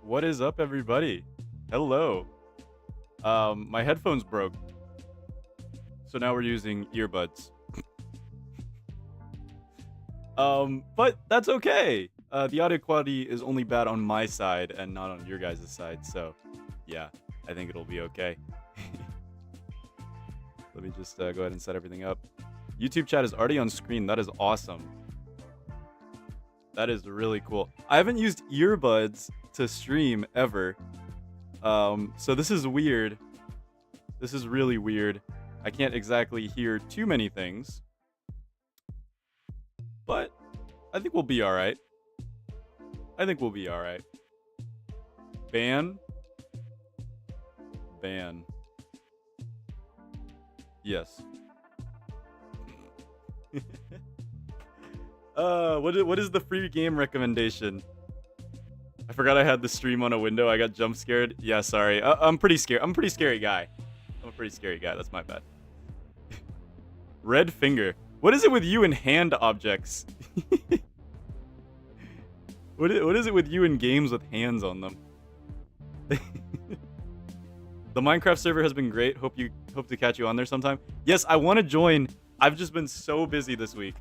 What is up, everybody? Hello. My headphones broke, so now we're using earbuds. But that's okay. The audio quality is only bad on my side and not on your guys' side, so yeah, I think it'll be okay. Let me just go ahead and set everything up. YouTube chat is already on screen. That is awesome. That is really cool. I haven't used earbuds to stream ever. So this is weird. This is really weird. I can't exactly hear too many things. But I think we'll be alright. I think we'll be alright. Ban. Ban. Yes. What is the free game recommendation? I forgot I had the stream on a window. I got jump scared. Yeah, sorry. I'm pretty scared. I'm a pretty scary guy. That's my bad. Red finger. What is it with you and hand objects? What is it with you and games with hands on them? The Minecraft server has been great. Hope to catch you on there sometime. Yes, I want to join. I've just been so busy this week.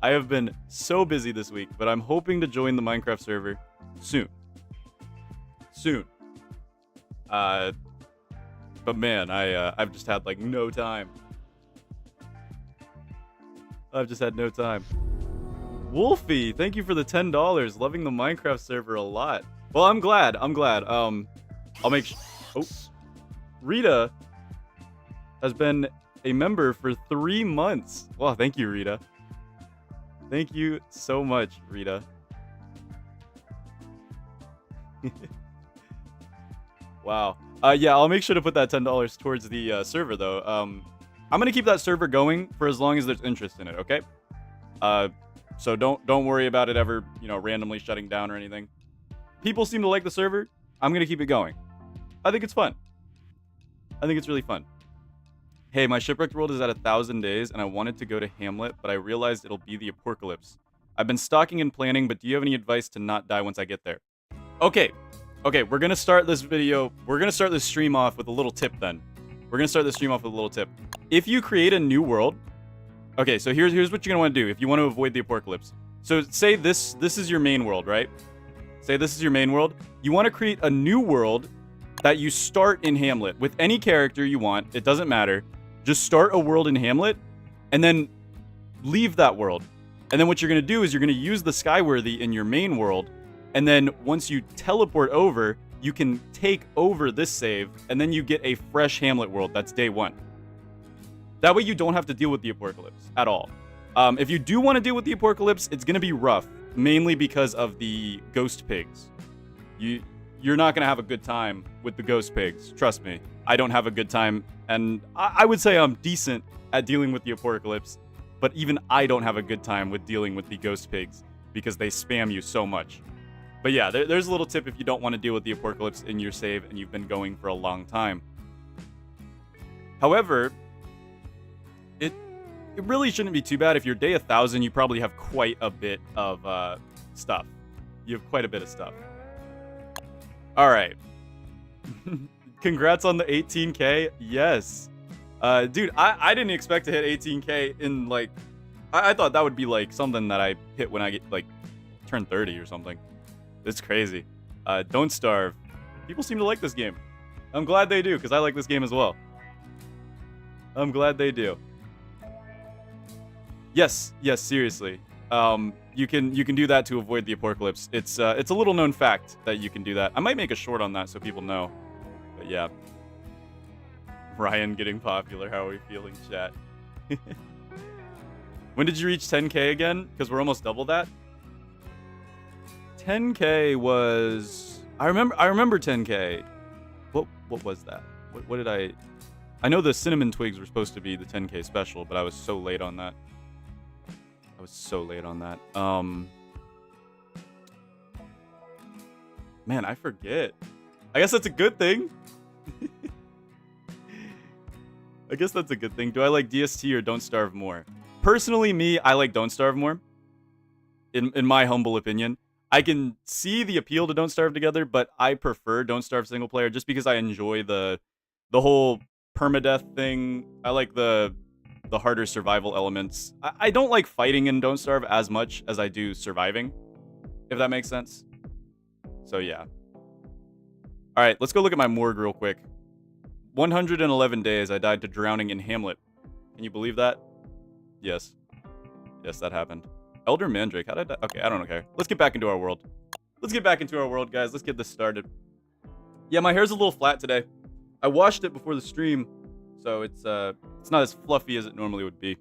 I have been so busy this week, but I'm hoping to join the Minecraft server soon. But man, I've just had like no time. I've just had no time. Wolfie, thank you for the $10. Loving the Minecraft server a lot. Well, I'm glad. I'll make. Oh, Rita has been a member for 3 months. Well, thank you, Rita. Thank you so much, Rita. Wow. Yeah, I'll make sure to put that $10 towards the server, though. I'm gonna keep that server going for as long as there's interest in it. Okay. So don't worry about it ever, randomly shutting down or anything. People seem to like the server. I'm gonna keep it going. I think it's fun. I think it's really fun. Hey, my shipwrecked world is at 1,000 days, and I wanted to go to Hamlet, but I realized it'll be the apocalypse. I've been stalking and planning, but do you have any advice to not die once I get there? Okay, we're gonna start this video. We're gonna start this stream off with a little tip then. If you create a new world, okay, so here's what you're gonna want to do if you want to avoid the apocalypse. So say this is your main world, right? Say this is your main world. You want to create a new world that you start in Hamlet with any character you want. It doesn't matter. Just start a world in Hamlet and then leave that world. And then what you're going to do is you're going to use the Skyworthy in your main world. And then once you teleport over, you can take over this save and then you get a fresh Hamlet world. That's day 1. That way you don't have to deal with the apocalypse at all. If you do want to deal with the apocalypse, it's going to be rough, mainly because of the ghost pigs. You're not going to have a good time with the ghost pigs. Trust me. I don't have a good time. And I would say I'm decent at dealing with the apocalypse. But even I don't have a good time with dealing with the ghost pigs because they spam you so much. But yeah, there's a little tip if you don't want to deal with the apocalypse in your save and you've been going for a long time. However, it really shouldn't be too bad. If you're day 1,000, you probably have quite a bit of stuff. You have quite a bit of stuff. All right. Congrats on the 18K. Yes. Dude, I didn't expect to hit 18K in like... I thought that would be like something that I hit when I get like turn 30 or something. It's crazy. Don't Starve. People seem to like this game. I'm glad they do because I like this game as well. I'm glad they do. Yes, seriously. You can do that to avoid the apocalypse. It's a little known fact that you can do that. I might make a short on that so people know. But yeah. Ryan getting popular. How are we feeling, chat? When did you reach 10K again? Because we're almost double that. 10K was... I remember 10K. What was that? What did I... I know the cinnamon twigs were supposed to be the 10K special, but I was so late on that. Man, I forget. I guess that's a good thing. I guess that's a good thing. Do I like DST or Don't Starve more? Personally, me, I like Don't Starve more. In my humble opinion. I can see the appeal to Don't Starve Together, but I prefer Don't Starve single player just because I enjoy the whole permadeath thing. I like the harder survival elements. I don't like fighting in Don't Starve as much as I do surviving, if that makes sense. So yeah. All right, let's go look at my morgue real quick. 111 days I died to drowning in Hamlet. Can you believe that? Yes. Yes, that happened. Elder Mandrake, how did I die? Okay, I don't care. Let's get back into our world. Let's get back into our world, guys. Let's get this started. Yeah, my hair's a little flat today. I washed it before the stream, so it's not as fluffy as it normally would be.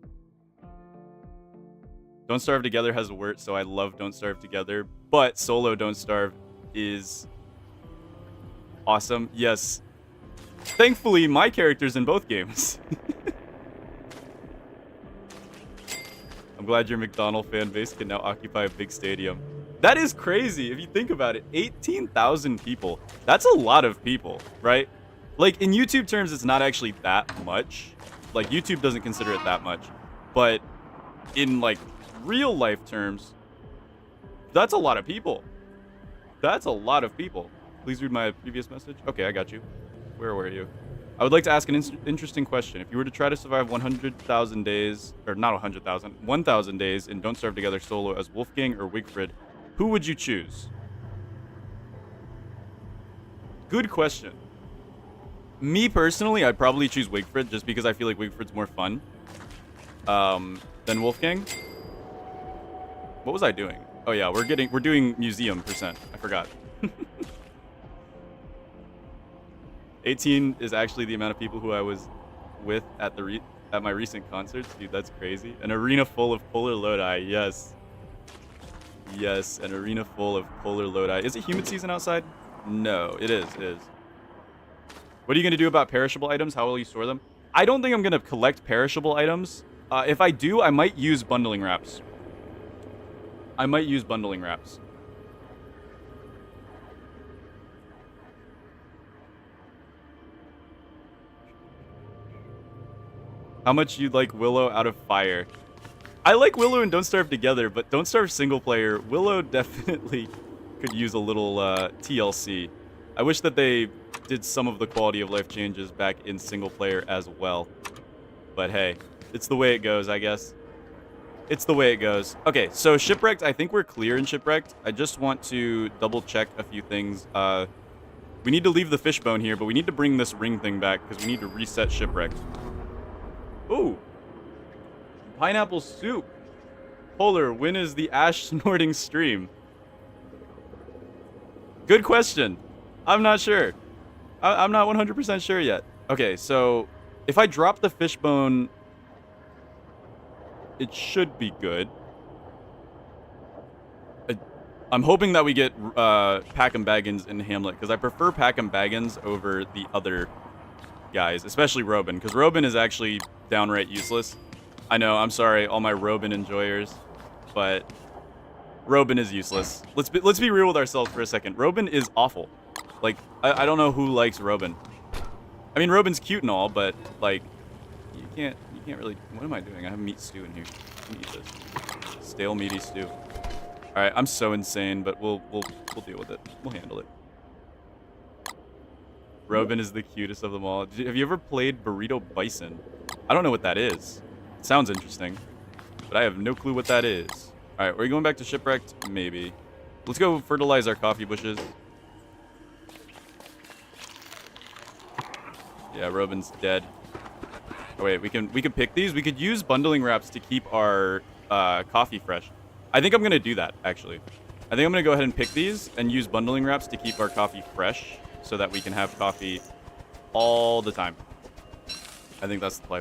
Don't Starve Together has a word, so I love Don't Starve Together, but solo Don't Starve is awesome. Yes. Thankfully, my character's in both games. I'm glad your McDonald fan base can now occupy a big stadium. That is crazy if you think about it. 18,000 people. That's a lot of people, right? Like, in YouTube terms, it's not actually that much. Like, YouTube doesn't consider it that much. But in, like, real life terms, that's a lot of people. That's a lot of people. Please read my previous message. Okay, I got you. Where were you? I would like to ask an interesting question. If you were to try to survive 100,000 days, or not 100,000, 1,000 days in Don't Starve Together solo as Wolfgang or Wigfrid, who would you choose? Good question. Me personally, I'd probably choose Wigfrid just because I feel like Wigfrid's more fun than Wolfgang. What was I doing? Oh yeah, we're doing museum %. I forgot. 18 is actually the amount of people who I was with at my recent concerts. Dude, that's crazy. An arena full of polar lodi. Yes. Yes, an arena full of polar lodi. Is it humid season outside? No, it is. It is. What are you going to do about perishable items? How will you store them? I don't think I'm going to collect perishable items. If I do, I might use bundling wraps. How much you'd like Willow out of Fire? I like Willow and Don't Starve Together, but Don't Starve single player, Willow definitely could use a little TLC. I wish that they did some of the quality of life changes back in single player as well. But hey, it's the way it goes, I guess. It's the way it goes. Okay, so Shipwrecked, I think we're clear in Shipwrecked. I just want to double check a few things. We need to leave the fishbone here, but we need to bring this ring thing back because we need to reset Shipwrecked. Ooh. Pineapple soup. Polar, when is the ash snorting stream? Good question. I'm not sure. I'm not 100% sure yet. Okay, so if I drop the fishbone, it should be good. I'm hoping that we get Pack and Baggins in Hamlet, because I prefer Pack and Baggins over the other guys, especially Robin, because Robin is actually downright useless. I know, I'm sorry, all my Robin enjoyers, but Robin is useless. Let's be real with ourselves for a second. Robin is awful. Like, I don't know who likes Robin. I mean, Robin's cute and all, but like, you can't really. What am I doing? I have meat stew in here. Let me eat this. Stale meaty stew. All right, I'm so insane, but we'll deal with it. We'll handle it. Robin is the cutest of them all. Have you ever played Burrito Bison? I don't know what that is. It sounds interesting, but I have no clue what that is. All right, are we going back to Shipwrecked? Maybe. Let's go fertilize our coffee bushes. Yeah, Robin's dead. Oh, wait, we can pick these. We could use bundling wraps to keep our coffee fresh. I think I'm gonna do that, actually. I think I'm gonna go ahead and pick these and use bundling wraps to keep our coffee fresh, so that we can have coffee all the time. I think that's the play.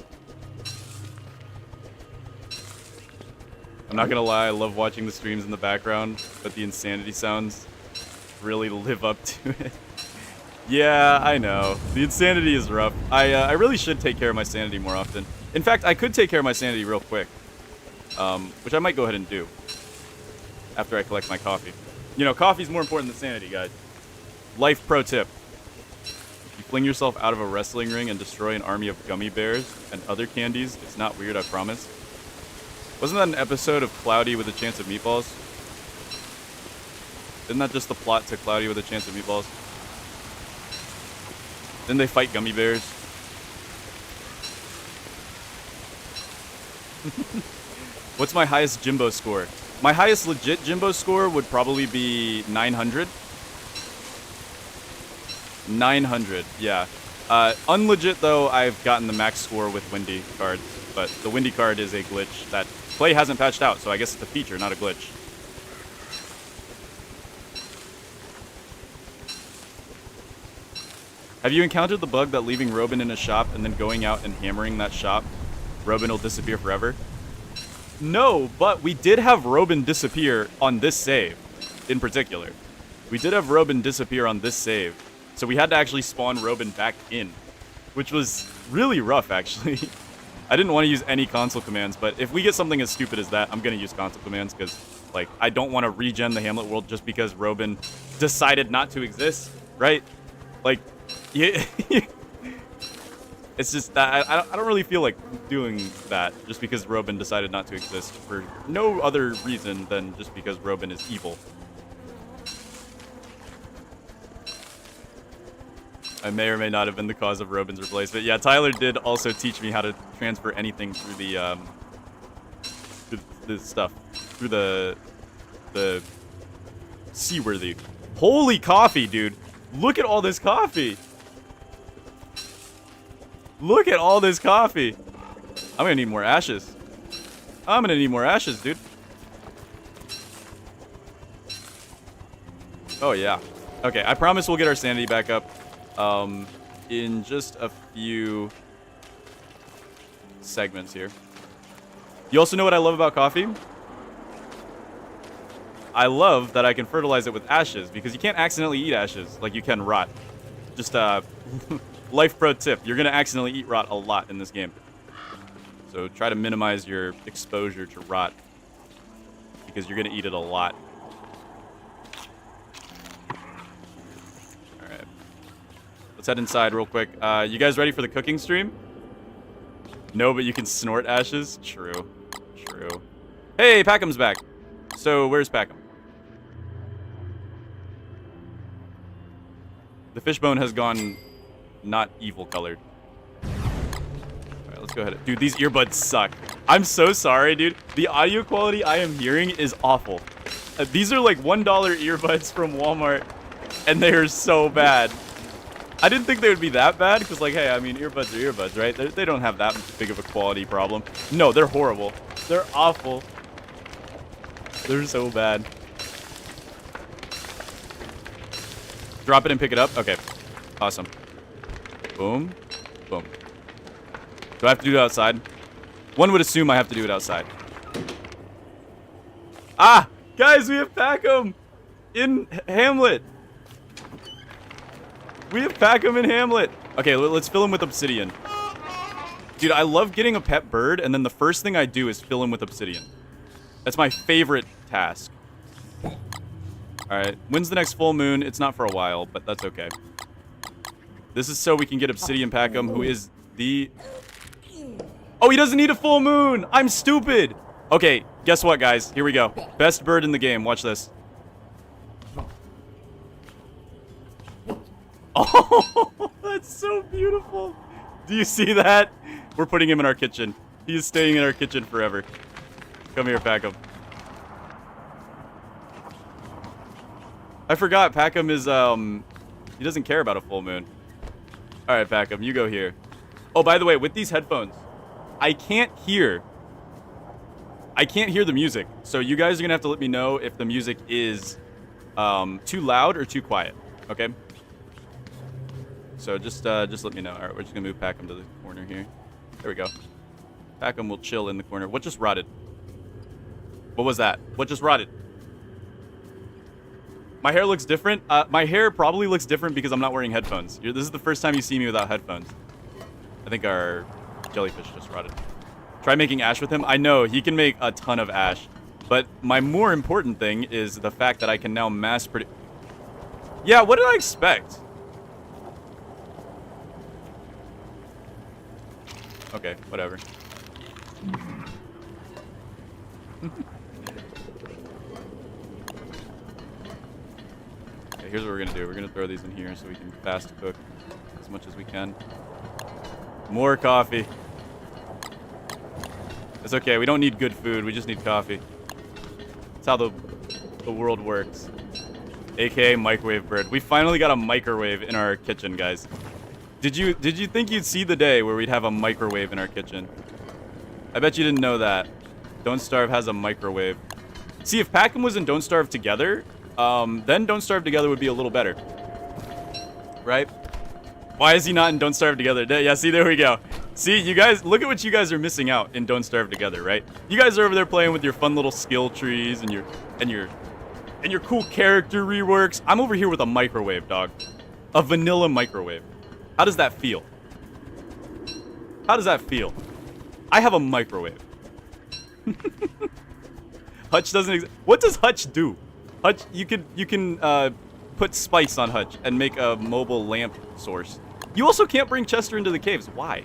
I'm not gonna lie, I love watching the streams in the background, but the insanity sounds really live up to it. Yeah, I know. The insanity is rough. I really should take care of my sanity more often. In fact, I could take care of my sanity real quick, which I might go ahead and do after I collect my coffee. You know, coffee's more important than sanity, guys. Life pro tip. You fling yourself out of a wrestling ring and destroy an army of gummy bears and other candies. It's not weird, I promise. Wasn't that an episode of Cloudy with a Chance of Meatballs? Isn't that just the plot to Cloudy with a Chance of Meatballs? Then they fight gummy bears. What's my highest Jimbo score? My highest legit Jimbo score would probably be 900. 900, yeah. Unlegit, though, I've gotten the max score with Windy cards. But the Windy card is a glitch that Play hasn't patched out, so I guess it's a feature, not a glitch. Have you encountered the bug that leaving Robin in a shop and then going out and hammering that shop, Robin will disappear forever? No, but we did have Robin disappear on this save, in particular. We did have Robin disappear on this save, so we had to actually spawn Robin back in, which was really rough, actually. I didn't want to use any console commands, but if we get something as stupid as that, I'm going to use console commands, because, like, I don't want to regen the Hamlet world just because Robin decided not to exist, right? Like, yeah, it's just that I don't really feel like doing that just because Robin decided not to exist for no other reason than just because Robin is evil. I may or may not have been the cause of Robin's replacement. Yeah, Tyler did also teach me how to transfer anything through the stuff, through the seaworthy. Holy coffee, dude! Look at all this coffee. Look at all this coffee. I'm gonna need more ashes. I'm gonna need more ashes, dude. Oh yeah. Okay, I promise we'll get our sanity back up. In just a few segments here. You also know what I love about coffee? I love that I can fertilize it with ashes, because you can't accidentally eat ashes like you can rot. Just, life pro tip. You're gonna accidentally eat rot a lot in this game. So try to minimize your exposure to rot, because you're gonna eat it a lot. Let's head inside real quick. You guys ready for the cooking stream? No, but you can snort ashes? True. True. Hey, Packham's back. So, where's Packham? The fishbone has gone not evil colored. Alright, let's go ahead. Dude, these earbuds suck. I'm so sorry, dude. The audio quality I am hearing is awful. These are like $1 earbuds from Walmart, and they are so bad. I didn't think they would be that bad, because, like, hey, I mean, earbuds are earbuds, right? They don't have that big of a quality problem. No, they're horrible. They're awful. They're so bad. Drop it and pick it up? Okay. Awesome. Boom. Boom. Do I have to do it outside? One would assume I have to do it outside. Ah! Guys, we have Packham in Hamlet. We have Packham in Hamlet. Okay, let's fill him with obsidian. Dude, I love getting a pet bird, and then the first thing I do is fill him with obsidian. That's my favorite task. Alright, when's the next full moon? It's not for a while, but that's okay. This is so we can get Obsidian Packham, who is the... Oh, he doesn't need a full moon! I'm stupid! Okay, guess what, guys? Here we go. Best bird in the game. Watch this. Oh, that's so beautiful. Do you see that? We're putting him in our kitchen. He is staying in our kitchen forever. Come here, Packham. I forgot Packham is, he doesn't care about a full moon. Alright, Packham, you go here. Oh, by the way, with these headphones, I can't hear the music. So you guys are gonna have to let me know if the music is, too loud or too quiet. Okay? So just let me know. Alright, we're just gonna move Packham to the corner here. There we go. Packham will chill in the corner. What just rotted? What was that? What just rotted? My hair looks different. My hair probably looks different because I'm not wearing headphones. This is the first time you see me without headphones. I think our jellyfish just rotted. Try making ash with him. I know, he can make a ton of ash. But my more important thing is the fact that I can now mass produce... Yeah, what did I expect? Okay, whatever. Okay, here's what we're gonna do. We're gonna throw these in here so we can fast cook as much as we can. More coffee. It's okay. We don't need good food. We just need coffee. That's how the world works. AKA microwave bird. We finally got a microwave in our kitchen, guys. Did you think you'd see the day where we'd have a microwave in our kitchen? I bet you didn't know that. Don't Starve has a microwave. See, if Packham was in Don't Starve Together, then Don't Starve Together would be a little better. Right? Why is he not in Don't Starve Together? Yeah, see, there we go. See, you guys, look at what you guys are missing out in Don't Starve Together, right? You guys are over there playing with your fun little skill trees and your cool character reworks. I'm over here with a microwave, dog. A vanilla microwave. How does that feel? How does that feel? I have a microwave. Hutch doesn't exist. What does Hutch do? Hutch, you can put spice on Hutch and make a mobile lamp source. You also can't bring Chester into the caves. Why?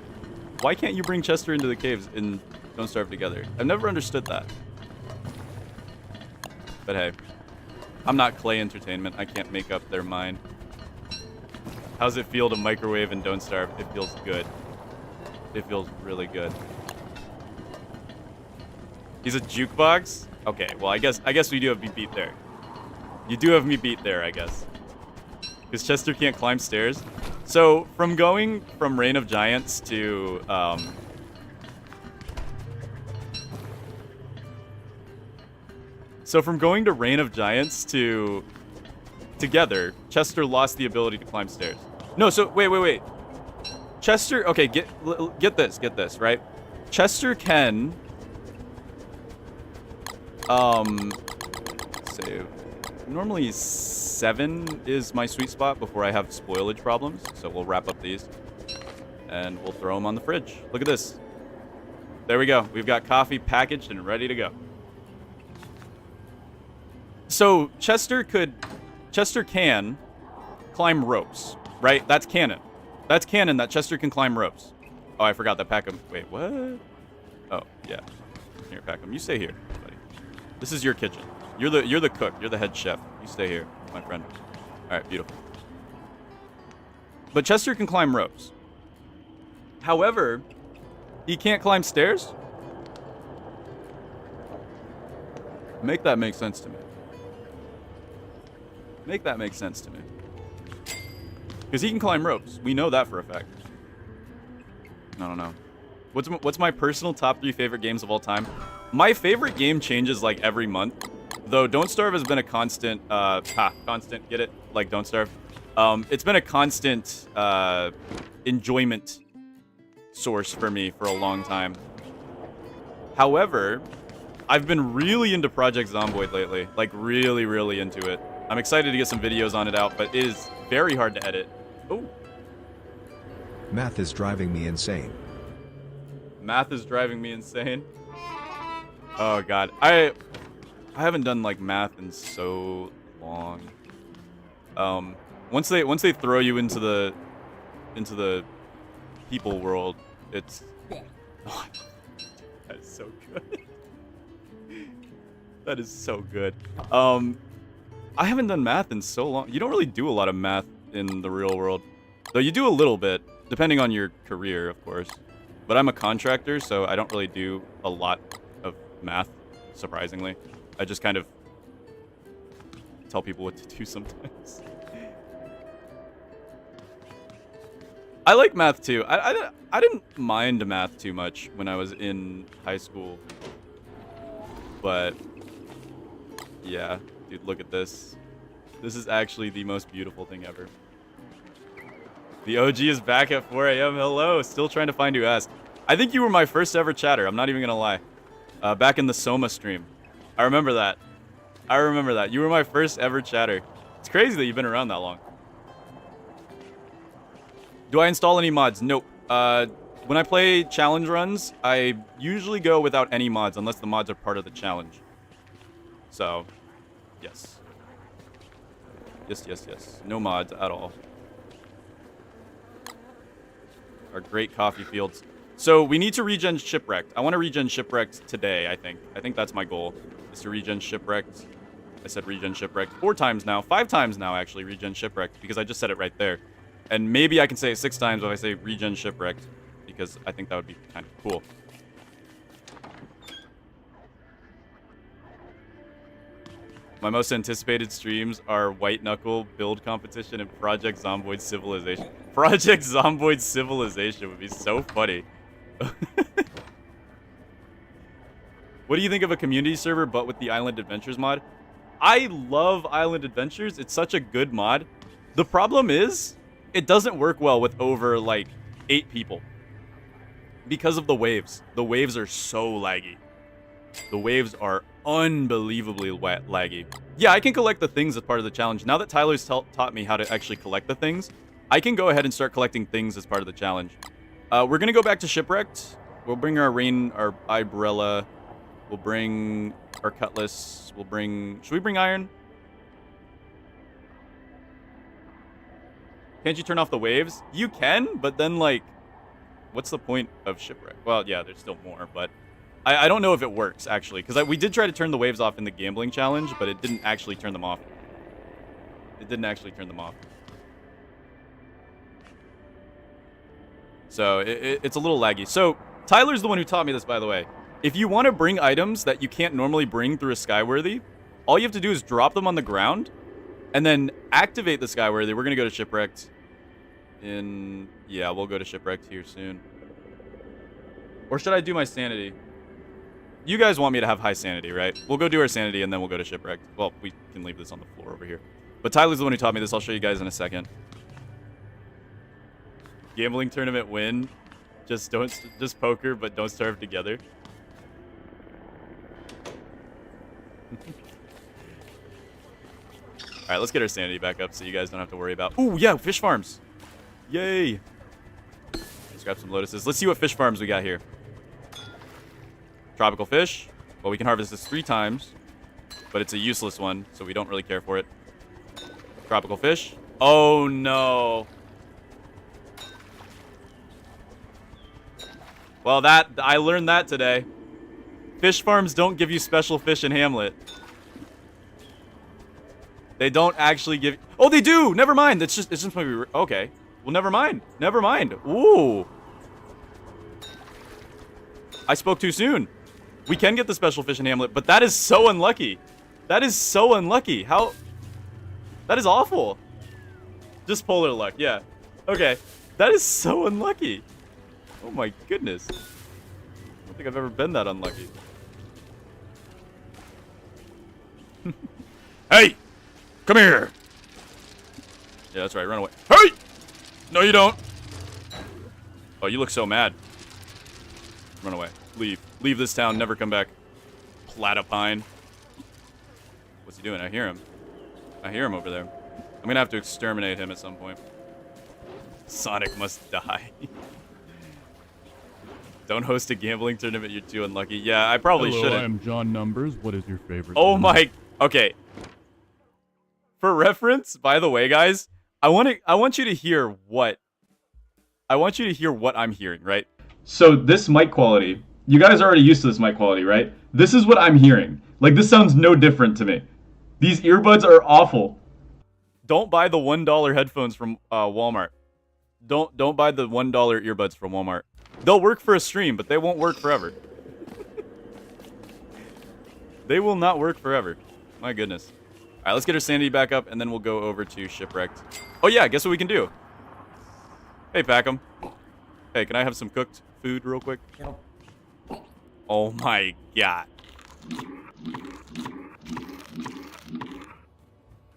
Why can't you bring Chester into the caves in Don't Starve Together? I've never understood that. But hey, I'm not Clay Entertainment. I can't make up their mind. How's it feel to microwave and Don't Starve? It feels good. It feels really good. He's a jukebox? Okay, well, I guess we do have me beat there. You do have me beat there, I guess. Because Chester can't climb stairs. So, from going from Reign of Giants to, So, from going to Reign of Giants to Together, Chester lost the ability to climb stairs. No, so, wait. Chester, okay, get this, right? Chester can, save. Normally 7 is my sweet spot before I have spoilage problems. So we'll wrap up these and we'll throw them on the fridge. Look at this. There we go. We've got coffee packaged and ready to go. So Chester can climb ropes, right? That's canon. That's canon that Chester can climb ropes. Oh, I forgot that Packham. Wait, what? Oh, yeah. Here, Packham, you stay here, buddy. This is your kitchen. You're the cook. You're the head chef. You stay here, my friend. All right, beautiful. But Chester can climb ropes. However, he can't climb stairs. Make that make sense to me. Make that make sense to me. Because he can climb ropes. We know that for a fact. I don't know. What's my personal top 3 favorite games of all time? My favorite game changes like every month. Though Don't Starve has been a constant, constant, get it? Like Don't Starve. It's been a constant enjoyment source for me for a long time. However, I've been really into Project Zomboid lately. Like really, really into it. I'm excited to get some videos on it out, but it is very hard to edit. Oh. Math is driving me insane. Math is driving me insane. Oh god. I haven't done like math in so long. Once they throw you into the people world, it's oh, that is so good. That is so good. I haven't done math in so long. You don't really do a lot of math in the real world. Though you do a little bit, depending on your career, of course. But I'm a contractor, so I don't really do a lot of math, surprisingly. I just kind of tell people what to do sometimes. I like math too. I didn't mind math too much when I was in high school. But yeah, dude, look at this. This is actually the most beautiful thing ever. The OG is back at 4 a.m. Hello, still trying to find who asked. I think you were my first ever chatter. I'm not even gonna lie. Back in the Soma stream. I remember that. I remember that. You were my first ever chatter. It's crazy that you've been around that long. Do I install any mods? Nope. When I play challenge runs, I usually go without any mods unless the mods are part of the challenge. So, yes. Yes. No mods at all. Our great coffee fields. So we need to regen Shipwrecked. I want to regen Shipwrecked today, I think. I think that's my goal, is to regen Shipwrecked. I said regen shipwrecked 4 times now. 5 times now, actually, regen shipwrecked, because I just said it right there. And maybe I can say it 6 times if I say regen shipwrecked, because I think that would be kind of cool. My most anticipated streams are White Knuckle, Build Competition, and Project Zomboid Civilization. Project Zomboid Civilization would be so funny. What do you think of a community server, but with the Island Adventures mod? I love Island Adventures. It's such a good mod. The problem is, it doesn't work well with over, like, 8 people. Because of the waves. The waves are so laggy. The waves are unbelievably laggy. Yeah, I can collect the things as part of the challenge. Now that Tyler's taught me how to actually collect the things, I can go ahead and start collecting things as part of the challenge. We're going to go back to Shipwrecked. We'll bring our umbrella. We'll bring our cutlass. We'll bring... Should we bring iron? Can't you turn off the waves? You can, but then, like... What's the point of Shipwreck? Well, yeah, there's still more, but... I don't know if it works, actually, because we did try to turn the waves off in the gambling challenge, but it didn't actually turn them off. It didn't actually turn them off. So, it's a little laggy. So, Tyler's the one who taught me this, by the way. If you want to bring items that you can't normally bring through a Skyworthy, all you have to do is drop them on the ground, and then activate the Skyworthy. We're going to go to Shipwrecked in... Yeah, we'll go to Shipwrecked here soon. Or should I do my sanity? You guys want me to have high sanity, right? We'll go do our sanity, and then we'll go to Shipwrecked. Well, we can leave this on the floor over here. But Tyler's the one who taught me this. I'll show you guys in a second. Gambling tournament win. Just poker, but don't starve together. Alright, let's get our sanity back up so you guys don't have to worry about... Ooh, yeah, fish farms! Yay! Let's grab some lotuses. Let's see what fish farms we got here. Tropical fish. Well, we can harvest this 3 times, but it's a useless one, so we don't really care for it. Tropical fish. Oh, no. Well, I learned that today. Fish farms don't give you special fish in Hamlet. They don't actually give... Oh, they do! Never mind. It's just maybe... Okay. Well, never mind. Never mind. Ooh. I spoke too soon. We can get the special fish in Hamlet, but that is so unlucky. That is so unlucky. How... That is awful. Just polar luck, yeah. Okay. That is so unlucky. Oh my goodness. I don't think I've ever been that unlucky. Hey! Come here! Yeah, that's right. Run away. Hey! No, you don't. Oh, you look so mad. Run away. Leave. Leave this town. Never come back. Platypine. What's he doing? I hear him. I hear him over there. I'm gonna have to exterminate him at some point. Sonic must die. Don't host a gambling tournament. You're too unlucky. Yeah, I probably shouldn't. I am John Numbers. What is your favorite? Oh my... Okay. For reference, by the way, guys, I want you to hear what... I want you to hear what I'm hearing, right? So this mic quality, you guys are already used to this mic quality, right? This is what I'm hearing. Like, this sounds no different to me. These earbuds are awful. Don't buy the $1 headphones from Walmart. Don't buy the $1 earbuds from Walmart. They'll work for a stream, but they won't work forever. They will not work forever. My goodness. All right, let's get our sanity back up, and then we'll go over to Shipwrecked. Oh, yeah, guess what we can do? Hey, Packham. Hey, can I have some cooked food real quick? Oh, my God.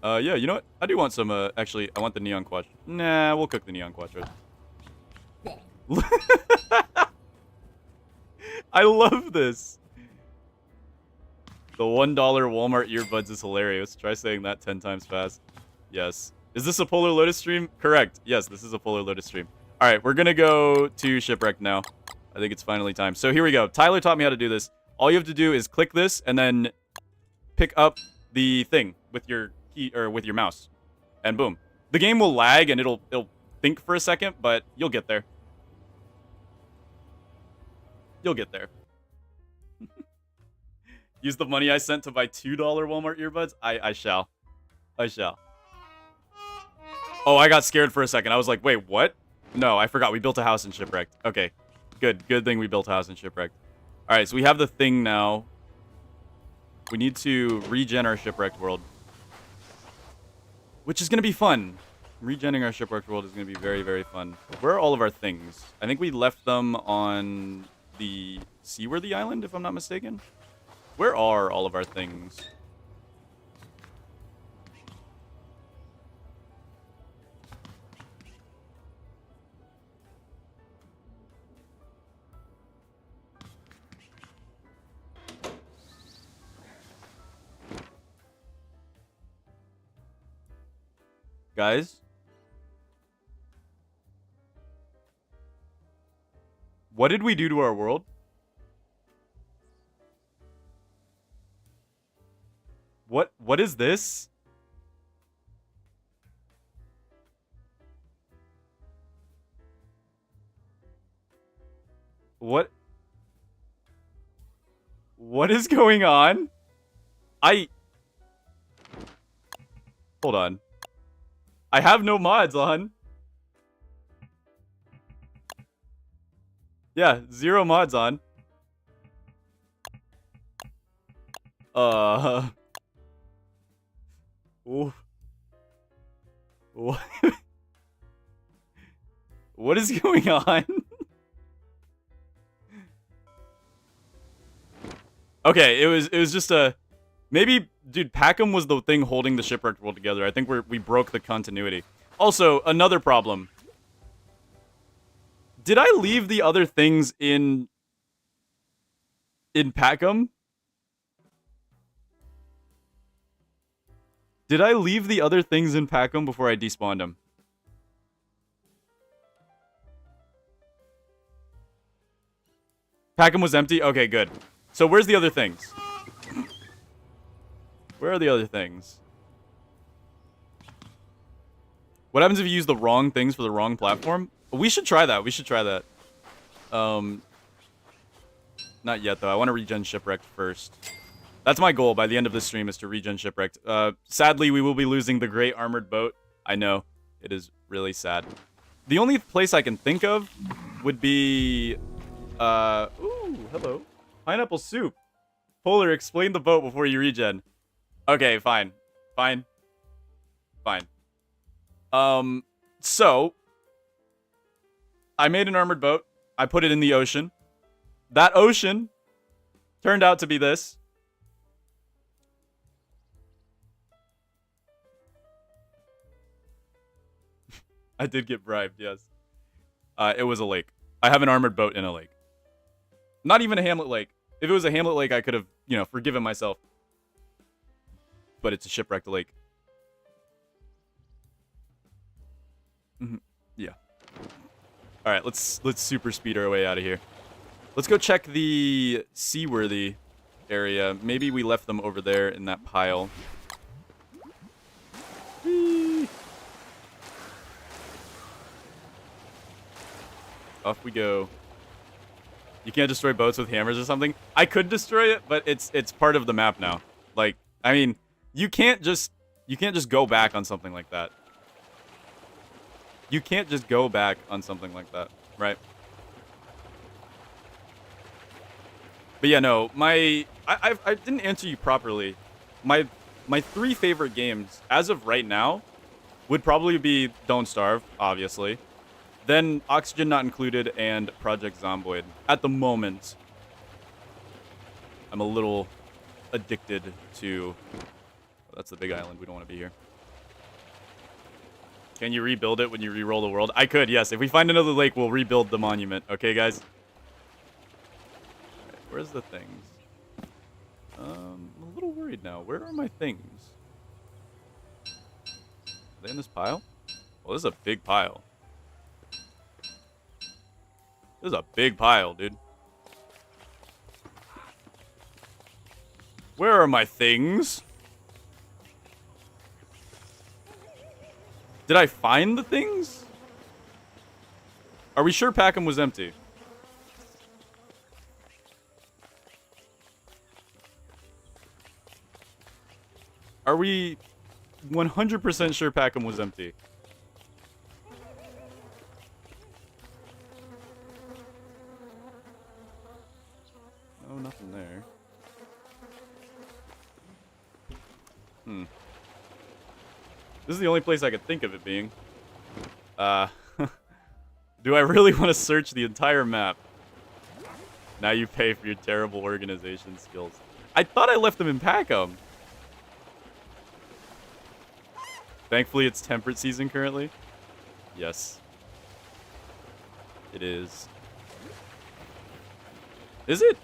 Yeah, you know what? I do want some, actually, I want the neon quattro. Nah, we'll cook the neon quattro. I love this. The $1 Walmart earbuds is hilarious. Try saying that 10 times fast. Yes. Is this a Polarlotus stream? Correct. Yes, this is a Polarlotus stream. All right, we're going to go to Shipwreck now. I think it's finally time. So here we go. Tyler taught me how to do this. All you have to do is click this and then pick up the thing with your key or with your mouse. And boom. The game will lag and it'll think for a second, but you'll get there. You'll get there. Use the money I sent to buy $2 Walmart earbuds? I shall. I shall. Oh, I got scared for a second. I was like, wait, what? No, I forgot. We built a house in Shipwrecked. Okay. Good. Good thing we built a house in Shipwrecked. Alright, so we have the thing now. We need to regen our Shipwrecked world. Which is going to be fun. Regenning our Shipwrecked world is going to be very, very fun. Where are all of our things? I think we left them on the Seaworthy Island, if I'm not mistaken. Where are all of our things? Guys? What did we do to our world? What is this? What is going on? Hold on. I have no mods on. Yeah, 0 mods on. Ooh. What? What is going on? Okay, it was just a maybe, dude, Packham was the thing holding the Shipwrecked world together. I think we broke the continuity. Also, another problem. Did I leave the other things in Packham? Did I leave the other things in Packham before I despawned them? Packham was empty? Okay, good. So where's the other things? Where are the other things? What happens if you use the wrong things for the wrong platform? We should try that. We should try that. Not yet, though. I want to regen Shipwrecked first. That's my goal by the end of this stream, is to regen Shipwrecked. Sadly, we will be losing the Great Armored Boat. I know. It is really sad. The only place I can think of would be... ooh, hello. Pineapple soup. Polar, explain the boat before you regen. Okay, fine. Fine. Fine. So... I made an armored boat. I put it in the ocean. That ocean turned out to be this. I did get bribed, yes. It was a lake. I have an armored boat in a lake. Not even a Hamlet lake. If it was a Hamlet lake, I could have, you know, forgiven myself. But it's a shipwrecked lake. Yeah. All right, let's super speed our way out of here. Let's go check the Seaworthy area. Maybe we left them over there in that pile. Whee! Off we go. You can't destroy boats with hammers or something? I could destroy it, but it's part of the map now. Like, I mean, you can't just go back on something like that. You can't just go back on something like that, right? But yeah, no, I didn't answer you properly. My 3 favorite games as of right now would probably be Don't Starve, obviously. Then Oxygen Not Included and Project Zomboid. At the moment, I'm a little addicted to... Oh, that's the big island. We don't want to be here. Can you rebuild it when you re-roll the world? I could, yes. If we find another lake, we'll rebuild the monument. Okay, guys? Right, where's the things? I'm a little worried now. Where are my things? Are they in this pile? Well, this is a big pile. This is a big pile, dude. Where are my things? Did I find the things? Are we sure Packham was empty? Are we 100% sure Packham was empty? Oh, nothing there. This is the only place I could think of it being. Do I really want to search the entire map? Now you pay for your terrible organization skills. I thought I left them in Packham. Thankfully, it's temperate season currently. Yes. It is. Is it?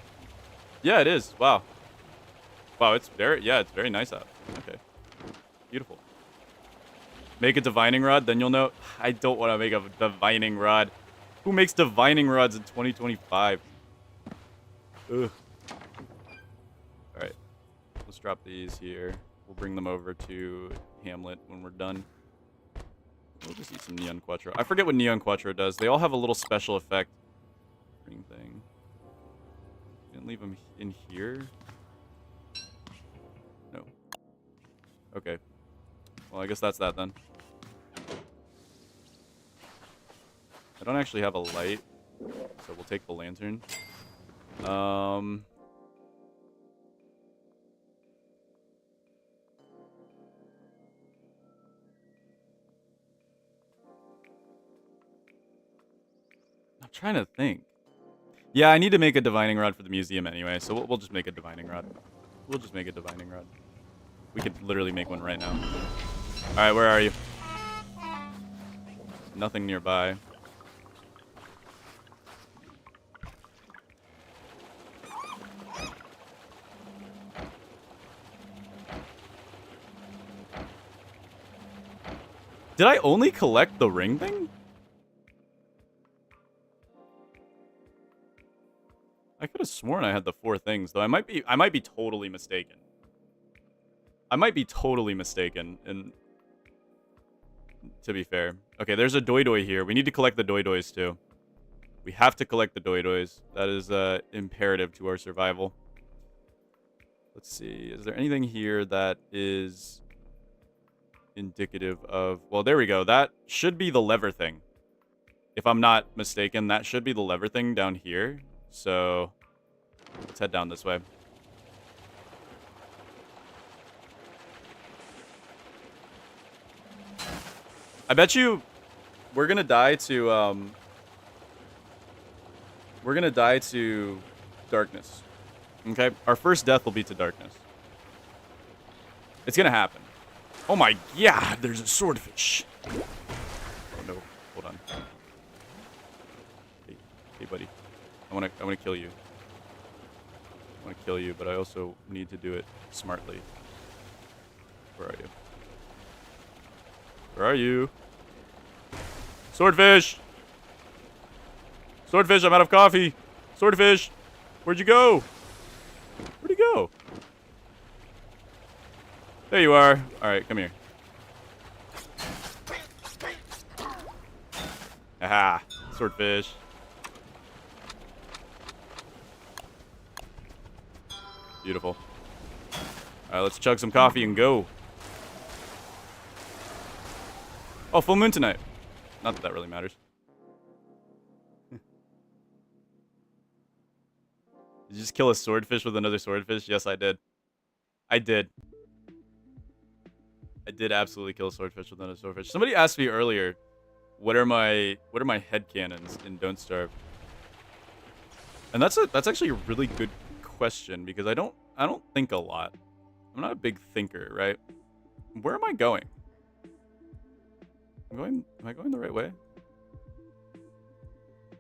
Yeah, it is. Wow. Wow, it's very, yeah, it's very nice out. Okay. Beautiful. Make a divining rod, then you'll know. I don't want to make a divining rod. Who makes divining rods in 2025? Ugh. Alright. Let's drop these here. We'll bring them over to Hamlet when we're done. We'll just eat some Neon Quattro. I forget what Neon Quattro does. They all have a little special effect. Ring thing. Didn't leave them in here? No. Okay. Well, I guess that's that then. I don't actually have a light, so we'll take the lantern. I'm trying to think. Yeah, I need to make a divining rod for the museum anyway, so we'll just make a divining rod. We'll just make a divining rod. We could literally make one right now. Alright, where are you? Nothing nearby. Did I only collect the ring thing? I could have sworn I had the 4 things, though. I might be totally mistaken. I might be totally mistaken, and to be fair. Okay, there's a doidoi here. We need to collect the doidois too. We have to collect the doidois. That is imperative to our survival. Let's see. Is there anything here that is indicative of... Well, there we go. That should be the lever thing. If I'm not mistaken, that should be the lever thing down here. So let's head down this way. I bet you we're gonna die to darkness. Okay? Our first death will be to darkness. It's gonna happen. Oh my god, there's a swordfish. Oh no, hold on. Hey buddy. I wanna kill you. I wanna kill you, but I also need to do it smartly. Where are you? Where are you? Swordfish! Swordfish, I'm out of coffee! Swordfish! Where'd you go? Where'd he go? There you are. Alright, come here. Aha! Swordfish. Beautiful. Alright, let's chug some coffee and go. Oh, full moon tonight. Not that that really matters. Did you just kill a swordfish with another swordfish? Yes, I did. I did. I did absolutely kill a swordfish with another swordfish. Somebody asked me earlier, what are my headcanons in Don't Starve? And that's actually a really good question because I don't think a lot. I'm not a big thinker, right? Where am I going? Am I going the right way?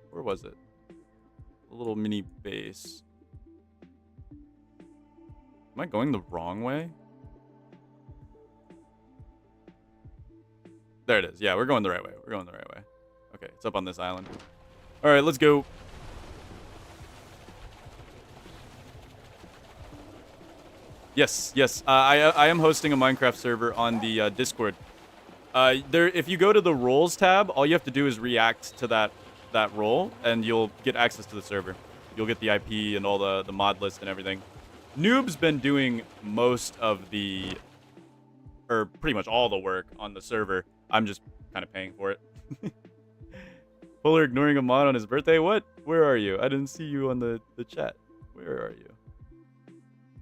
Where was it? A little mini base. Am I going the wrong way? There it is. Yeah, we're going the right way. We're going the right way. Okay, it's up on this island. All right, let's go. Yes, yes. I am hosting a Minecraft server on the Discord. If you go to the roles tab, all you have to do is react to that role, and you'll get access to the server. You'll get the IP and all the mod list and everything. Noob's been doing most of the or pretty much all the work on the server. I'm just kind of paying for it. Polar ignoring a mod on his birthday? What? Where are you? I didn't see you on the chat. Where are you?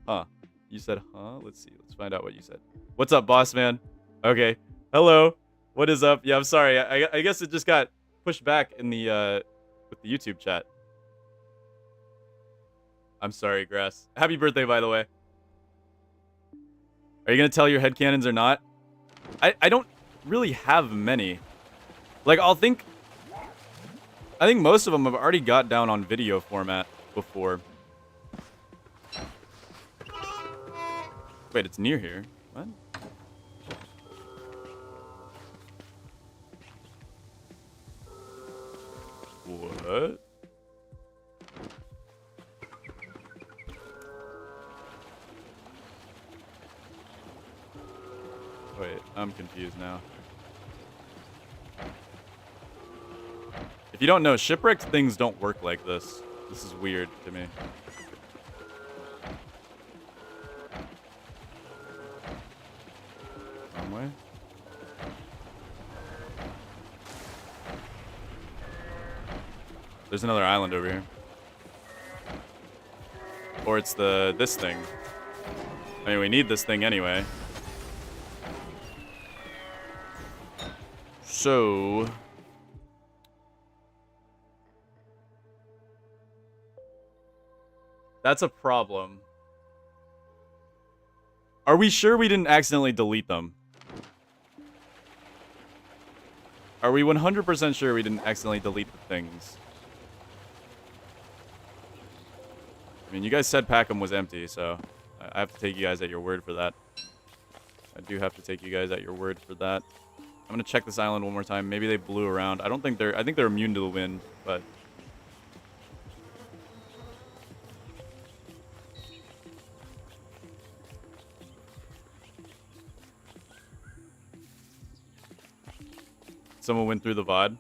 Huh. You said, huh? Let's see. Let's find out what you said. What's up, boss man? Okay. Hello. What is up? Yeah, I'm sorry. I guess it just got pushed back in the with the YouTube chat. I'm sorry, Grass. Happy birthday, by the way. Are you gonna tell your headcanons or not? I don't really have many. Like, I think most of them have already got down on video format before. Wait, it's near here. What? What? Wait, I'm confused now. If you don't know, shipwrecked things don't work like this. This is weird to me. Wrong way? There's another island over here. Or it's this thing. I mean, we need this thing anyway. So... that's a problem. Are we sure we didn't accidentally delete them? Are we 100% sure we didn't accidentally delete the things? I mean, you guys said Packham was empty, so I have to take you guys at your word for that. I do have to take you guys at your word for that. I'm gonna check this island one more time. Maybe they blew around. I think they're immune to the wind, but... someone went through the VOD? Did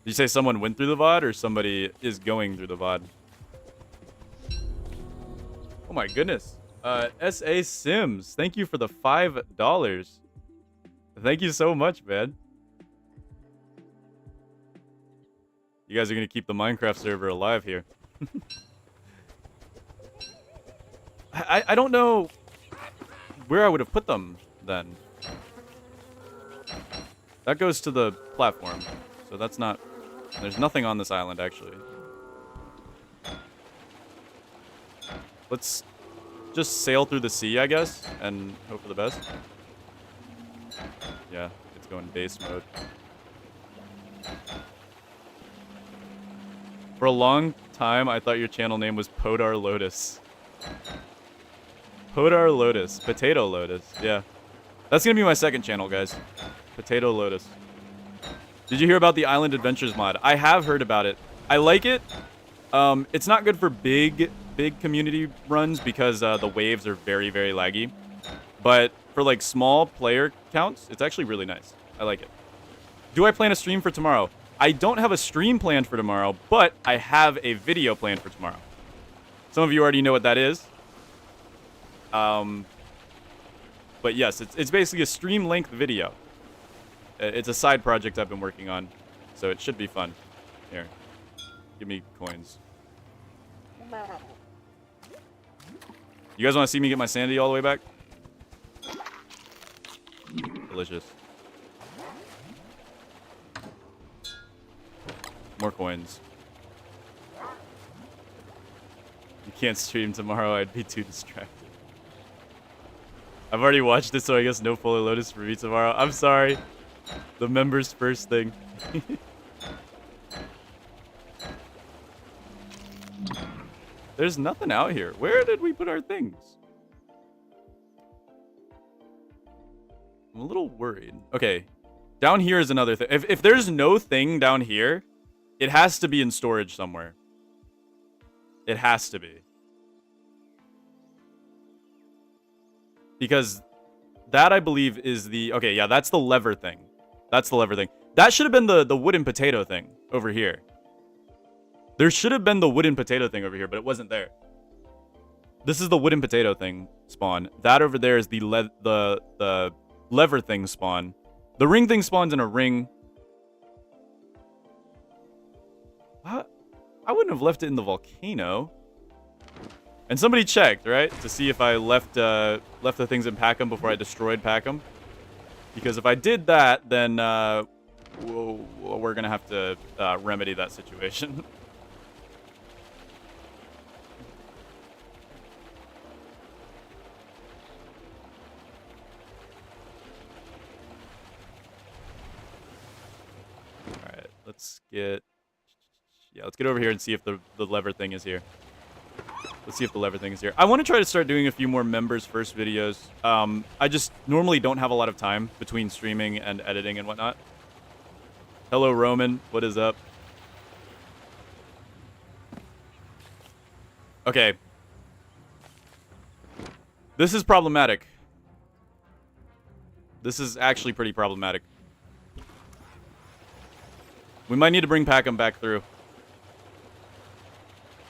you say someone went through the VOD or somebody is going through the VOD? Oh my goodness. S.A. Sims, thank you for the $5. Thank you so much, man. You guys are going to keep the Minecraft server alive here. I don't know where I would have put them then. That goes to the platform, so that's not... there's nothing on this island, actually. Let's just sail through the sea, I guess, and hope for the best. Yeah, it's going base mode. For a long time, I thought your channel name was Polarlotus. Polarlotus. Potato Lotus, yeah. That's gonna be my second channel, guys. Potato Lotus. Did you hear about the Island Adventures mod? I have heard about it. I like it. It's not good for big community runs because the waves are very, very laggy. But for like small player counts, it's actually really nice. I like it. Do I plan a stream for tomorrow? I don't have a stream planned for tomorrow, but I have a video planned for tomorrow. Some of you already know what that is. But yes, it's basically a stream length video. It's a side project I've been working on, so it should be fun. Here, give me coins. You guys want to see me get my sanity all the way back? Delicious. More coins. You can't stream tomorrow, I'd be too distracted. I've already watched it, so I guess no Polarlotus for me tomorrow. I'm sorry. The members first thing. There's nothing out here. Where did we put our things? I'm a little worried. Okay. Down here is another thing. If there's no thing down here, it has to be in storage somewhere. It has to be. Because that, I believe, is the... okay, yeah, that's the lever thing. That's the lever thing. That should have been the wooden potato thing over here. There should have been the wooden potato thing over here, but it wasn't there. This is the wooden potato thing spawn. That over there is the lever thing spawn. The ring thing spawns in a ring. I wouldn't have left it in the volcano. And somebody checked, right? To see if I left the things in Packham before I destroyed Packham. Because if I did that, then we're going to have to remedy that situation. Alright, let's get over here and see if the lever thing is here. Let's see if the lever thing is here. I want to try to start doing a few more members first videos. I just normally don't have a lot of time between streaming and editing and whatnot. Hello, Roman. What is up? Okay. This is problematic. This is actually pretty problematic. We might need to bring Packham back through.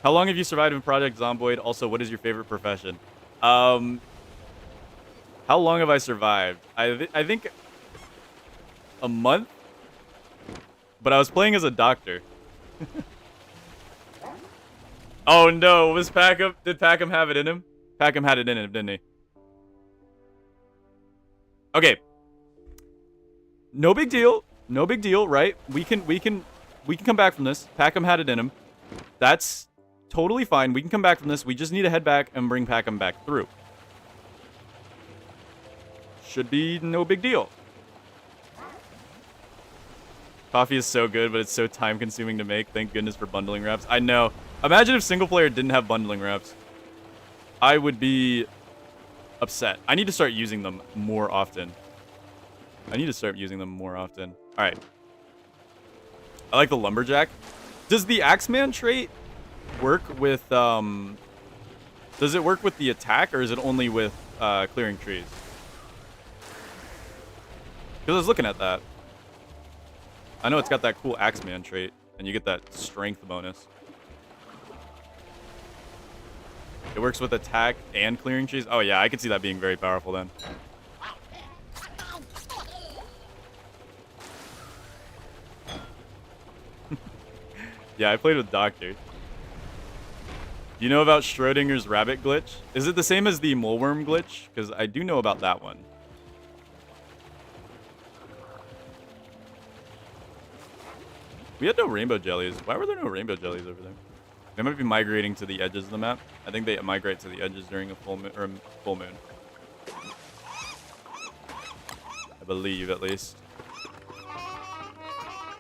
How long have you survived in Project Zomboid? Also, what is your favorite profession? How long have I survived? I think a month? But I was playing as a doctor. Oh no, was Packham? Did Packham have it in him? Packham had it in him, didn't he? Okay. No big deal. No big deal, right? We can come back from this. Packham had it in him. That's totally fine. We can come back from this. We just need to head back and bring Packham back through. Should be no big deal. Coffee is so good, but it's so time-consuming to make. Thank goodness for bundling wraps. I know. Imagine if single player didn't have bundling wraps. I would be upset. I need to start using them more often. All right. I like the lumberjack. Does the Axeman trait work with, does it work with the attack, or is it only with, clearing trees? Because I was looking at that. I know it's got that cool Axeman trait, and you get that strength bonus. It works with attack and clearing trees? Oh yeah, I could see that being very powerful then. Yeah, I played with Doctor. Do you know about Schrodinger's rabbit glitch? Is it the same as the moleworm glitch? Because I do know about that one. We had no rainbow jellies. Why were there no rainbow jellies over there? They might be migrating to the edges of the map. I think they migrate to the edges during a full moon, or full moon. I believe, at least.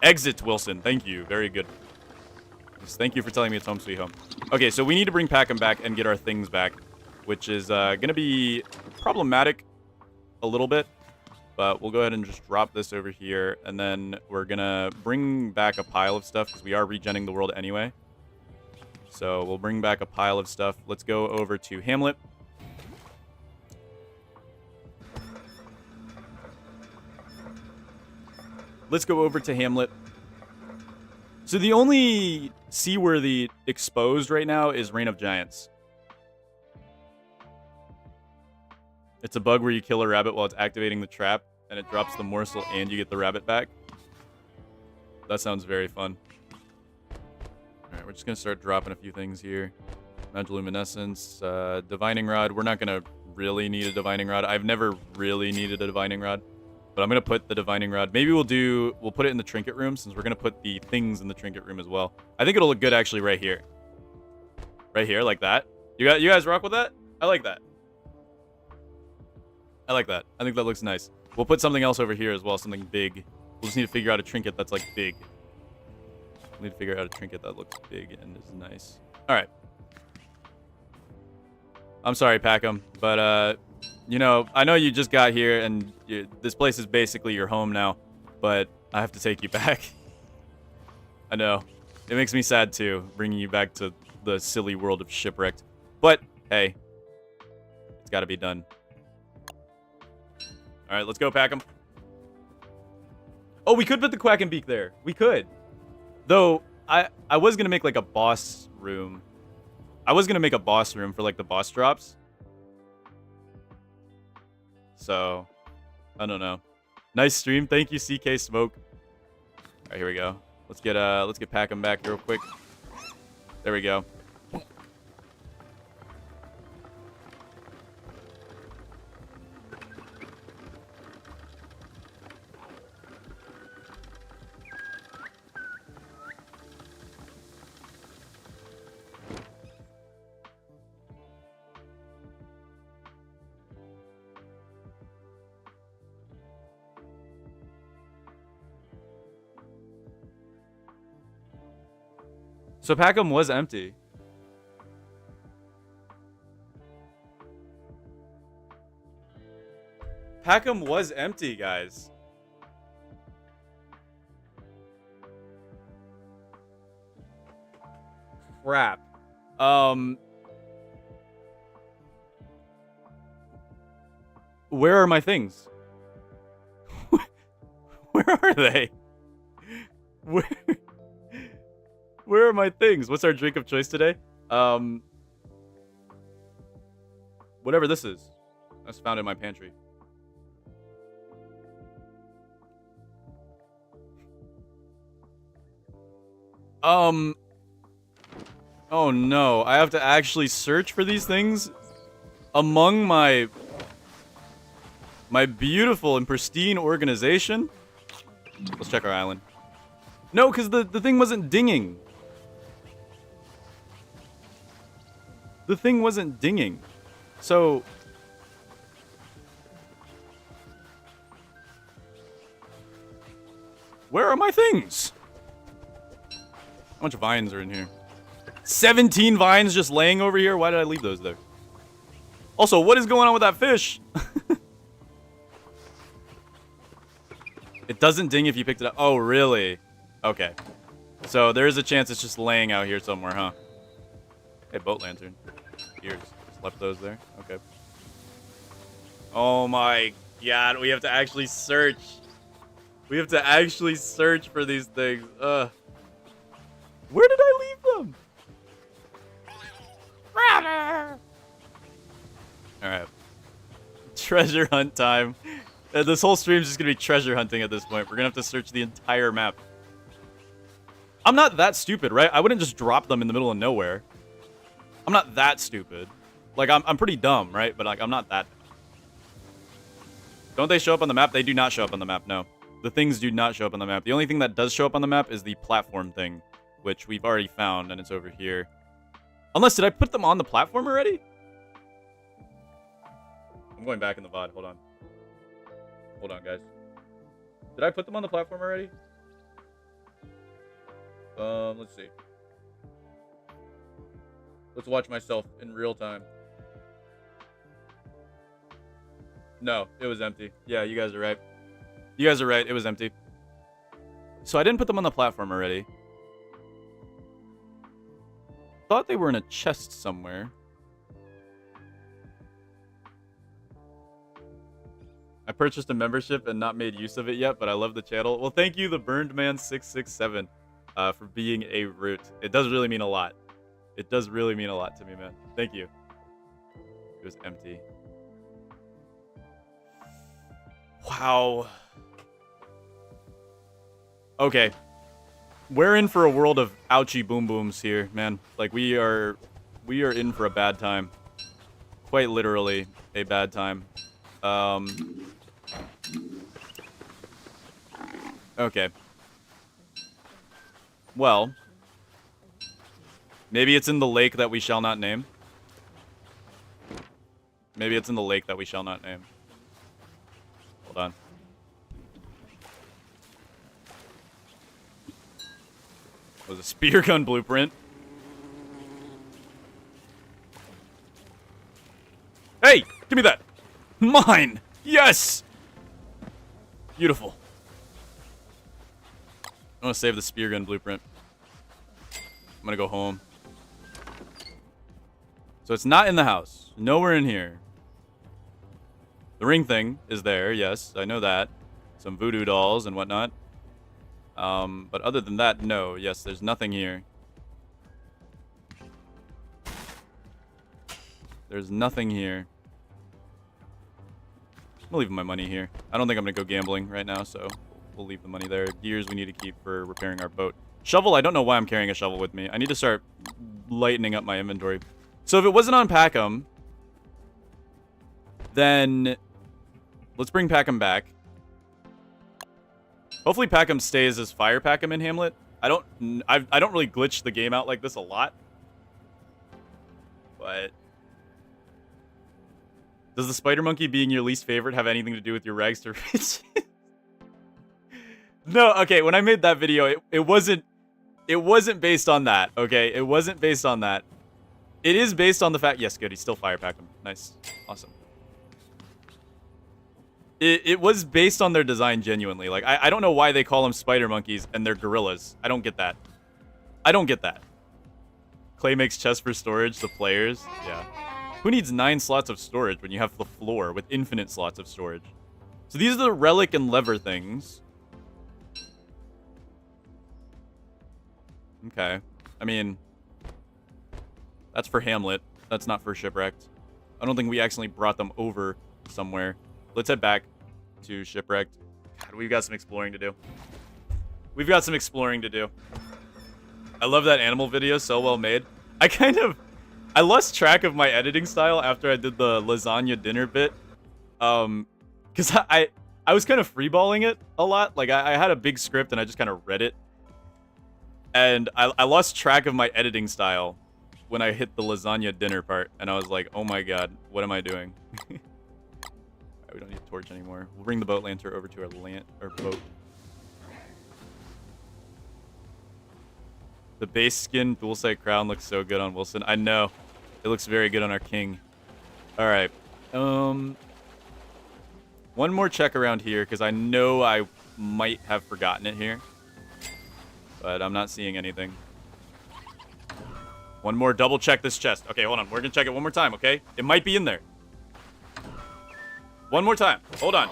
Exit, Wilson. Thank you. Very good. Yes, thank you for telling me it's home sweet home. Okay, so we need to bring Packham back and get our things back, which is going to be problematic a little bit. But we'll go ahead and just drop this over here, and then we're going to bring back a pile of stuff, because we are regenning the world anyway. So we'll bring back a pile of stuff. Let's go over to Hamlet. Let's go over to Hamlet. So the only seaworthy exposed right now is Reign of Giants. It's a bug where you kill a rabbit while it's activating the trap, and it drops the morsel and you get the rabbit back. That sounds very fun. Alright, we're just going to start dropping a few things here. Magiluminescence, Divining Rod. We're not going to really need a Divining Rod. I've never really needed a Divining Rod. But I'm going to put the Divining Rod. Maybe we'll put it in the Trinket Room, since we're going to put the things in the Trinket Room as well. I think it'll look good actually right here. Right here, like that. You guys rock with that? I like that. I like that. I think that looks nice. We'll put something else over here as well, something big. We'll just need to figure out a trinket that's like big. We'll need to figure out a trinket that looks big and is nice. All right. I'm sorry, Packham, but you know, I know you just got here and this place is basically your home now, but I have to take you back. I know. It makes me sad too, bringing you back to the silly world of Shipwrecked. But hey, it's got to be done. All right, let's go, Packham. Oh, we could put the Quack and Beak there. We could. Though, I was going to make like a boss room. I was gonna make a boss room for like the boss drops. So, I don't know. Nice stream. Thank you, CK Smoke. All right, here we go. Let's get Packham back real quick. There we go. So Packham was empty. Packham was empty, guys. Crap. Where are my things? Where are they? Where are my things? What's our drink of choice today? Whatever this is. That's found in my pantry. Oh no, I have to actually search for these things among my beautiful and pristine organization. Let's check our island. No, because the thing wasn't dinging. The thing wasn't dinging. So... where are my things? How much vines are in here? 17 vines just laying over here? Why did I leave those there? Also, what is going on with that fish? It doesn't ding if you picked it up. Oh, really? Okay. So there is a chance it's just laying out here somewhere, huh? Hey, boat lantern. Here, just left those there. Okay. Oh my god, we have to actually search. We have to actually search for these things. Where did I leave them? Alright. Treasure hunt time. This whole stream's just gonna be treasure hunting at this point. We're gonna have to search the entire map. I'm not that stupid, right? I wouldn't just drop them in the middle of nowhere. I'm not that stupid. Like, I'm pretty dumb, right? But, like, I'm not that. Don't they show up on the map? They do not show up on the map, no. The things do not show up on the map. The only thing that does show up on the map is the platform thing, which we've already found, and it's over here. Unless, did I put them on the platform already? I'm going back in the VOD. Hold on. Hold on, guys. Did I put them on the platform already? Let's see. Let's watch myself in real time. No, it was empty. Yeah, you guys are right. You guys are right. It was empty. So I didn't put them on the platform already. Thought they were in a chest somewhere. I purchased a membership and not made use of it yet, but I love the channel. Well, thank you, the Burned Man 667, for being a root. It does really mean a lot. It does really mean a lot to me, man. Thank you. It was empty. Wow. Okay. We're in for a world of ouchie boom booms here, man. Like, we are in for a bad time. Quite literally a bad time. Okay. Well, maybe it's in the lake that we shall not name. Maybe it's in the lake that we shall not name. Hold on. Was a spear gun blueprint. Hey, give me that. Mine. Yes. Beautiful. I want to save the spear gun blueprint. I'm gonna go home. So it's not in the house. Nowhere in here. The ring thing is there. Yes, I know that. Some voodoo dolls and whatnot. But other than that, no. Yes, there's nothing here. There's nothing here. I'm leaving my money here. I don't think I'm going to go gambling right now, so we'll leave the money there. Gears we need to keep for repairing our boat. Shovel, I don't know why I'm carrying a shovel with me. I need to start lightening up my inventory. So if it wasn't on Packham, then let's bring Packham back. Hopefully Packham stays as Fire Packham in Hamlet. I don't really glitch the game out like this a lot. But does the spider monkey being your least favorite have anything to do with your rags to riches? No, okay, when I made that video, it wasn't based on that, okay? It wasn't based on that. It is based on the fact, yes, good, he's still Fire Packham. Nice. Awesome. It was based on their design genuinely. Like, I don't know why they call them spider monkeys and they're gorillas. I don't get that. I don't get that. Clay makes chests for storage, the players. Yeah. Who needs 9 slots of storage when you have the floor with infinite slots of storage? So these are the relic and lever things. Okay. I mean, that's for Hamlet. That's not for Shipwrecked. I don't think we accidentally brought them over somewhere. Let's head back to Shipwrecked. God, we've got some exploring to do. We've got some exploring to do. I love that animal video, so well made. I lost track of my editing style after I did the lasagna dinner bit. Because I was kind of freeballing it a lot. Like, I had a big script and I just kind of read it. And I lost track of my editing style when I hit the lasagna dinner part. And I was like, oh my god, what am I doing? We don't need a torch anymore. We'll bring the boat lantern over to our boat. The base skin dual sight crown looks so good on Wilson. I know. It looks very good on our king. Alright. One more check around here, because I know I might have forgotten it here. But I'm not seeing anything. One more double check this chest. Okay, hold on. We're going to check it one more time, okay? It might be in there. One more time. Hold on.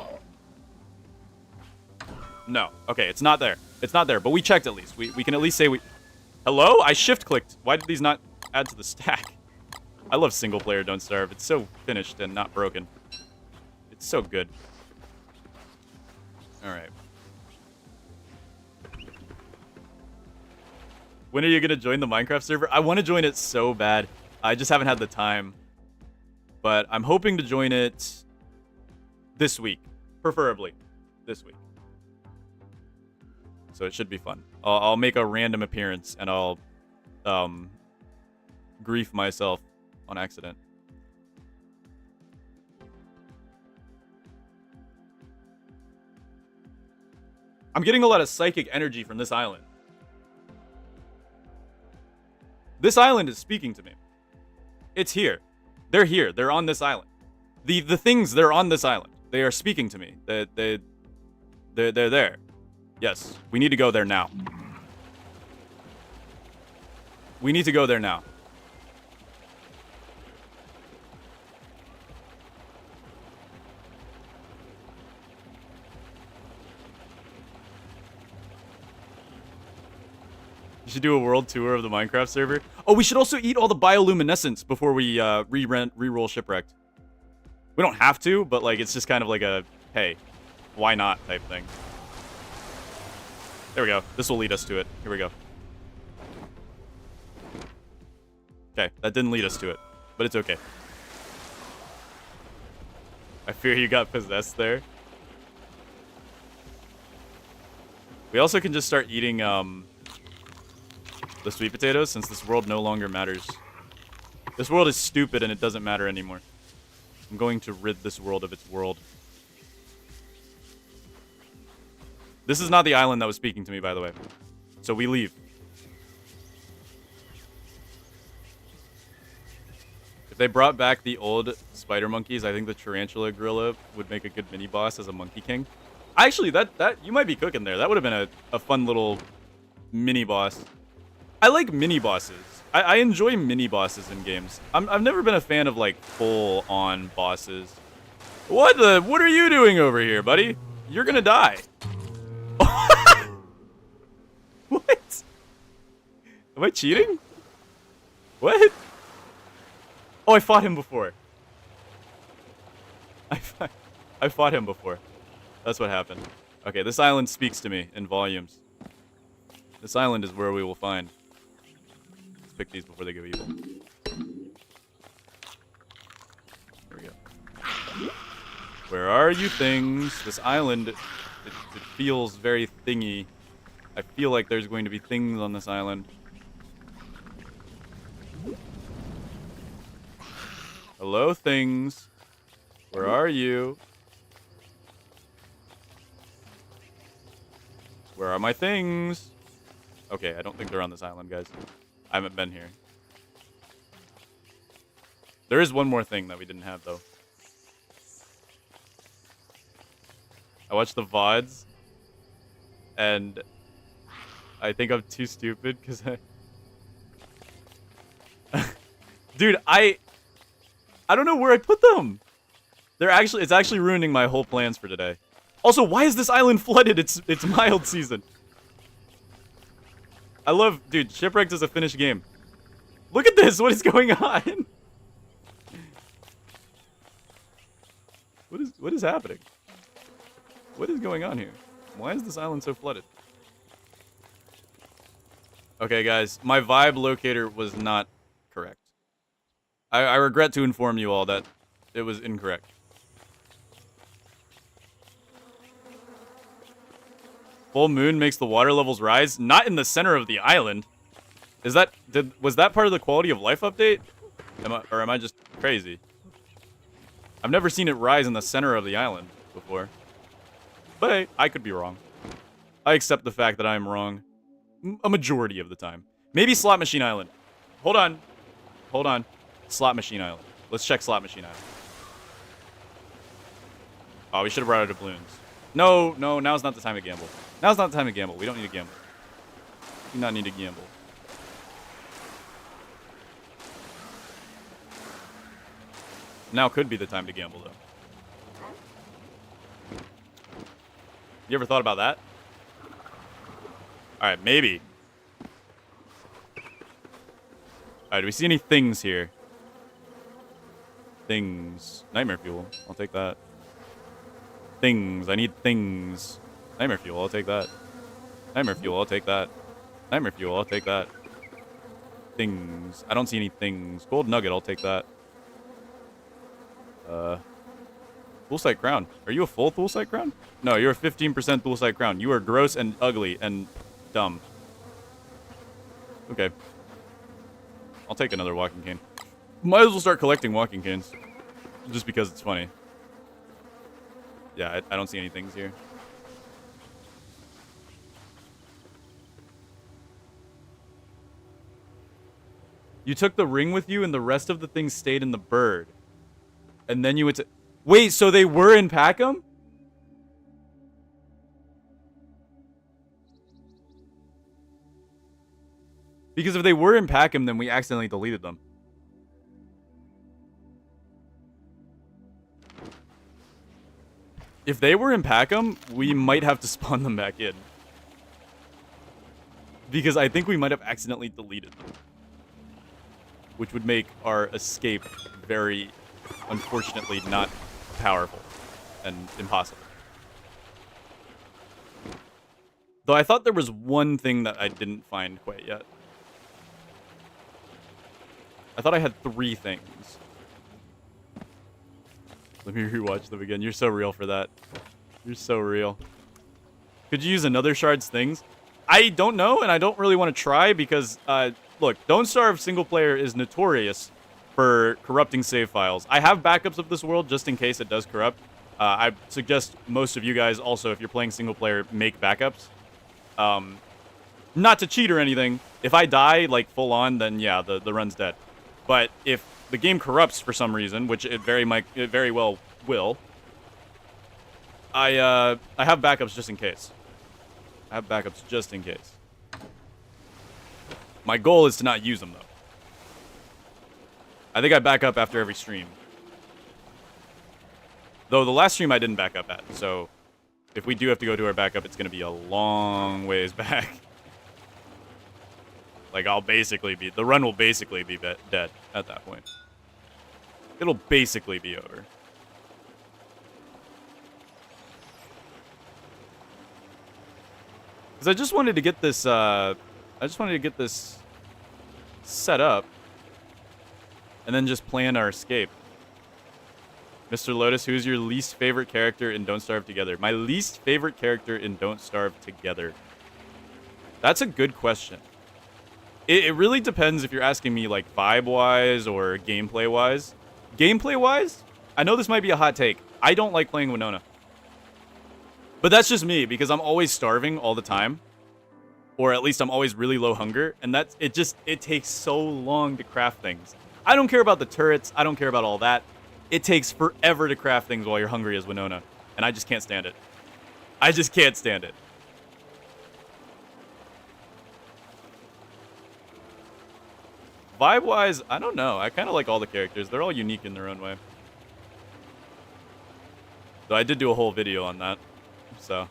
No. Okay, it's not there. It's not there, but we checked at least. We can at least say we... Hello? I shift-clicked. Why did these not add to the stack? I love single-player Don't Starve. It's so finished and not broken. It's so good. Alright. When are you going to join the Minecraft server? I want to join it so bad. I just haven't had the time. But I'm hoping to join it this week. Preferably this week. So it should be fun. I'll make a random appearance and I'll grief myself on accident. I'm getting a lot of psychic energy from this island. This island is speaking to me. It's here. They're here. They're on this island. The things, they're on this island. They are speaking to me. They're there. Yes, we need to go there now. We need to go there now. You should do a world tour of the Minecraft server. Oh, we should also eat all the bioluminescence before we re-roll Shipwrecked. We don't have to, but like it's just kind of like a, hey, why not type thing. There we go. This will lead us to it. Here we go. Okay, that didn't lead us to it, but it's okay. I fear you got possessed there. We also can just start eating the sweet potatoes since this world no longer matters. This world is stupid and it doesn't matter anymore. I'm going to rid this world of its world. This is not the island that was speaking to me, by the way. So we leave. If they brought back the old spider monkeys, I think the tarantula gorilla would make a good mini boss as a monkey king. Actually, that you might be cooking there. That would have been a fun little mini boss. I like mini bosses. I enjoy mini bosses in games. I've never been a fan of like full on bosses. What are you doing over here, buddy? You're gonna die. What? Am I cheating? What? Oh, I fought him before. I fought him before. That's what happened. Okay, this island speaks to me in volumes. This island is where we will find. Let's pick these before they go evil. There we go. Where are you, things? This island, it feels very thingy. I feel like there's going to be things on this island. Hello, things. Where are you? Where are my things? Okay, I don't think they're on this island, guys. I haven't been here. There is one more thing that we didn't have, though. I watched the VODs, and I think I'm too stupid, because Dude, I don't know where I put them! It's actually ruining my whole plans for today. Also, why is this island flooded? It's mild season. I love, dude, Shipwrecked is a finished game. Look at this, what is going on? What is happening? What is going on here? Why is this island so flooded? Okay, guys, my vibe locator was not correct. I regret to inform you all that it was incorrect. Full moon makes the water levels rise? Not in the center of the island. Was that part of the quality of life update? Or am I just crazy? I've never seen it rise in the center of the island before. But hey, I could be wrong. I accept the fact that I am wrong a majority of the time. Maybe Slot Machine Island. Hold on. Hold on. Slot Machine Island. Let's check Slot Machine Island. Oh, we should have brought out doubloons. No, now's not the time to gamble. Now's not the time to gamble. We don't need to gamble. We do not need to gamble. Now could be the time to gamble, though. You ever thought about that? Alright, maybe. Alright, do we see any things here? Things. Nightmare fuel. I'll take that. Things. I need things. Nightmare fuel. I'll take that. Nightmare fuel. I'll take that. Nightmare fuel. I'll take that. Things. I don't see any things. Gold nugget. I'll take that. Thulecite crown. Are you a full Thulecite crown? No, you're a 15% Thulecite crown. You are gross and ugly and dumb. Okay. I'll take another walking cane. Might as well start collecting walking canes. Just because it's funny. Yeah, I don't see any things here. You took the ring with you and the rest of the things stayed in the bird. And then you went to... Wait, so they were in Packham? Because if they were in Packham, then we accidentally deleted them. If they were in Packham, we might have to spawn them back in. Because I think we might have accidentally deleted them. Which would make our escape very, unfortunately, not powerful and impossible. Though I thought there was one thing that I didn't find quite yet. I thought I had 3 things. Let me rewatch them again. You're so real for that. You're so real. Could you use another shard's things? I don't know, and I don't really want to try because, look, Don't Starve single player is notorious for corrupting save files. I have backups of this world just in case it does corrupt. I suggest most of you guys also, if you're playing single player, make backups. Not to cheat or anything. If I die, like, full on, then yeah, the run's dead. But if the game corrupts for some reason, which it very well will, I have backups just in case. I have backups just in case. My goal is to not use them, though. I think I back up after every stream. Though the last stream I didn't back up at, so if we do have to go to our backup, it's going to be a long ways back. Like, the run will basically be dead at that point. It'll basically be over. Because I just wanted to get this, set up. And then just plan our escape. Mr. Lotus, who's your least favorite character in Don't Starve Together? My least favorite character in Don't Starve Together. That's a good question. It really depends if you're asking me, like, vibe-wise or gameplay-wise. Gameplay-wise, I know this might be a hot take. I don't like playing Winona. But that's just me, because I'm always starving all the time. Or at least I'm always really low hunger. And it takes so long to craft things. I don't care about the turrets. I don't care about all that. It takes forever to craft things while you're hungry as Winona. And I just can't stand it. I just can't stand it. Vibe-wise, I don't know. I kind of like all the characters. They're all unique in their own way. So I did do a whole video on that. So.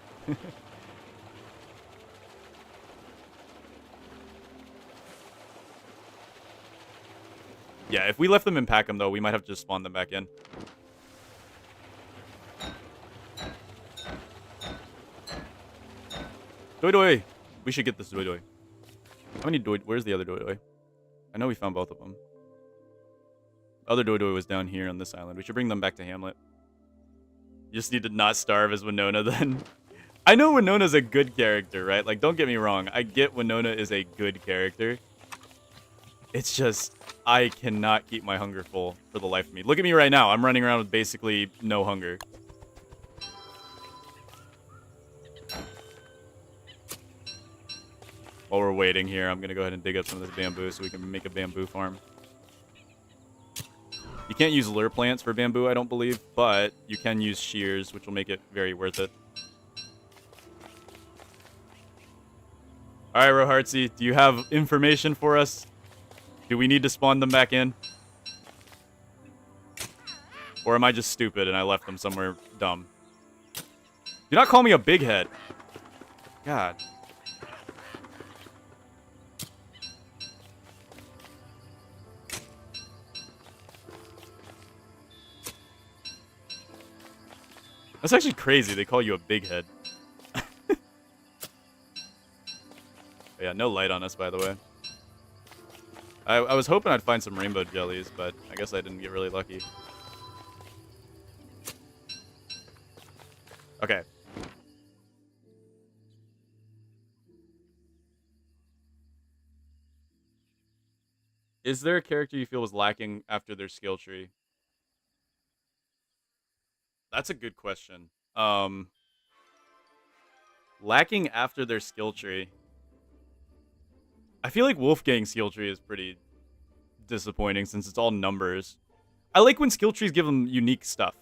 Yeah, if we left them in Packham, though, we might have to just spawn them back in. Doi Doi! We should get this Doi Doi. How many Doi... Where's the other Doi Doi? I know we found both of them. Other Doi Doi was down here on this island. We should bring them back to Hamlet. You just need to not starve as Winona, then. I know Winona's a good character, right? Like, don't get me wrong. I get Winona is a good character. It's just... I cannot keep my hunger full for the life of me. Look at me right now. I'm running around with basically no hunger. While we're waiting here, I'm going to go ahead and dig up some of this bamboo so we can make a bamboo farm. You can't use lure plants for bamboo, I don't believe, but you can use shears, which will make it very worth it. Alright, Rohartsy, do you have information for us? Do we need to spawn them back in? Or am I just stupid and I left them somewhere dumb? Do not call me a big head. God. That's actually crazy. They call you a big head. Yeah, no light on us, by the way. I was hoping I'd find some rainbow jellies, but I guess I didn't get really lucky. Okay. Is there a character you feel was lacking after their skill tree? That's a good question. Lacking after their skill tree. I feel like Wolfgang's skill tree is pretty disappointing since it's all numbers. I like when skill trees give them unique stuff.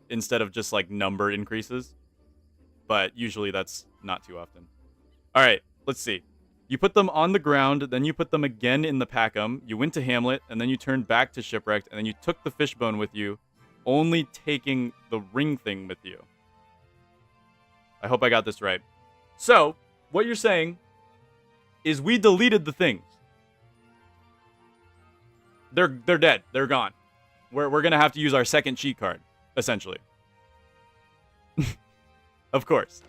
Instead of just like number increases. But usually that's not too often. Alright, let's see. You put them on the ground, then you put them again in the Packham. You went to Hamlet, and then you turned back to Shipwrecked, and then you took the fishbone with you, only taking the ring thing with you. I hope I got this right. So, what you're saying is we deleted the things. They're dead. They're gone. We're gonna have to use our second cheat card, essentially. Of course.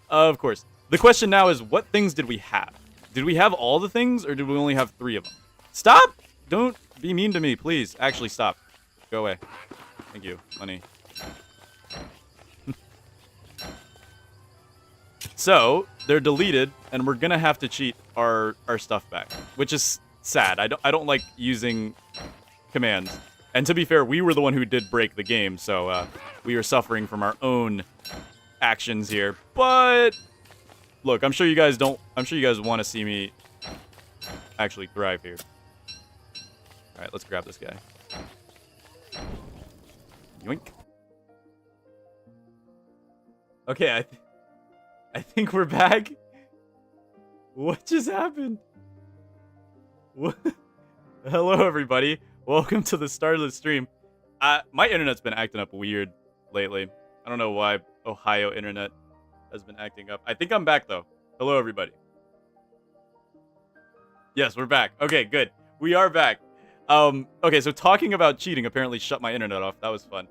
Of course. The question now is, what things did we have? Did we have all the things, or did we only have 3 of them? Stop! Don't be mean to me, please. Actually, stop. Go away. Thank you. Money. So, they're deleted, and we're gonna have to cheat our stuff back, which is sad. I don't like using commands. And to be fair, we were the one who did break the game, so we are suffering from our own actions here. But look, I'm sure you guys want to see me actually thrive here. All right, let's grab this guy. Yoink. Okay, I think we're back. What just happened? What? Hello, everybody. Welcome to the start of the stream. My internet's been acting up weird lately. I don't know why Ohio internet has been acting up. I think I'm back, though. Hello, everybody. Yes, we're back. Okay, good. We are back. Okay, so talking about cheating apparently shut my internet off. That was fun.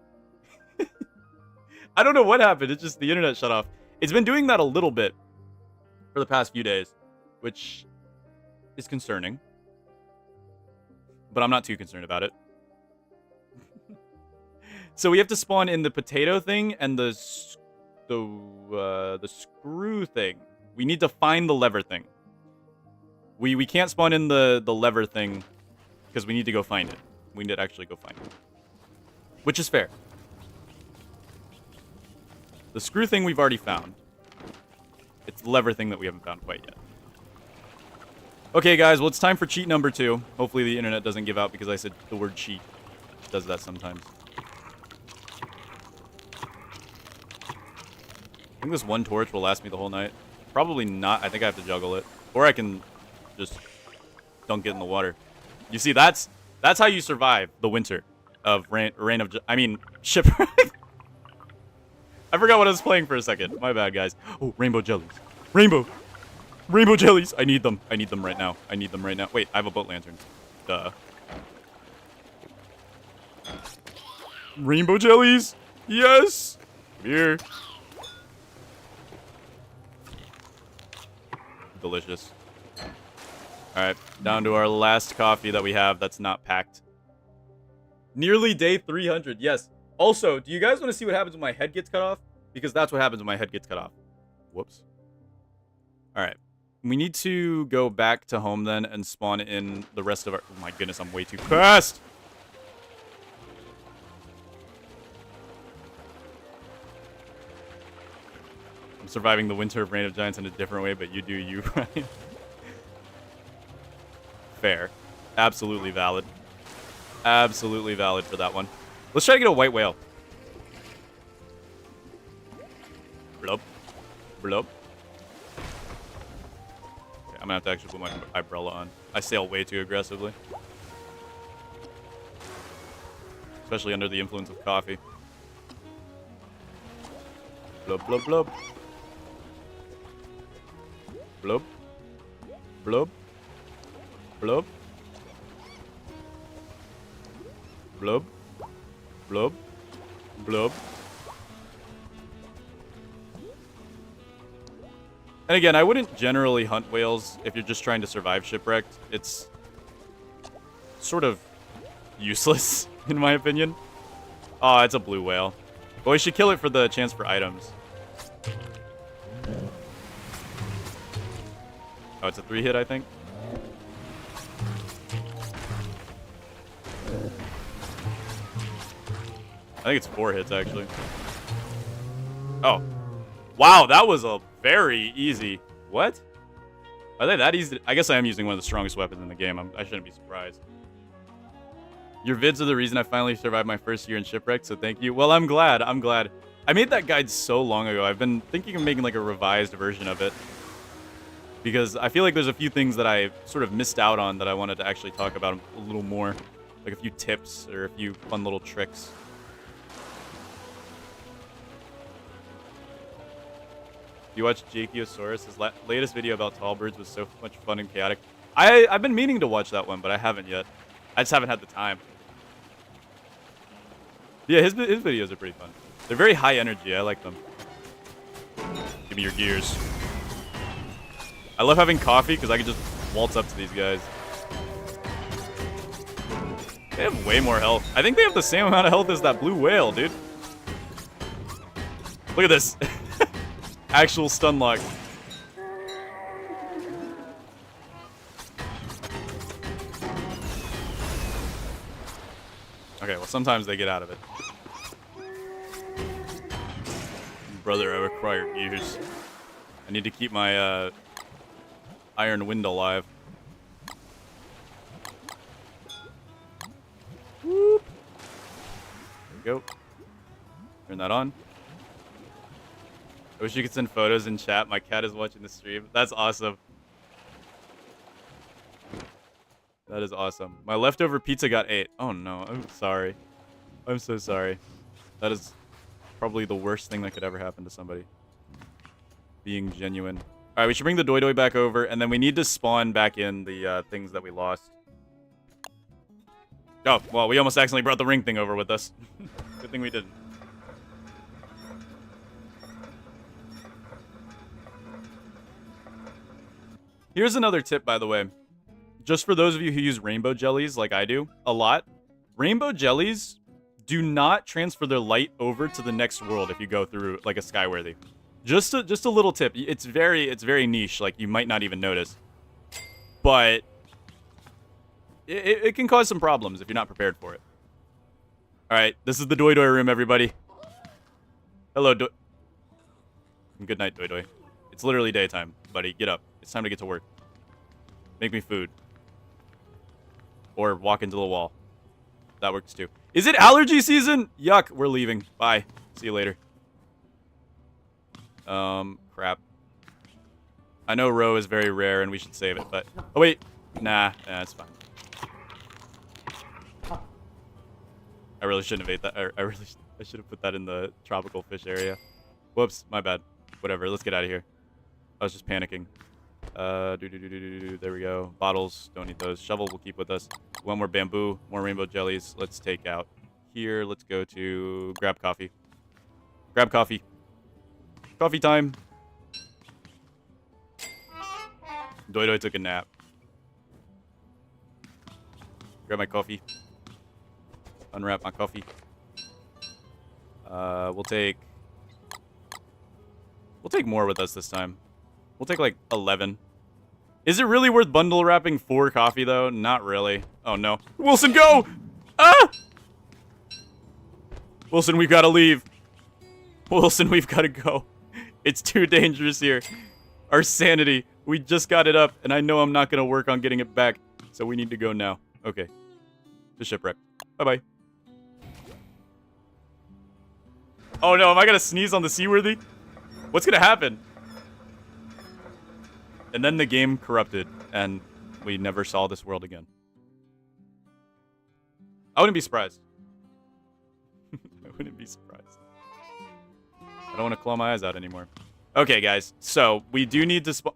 I don't know what happened. It's just the internet shut off. It's been doing that a little bit for the past few days, which is concerning. But I'm not too concerned about it. So we have to spawn in the potato thing and the screw thing. We need to find the lever thing. We can't spawn in the lever thing because we need to go find it. We need to actually go find it. Which is fair. The screw thing we've already found. It's the lever thing that we haven't found quite yet. Okay, guys, well, it's time for cheat number 2. Hopefully the internet doesn't give out because I said the word cheat. It does that sometimes. I think this one torch will last me the whole night. Probably not. I think I have to juggle it. Or I can just dunk it in the water. You see, that's how you survive the winter of shipwreck. I forgot what I was playing for a second. My bad, guys. Oh, rainbow jellies. Rainbow jellies. I need them. I need them right now. I need them right now. Wait, I have a boat lantern. Duh. Rainbow jellies. Yes. Come here. Delicious. Alright, down to our last coffee that we have that's not packed. Nearly day 300, yes. Also, do you guys want to see what happens when my head gets cut off? Because that's what happens when my head gets cut off. Whoops. Alright. We need to go back to home then and spawn in the rest of our... Oh my goodness, I'm way too fast! I'm surviving the winter of Reign of Giants in a different way, but you do you, right? Fair. Absolutely valid. Absolutely valid for that one. Let's try to get a white whale. Blub. Blub. Okay, I'm gonna have to actually put my umbrella on. I sail way too aggressively. Especially under the influence of coffee. Blub, blub, blub. Blub. Blub. Blub. Blub. Blub. Blub. And again, I wouldn't generally hunt whales if you're just trying to survive shipwrecked. It's sort of useless, in my opinion. Oh, it's a blue whale. But we should kill it for the chance for items. Oh, it's a 3-hit, I think. I think it's 4 hits, actually. Oh. Wow, that was a very easy... What? Are they that easy? I guess I am using one of the strongest weapons in the game. I shouldn't be surprised. Your vids are the reason I finally survived my first year in shipwreck, so thank you. Well, I'm glad. I'm glad. I made that guide so long ago. I've been thinking of making like a revised version of it. Because I feel like there's a few things that I sort of missed out on that I wanted to actually talk about a little more. Like a few tips or a few fun little tricks. You watched Jakiosaurus? His latest video about tall birds was so much fun and chaotic. I've been meaning to watch that one, but I haven't yet. I just haven't had the time. Yeah, his videos are pretty fun. They're very high energy. I like them. Give me your gears. I love having coffee because I can just waltz up to these guys. They have way more health. I think they have the same amount of health as that blue whale, dude. Look at this. Actual stun lock. Okay, well, sometimes they get out of it. Brother, I require gears. I need to keep my iron wind alive. Whoop. There we go. Turn that on. I wish you could send photos in chat. My cat is watching the stream. That's awesome. That is awesome. My leftover pizza got 8. Oh no, I'm sorry. I'm so sorry. That is probably the worst thing that could ever happen to somebody. Being genuine. Alright, we should bring the doi doi back over, and then we need to spawn back in the things that we lost. Oh, well, we almost accidentally brought the ring thing over with us. Good thing we didn't. Here's another tip, by the way. Just for those of you who use rainbow jellies like I do a lot, rainbow jellies do not transfer their light over to the next world if you go through like a Skyworthy. Just a little tip. It's very niche, like you might not even notice. But it can cause some problems if you're not prepared for it. All right, this is the Doi Doi room, everybody. Hello, Doi. Good night, Doi Doi. It's literally daytime, buddy. Get up. It's time to get to work. Make me food. Or walk into the wall. That works too. Is it allergy season? Yuck, we're leaving. Bye. See you later. Crap. I know roe is very rare and we should save it, but... Oh, wait. Nah, it's fine. I really shouldn't have ate that. I should have put that in the tropical fish area. Whoops, my bad. Whatever, let's get out of here. I was just panicking. There we go. Bottles, don't need those. Shovel we'll keep with us. One more bamboo, more rainbow jellies. Let's take out here. Let's go to grab coffee. Grab coffee. Coffee time. Doi Doi took a nap. Grab my coffee. Unwrap my coffee. We'll take more with us this time. We'll take like 11. Is it really worth bundle wrapping 4 coffee though? Not really. Oh no. Wilson, go! Ah! Wilson, we've got to leave. Wilson, we've got to go. It's too dangerous here. Our sanity. We just got it up, and I know I'm not going to work on getting it back. So we need to go now. Okay. To shipwreck. Bye-bye. Oh no, am I going to sneeze on the Seaworthy? What's going to happen? And then the game corrupted, and we never saw this world again. I wouldn't be surprised. I wouldn't be surprised. I don't want to claw my eyes out anymore. Okay, guys. So, we do need to spawn...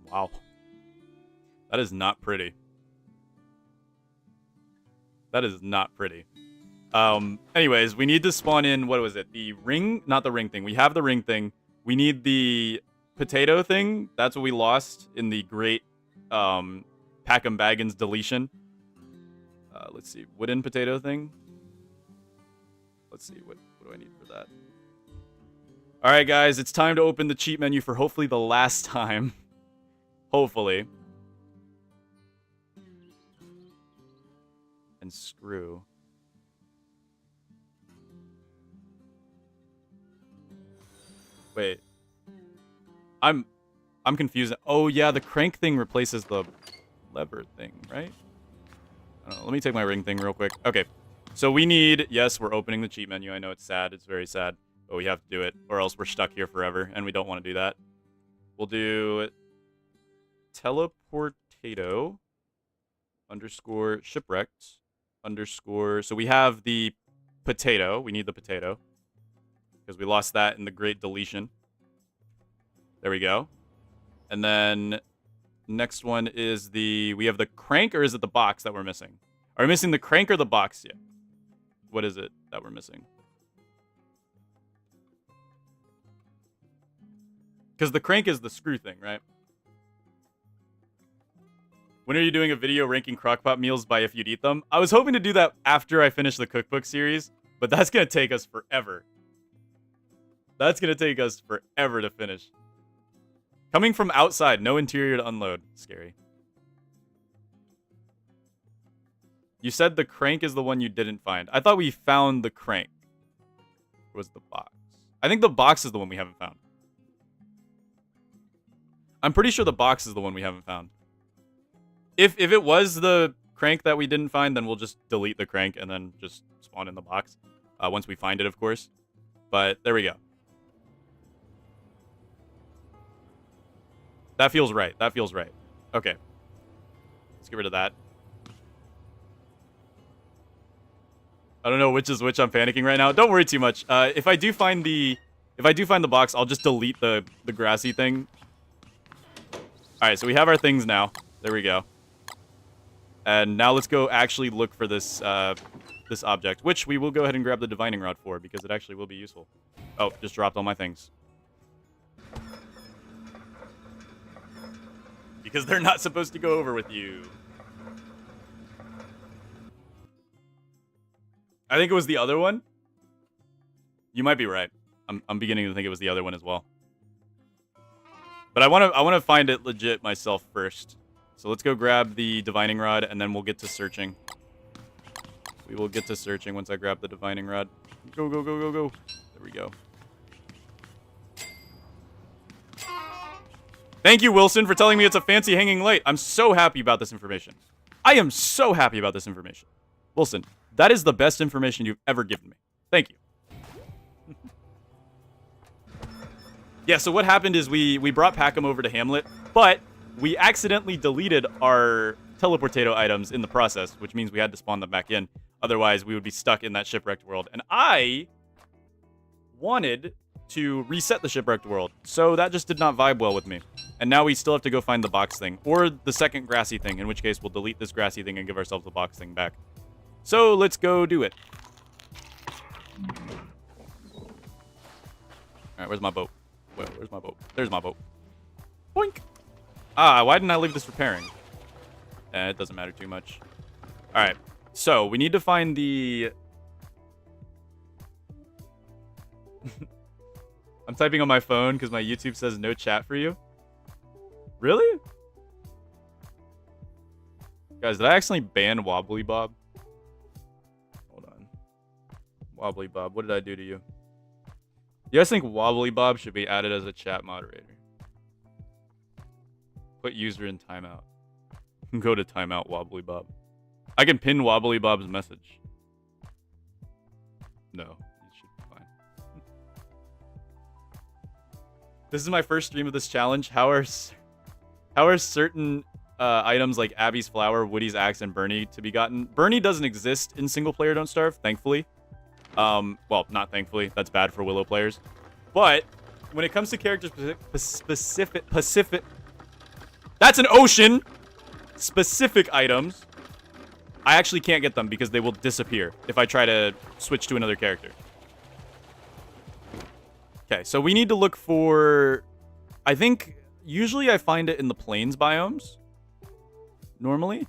Wow. That is not pretty. That is not pretty. Anyways, we need to spawn in, what was it? The ring? Not the ring thing. We have the ring thing. We need the potato thing. That's what we lost in the great Pack'em Baggins deletion. Let's see. Wooden potato thing. Let's see. What do I need for that? All right, guys. It's time to open the cheat menu for hopefully the last time. Hopefully. And screw. Wait. I'm confused. Oh yeah, the crank thing replaces the lever thing, right? I don't know. Let me take my ring thing real quick. Okay. So we need, yes, we're opening the cheat menu. I know it's sad. It's very sad. But we have to do it, or else we're stuck here forever, and we don't want to do that. We'll do teleportato underscore shipwrecked underscore. So we have the potato. We need the potato because we lost that in the great deletion. There we go. And then next one is we have the crank, or is it the box that we're missing? Are we missing the crank or the box yet? What is it that we're missing? Because the crank is the screw thing, right? When are you doing a video ranking crockpot meals by if you'd eat them? I was hoping to do that after I finish the cookbook series, but that's going to take us forever. That's going to take us forever to finish. Coming from outside, no interior to unload. Scary. You said the crank is the one you didn't find. I thought we found the crank. Or was the box? I think the box is the one we haven't found. I'm pretty sure the box is the one we haven't found. If it was the crank that we didn't find, then we'll just delete the crank and then just spawn in the box. Once we find it, of course. But there we go. That feels right. That feels right. Okay. Let's get rid of that. I don't know which is which. I'm panicking right now. Don't worry too much. If I do find the box, I'll just delete the grassy thing. All right, so we have our things now. There we go. And now let's go actually look for this this object, which we will go ahead and grab the divining rod for because it actually will be useful. Oh, just dropped all my things. Because they're not supposed to go over with you. I think it was the other one. You might be right. I'm beginning to think it was the other one as well. But I want to find it legit myself first. So let's go grab the divining rod and then we'll get to searching. We will get to searching once I grab the divining rod. Go, go, go, go, go. There we go. Thank you, Wilson, for telling me it's a fancy hanging light. I'm so happy about this information. I am so happy about this information. Wilson, that is the best information you've ever given me. Thank you. Yeah, so what happened is we brought Packham over to Hamlet, but we accidentally deleted our teleportato items in the process, which means we had to spawn them back in. Otherwise, we would be stuck in that shipwrecked world. And I wanted to reset the shipwrecked world, so that just did not vibe well with me. And now we still have to go find the box thing, or the second grassy thing, in which case we'll delete this grassy thing and give ourselves the box thing back. So let's go do it. Alright, where's my boat? Well, where's my boat? There's my boat. Boink! Ah, why didn't I leave this repairing? It doesn't matter too much. Alright, so we need to find the... I'm typing on my phone because my YouTube says no chat for you. Really? Guys, did I accidentally ban Wobbly Bob? Hold on. Wobbly Bob, what did I do to you? You guys think Wobbly Bob should be added as a chat moderator? Put user in timeout. Go to timeout, Wobbly Bob. I can pin Wobbly Bob's message. No, it should be fine. This is my first stream of this challenge. How are certain items like Abby's flower, Woody's axe, and Bernie to be gotten? Bernie doesn't exist in single player Don't Starve, thankfully. Well, not thankfully. That's bad for Willow players. But when it comes to character specific, that's an ocean. Specific items, I actually can't get them because they will disappear if I try to switch to another character. Okay, so we need to look for... I think usually I find it in the plains biomes. Normally.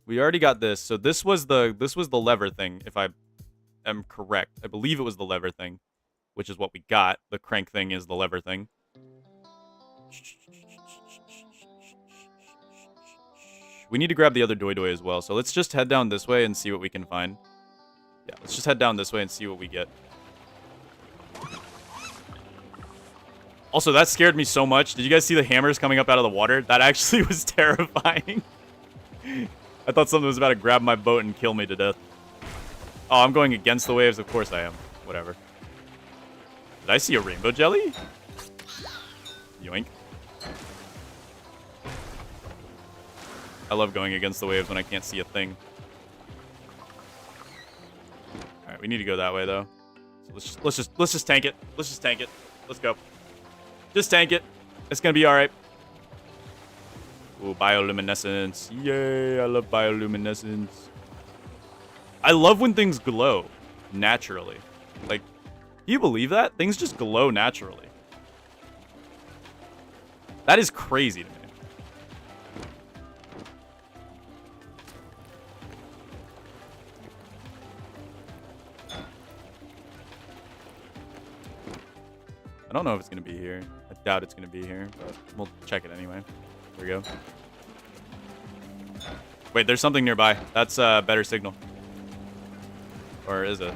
We already got this. So this was the lever thing, if I am correct. I believe it was the lever thing, which is what we got. The crank thing is the lever thing. We need to grab the other Doi as well. So let's just head down this way and see what we can find. Yeah, let's just head down this way and see what we get. Also, that scared me so much. Did you guys see the hammers coming up out of the water? That actually was terrifying. I thought something was about to grab my boat and kill me to death. Oh, I'm going against the waves? Of course I am. Whatever. Did I see a rainbow jelly? Yoink. I love going against the waves when I can't see a thing. All right, we need to go that way though. So let's just tank it. Let's just tank it. Let's go. Just tank it. It's gonna be all right. Ooh, bioluminescence. Yay! I love bioluminescence. I love when things glow naturally. Like, do you believe that? Things just glow naturally. That is crazy to me. I don't know if it's going to be here. I doubt it's going to be here, but we'll check it anyway. There we go. Wait, there's something nearby. That's a better signal. Or is it?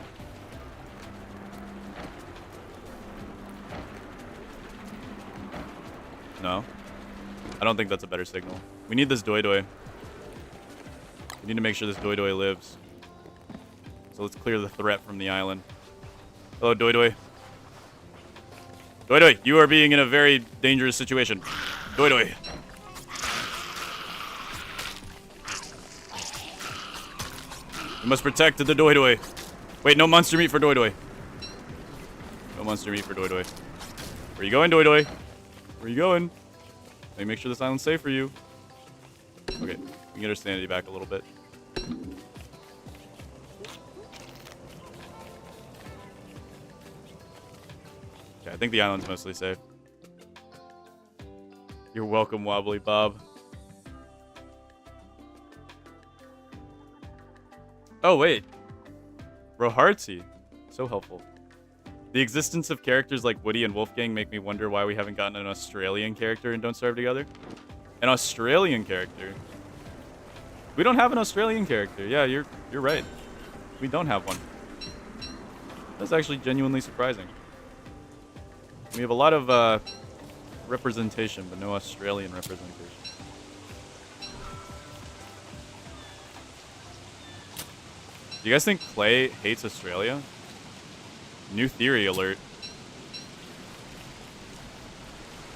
No. I don't think that's a better signal. We need this Doi. We need to make sure this Doi lives. So let's clear the threat from the island. Hello, Doi. Doi Doi, you are being in a very dangerous situation. Doi Doi. We must protect the Doi Doi. Wait, no monster meat for Doi Doi. No monster meat for Doi Doi. Where are you going, Doi Doi? Where are you going? Let me make sure this island's safe for you. Okay, we can get our sanity back a little bit. Okay, I think the island's mostly safe. You're welcome, Wobbly Bob. Oh, wait. Rohartzy. So helpful. The existence of characters like Woody and Wolfgang make me wonder why we haven't gotten an Australian character in Don't Starve Together. An Australian character? We don't have an Australian character. Yeah, you're right. We don't have one. That's actually genuinely surprising. We have a lot of representation, but no Australian representation. Do you guys think Clay hates Australia? New theory alert.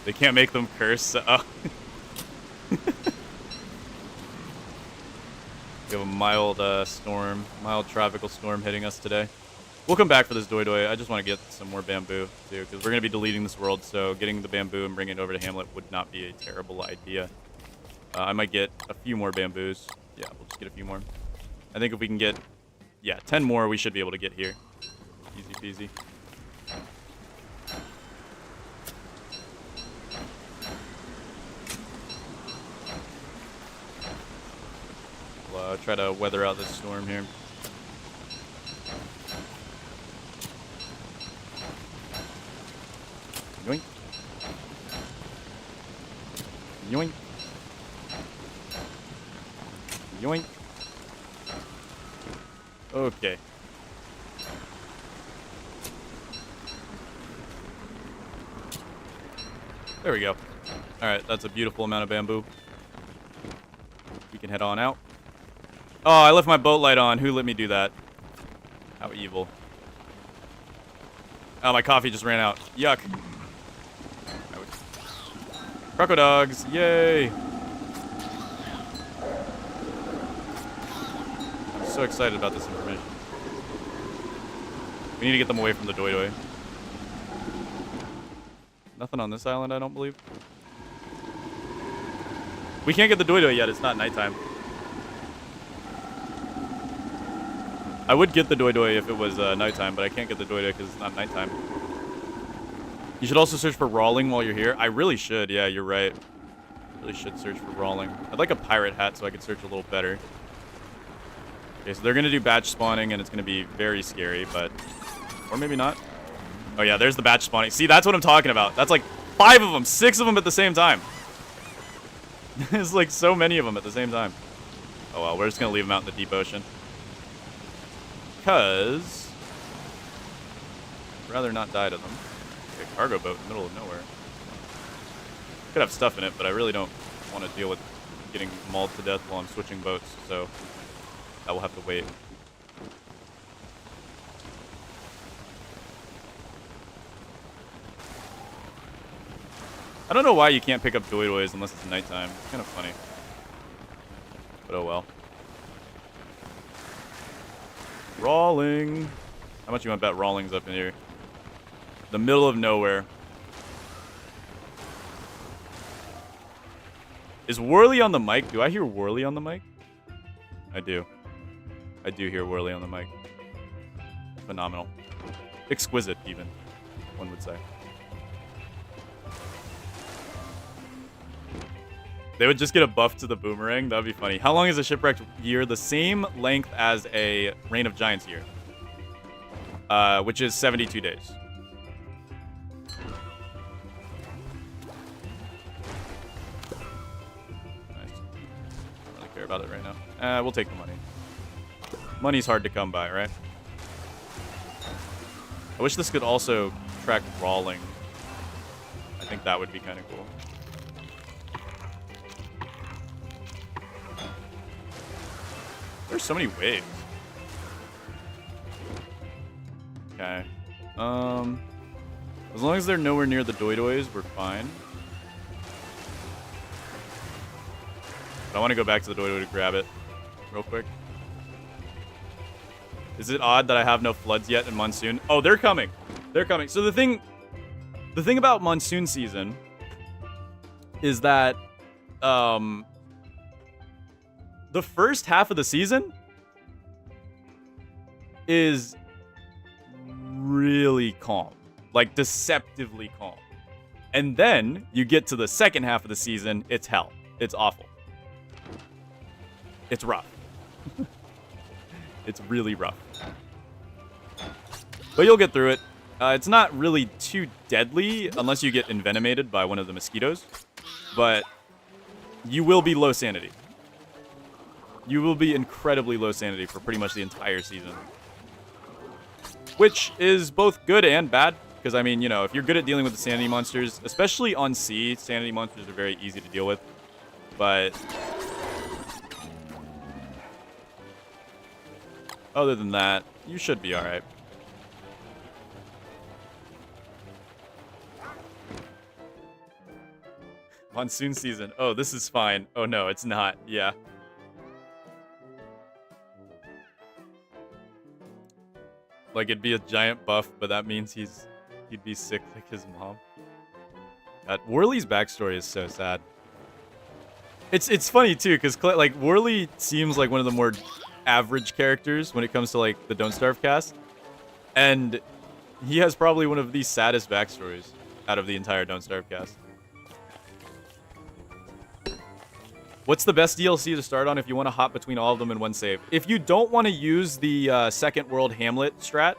They can't make them curse. Oh. We have a mild storm, mild tropical storm hitting us today. We'll come back for this Doi Doi. I just want to get some more bamboo, too, because we're going to be deleting this world, so getting the bamboo and bringing it over to Hamlet would not be a terrible idea. I might get a few more bamboos. Yeah, we'll just get a few more. I think if we can get, 10 more, we should be able to get here. Easy peasy. We'll try to weather out this storm here. Yoink. Yoink. Yoink. Okay. There we go. Alright, that's a beautiful amount of bamboo. We can head on out. Oh, I left my boat light on. Who let me do that? How evil. Oh, my coffee just ran out. Yuck. Croco dogs. Yay. I'm so excited about this information. We need to get them away from the Doi Doi. Nothing on this island, I don't believe. We can't get the Doi Doi yet. It's not nighttime. I would get the Doi Doi if it was nighttime, but I can't get the Doi Doi because it's not nighttime. You should also search for Rawling while you're here. I really should. Yeah, you're right. Really should search for Rawling. I'd like a pirate hat so I could search a little better. Okay, so they're going to do batch spawning, and it's going to be very scary, but... Or maybe not. Oh, yeah, there's the batch spawning. See, that's what I'm talking about. That's like 5 of them, 6 of them at the same time. There's like so many of them at the same time. Oh, well, we're just going to leave them out in the deep ocean. Because... I'd rather not die to them. Okay, cargo boat in the middle of nowhere. Could have stuff in it, but I really don't want to deal with getting mauled to death while I'm switching boats, so that will have to wait. I don't know why you can't pick up Doi Dois unless it's nighttime. It's kind of funny. But oh well. Rawling. How much you want to bet Rawling's up in here? The middle of nowhere. Is Worley on the mic? Do I hear Worley on the mic? I do. I do hear Worley on the mic. Phenomenal. Exquisite, even, one would say. They would just get a buff to the boomerang. That would be funny. How long is a shipwrecked year? The same length as a Reign of Giants year. Which is 72 days. Nice. Don't really care about it right now. We'll take the money. Money's hard to come by, right? I wish this could also track Rawling. I think that would be kind of cool. There's so many waves. Okay. As long as they're nowhere near the doidois, we're fine. But I want to go back to the doidoi to grab it real quick. Is it odd that I have no floods yet in monsoon? Oh, they're coming. They're coming. So the thing about monsoon season is that the first half of the season is really calm, like deceptively calm. And then you get to the second half of the season, it's hell. It's awful. It's rough. It's really rough. But you'll get through it. It's not really too deadly unless you get envenomated by one of the mosquitoes. But you will be low sanity. You will be incredibly low sanity for pretty much the entire season. Which is both good and bad. Because, I mean, you know, if you're good at dealing with the sanity monsters, especially on sea, sanity monsters are very easy to deal with. But other than that, you should be alright. Monsoon season. Oh, this is fine. Oh, no, it's not. Yeah. Like, it'd be a giant buff, but that means he'd be sick like his mom. God, Worley's backstory is so sad. It's funny, too, because, like, Worley seems like one of the more average characters when it comes to, like, the Don't Starve cast. And he has probably one of the saddest backstories out of the entire Don't Starve cast. What's the best DLC to start on if you want to hop between all of them in one save? If you don't want to use the second world Hamlet strat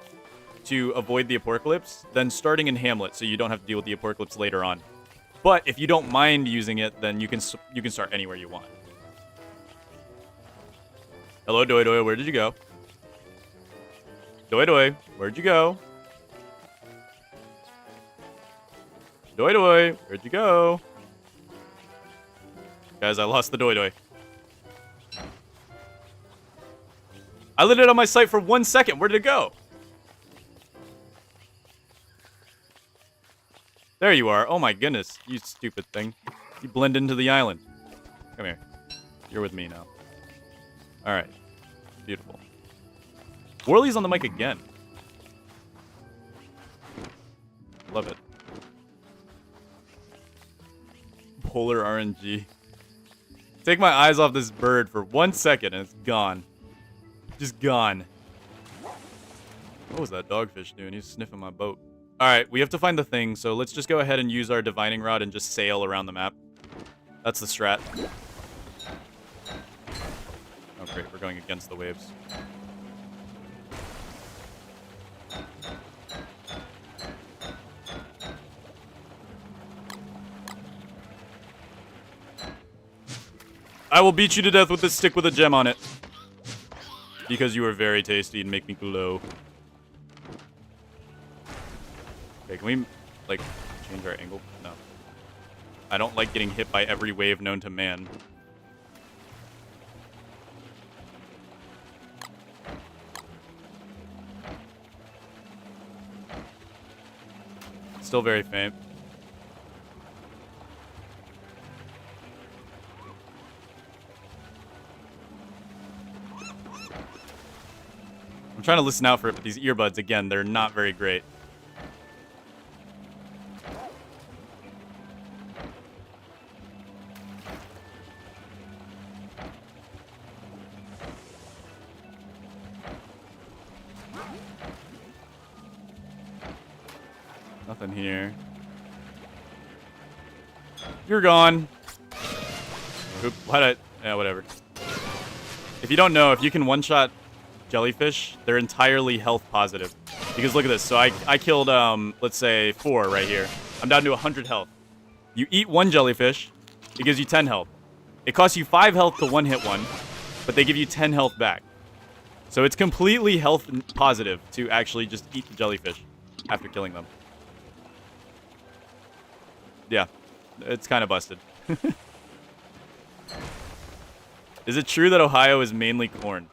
to avoid the apocalypse, then starting in Hamlet so you don't have to deal with the apocalypse later on. But if you don't mind using it, then you can start anywhere you want. Hello, Doi, where did you go? Doi, where'd you go? Doi, where'd you go? Guys, I lost the Doi. I lit it on my sight for 1 second. Where did it go? There you are. Oh my goodness, you stupid thing. You blend into the island. Come here. You're with me now. Alright. Beautiful. Worley's on the mic again. Love it. Polar RNG. Take my eyes off this bird for 1 second and it's gone. Just gone. What was that dogfish doing? He's sniffing my boat. Alright, we have to find the thing, so let's just go ahead and use our divining rod and just sail around the map. That's the strat. Oh great, we're going against the waves. I will beat you to death with this stick with a gem on it. Because you are very tasty and make me glow. Okay, can we, like, change our angle? No. I don't like getting hit by every wave known to man. Still very faint. I'm trying to listen out for it, but these earbuds, again, they're not very great. Nothing here. You're gone. Oop, yeah, whatever. If you don't know, if you can one-shot jellyfish, they're entirely health positive. Because look at this. So I killed, let's say, 4 right here. I'm down to 100 health. You eat 1 jellyfish, it gives you 10 health. It costs you 5 health to one-hit one, but they give you 10 health back. So it's completely health positive to actually just eat the jellyfish after killing them. Yeah, it's kind of busted. Is it true that Ohio is mainly corn?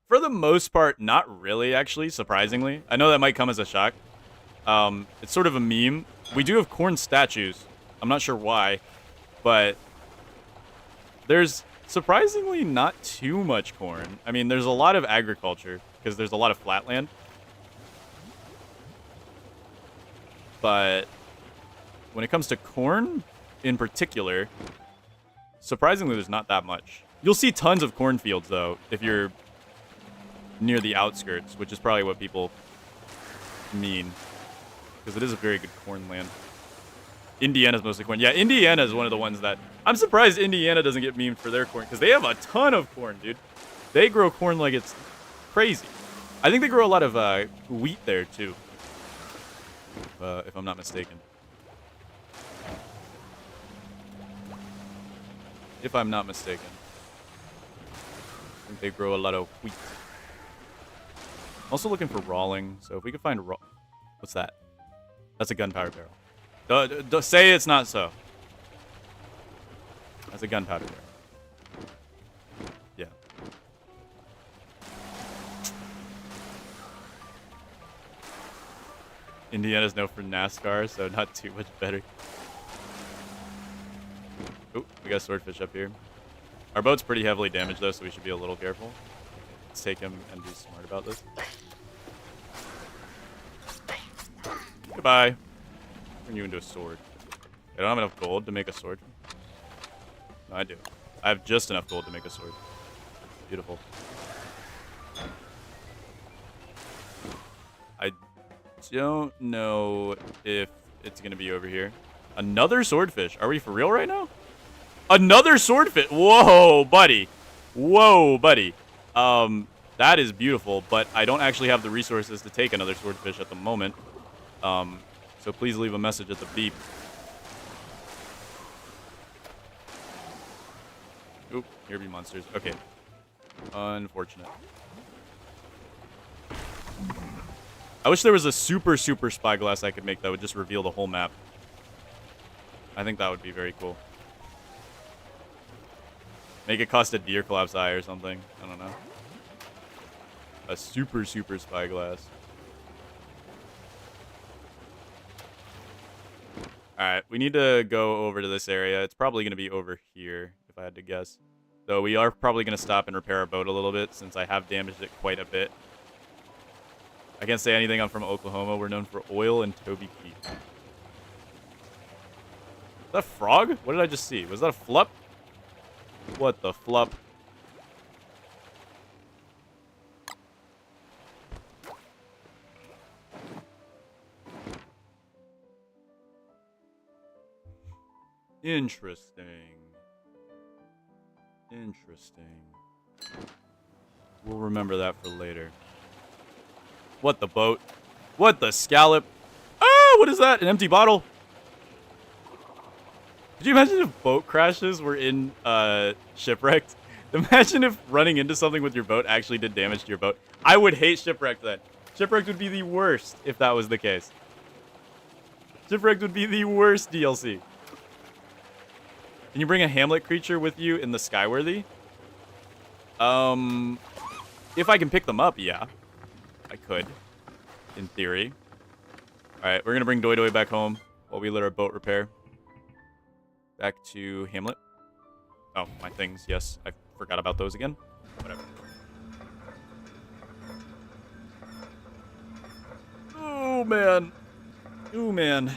For the most part, not really, actually, surprisingly. I know that might come as a shock. It's sort of a meme. We do have corn statues. I'm not sure why, but there's surprisingly not too much corn. I mean, there's a lot of agriculture because there's a lot of flat land. But when it comes to corn in particular, surprisingly, there's not that much. You'll see tons of cornfields, though, if you're near the outskirts, which is probably what people mean. Because it is a very good corn land. Indiana's mostly corn. Yeah, Indiana is one of the ones that... I'm surprised Indiana doesn't get memed for their corn, because they have a ton of corn, dude. They grow corn like it's crazy. I think they grow a lot of wheat there, too. If I'm not mistaken. If I'm not mistaken. I think they grow a lot of wheat. Also looking for rawling, so if we could find raw... What's that? That's a gunpowder barrel. Say it's not so. That's a gunpowder barrel. Yeah. Indiana's known for NASCAR, so not too much better. Oh, we got a swordfish up here. Our boat's pretty heavily damaged, though, so we should be a little careful. Let's take him and be smart about this. Goodbye. Turn you into a sword. I don't have enough gold to make a sword. No, I do. I have just enough gold to make a sword. Beautiful. I don't know if it's going to be over here. Another swordfish. Are we for real right now? Another swordfish. Whoa, buddy. Whoa, buddy. That is beautiful, but I don't actually have the resources to take another swordfish at the moment. So please leave a message at the beep. Oop, here be monsters. Okay. Unfortunate. I wish there was a super spyglass I could make that would just reveal the whole map. I think that would be very cool. Make it cost a deer collapse eye or something. I don't know. A super spyglass. Alright, we need to go over to this area. It's probably going to be over here, if I had to guess. Though we are probably going to stop and repair our boat a little bit, since I have damaged it quite a bit. I can't say anything. I'm from Oklahoma. We're known for oil and Toby Keith. Is that a frog? What did I just see? Was that a flup? What the flup? Interesting. Interesting. We'll remember that for later. What the boat? What the scallop? Ah, what is that? An empty bottle? Could you imagine if boat crashes were in shipwrecked? Imagine if running into something with your boat actually did damage to your boat. I would hate shipwrecked then. Shipwrecked would be the worst if that was the case. Shipwrecked would be the worst DLC. Can you bring a Hamlet creature with you in the Skyworthy? If I can pick them up, yeah. I could, in theory. Alright, we're going to bring Doi Doi back home while we let our boat repair. Back to Hamlet. Oh, my things, yes. I forgot about those again. Whatever. Oh, man. Oh, man.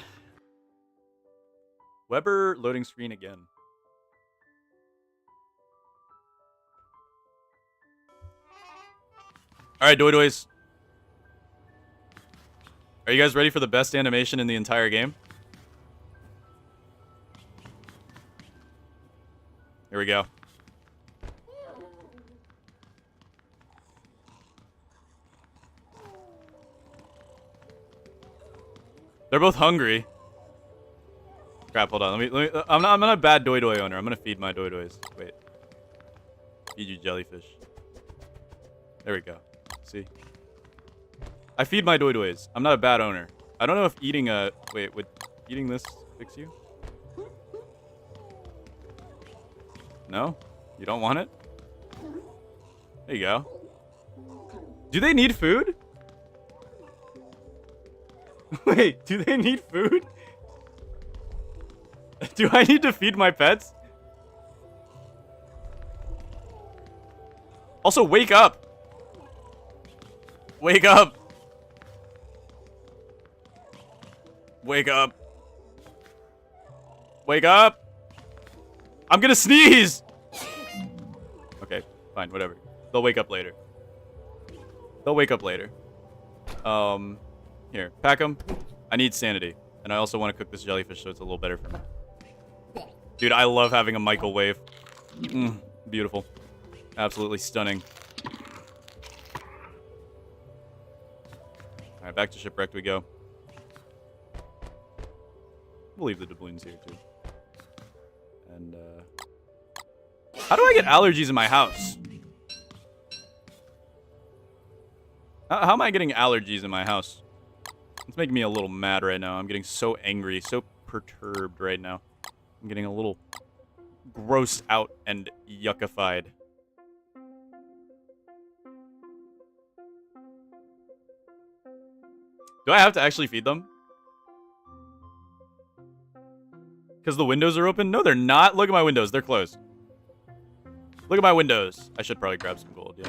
Weber loading screen again. Alright, Doi Dois. Are you guys ready for the best animation in the entire game? Here we go. They're both hungry. Crap, hold on. Let me I'm not a bad Doi Doi owner. I'm gonna feed my Doi Dois. Wait. Feed you jellyfish. There we go. See? I feed my Doi Dois. I'm not a bad owner. I don't know if eating a... Wait, would eating this fix you? No? You don't want it? There you go. Do they need food? Wait, do they need food? Do I need to feed my pets? Also, wake up! Wake up! Wake up! Wake up! I'm gonna sneeze! Okay, fine, whatever. They'll wake up later. They'll wake up later. Here, pack them. I need sanity. And I also want to cook this jellyfish so it's a little better for me. Dude, I love having a microwave. Beautiful. Absolutely stunning. Alright, back to shipwrecked we go. We'll leave the doubloons here, too. And, how do I get allergies in my house? How am I getting allergies in my house? It's making me a little mad right now. I'm getting so angry, so perturbed right now. I'm getting a little grossed out and yuckified. Do I have to actually feed them? Because the windows are open? No, they're not. Look at my windows. They're closed. Look at my windows. I should probably grab some gold, yeah.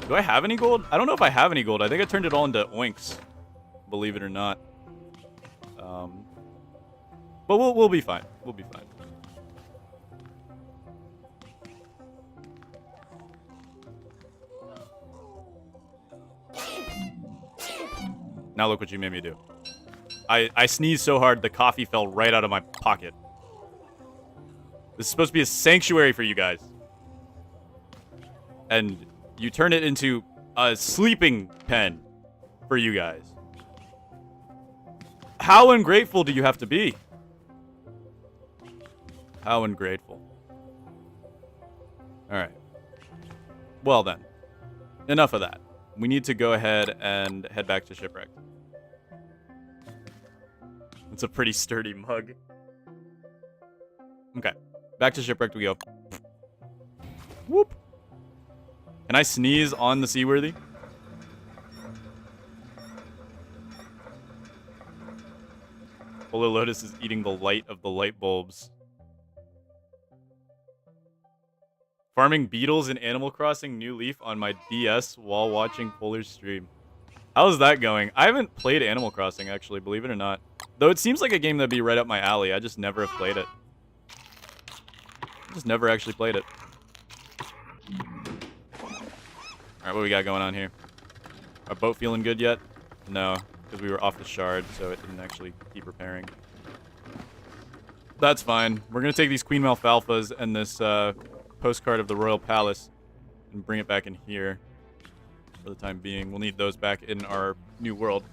Do I have any gold? I don't know if I have any gold. I think I turned it all into oinks. Believe it or not. But we'll be fine. We'll be fine. Now look what you made me do. I sneezed so hard, the coffee fell right out of my pocket. This is supposed to be a sanctuary for you guys. And you turn it into a sleeping pen for you guys. How ungrateful do you have to be? How ungrateful. Alright. Well then. Enough of that. We need to go ahead and head back to shipwreck. It's a pretty sturdy mug. Okay. Back to shipwreck we go. Whoop. Can I sneeze on the seaworthy? Polarlotus is eating the light of the light bulbs. Farming beetles in Animal Crossing New Leaf on my DS while watching Polar's stream. How's that going? I haven't played Animal Crossing, actually, believe it or not. Though it seems like a game that'd be right up my alley. I just never have played it. Just never actually played it. Alright, what we got going on here? Our boat feeling good yet? No, because we were off the shard, so it didn't actually keep repairing. That's fine. We're going to take these Queen Malfalfas and this postcard of the Royal Palace and bring it back in here for the time being. We'll need those back in our new world.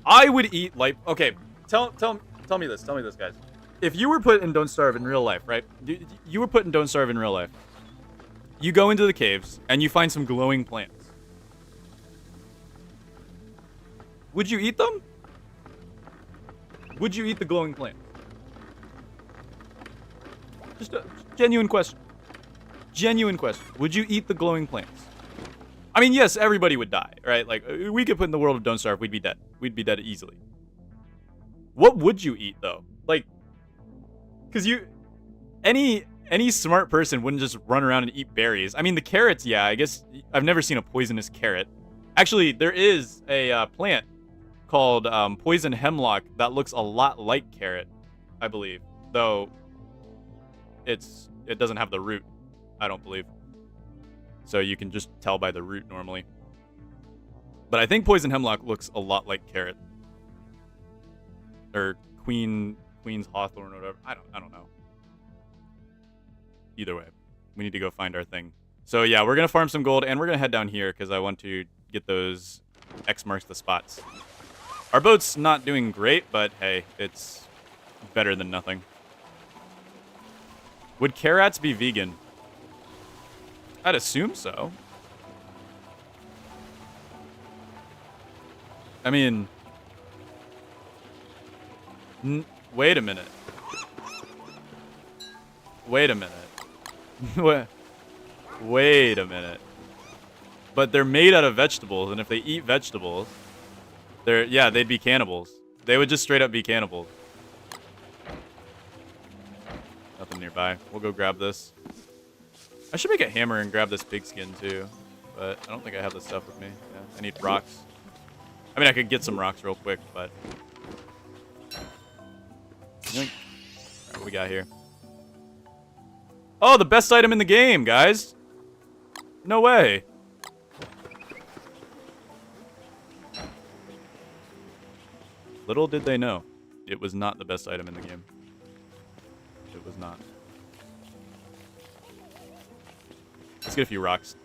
I would eat like... Okay, tell me this, guys. If you were put in Don't Starve in real life, right? You were put in Don't Starve in real life. You go into the caves, and you find some glowing plants. Would you eat them? Would you eat the glowing plants? Just a genuine question. Genuine question. Would you eat the glowing plants? I mean, yes, everybody would die, right? Like, we could put in the world of Don't Starve, we'd be dead. We'd be dead easily. What would you eat, though? Like, because any smart person wouldn't just run around and eat berries. I mean, the carrots, yeah, I guess I've never seen a poisonous carrot. Actually, there is a plant called poison hemlock that looks a lot like carrot, I believe. Though, it doesn't have the root, I don't believe. So you can just tell by the root normally. But I think poison hemlock looks a lot like carrot. Or Queen's Hawthorn or whatever. I don't know. Either way, we need to go find our thing. So yeah, we're going to farm some gold, and we're going to head down here because I want to get those X marks the spots. Our boat's not doing great, but hey, it's better than nothing. Would carrots be vegan? I'd assume so. I mean... wait a minute. Wait a minute. Wait a minute. But they're made out of vegetables, and if they eat vegetables, Yeah, they'd be cannibals. They would just straight up be cannibals. Nothing nearby. We'll go grab this. I should make a hammer and grab this pigskin too, but I don't think I have the stuff with me. Yeah, I need rocks. I mean, I could get some rocks real quick, but... Alright, what we got here? Oh, the best item in the game, guys! No way! Little did they know, it was not the best item in the game. It was not. Let's get a few rocks.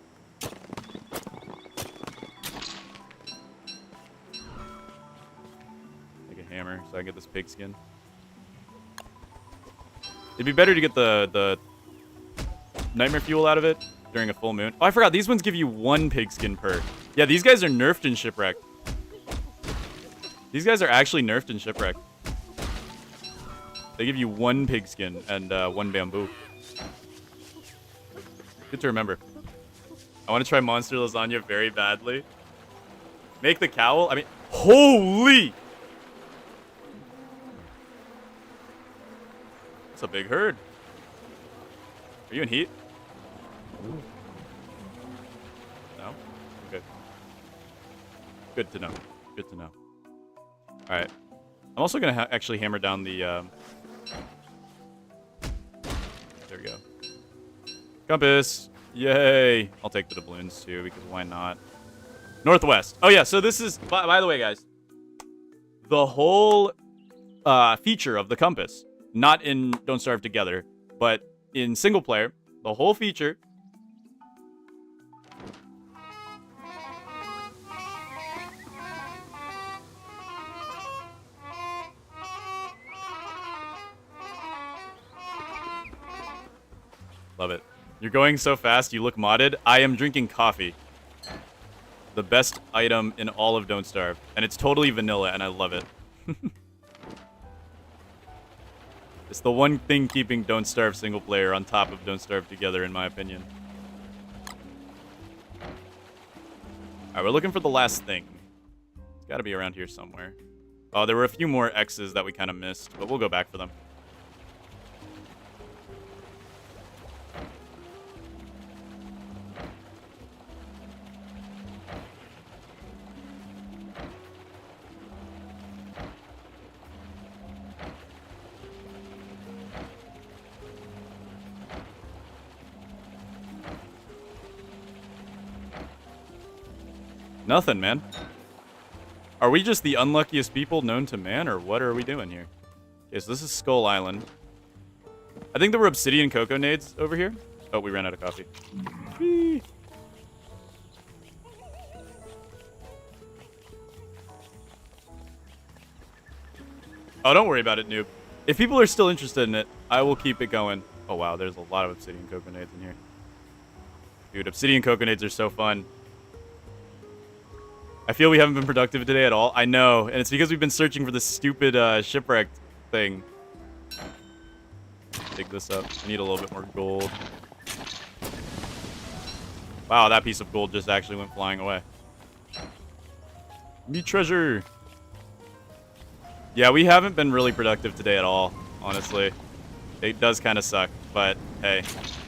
Make a hammer so I can get this pigskin. It'd be better to get the nightmare fuel out of it during a full moon. Oh, I forgot. These ones give you 1 pigskin per. Yeah, these guys are nerfed in Shipwreck. These guys are actually nerfed in Shipwreck. They give you 1 pigskin and 1 bamboo. Good to remember. I want to try monster lasagna very badly. Make the cowl? I mean, holy! That's a big herd. Are you in heat? No? Okay. Good to know. Good to know. Alright. I'm also going to actually hammer down the... There we go. Compass! Yay! I'll take the doubloons too, because why not? Northwest. Oh yeah, so this is... By the way, guys. The whole feature of the compass, not in Don't Starve Together, but in single player, the whole feature... Love it. You're going so fast, you look modded. I am drinking coffee. The best item in all of Don't Starve. And it's totally vanilla, and I love it. It's the one thing keeping Don't Starve single player on top of Don't Starve Together, in my opinion. Alright, we're looking for the last thing. It's gotta be around here somewhere. Oh, there were a few more X's that we kind of missed, but we'll go back for them. Nothing, man. Are we just the unluckiest people known to man, or what are we doing here? Okay, so this is Skull Island. I think there were obsidian cocoa nades over here. Oh, we ran out of coffee. Whee! Oh, don't worry about it, noob. If people are still interested in it, I will keep it going. Oh, wow, there's a lot of obsidian cocoa nades in here. Dude, obsidian cocoa nades are so fun. I feel we haven't been productive today at all. I know, and it's because we've been searching for this stupid shipwrecked thing. Dig this up. I need a little bit more gold. Wow, that piece of gold just actually went flying away. Me treasure! Yeah, we haven't been really productive today at all, honestly. It does kind of suck, but hey.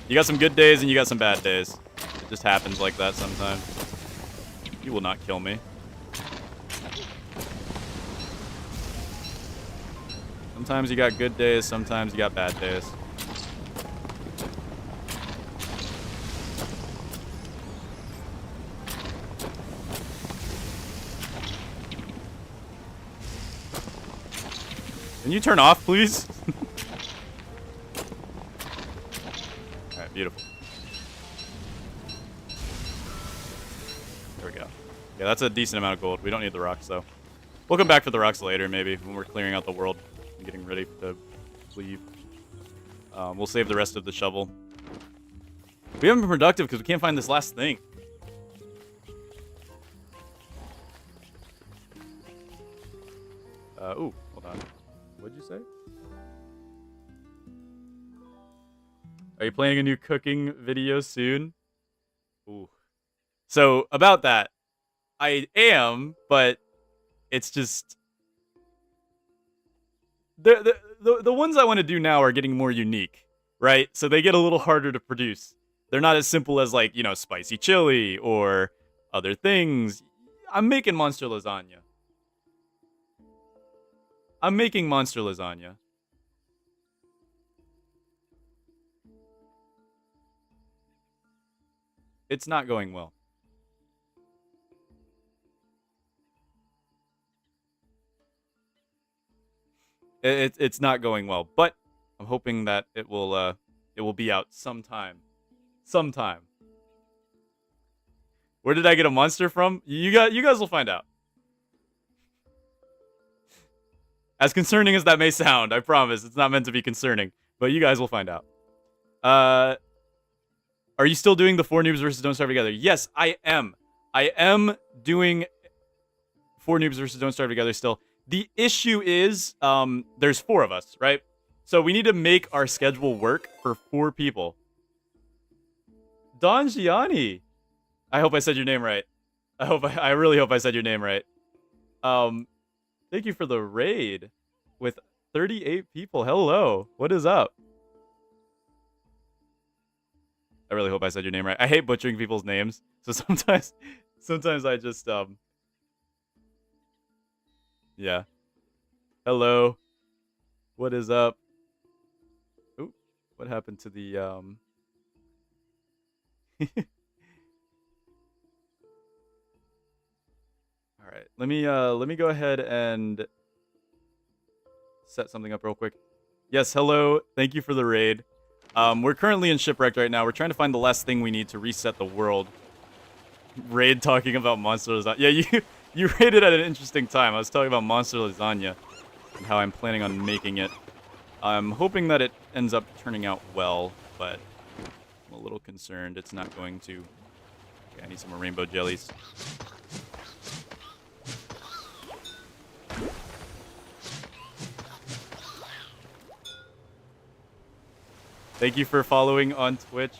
You got some good days and you got some bad days. It just happens like that sometimes. You will not kill me. Sometimes you got good days, sometimes you got bad days. Can you turn off, please? Alright, beautiful. There we go. Yeah, that's a decent amount of gold. We don't need the rocks, though. We'll come back for the rocks later, maybe, when we're clearing out the world. Getting ready to leave. We'll save the rest of the shovel. We haven't been productive because we can't find this last thing. Ooh, hold on. What'd you say? Are you planning a new cooking video soon? Ooh. So, about that, I am, but It's just the ones I want to do now are getting more unique, right? So they get a little harder to produce. They're not as simple as like, you know, spicy chili or other things. I'm making monster lasagna. I'm making monster lasagna. It's not going well. It's not going well, but I'm hoping that it will be out sometime. Sometime. Where did I get a monster from? You guys will find out. As concerning as that may sound, I promise it's not meant to be concerning, but you guys will find out. Are you still doing the 4 noobs versus Don't Starve Together? Yes, I am. I am doing 4 noobs versus Don't Starve Together still. The issue is, there's 4 of us, right? So we need to make our schedule work for 4 people. Don Gianni. I hope I said your name right. I really hope I said your name right. Thank you for the raid with 38 people. Hello. What is up? I really hope I said your name right. I hate butchering people's names. So sometimes I just, yeah. Hello. What is up? Ooh, what happened to the, All right, let me go ahead and set something up real quick. Yes, hello. Thank you for the raid. We're currently in Shipwrecked right now. We're trying to find the last thing we need to reset the world. Raid talking about monster lasagna. Yeah, you raided at an interesting time. I was talking about monster lasagna and how I'm planning on making it. I'm hoping that it ends up turning out well, but I'm a little concerned it's not going to. Okay, I need some more rainbow jellies. Thank you for following on Twitch.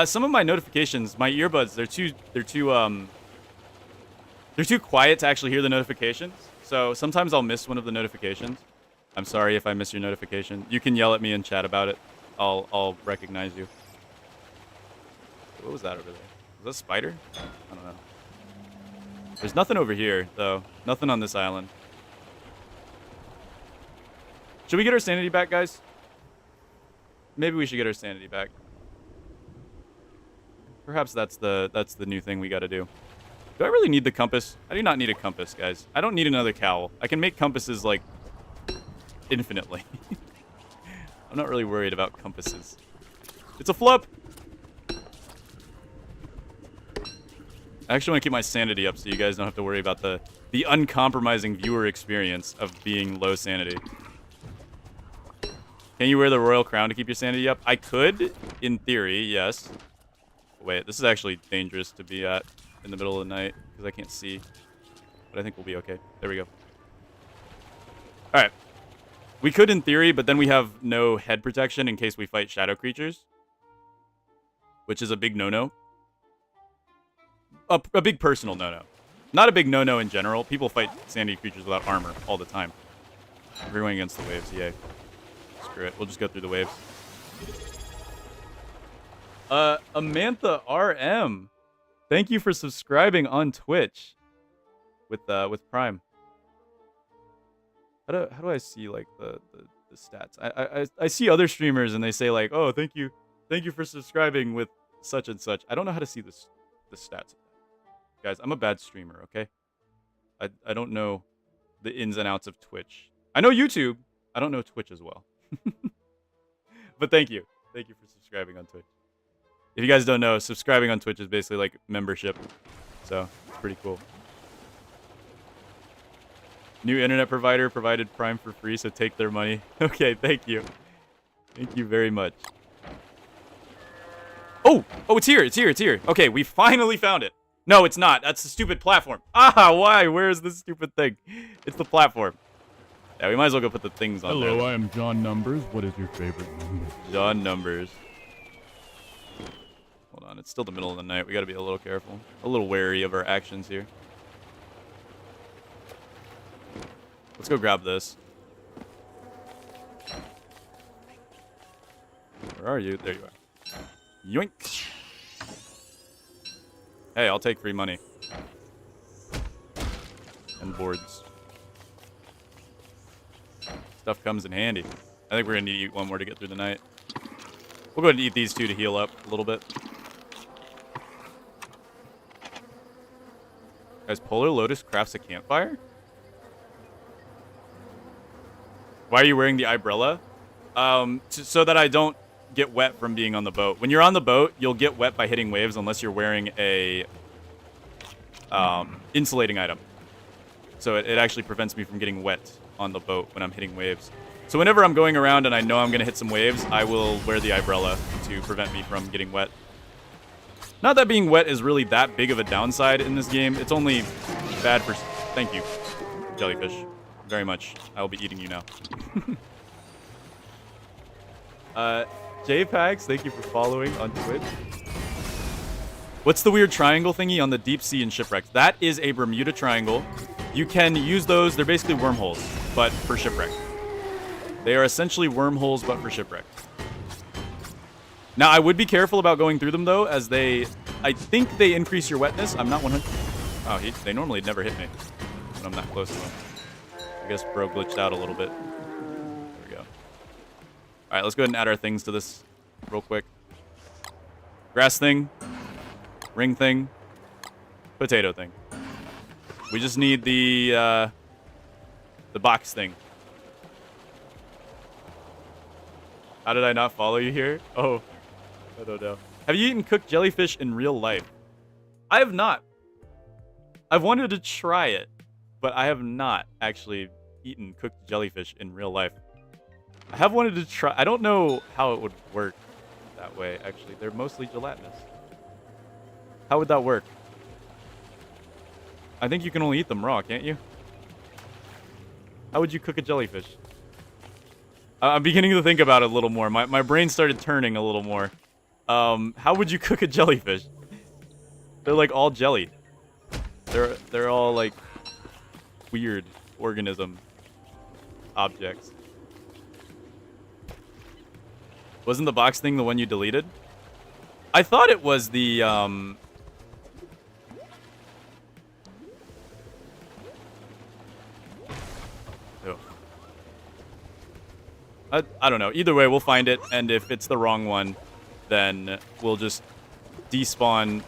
Some of my notifications, my earbuds, they're too quiet to actually hear the notifications. So sometimes I'll miss one of the notifications. I'm sorry if I miss your notification. You can yell at me in chat about it. I'll recognize you. What was that over there? Was that a spider? I don't know. There's nothing over here, though. Nothing on this island. Should we get our sanity back, guys? Maybe we should get our sanity back. Perhaps that's the new thing we gotta do. Do I really need the compass? I do not need a compass, guys. I don't need another cowl. I can make compasses, like, infinitely. I'm not really worried about compasses. It's a flip! I actually want to keep my sanity up so you guys don't have to worry about the uncompromising viewer experience of being low sanity. Can you wear the royal crown to keep your sanity up? I could, in theory, yes. Wait, this is actually dangerous to be at in the middle of the night because I can't see. But I think we'll be okay. There we go. All right. We could in theory, but then we have no head protection in case we fight shadow creatures, which is a big no-no. A big personal no-no. Not a big no-no in general. People fight sandy creatures without armor all the time. We're going against the waves, yay. Screw it. We'll just go through the waves. Amantha RM. Thank you for subscribing on Twitch with Prime. How do I see like the stats? I see other streamers and they say like, "Oh, thank you for subscribing with such and such." I don't know how to see the stats. Guys, I'm a bad streamer, okay? I don't know the ins and outs of Twitch. I know YouTube. I don't know Twitch as well. But thank you. Thank you for subscribing on Twitch. If you guys don't know, subscribing on Twitch is basically like membership. So, it's pretty cool. New internet provider provided Prime for free, so take their money. Okay, thank you. Thank you very much. Oh, it's here. Okay, we finally found it. No, it's not. That's the stupid platform. Ah, why? Where is this stupid thing? It's the platform. Yeah, we might as well go put the things on there. Hello, I am John Numbers. What is your favorite number? John Numbers. Hold on, it's still the middle of the night. We gotta be a little careful. A little wary of our actions here. Let's go grab this. Where are you? There you are. Yoink. Hey, I'll take free money. And boards. Stuff comes in handy. I think we're going to need to eat one more to get through the night. We'll go ahead and eat these two to heal up a little bit. Guys, Polarlotus crafts a campfire? Why are you wearing the umbrella? So that I don't get wet from being on the boat. When you're on the boat, you'll get wet by hitting waves unless you're wearing a insulating item. So it actually prevents me from getting wet on the boat when I'm hitting waves. So whenever I'm going around and I know I'm going to hit some waves, I will wear the umbrella to prevent me from getting wet. Not that being wet is really that big of a downside in this game. It's only bad for... Thank you, jellyfish. Very much. I will be eating you now. JPags, thank you for following on Twitch. What's the weird triangle thingy on the deep sea in shipwrecks? That is a Bermuda Triangle. You can use those. They're basically wormholes, but for shipwreck. They are essentially wormholes, but for shipwreck. Now, I would be careful about going through them, though, as they... I think they increase your wetness. I'm not 100... Oh, they normally never hit me when I'm that close to them. I guess bro glitched out a little bit. There we go. All right, let's go ahead and add our things to this real quick. Grass thing. Ring thing. Potato thing. We just need the box thing. How did I not follow you here? Oh, I don't know. Have you eaten cooked jellyfish in real life? I have not. I've wanted to try it, but I have not actually eaten cooked jellyfish in real life. I have wanted to try. I don't know how it would work that way, actually. They're mostly gelatinous. How would that work? I think you can only eat them raw, can't you? How would you cook a jellyfish? I'm beginning to think about it a little more. My brain started turning a little more. How would you cook a jellyfish? They're like all jelly. They're all like weird organism objects. Wasn't the box thing the one you deleted? I thought it was the Oh. I don't know. Either way, we'll find it, and if it's the wrong one, then we'll just despawn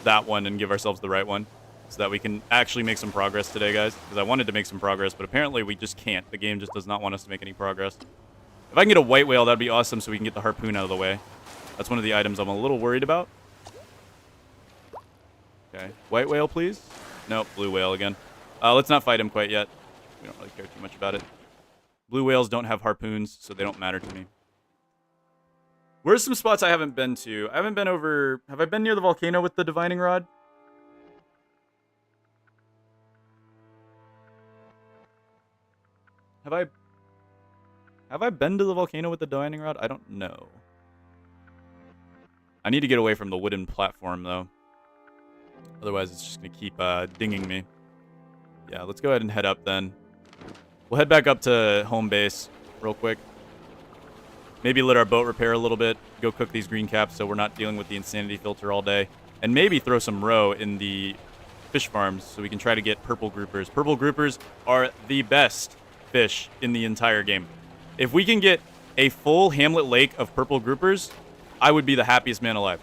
that one and give ourselves the right one so that we can actually make some progress today, guys. Because I wanted to make some progress, but apparently we just can't. The game just does not want us to make any progress. If I can get a white whale, that'd be awesome so we can get the harpoon out of the way. That's one of the items I'm a little worried about. Okay. White whale, please. Nope, blue whale again. Let's not fight him quite yet. We don't really care too much about it. Blue whales don't have harpoons, so they don't matter to me. Where's some spots I haven't been to? I haven't been over... Have I been near the volcano with the divining rod? Have I been to the volcano with the divining rod? I don't know. I need to get away from the wooden platform, though. Otherwise, it's just going to keep dinging me. Yeah, let's go ahead and head up, then. We'll head back up to home base real quick. Maybe let our boat repair a little bit. Go cook these green caps so we're not dealing with the insanity filter all day. And maybe throw some roe in the fish farms so we can try to get purple groupers. Purple groupers are the best fish in the entire game. If we can get a full Hamlet Lake of purple groupers, I would be the happiest man alive.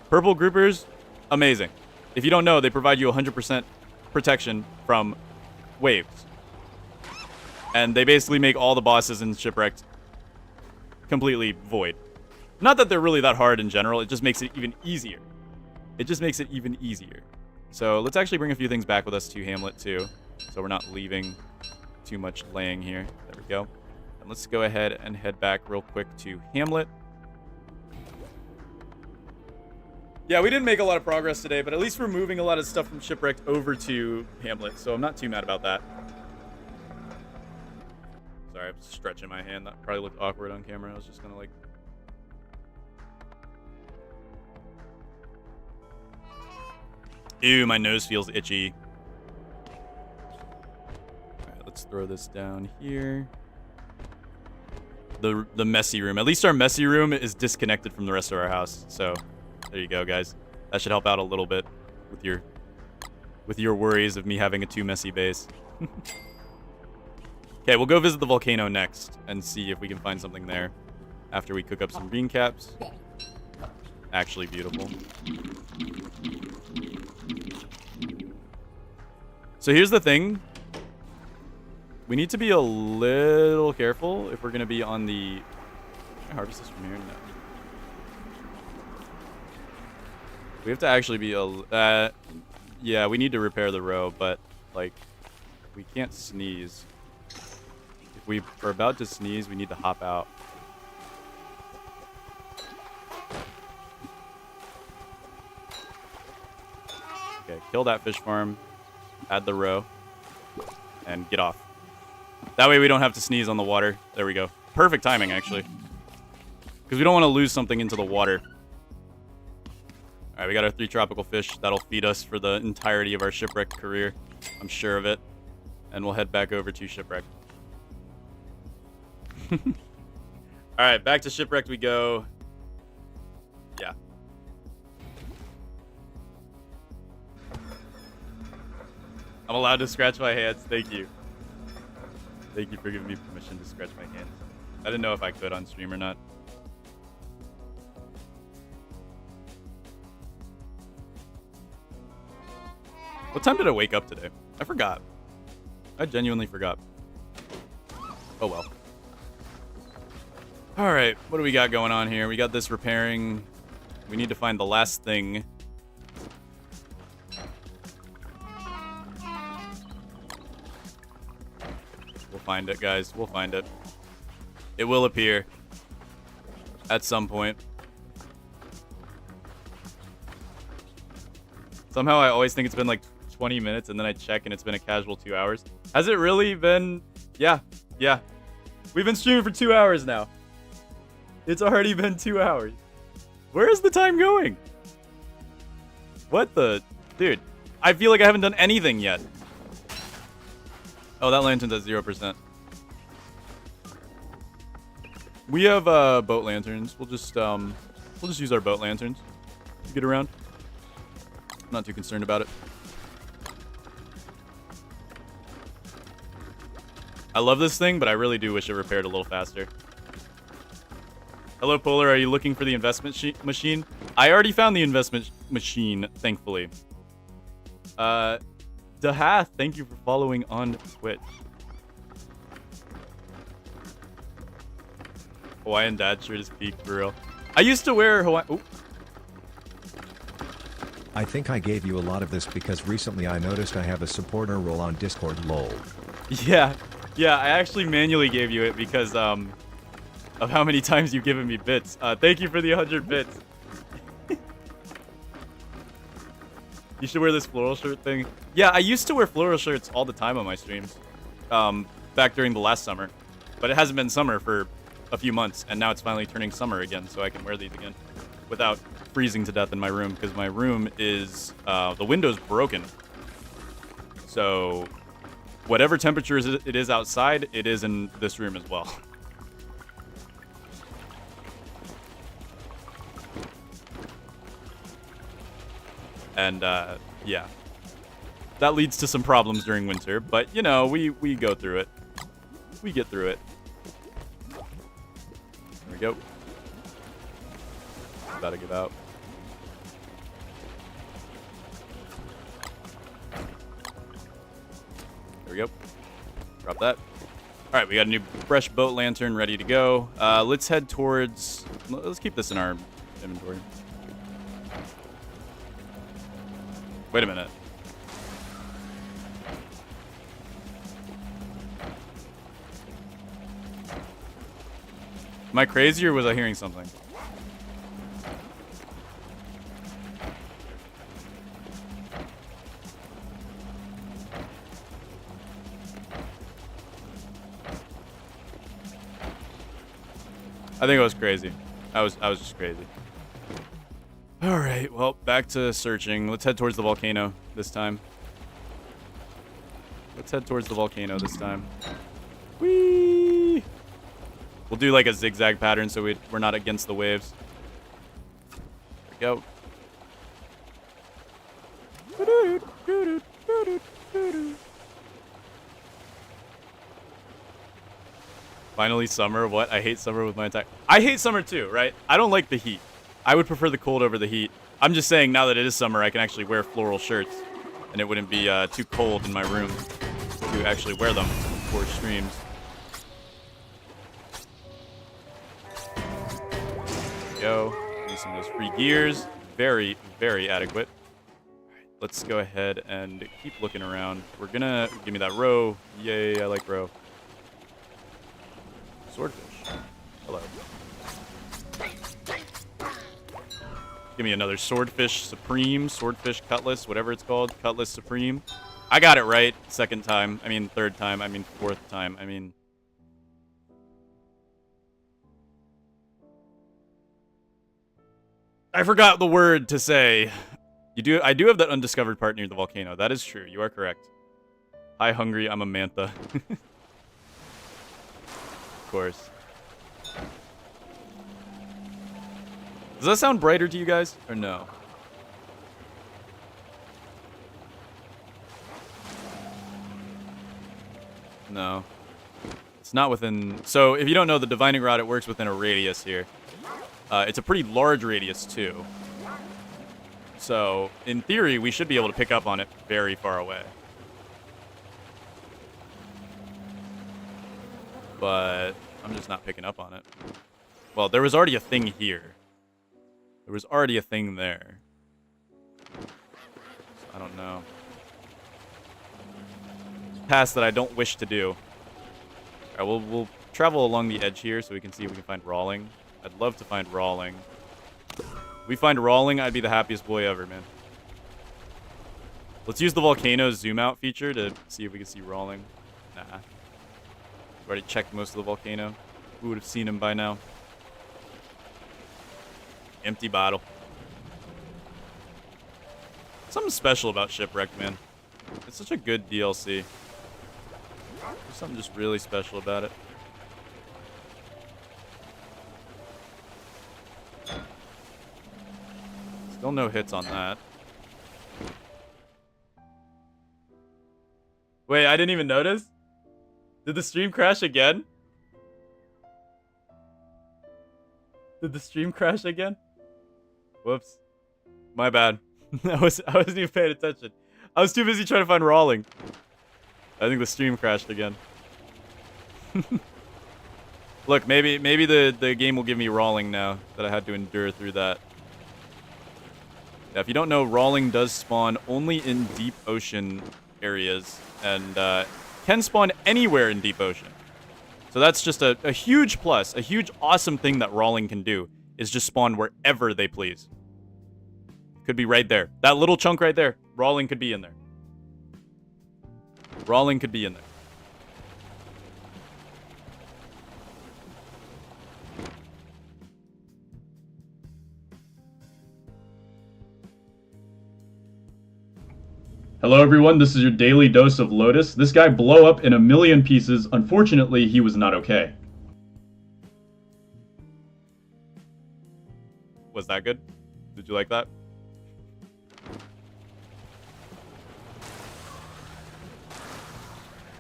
Purple groupers, amazing. If you don't know, they provide you 100% protection from waves. And they basically make all the bosses in Shipwrecked completely void. Not that they're really that hard in general, it just makes it even easier. It just makes it even easier. So let's actually bring a few things back with us to Hamlet too, so we're not leaving too much laying here. There we go. And let's go ahead and head back real quick to Hamlet. Yeah, we didn't make a lot of progress today, but at least we're moving a lot of stuff from Shipwrecked over to Hamlet, so I'm not too mad about that. Sorry, I'm stretching my hand. That probably looked awkward on camera. I was just kind of like... Ew, my nose feels itchy. Alright, let's throw this down here. The messy room. At least our messy room is disconnected from the rest of our house. So there you go, guys. That should help out a little bit with your worries of me having a too messy base. Okay, we'll go visit the volcano next and see if we can find something there after we cook up some bean caps. Actually beautiful. So here's the thing. We need to be a little careful if we're going to be on the... Can I harvest this from here? No. We have to actually be a... yeah, we need to repair the row, but, like, we can't sneeze. If we are about to sneeze, we need to hop out. Okay, kill that fish farm, add the row, and get off. That way we don't have to sneeze on the water. There we go. Perfect timing, actually. Because we don't want to lose something into the water. Alright, we got our 3 tropical fish. That'll feed us for the entirety of our shipwreck career. I'm sure of it. And we'll head back over to shipwreck. Alright, back to shipwrecked we go. Yeah. I'm allowed to scratch my hands. Thank you. Thank you for giving me permission to scratch my hands. I didn't know if I could on stream or not. What time did I wake up today? I forgot. I genuinely forgot. Oh well. Alright, what do we got going on here? We got this repairing. We need to find the last thing. We'll find it, guys. We'll find it. It will appear. At some point. Somehow I always think it's been like 20 minutes and then I check and it's been a casual 2 hours. Has it really been? Yeah. Yeah. We've been streaming for 2 hours now. It's already been 2 hours. Where is the time going? What the? Dude, I feel like I haven't done anything yet. Oh, that lantern's at 0%. We have boat lanterns. We'll just use our boat lanterns to get around. I'm not too concerned about it. I love this thing, but I really do wish it repaired a little faster. Hello, Polar. Are you looking for the investment machine? I already found the investment machine, thankfully. Dahath, thank you for following on Twitch. Hawaiian dad shirt is peak for real. I used to wear Hawaiian... Ooh. I think I gave you a lot of this because recently I noticed I have a supporter role on Discord, lol. Yeah, I actually manually gave you it because of how many times you've given me bits. Thank you for the 100 bits. You should wear this floral shirt thing. Yeah, I used to wear floral shirts all the time on my streams. Back during the last summer. But it hasn't been summer for a few months, and now it's finally turning summer again, so I can wear these again. Without freezing to death in my room, because my room is... the window's broken. So... whatever temperature it is outside, it is in this room as well. And, yeah. That leads to some problems during winter, but, you know, we go through it. We get through it. There we go. About to give out. There we go. Drop that. All right, we got a new fresh boat lantern ready to go. Let's head towards... Let's keep this in our inventory. Wait a minute. Am I crazy or was I hearing something? I think I was crazy. I was just crazy. All right, well, back to searching. Let's head towards the volcano this time. Let's head towards the volcano this time. Whee! We'll do like a zigzag pattern so we're not against the waves. There we go. Finally summer. What? I hate summer with my entire... I hate summer too, right? I don't like the heat. I would prefer the cold over the heat. I'm just saying now that it is summer, I can actually wear floral shirts. And it wouldn't be too cold in my room to actually wear them for streams. There we go. Use some of those free gears. Very, very adequate. Alright, let's go ahead and keep looking around. We're gonna... Give me that roe. Yay, I like roe. Swordfish. Hello. Give me another Swordfish Supreme, Swordfish Cutlass, whatever it's called. Cutlass Supreme. I got it right. Second time. I mean, third time. I mean, fourth time. I mean... I forgot the word to say. I do have that undiscovered part near the volcano. That is true. You are correct. Hi, hungry. I'm a mantha. Of course. Does that sound brighter to you guys, or no? No. It's not within... So, if you don't know, the Divining Rod, it works within a radius here. It's a pretty large radius, too. So, in theory, we should be able to pick up on it very far away. But I'm just not picking up on it. Well, there was already a thing here. There was already a thing there. So I don't know. Pass that I don't wish to do. Alright, we'll travel along the edge here so we can see if we can find Rawling. I'd love to find Rawling. If we find Rawling, I'd be the happiest boy ever, man. Let's use the volcano zoom out feature to see if we can see Rawling. Nah. We've already checked most of the volcano. We would have seen him by now. Empty bottle. Something special about Shipwrecked, man. It's such a good DLC. There's something just really special about it. Still no hits on that. Wait, I didn't even notice? Did the stream crash again? Did the stream crash again? Whoops. My bad. I wasn't even paying attention. I was too busy trying to find Rawling. I think the stream crashed again. Look, maybe the game will give me Rawling now that I had to endure through that. Yeah, if you don't know, Rawling does spawn only in deep ocean areas and can spawn anywhere in deep ocean. So that's just a huge plus, a huge awesome thing that Rawling can do is just spawn wherever they please. Could be right there. That little chunk right there. Rawling could be in there. Rawling could be in there. Hello everyone, this is your daily dose of Lotus. This guy blew up in a million pieces. Unfortunately, he was not okay. Was that good? Did you like that?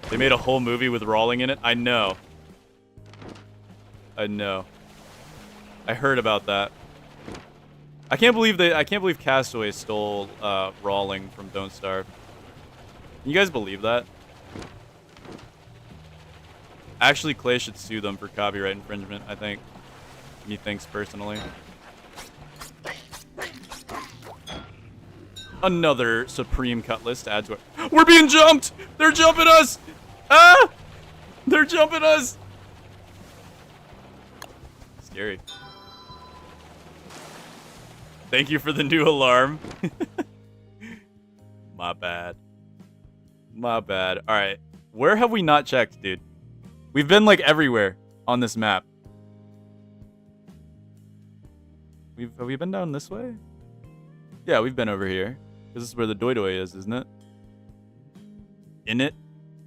They made a whole movie with Rawling in it? I know. I know. I heard about that. I can't believe Castaway stole Rawling from Don't Starve. Can you guys believe that? Actually, Clay should sue them for copyright infringement, I think. He thinks personally. Another Supreme Cutlass to add to it. We're being jumped! They're jumping us! Ah! They're jumping us! Scary. Thank you for the new alarm. My bad. My bad. Alright. Where have we not checked, dude? We've been, like, everywhere on this map. Have we been down this way? Yeah, we've been over here. This is where the Doi Doi is, isn't it? In it?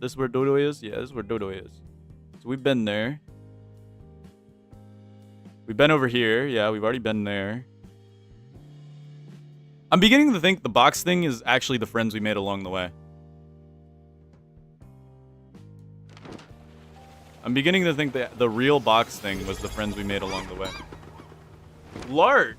This is where Dodo is? Yeah, this is where Dodo is. So we've been there. We've been over here. Yeah, we've already been there. I'm beginning to think the box thing is actually the friends we made along the way. I'm beginning to think that the real box thing was the friends we made along the way. Lark!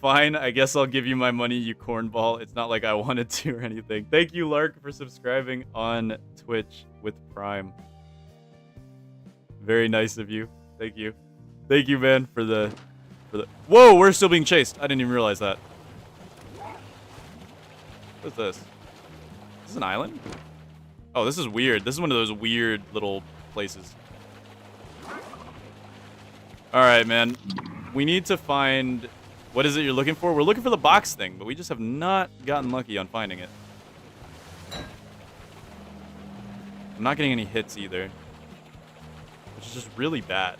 Fine, I guess I'll give you my money, you cornball. It's not like I wanted to or anything. Thank you, Lark, for subscribing on Twitch with Prime. Very nice of you. Thank you. Thank you, man, for the... Whoa, we're still being chased. I didn't even realize that. What's this? Is this an island? Oh, this is weird. This is one of those weird little places. Alright, man. We need to find... What is it you're looking for? We're looking for the box thing, but we just have not gotten lucky on finding it. I'm not getting any hits either. Which is just really bad.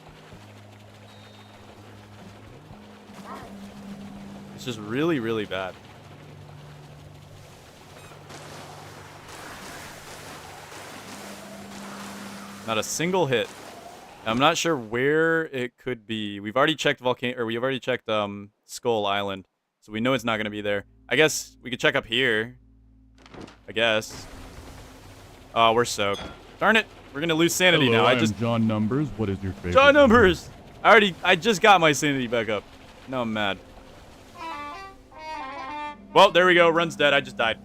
It's just really, really bad. Not a single hit. I'm not sure where it could be. We've already checked we've already checked Skull Island, so we know it's not gonna be there. I guess we could check up here. I guess. Oh, we're soaked. Darn it! We're gonna lose sanity Hello, now. I am John Numbers. What is your favorite? John Numbers. I just got my sanity back up. Now I'm mad. Well, there we go. Run's dead. I just died.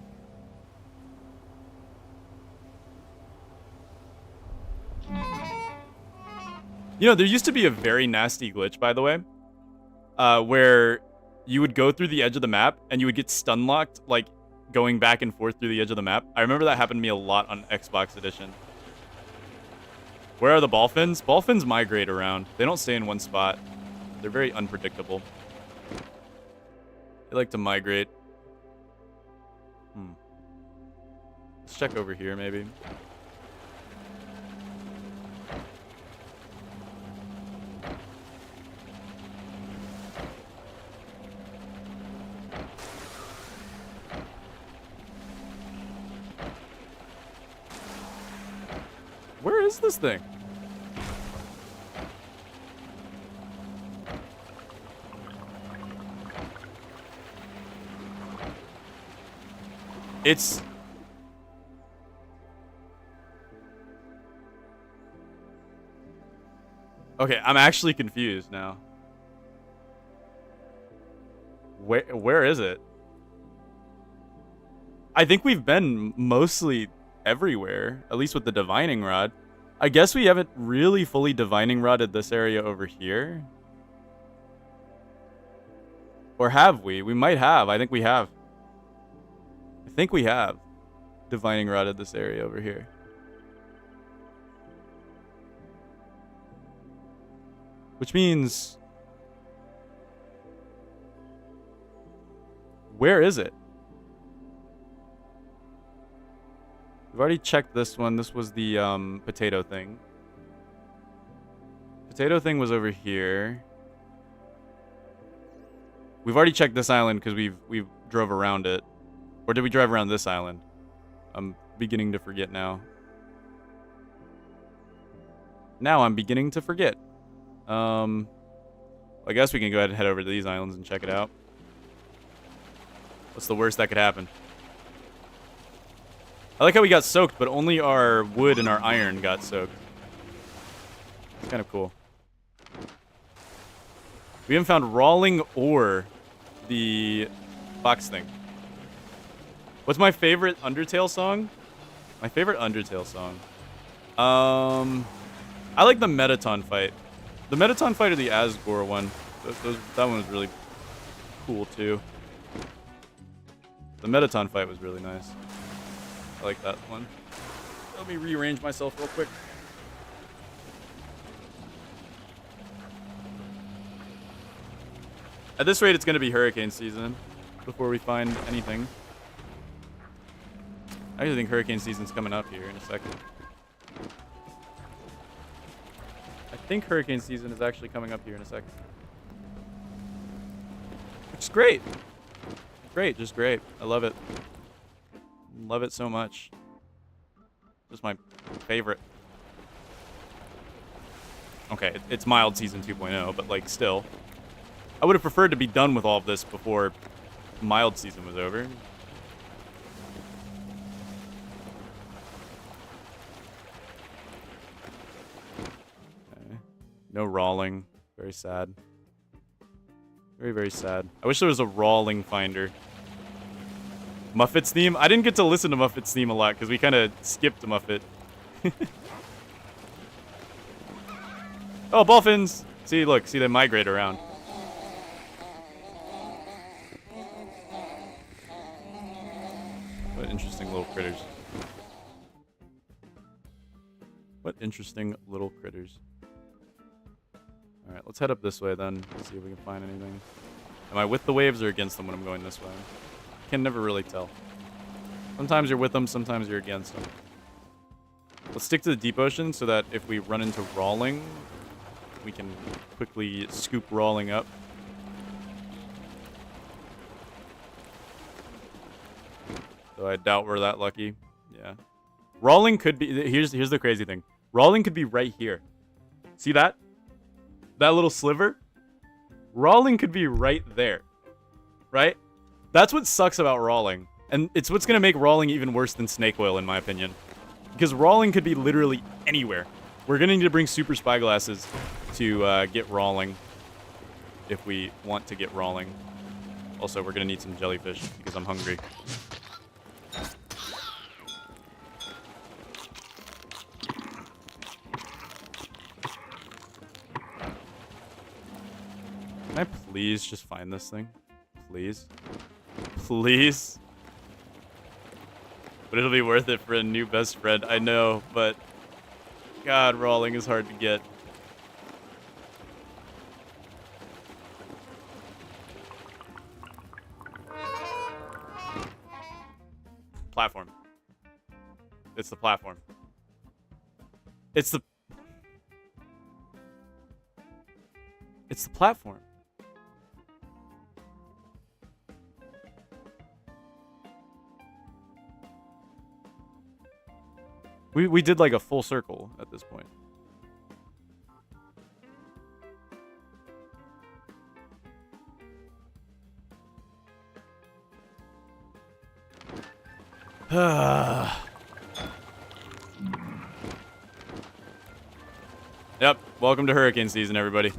You know, there used to be a very nasty glitch, by the way, where you would go through the edge of the map and you would get stun locked, like going back and forth through the edge of the map. I remember that happened to me a lot on Xbox Edition. Where are the ball fins? Ball fins migrate around. They don't stay in one spot. They're very unpredictable. They like to migrate. Let's check over here, maybe. Where is this thing? It's... Okay, I'm actually confused now. Where is it? I think we've been mostly everywhere, at least with the divining rod. I guess we haven't really fully divining rodded this area over here. Or have we? We might have. I think we have. I think we have divining rodded this area over here. Which means... Where is it? We've already checked this one. This was the potato thing. Potato thing was over here. We've already checked this island because we've drove around it. Or did we drive around this island? I'm beginning to forget now. Now I'm beginning to forget. I guess we can go ahead and head over to these islands and check it out. What's the worst that could happen? I like how we got soaked, but only our wood and our iron got soaked. It's kind of cool. We haven't found Rawling or the box thing. What's my favorite Undertale song? My favorite Undertale song. I like the Metaton fight. The Metaton fight or the Asgore one. That one was really cool too. The Metaton fight was really nice. I like that one. Let me rearrange myself real quick. At this rate, it's going to be hurricane season before we find anything. I actually think hurricane season's coming up here in a second. I think hurricane season is actually coming up here in a second. Which is great. Great, just great. I love it. Love it so much. Just my favorite. Okay, it's mild season 2.0, but like still. I would have preferred to be done with all of this before mild season was over. Okay. No rawling. Very sad. Very, very sad. I wish there was a rawling finder. Muffet's theme? I didn't get to listen to Muffet's theme a lot because we kind of skipped Muffet. Oh, dolphins! See, look. See, they migrate around. What interesting little critters. What interesting little critters. Alright, let's head up this way then. See if we can find anything. Am I with the waves or against them when I'm going this way? Can never really tell. Sometimes you're with them, sometimes you're against them. Let's stick to the deep ocean so that if we run into rawling, we can quickly scoop rawling up. Though I doubt we're that lucky. Yeah. Rawling could be... Here's the crazy thing. Rawling could be right here. See that? That little sliver? Rawling could be right there. Right? That's what sucks about rawling. And it's what's going to make rawling even worse than snake oil, in my opinion. Because rawling could be literally anywhere. We're going to need to bring super spyglasses to get rawling. If we want to get rawling. Also, we're going to need some jellyfish because I'm hungry. Can I please just find this thing? Please? Please? But it'll be worth it for a new best friend. I know, but... God, rawling is hard to get. Platform. It's the platform. It's the... It's the platform. We did like a full circle at this point. Yep, welcome to hurricane season, everybody.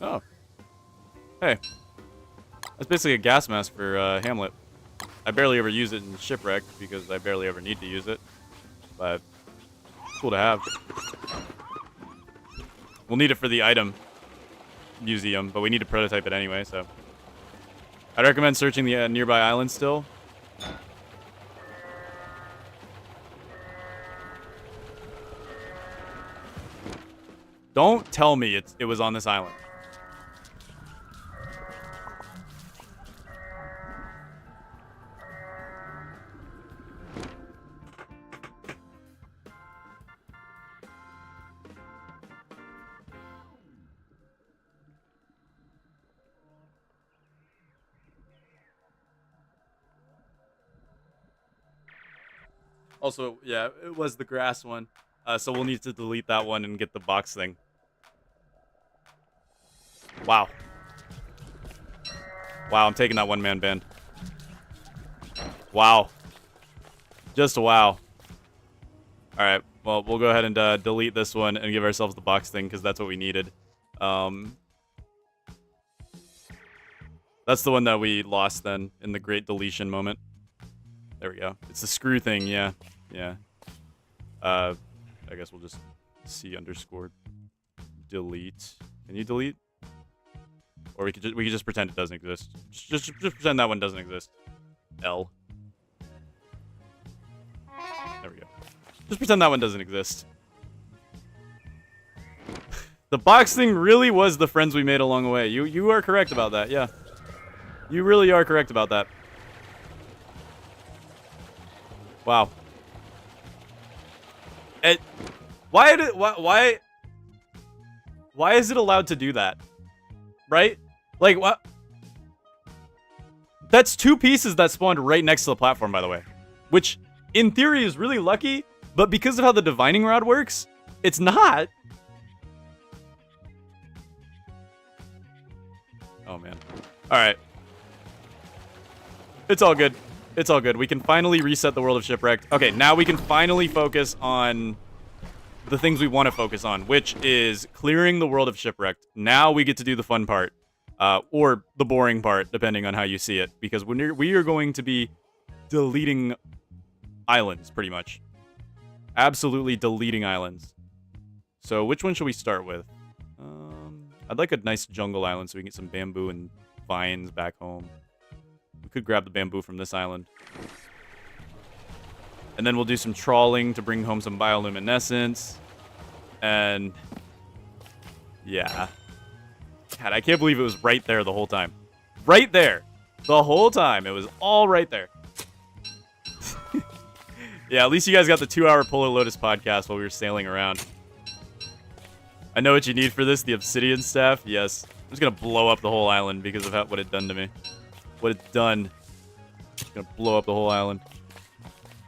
Oh. Hey. That's basically a gas mask for Hamlet. I barely ever use it in Shipwreck because I barely ever need to use it. But cool to have. We'll need it for the item museum, but we need to prototype it anyway, so. I'd recommend searching the nearby island still. Don't tell me it was on this island. Also, yeah, it was the grass one. So we'll need to delete that one and get the box thing. Wow. Wow, I'm taking that one-man band. Wow. Just wow. Alright, well, we'll go ahead and delete this one and give ourselves the box thing, because that's what we needed. That's the one that we lost then, in the great deletion moment. There we go. It's the screw thing, yeah. Yeah. I guess we'll just C underscore delete. Can you delete? Or we could just pretend it doesn't exist. Just pretend that one doesn't exist. L. There we go. Just pretend that one doesn't exist. The box thing really was the friends we made along the way. You are correct about that, yeah. You really are correct about that. Wow. Why is it allowed to do that? Right? Like, what? That's 2 pieces that spawned right next to the platform, by the way. Which, in theory, is really lucky, but because of how the divining rod works, it's not. Oh, man. Alright. It's all good. It's all good. We can finally reset the world of Shipwrecked. Okay, now we can finally focus on the things we want to focus on, which is clearing the world of Shipwrecked. Now we get to do the fun part. Or the boring part, depending on how you see it. Because we are going to be deleting islands, pretty much. Absolutely deleting islands. So which one should we start with? I'd like a nice jungle island so we can get some bamboo and vines back home. We could grab the bamboo from this island. And then we'll do some trawling to bring home some bioluminescence. And yeah. God, I can't believe it was right there the whole time. Right there. The whole time. It was all right there. Yeah, at least you guys got the 2-hour Polarlotus podcast while we were sailing around. I know what you need for this, the obsidian staff. Yes. I'm just going to blow up the whole island because of what it done to me. What it's done. It's going to blow up the whole island.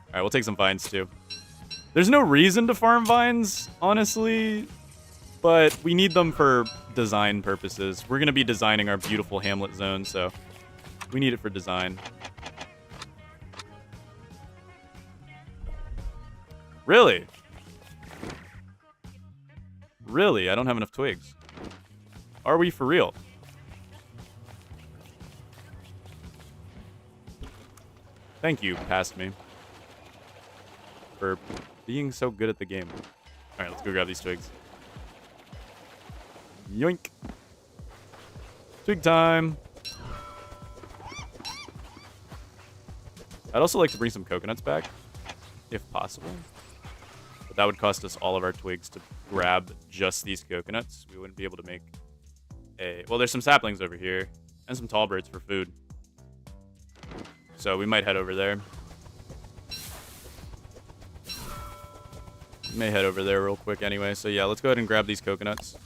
Alright, we'll take some vines too. There's no reason to farm vines, honestly. But we need them for design purposes. We're going to be designing our beautiful hamlet zone, so we need it for design. Really? Really? I don't have enough twigs. Are we for real? Thank you, past me, for being so good at the game. Alright, let's go grab these twigs. Yoink. Twig time. I'd also like to bring some coconuts back, if possible. But that would cost us all of our twigs to grab just these coconuts. We wouldn't be able to make a... Well, there's some saplings over here, and some tall birds for food. So we might head over there. May head over there real quick anyway. So yeah, let's go ahead and grab these coconuts.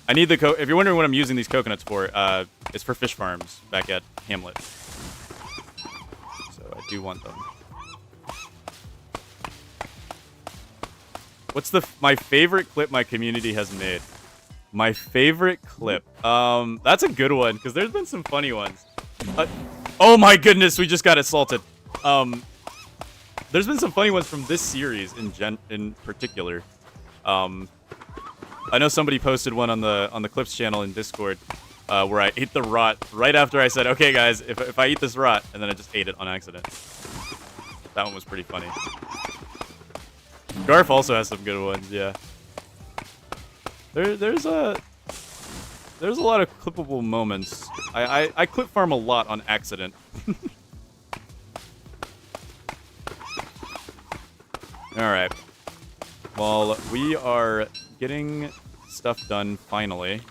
I need the if you're wondering what I'm using these coconuts for, it's for fish farms back at Hamlet. So I do want them. What's my favorite clip my community has made? My favorite clip. That's a good one because there's been some funny ones. Oh my goodness, we just got assaulted. There's been some funny ones from this series in particular. I know somebody posted one on the Clips channel in Discord where I ate the rot right after I said, okay guys, if I eat this rot, and then I just ate it on accident. That one was pretty funny. Garf also has some good ones, yeah. There's a lot of clippable moments. I clip farm a lot on accident. Alright. Well, we are getting stuff done finally.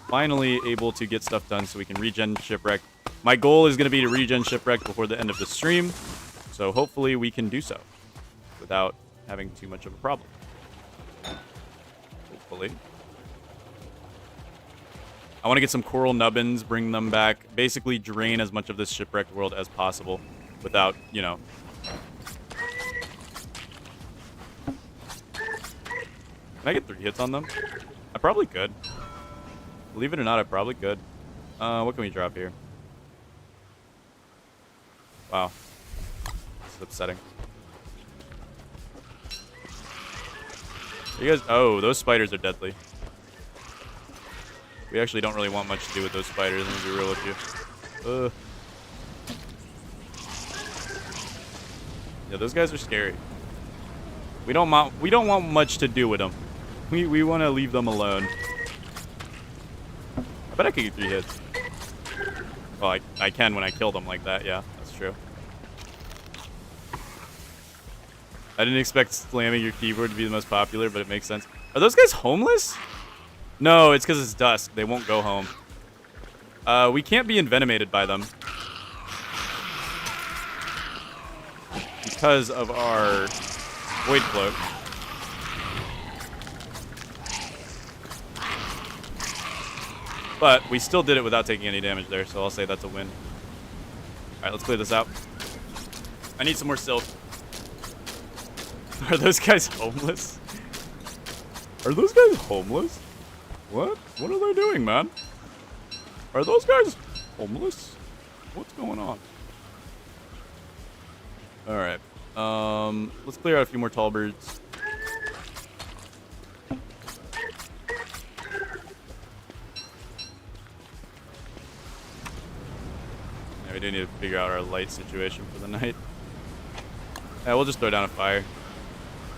Finally able to get stuff done so we can regen Shipwreck. My goal is going to be to regen Shipwreck before the end of the stream. So hopefully we can do so without having too much of a problem. Hopefully. I want to get some coral nubbins, bring them back. Basically drain as much of this shipwrecked world as possible without, you know... Can I get 3 hits on them? I probably could. Believe it or not, I probably could. What can we drop here? Wow. This is upsetting. You guys... Oh, those spiders are deadly. We actually don't really want much to do with those spiders, I'm gonna be real with you. Yeah, those guys are scary. We don't want much to do with them. We want to leave them alone. I bet I could get 3 hits. Well, I can when I kill them like that, yeah, that's true. I didn't expect slamming your keyboard to be the most popular, but it makes sense. Are those guys homeless? No, it's because it's dusk. They won't go home. We can't be envenomated by them. Because of our void cloak. But we still did it without taking any damage there, so I'll say that's a win. Alright, let's clear this out. I need some more silk. Are those guys homeless? Are those guys homeless? What? What are they doing, man? Are those guys homeless? What's going on? Alright. Let's clear out a few more tall birds. Yeah, we do need to figure out our light situation for the night. Yeah, we'll just throw down a fire.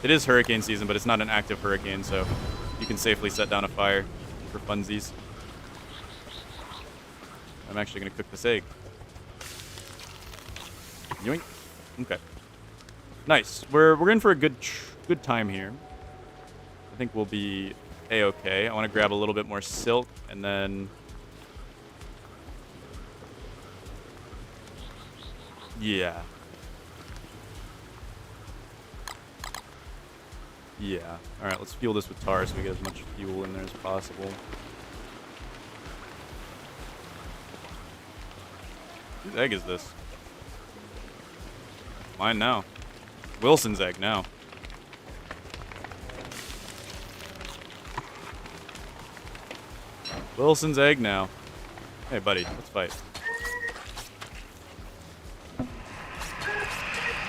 It is hurricane season, but it's not an active hurricane, so you can safely set down a fire for funsies. I'm actually going to cook this egg. Yoink. Okay. Nice. We're in for a good time here. I think we'll be a-okay. I want to grab a little bit more silk, and then... Yeah. Yeah. Alright, let's fuel this with tar so we get as much fuel in there as possible. Whose egg is this? Mine now. Wilson's egg now. Wilson's egg now. Hey, buddy, let's fight.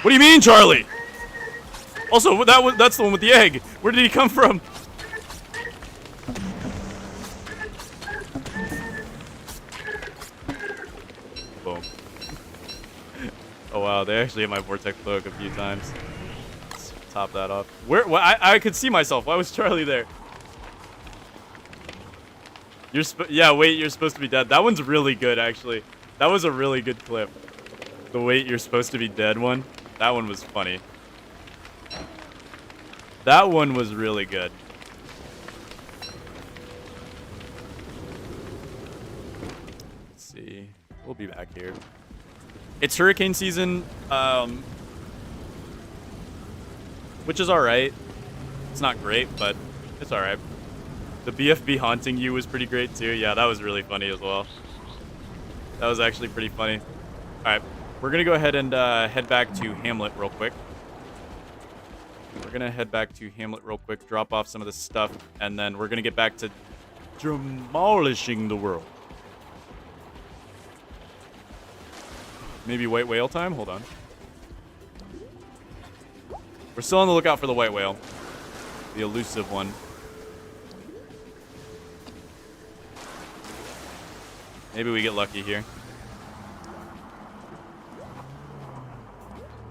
What do you mean, Charlie? Also, that's the one with the egg. Where did he come from? Boom. Oh wow, they actually hit my vortex cloak a few times. Let's top that off. Where? I could see myself. Why was Charlie there? Yeah, wait, you're supposed to be dead. That one's really good, actually. That was a really good clip. The wait, you're supposed to be dead one. That one was funny. That one was really good. Let's see. We'll be back here. It's hurricane season, which is alright. It's not great, but it's alright. The BFB haunting you was pretty great too. Yeah, that was really funny as well. That was actually pretty funny. Alright, we're gonna go ahead and head back to Hamlet real quick. We're gonna head back to Hamlet real quick, drop off some of this stuff, and then we're gonna get back to demolishing the world. Maybe white whale time? Hold on. We're still on the lookout for the white whale. The elusive one. Maybe we get lucky here.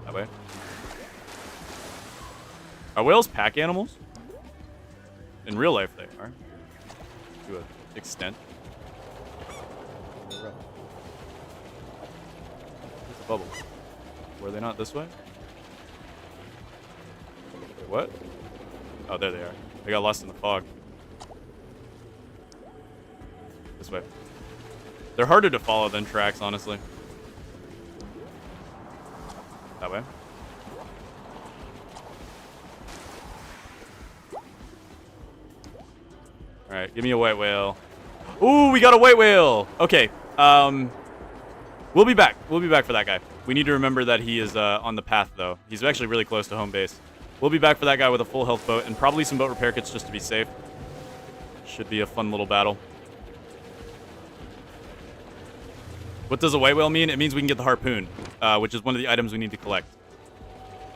That way. Are whales pack animals? In real life, they are. To an extent. Where's the bubble? Were they not this way? Wait, what? Oh, there they are. They got lost in the fog. This way. They're harder to follow than tracks, honestly. That way. Alright, give me a white whale. Ooh, we got a white whale! Okay, we'll be back. We'll be back for that guy. We need to remember that he is on the path, though. He's actually really close to home base. We'll be back for that guy with a full health boat and probably some boat repair kits just to be safe. Should be a fun little battle. What does a white whale mean? It means we can get the harpoon, which is one of the items we need to collect.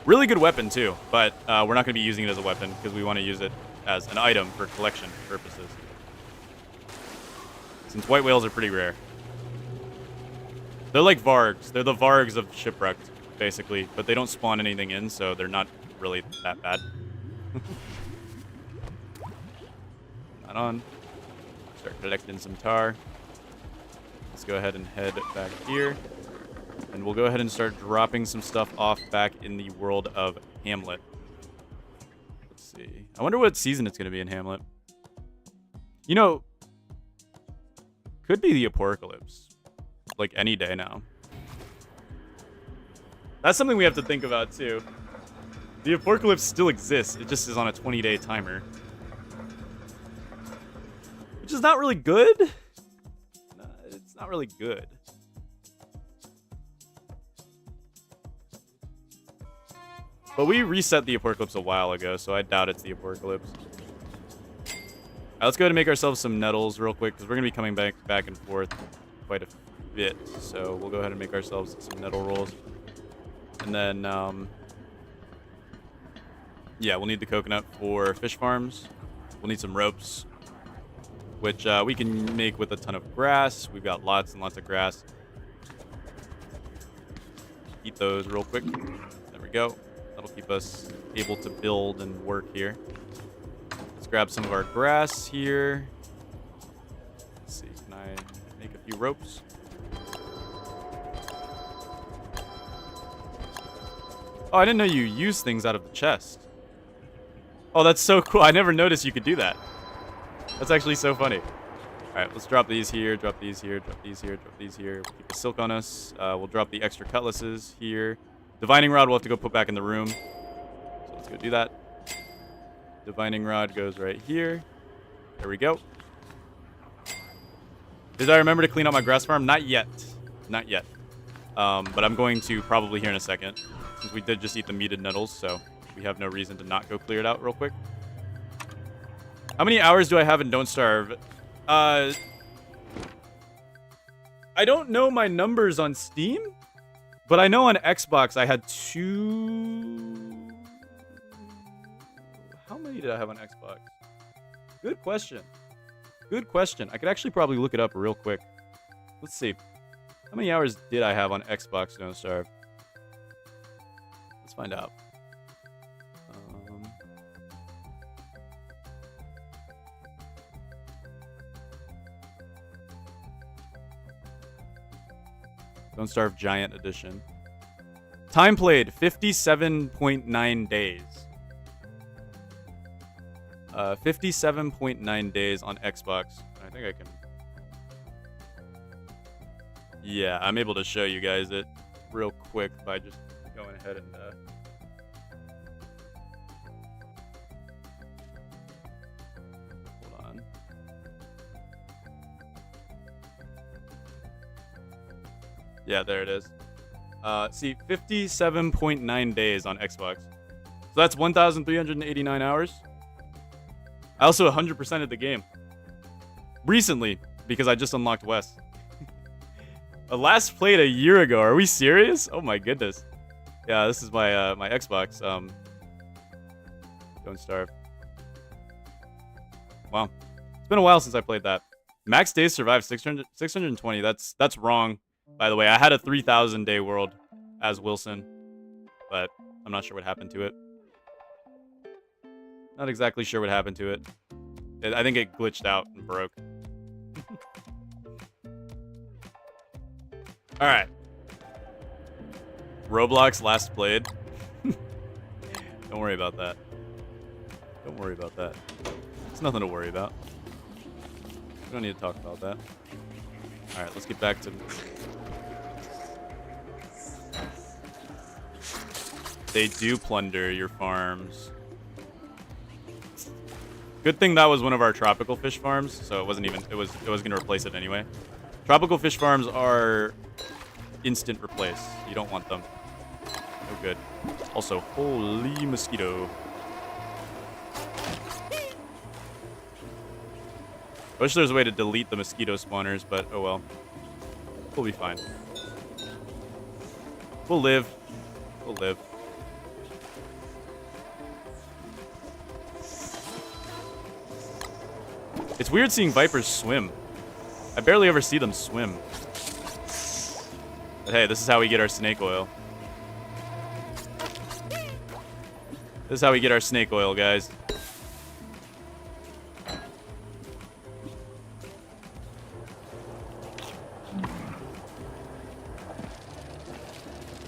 Really good weapon, too, but we're not going to be using it as a weapon because we want to use it as an item for collection purposes. Since white whales are pretty rare. They're like vargs. They're the vargs of shipwrecked, basically, but they don't spawn anything in, so they're not really that bad. Not on. Start collecting some tar. Let's go ahead and head back here. And we'll go ahead and start dropping some stuff off back in the world of Hamlet. Let's see. I wonder what season it's going to be in Hamlet. You know, could be the apocalypse. Like any day now. That's something we have to think about too. The apocalypse still exists. It just is on a 20-day timer. Which is not really good. really good. But we reset the Apocalypse a while ago, so I doubt it's the Apocalypse. Alright, let's go ahead and make ourselves some nettles real quick, because we're going to be coming back and forth quite a bit. So we'll go ahead and make ourselves some nettle rolls. And then, yeah, we'll need the coconut for fish farms. We'll need some ropes, which we can make with a ton of grass. We've got lots and lots of grass. Eat those real quick. There we go. That'll keep us able to build and work here. Let's grab some of our grass here. Let's see, can I make a few ropes? Oh, I didn't know you use things out of the chest. Oh, that's so cool. I never noticed you could do that. That's actually so funny. All right, let's drop these here, drop these here, drop these here, drop these here. We'll keep the silk on us. We'll drop the extra cutlasses here. Divining rod we'll have to go put back in the room. So let's go do that. Divining rod goes right here. There we go. Did I remember to clean out my grass farm? Not yet. Not yet. But I'm going to probably here in a second. Since we did just eat the meated nettles, so we have no reason to not go clear it out real quick. How many hours do I have in Don't Starve? I don't know my numbers on Steam, but I know on Xbox I had 2... How many did I have on Xbox? Good question. Good question. I could actually probably look it up real quick. Let's see. How many hours did I have on Xbox Don't Starve? Let's find out. Don't Starve Giant Edition. Time played, 57.9 days. 57.9 days on Xbox. I think I can... Yeah, I'm able to show you guys it real quick by just going ahead and... Hold on. Yeah, there it is. See, 57.9 days on Xbox. So that's 1,389 hours. I also 100%ed the game. Recently, because I just unlocked West. Last played a year ago. Are we serious? Oh my goodness. Yeah, this is my my Xbox. Don't Starve. Wow. It's been a while since I played that. Max days survived 620. That's wrong. By the way, I had a 3,000 day world as Wilson, but I'm not sure what happened to it. Not exactly sure what happened to it. I think it glitched out and broke. All right. Roblox last played. Don't worry about that. Don't worry about that. It's nothing to worry about. We don't need to talk about that. All right, let's get back to... They do plunder your farms. Good thing that was one of our tropical fish farms, so it wasn't even... It was going to replace it anyway. Tropical fish farms are instant replace. You don't want them. No good. Also, holy mosquito. I wish there was a way to delete the mosquito spawners, but oh well. We'll be fine. We'll live. We'll live. It's weird seeing vipers swim. I barely ever see them swim. But hey, this is how we get our snake oil. This is how we get our snake oil, guys.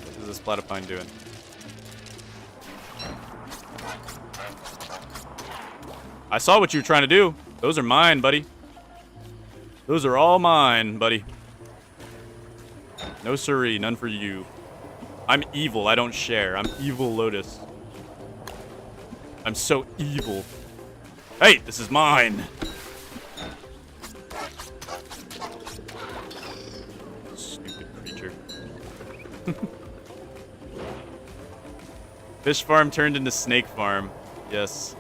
What is this platypine doing? I saw what you were trying to do. Those are mine, buddy. Those are all mine, buddy. No siree, none for you. I'm evil, I don't share. I'm evil Lotus. I'm so evil. Hey, this is mine. Fish farm turned into snake farm. Yes.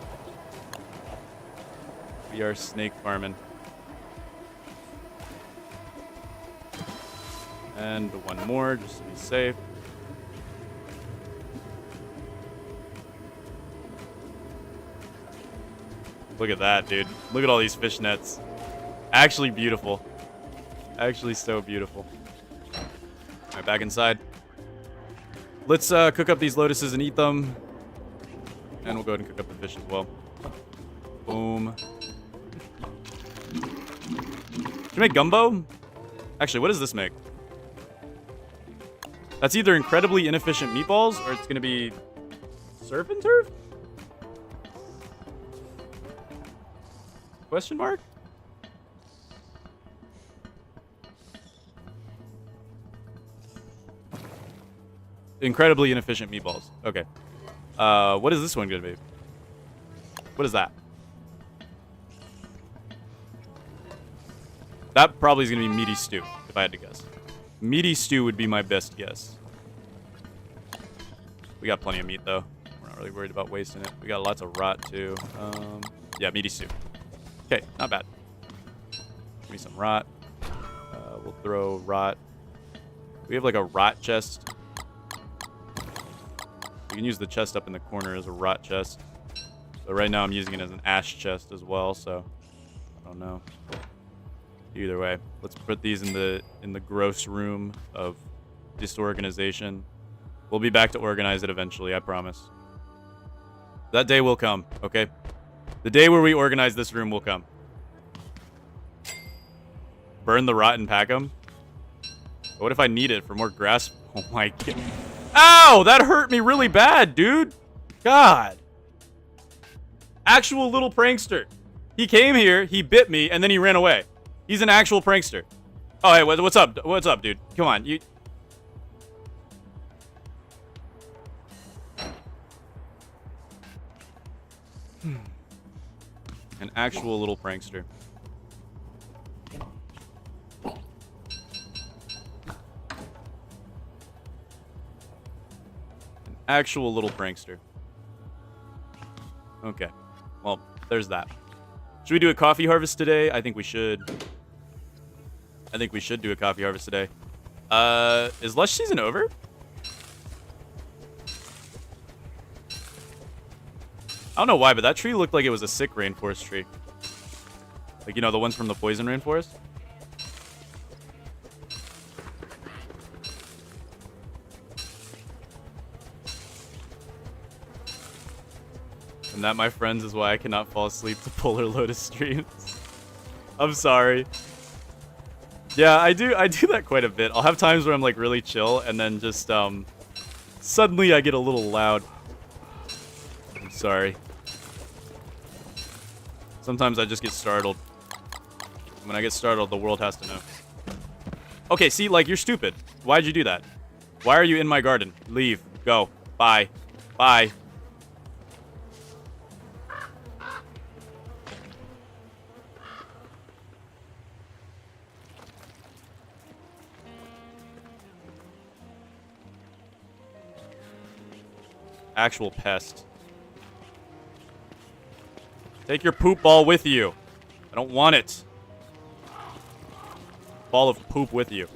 We are snake farming. And one more, just to be safe. Look at that, dude. Look at all these fish nets. Actually beautiful. Actually so beautiful. All right, back inside. Let's cook up these lotuses and eat them. And we'll go ahead and cook up the fish as well. Boom. Should we make gumbo? Actually, what does this make? That's either incredibly inefficient meatballs or it's going to be surf and turf? Question mark? Incredibly inefficient meatballs. Okay. What is this one going to be? What is that? That probably is going to be meaty stew, if I had to guess. Meaty stew would be my best guess. We got plenty of meat, though. We're not really worried about wasting it. We got lots of rot, too. Yeah, meaty stew. Okay, not bad. Give me some rot. We'll throw rot. We have, like, a rot chest. We can use the chest up in the corner as a rot chest. So right now I'm using it as an ash chest as well, so I don't know. Either way, let's put these in the gross room of disorganization. We'll be back to organize it eventually, I promise. That day will come, okay? The day where we organize this room will come. Burn the rot and pack them? What if I need it for more grass? Oh my god. Ow! That hurt me really bad, dude. God. Actual little prankster. He came here, he bit me, and then he ran away. He's an actual prankster. Oh, hey, what's up? What's up, dude? Come on, you... An actual little prankster. An actual little prankster. Okay. Well, there's that. Should we do a coffee harvest today? I think we should. I think we should do a coffee harvest today. Is lush season over? I don't know why, but that tree looked like it was a sick rainforest tree. Like, you know, the ones from the poison rainforest? And that, my friends, is why I cannot fall asleep to Polarlotus streams. I'm sorry. Yeah, I do that quite a bit. I'll have times where I'm like really chill and then just suddenly I get a little loud. I'm sorry. Sometimes I just get startled. When I get startled, the world has to know. Okay, see, like, you're stupid. Why'd you do that? Why are you in my garden? Leave. Go. Bye. Bye. Actual pest. Take your poop ball with you. I don't want it. Ball of poop with you.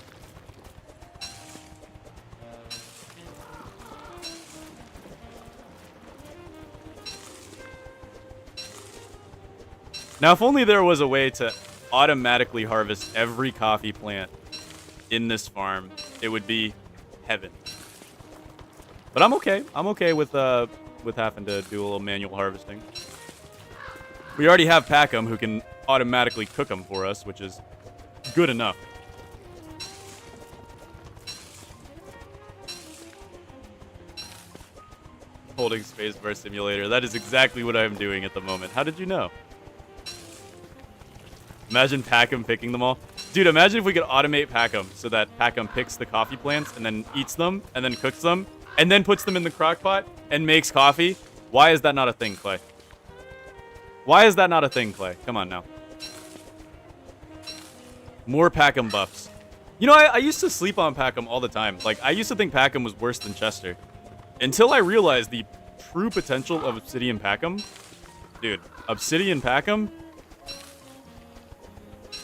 Now, if only there was a way to automatically harvest every coffee plant in this farm, it would be heaven. But I'm okay. I'm okay with having to do a little manual harvesting. We already have Packham who can automatically cook them for us, which is good enough. Holding spacebar simulator. That is exactly what I'm doing at the moment. How did you know? Imagine Packham picking them all. Dude, imagine if we could automate Packham so that Packham picks the coffee plants and then eats them and then cooks them and then puts them in the crock pot and makes coffee. Why is that not a thing, Clay? Why is that not a thing, Clay? Come on now. More Packham buffs. You know, I used to sleep on Packham all the time. Like, I used to think Packham was worse than Chester. Until I realized the true potential of Obsidian Packham, dude, Obsidian Packham,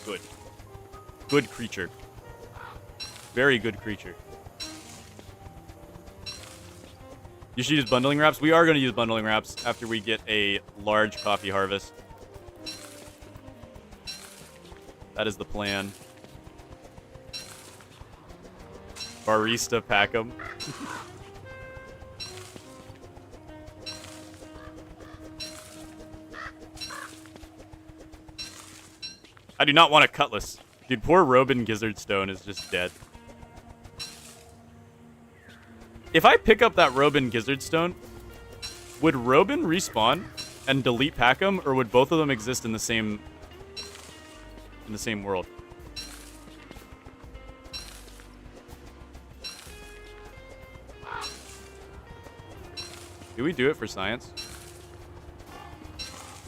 good. Good creature. Very good creature. You should use bundling wraps. We are going to use bundling wraps after we get a large coffee harvest. That is the plan. Barista Packham. I do not want a cutlass. Dude, poor Robin Gizzardstone is just dead. If I pick up that Robin Gizzardstone, would Robin respawn and delete Packham, or would both of them exist in the same world? Do we do it for science?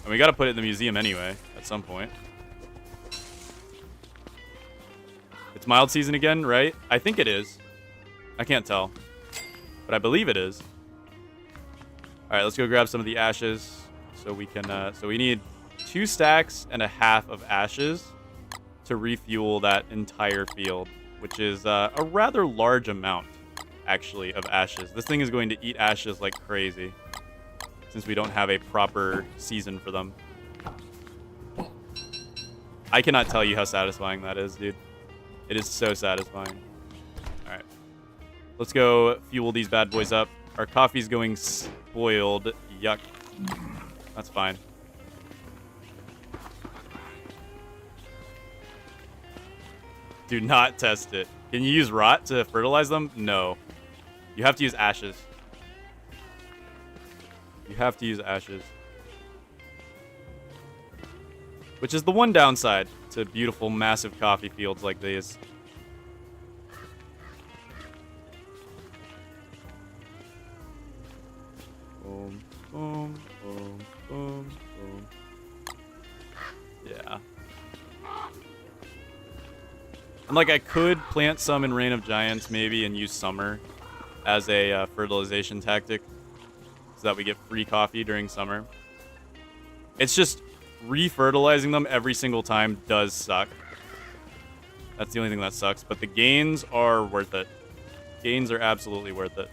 And we gotta put it in the museum anyway, at some point. It's mild season again, right? I think it is. I can't tell. But I believe it is. Alright, let's go grab some of the ashes. So we can, so we need 2 stacks and a half of ashes to refuel that entire field, which is a rather large amount, actually, of ashes. This thing is going to eat ashes like crazy, since we don't have a proper season for them. I cannot tell you how satisfying that is, dude. It is so satisfying. Alright. Let's go fuel these bad boys up. Our coffee's going spoiled. Yuck. That's fine. Do not test it. Can you use rot to fertilize them? No. You have to use ashes. You have to use ashes. Which is the one downside to beautiful, massive coffee fields like these. Boom, boom, boom, boom, boom. Yeah. And like, I could plant some in Reign of Giants maybe and use summer as a fertilization tactic so that we get free coffee during summer. It's just re-fertilizing them every single time does suck. That's the only thing that sucks, but the gains are worth it. Gains are absolutely worth it.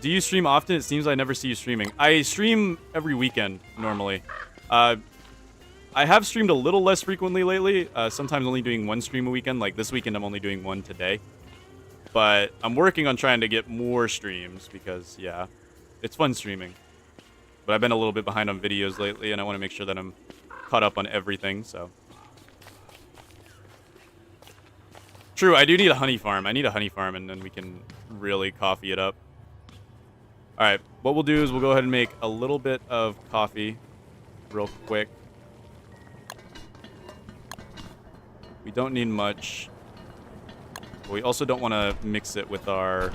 Do you stream often? It seems I never see you streaming. I stream every weekend, normally. I have streamed a little less frequently lately, sometimes only doing 1 stream a weekend. Like this weekend, I'm only doing 1 today. But I'm working on trying to get more streams because, yeah, it's fun streaming. But I've been a little bit behind on videos lately, and I want to make sure that I'm caught up on everything, so. True, I do need a honey farm. I need a honey farm, and then we can really coffee it up. Alright, what we'll do is we'll go ahead and make a little bit of coffee real quick. We don't need much. But we also don't want to mix it with our...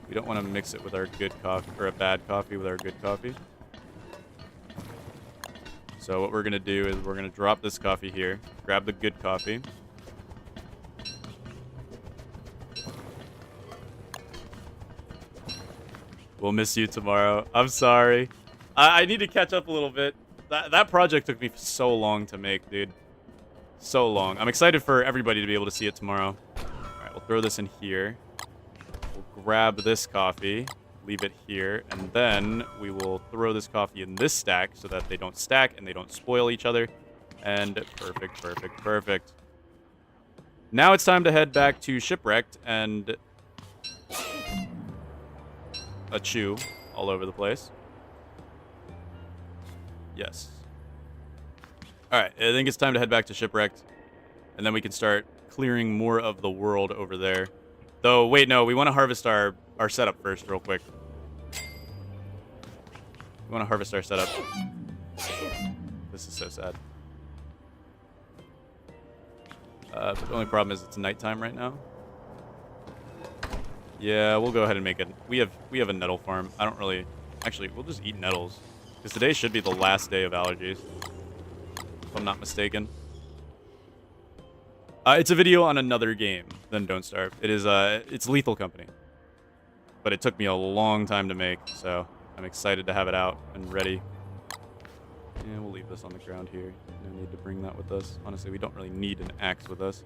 We don't want to mix it with our good coffee, or a bad coffee with our good coffee. So what we're going to do is we're going to drop this coffee here, grab the good coffee. We'll miss you tomorrow. I'm sorry. I need to catch up a little bit. That project took me so long to make, dude. So long. I'm excited for everybody to be able to see it tomorrow. Alright, we'll throw this in here. We'll grab this coffee, leave it here, and then we will throw this coffee in this stack so that they don't stack and they don't spoil each other. And perfect, perfect, perfect. Now it's time to head back to Shipwrecked and a chew all over the place. Yes. Alright, I think it's time to head back to Shipwrecked. And then we can start clearing more of the world over there. Though, wait, no, we want to harvest our setup first real quick. We want to harvest our setup. This is so sad. But the only problem is it's nighttime right now. Yeah, we'll go ahead and make it. We have a nettle farm. I don't really... Actually, we'll just eat nettles. Because today should be the last day of allergies. If I'm not mistaken. It's a video on another game. than Don't Starve. It is it's Lethal Company, but it took me a long time to make, so I'm excited to have it out and ready. Yeah, we'll leave this on the ground here. No need to bring that with us. Honestly, we don't really need an axe with us.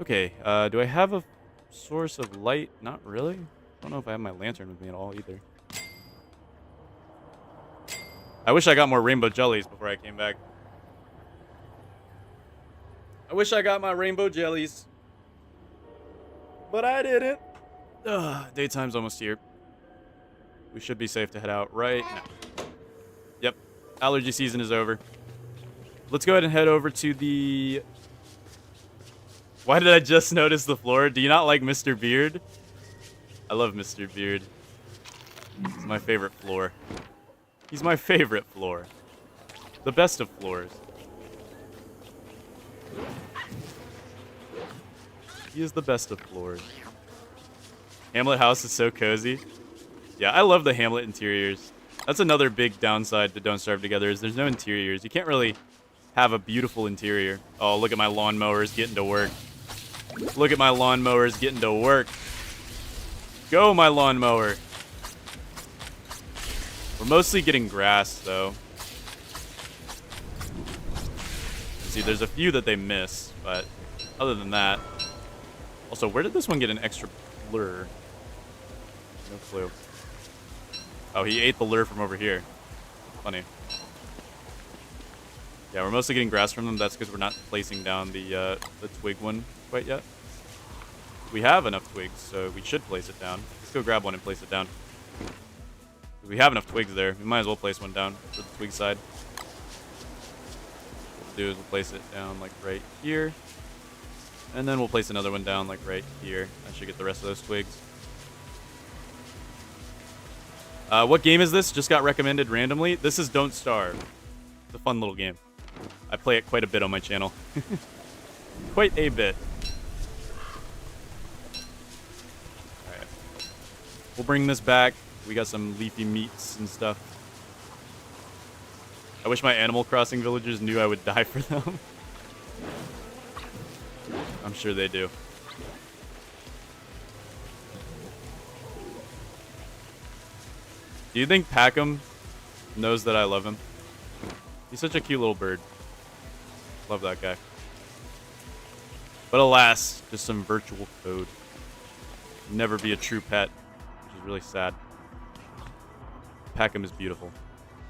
Okay, do I have a source of light? Not really. I don't know if I have my lantern with me at all either. I wish I got more rainbow jellies before I came back. I wish I got my rainbow jellies. But I didn't. Ugh, daytime's almost here. We should be safe to head out right now. Yep, allergy season is over. Let's go ahead and head over to the... Why did I just notice the floor? Do you not like Mr. Beard? I love Mr. Beard. He's my favorite floor. He's my favorite floor. The best of floors. He is the best of floors. Hamlet house is so cozy. Yeah, I love the Hamlet interiors. That's another big downside to Don't Starve Together is there's no interiors. You can't really have a beautiful interior. Oh, look at my lawnmowers getting to work. Look at my lawnmowers getting to work. Go, my lawnmower. We're mostly getting grass, though. See, there's a few that they miss, but other than that... Also, where did this one get an extra lure? No clue. Oh, he ate the lure from over here. Funny. Yeah, we're mostly getting grass from them. That's because we're not placing down the twig one quite yet. We have enough twigs, so we should place it down. Let's go grab one and place it down. We have enough twigs there. We might as well place one down for the twig side. What we'll do is we'll place it down like right here. And then we'll place another one down like right here. I should get the rest of those twigs. What game is this? Just got recommended randomly. This is Don't Starve. It's a fun little game. I play it quite a bit on my channel. Quite a bit. Alright. We'll bring this back. We got some leafy meats and stuff. I wish my Animal Crossing villagers knew I would die for them. I'm sure they do. Do you think Packham knows that I love him? He's such a cute little bird. Love that guy. But alas, just some virtual code. Never be a true pet, which is really sad. Packham is beautiful.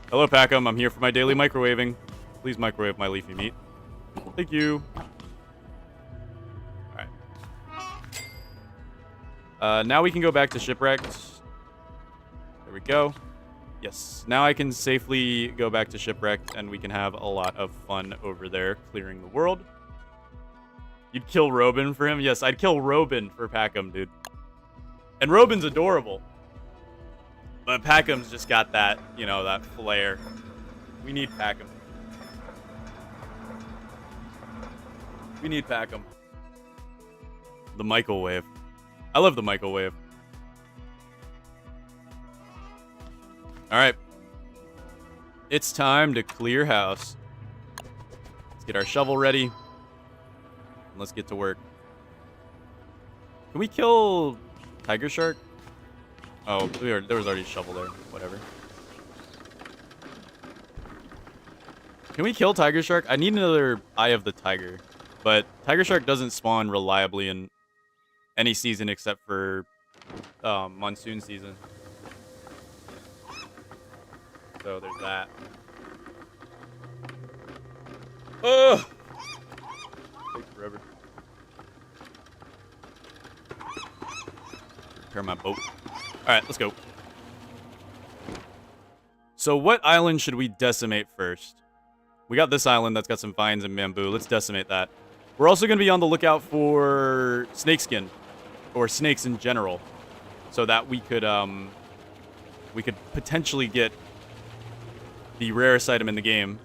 Hello, Packham. I'm here for my daily microwaving. Please microwave my leafy meat. Thank you. Alright. Now we can go back to Shipwrecked. There we go. Yes, now I can safely go back to Shipwrecked, and we can have a lot of fun over there, clearing the world. You'd kill Robin for him? Yes, I'd kill Robin for Packham, dude. And Robin's adorable. But Packham's just got that, you know, that flair. We need Packham. We need Packham. The microwave. I love the microwave. Alright. It's time to clear house. Let's get our shovel ready. And let's get to work. Can we kill Tiger Shark? Oh, there was already a shovel there. Whatever. Can we kill Tiger Shark? I need another Eye of the Tiger. But Tiger Shark doesn't spawn reliably in any season except for monsoon season. So there's that. Oh! Takes forever. Repair my boat. Alright, let's go. So what island should we decimate first? We got this island that's got some vines and bamboo. Let's decimate that. We're also going to be on the lookout for snakeskin. Or snakes in general. So that we could potentially get the rarest item in the game.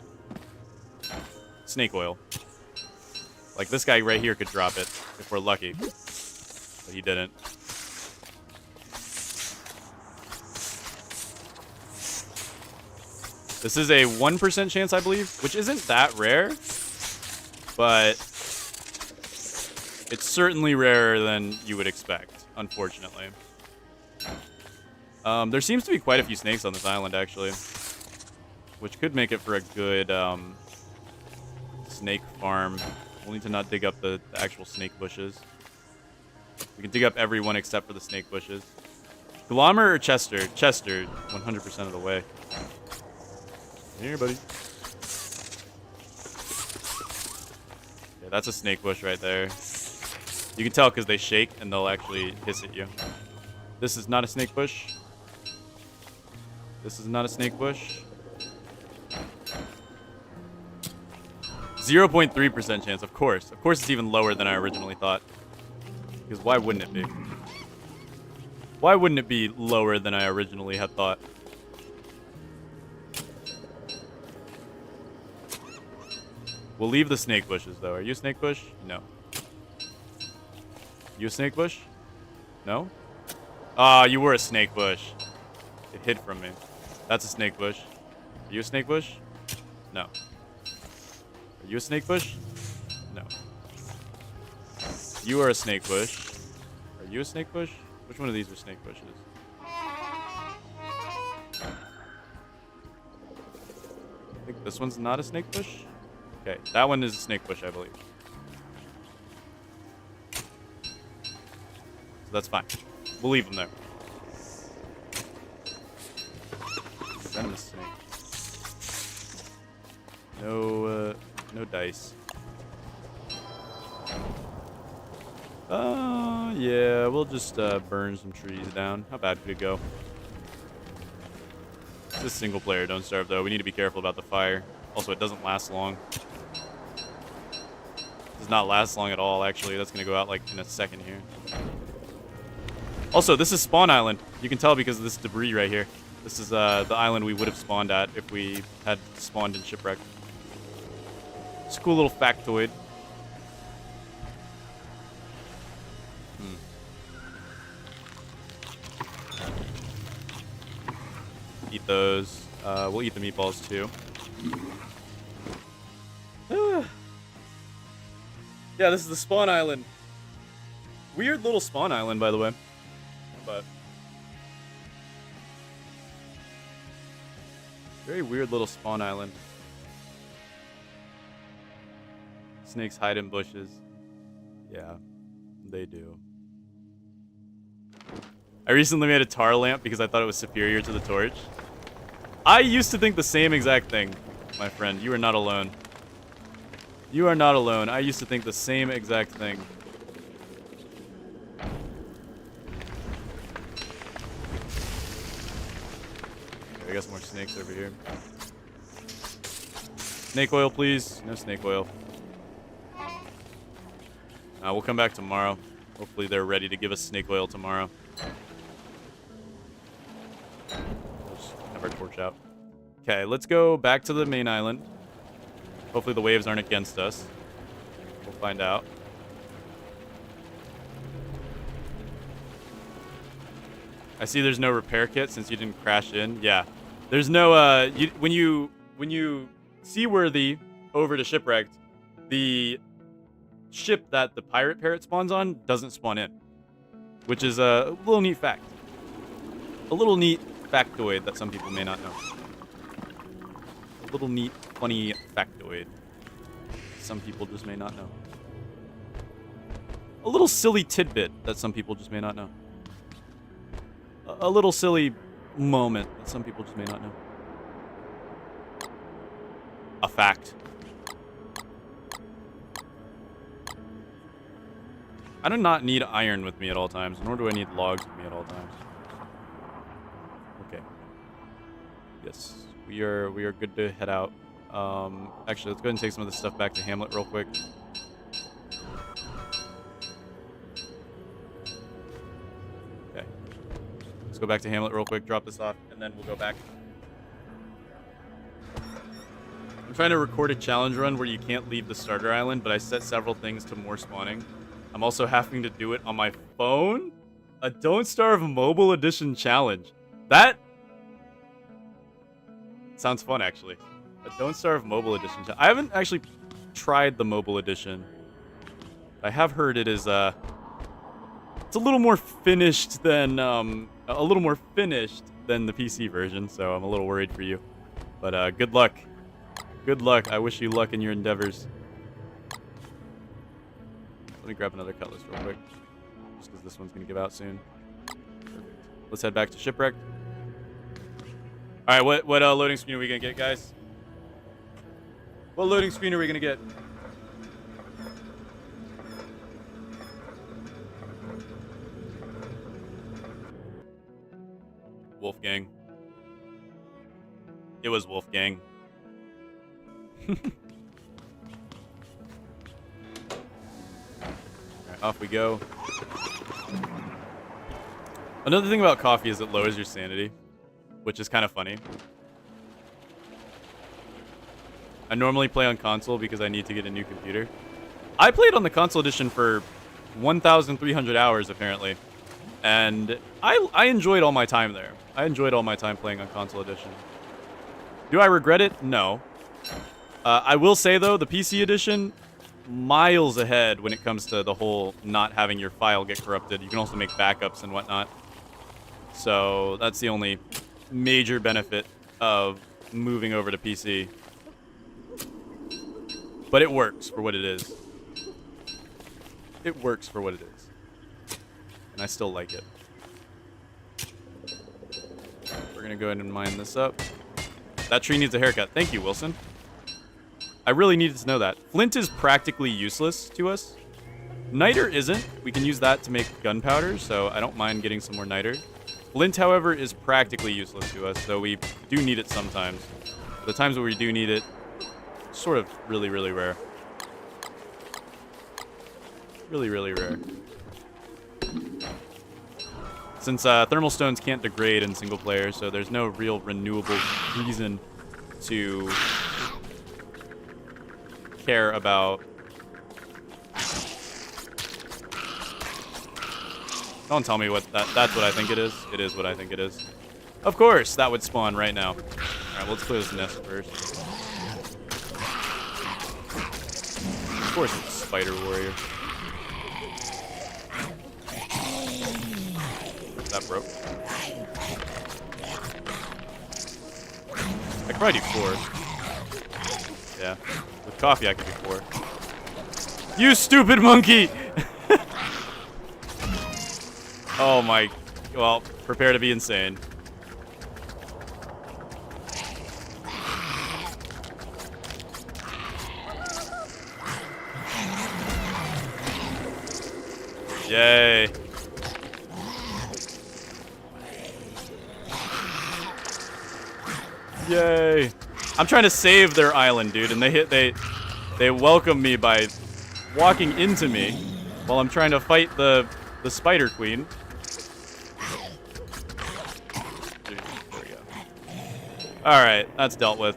Snake oil. Like this guy right here could drop it if we're lucky. But he didn't. This is a 1% chance, I believe, which isn't that rare. But It's certainly rarer than you would expect, unfortunately. There seems to be quite a few snakes on this island, actually. Which could make it for a good snake farm. We'll need to not dig up the actual snake bushes. We can dig up everyone except for the snake bushes. Glommer or Chester? Chester, 100% of the way. Here, buddy. Yeah, that's a snake bush right there. You can tell because they shake and they'll actually hiss at you. This is not a snake bush. This is not a snake bush. 0.3% chance, of course. Of course it's even lower than I originally thought. Because why wouldn't it be? Why wouldn't it be lower than I originally had thought? We'll leave the snake bushes, though. Are you a snake bush? No. You a snake bush? No? Ah, you were a snake bush. It hid from me. That's a snake bush. Are you a snake bush? No. Are you a snake bush? No. You are a snake bush. Are you a snake bush? Which one of these are snake bushes? I think this one's not a snake bush. Okay, that one is a snake bush, I believe. So that's fine. We'll leave them there. Venomous snake. No dice. Yeah, we'll just burn some trees down. How bad could it go? It's a single player, don't starve though. We need to be careful about the fire. Also, it doesn't last long. It does not last long at all, actually. That's gonna go out like in a second here. Also, this is Spawn Island. You can tell because of this debris right here. This is the island we would have spawned at if we had spawned in Shipwreck. It's a cool little factoid. Eat those. We'll eat the meatballs too. Yeah, this is the Spawn Island. Weird little Spawn Island, by the way. But very weird little Spawn Island. Snakes hide in bushes. Yeah, they do. I recently made a tar lamp because I thought it was superior to the torch. I used to think the same exact thing, my friend. You are not alone. You are not alone. I used to think the same exact thing. Okay, I got some more snakes over here. Snake oil, please. No snake oil. We'll come back tomorrow. Hopefully they're ready to give us snake oil tomorrow. We'll just have our torch out. Okay, let's go back to the main island. Hopefully the waves aren't against us. We'll find out. I see there's no repair kit since you didn't crash in. Yeah. There's no, when you seaworthy over to Shipwrecked, the ship that the pirate parrot spawns on doesn't spawn in, which is a little neat fact. A little neat factoid that some people may not know. A little neat, funny factoid some people just may not know. A little silly tidbit that some people just may not know. A little silly moment that some people just may not know. A fact. I do not need iron with me at all times, nor do I need logs with me at all times. Okay. Yes, we are good to head out. Actually, let's go ahead and take some of this stuff back to Hamlet real quick. Okay. Let's go back to Hamlet real quick, drop this off, and then we'll go back. I'm trying to record a challenge run where you can't leave the starter island, but I set several things to more spawning. I'm also having to do it on my phone? A Don't Starve Mobile Edition challenge. That sounds fun, actually. A Don't Starve Mobile Edition challenge. I haven't actually tried the mobile edition I have heard it is it's a little more finished than the PC version, so I'm a little worried for you. But good luck. Good luck. I wish you luck in your endeavors. Let me grab another cutlass real quick, just because this one's gonna give out soon. Perfect. Let's head back to shipwreck. All right, what loading screen are we gonna get, guys? What loading screen are we gonna get? Wolfgang. It was Wolfgang. Alright, off we go. Another thing about coffee is it lowers your sanity, which is kind of funny. I normally play on console because I need to get a new computer. I played on the console edition for 1,300 hours, apparently. And I enjoyed all my time there. I enjoyed all my time playing on console edition. Do I regret it? No. I will say, though, the PC edition, miles ahead when it comes to the whole not having your file get corrupted. You can also make backups and whatnot. So that's the only major benefit of moving over to PC. But it works for what it is. It works for what it is. And I still like it. We're going to go ahead and mine this up. That tree needs a haircut. Thank you, Wilson. I really needed to know that. Flint is practically useless to us. Niter isn't. We can use that to make gunpowder, so I don't mind getting some more niter. Flint, however, is practically useless to us, so we do need it sometimes. The times where we do need it, sort of really, really rare. Really, really rare. Since thermal stones can't degrade in single player, so there's no real renewable reason to care about. Don't tell me what that's what I think it is. It is what I think it is. Of course, that would spawn right now. Alright, let's clear this nest first. Of course it's Spider Warrior. That broke. I could probably do 4. Yeah. With coffee, I could do 4. You stupid monkey! Oh my... Well, prepare to be insane. Yay. Yay. I'm trying to save their island, dude, and they welcome me by walking into me while I'm trying to fight the Spider Queen. There we go. Alright, that's dealt with.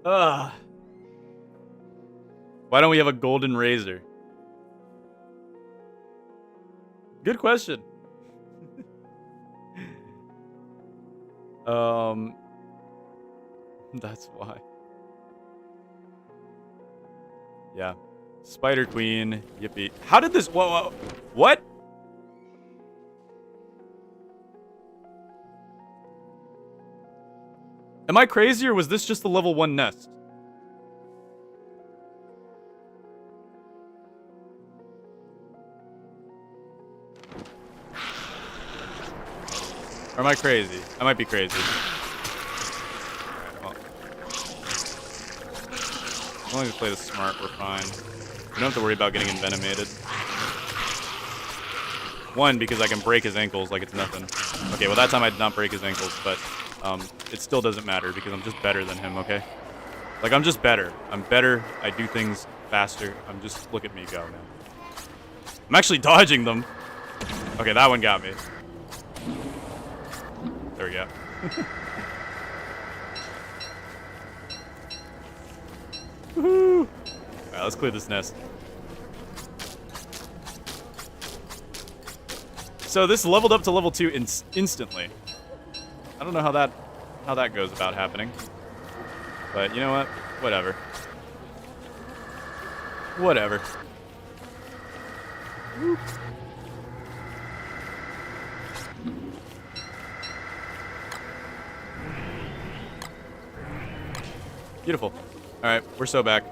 Ugh. Why don't we have a golden razor? Good question. That's why. Yeah. Spider Queen. Yippee. How did this... Whoa. What? Am I crazy, or was this just the level 1 nest? Or am I crazy? I might be crazy. Alright, well. As long as we play this smart, we're fine. We don't have to worry about getting envenomated. 1, because I can break his ankles like it's nothing. Okay, well that time I did not break his ankles, but it still doesn't matter because I'm just better than him, okay? Like, I'm just better. I'm better. I do things faster. I'm just... Look at me go now. I'm actually dodging them. Okay, that one got me. There we go. Woohoo! Alright, let's clear this nest. So this leveled up to level 2 instantly. I don't know how that goes about happening. But you know what? Whatever. Whatever. Beautiful. All right, we're so back.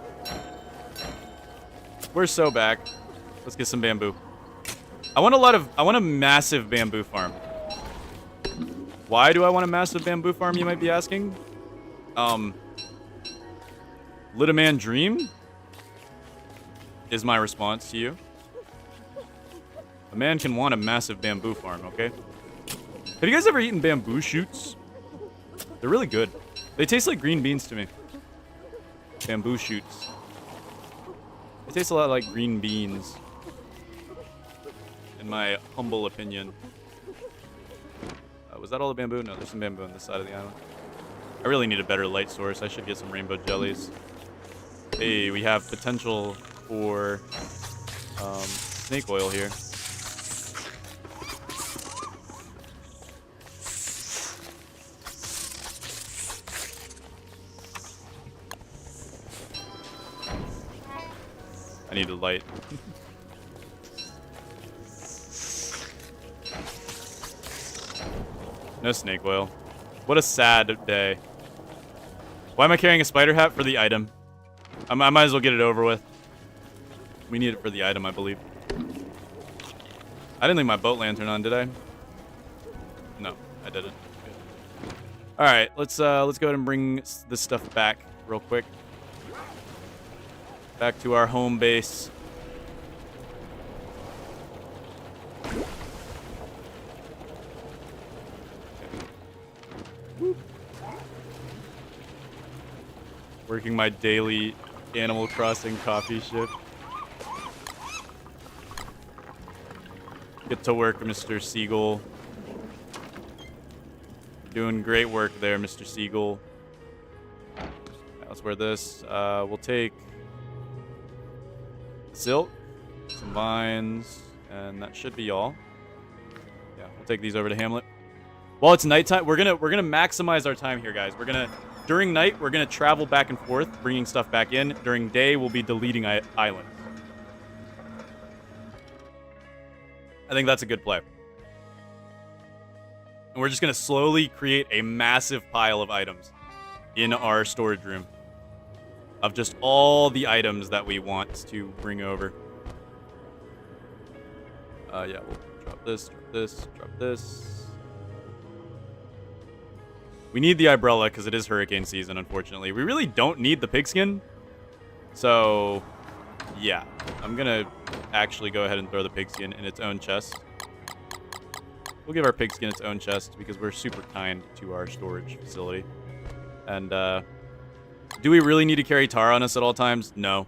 We're so back. Let's get some bamboo. I want a massive bamboo farm. Why do I want a massive bamboo farm, you might be asking? Lit a man dream? Is my response to you. A man can want a massive bamboo farm, okay? Have you guys ever eaten bamboo shoots? They're really good. They taste like green beans to me. Bamboo shoots. They taste a lot like green beans. In my humble opinion. Was that all the bamboo? No, there's some bamboo on this side of the island. I really need a better light source. I should get some rainbow jellies. Hey, we have potential for snake oil here. I need a light. No snake oil. What a sad day. Why am I carrying a spider hat? For the item. I might as well get it over with. We need it for the item, I believe. I didn't leave my boat lantern on, did I? No, I didn't. All right, let's go ahead and bring this stuff back real quick. Back to our home base. Working my daily Animal Crossing coffee shift. Get to work, Mr. Seagull. Doing great work there, Mr. Seagull. Right, let's wear this. We'll take silk, some vines, and that should be all. Yeah, we'll take these over to Hamlet. While it's nighttime, we're gonna maximize our time here, guys. During night, we're gonna travel back and forth, bringing stuff back in. During day, we'll be deleting islands. I think that's a good play. And we're just gonna slowly create a massive pile of items in our storage room of just all the items that we want to bring over. Yeah, we'll drop this, drop this, drop this. We need the umbrella because it is hurricane season, unfortunately. We really don't need the pigskin. So, yeah. I'm going to actually go ahead and throw the pigskin in its own chest. We'll give our pigskin its own chest because we're super kind to our storage facility. And, do we really need to carry tar on us at all times? No.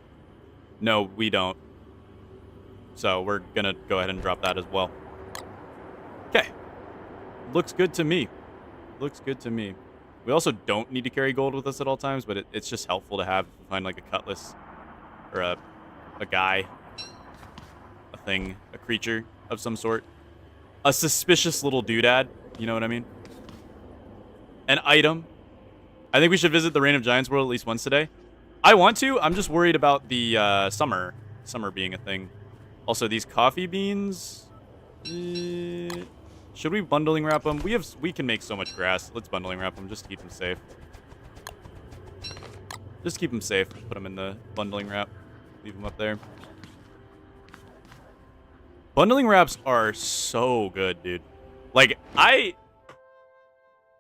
No, we don't. So, we're going to go ahead and drop that as well. Okay. Looks good to me. Looks good to me. We also don't need to carry gold with us at all times, but it's just helpful to have if we find like a cutlass or a guy, a thing, a creature of some sort. A suspicious little doodad, you know what I mean? An item. I think we should visit the Reign of Giants world at least once today. I want to. I'm just worried about the summer being a thing. Also, these coffee beans. Should we bundling wrap them? We can make so much grass. Let's bundling wrap them just to keep them safe. Just keep them safe. Put them in the bundling wrap. Leave them up there. Bundling wraps are so good, dude. Like, I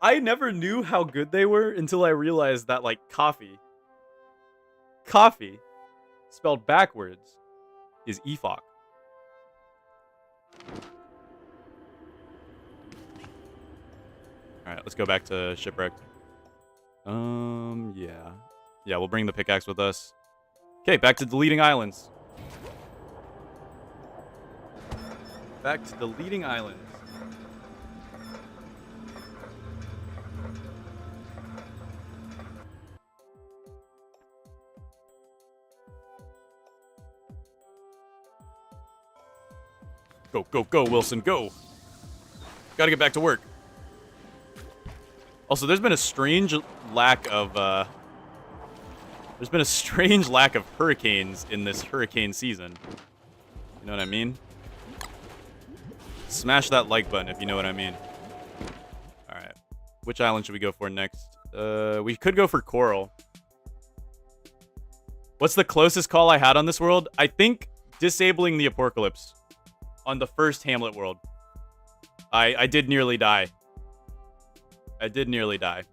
never knew how good they were until I realized that, like, coffee, spelled backwards, is EFOC. All right, let's go back to Shipwrecked. Yeah. Yeah, we'll bring the pickaxe with us. Okay, back to deleting islands. Back to deleting islands. Go, go, go, Wilson, go. Gotta get back to work. Also, there's been a strange lack of There's been a strange lack of hurricanes in this hurricane season. You know what I mean? Smash that like button if you know what I mean. Alright. Which island should we go for next? We could go for Coral. What's the closest call I had on this world? I think disabling the apocalypse on the first Hamlet world. I did nearly die. I did nearly die.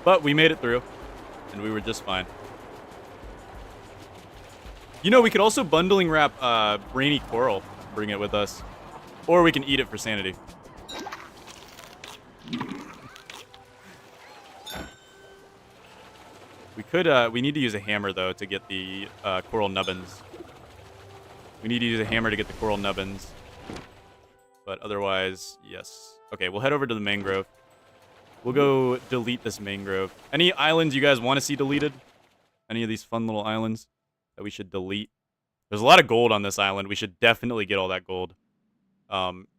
But we made it through, and we were just fine. You know, we could also bundling wrap Brainy Coral, bring it with us. Or we can eat it for sanity. We could, we need to use a hammer, though, to get the coral nubbins. We need to use a hammer to get the coral nubbins. But otherwise, yes. Okay, we'll head over to the mangrove. We'll go delete this mangrove. Any islands you guys want to see deleted? Any of these fun little islands that we should delete? There's a lot of gold on this island. We should definitely get all that gold.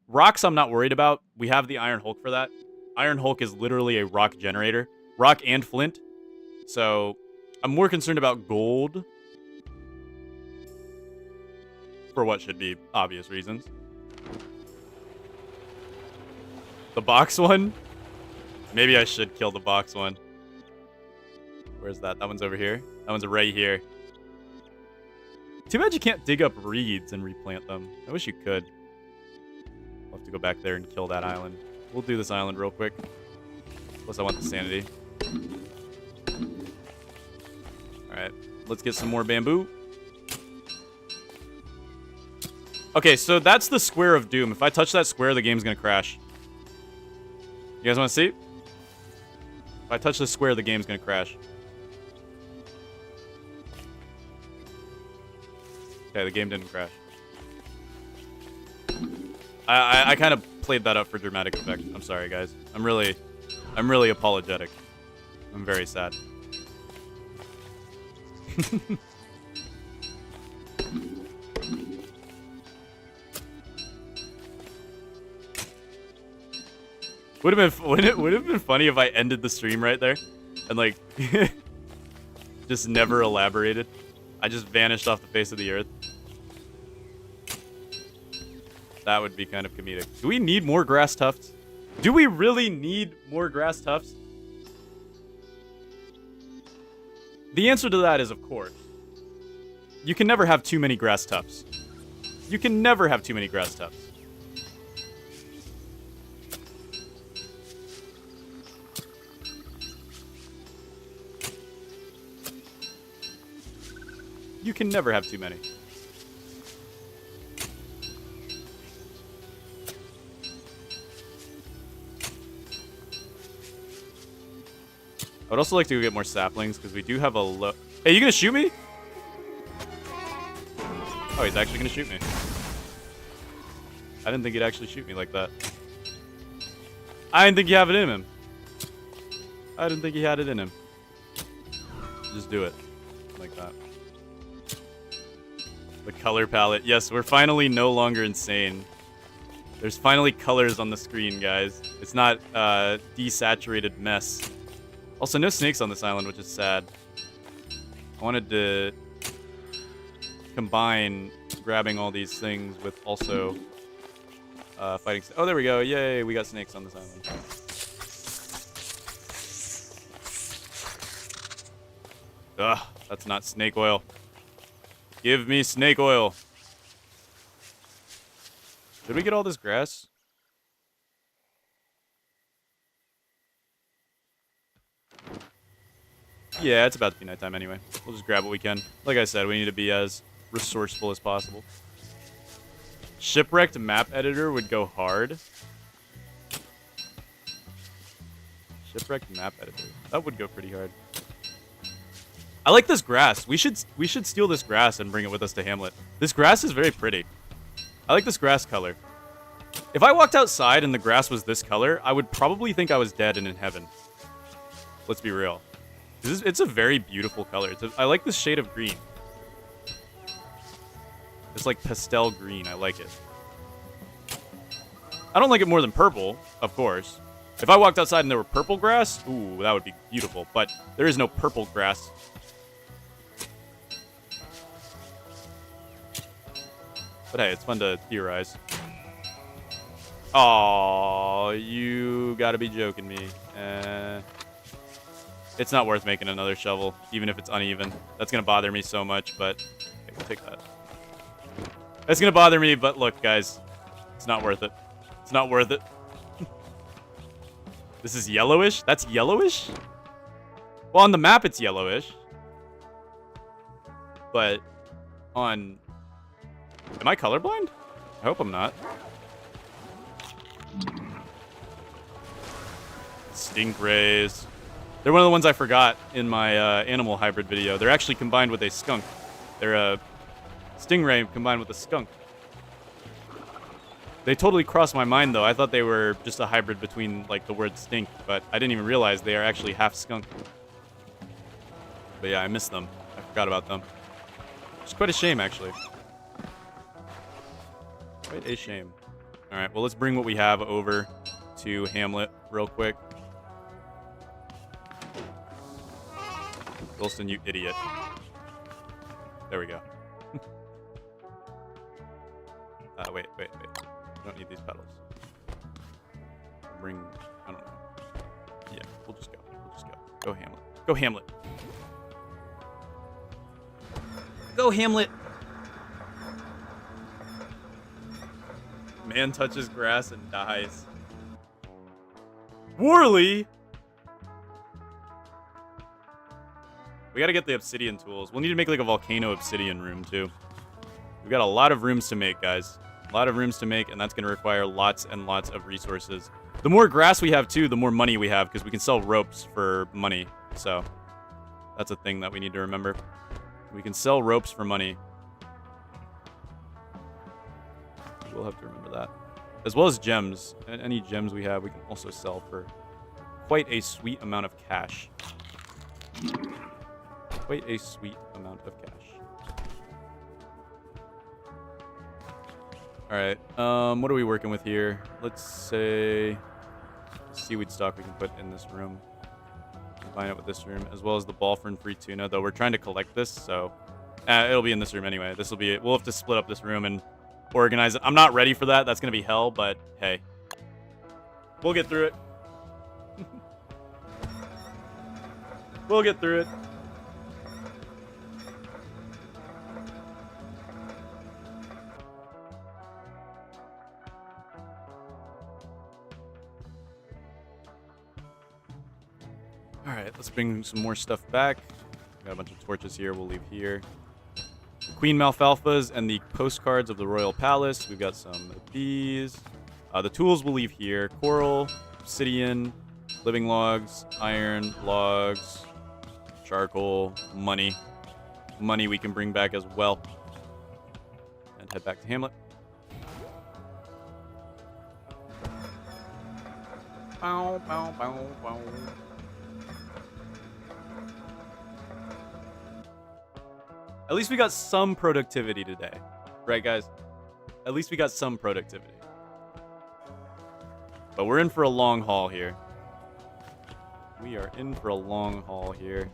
Rocks I'm not worried about. We have the Iron Hulk for that. Iron Hulk is literally a rock generator. Rock and flint. So I'm more concerned about gold. For what should be obvious reasons. The box one? Maybe I should kill the box one. Where's that? That one's over here. That one's right here. Too bad you can't dig up reeds and replant them. I wish you could. I'll have to go back there and kill that island. We'll do this island real quick. Plus I want the sanity. Alright. Let's get some more bamboo. Okay, so that's the square of doom. If I touch that square, the game's gonna crash. You guys want to see? If I touch this square, the game's gonna crash. Okay, the game didn't crash. I kind of played that up for dramatic effect. I'm sorry, guys. I'm really apologetic. I'm very sad. Would have been funny if I ended the stream right there, and like, just never elaborated. I just vanished off the face of the earth. That would be kind of comedic. Do we need more grass tufts? Do we really need more grass tufts? The answer to that is of course. You can never have too many grass tufts. You can never have too many grass tufts. You can never have too many. I would also like to go get more saplings, because we do have a low... Hey, you gonna shoot me? Oh, he's actually gonna shoot me. I didn't think he'd actually shoot me like that. I didn't think he had it in him. I didn't think he had it in him. Just do it. Like that. The color palette. Yes, we're finally no longer insane. There's finally colors on the screen, guys. It's not desaturated mess. Also, no snakes on this island, which is sad. I wanted to combine grabbing all these things with also fighting. Oh, there we go. Yay, we got snakes on this island. Ugh, that's not snake oil. Give me snake oil. Did we get all this grass? Yeah, it's about to be nighttime anyway. We'll just grab what we can. Like I said, we need to be as resourceful as possible. Shipwrecked map editor would go hard. Shipwrecked map editor. That would go pretty hard. I like this grass. We should steal this grass and bring it with us to Hamlet. This grass is very pretty. I like this grass color. If I walked outside and the grass was this color, I would probably think I was dead and in heaven. Let's be real. It's a very beautiful color. I like this shade of green. It's like pastel green. I like it. I don't like it more than purple, of course. If I walked outside and there were purple grass, ooh, that would be beautiful. But there is no purple grass. But hey, it's fun to theorize. Oh, you gotta be joking me. It's not worth making another shovel, even if it's uneven. That's gonna bother me so much, but okay, we'll take that. That's gonna bother me, but look, guys, it's not worth it. It's not worth it. This is yellowish? That's yellowish? Well, on the map, it's yellowish. But on... Am I colorblind? I hope I'm not. Stingrays. They're one of the ones I forgot in my animal hybrid video. They're actually combined with a skunk. They're a stingray combined with a skunk. They totally crossed my mind, though. I thought they were just a hybrid between, like, the word stink, but I didn't even realize they are actually half skunk. But yeah, I missed them. I forgot about them. It's quite a shame, actually. Quite a shame. All right, well, let's bring what we have over to Hamlet real quick. Wilson, you idiot. There we go. Wait. I don't need these pedals. Bring... I don't know. Yeah, we'll just go. Go Hamlet. Go Hamlet. Go Hamlet! Man touches grass and dies. Warley! We gotta get the obsidian tools. We'll need to make like a volcano obsidian room too. We've got a lot of rooms to make, guys. A lot of rooms to make, and that's gonna require lots and lots of resources. The more grass we have too, the more money we have, because we can sell ropes for money. So that's a thing that we need to remember. We can sell ropes for money. We'll have to remember that. As well as gems. Any gems we have, we can also sell for quite a sweet amount of cash. Quite a sweet amount of cash. Alright, what are we working with here? Let's say seaweed stock we can put in this room. Combine it with this room, as well as the ballfern free tuna, though we're trying to collect this, so it'll be in this room anyway. This will be it. We'll have to split up this room and organize it. I'm not ready for that. That's going to be hell, but hey. We'll get through it. We'll get through it. Alright, let's bring some more stuff back. Got a bunch of torches here. We'll leave here. Queen Malfalfas and the postcards of the Royal Palace. We've got some of these. The tools we'll leave here. Coral, obsidian, living logs, iron, logs, charcoal, money. Money we can bring back as well. And head back to Hamlet. Bow, bow, bow, bow. At least we got some productivity today. Right, guys? At least we got some productivity. But we're in for a long haul here. We are in for a long haul here.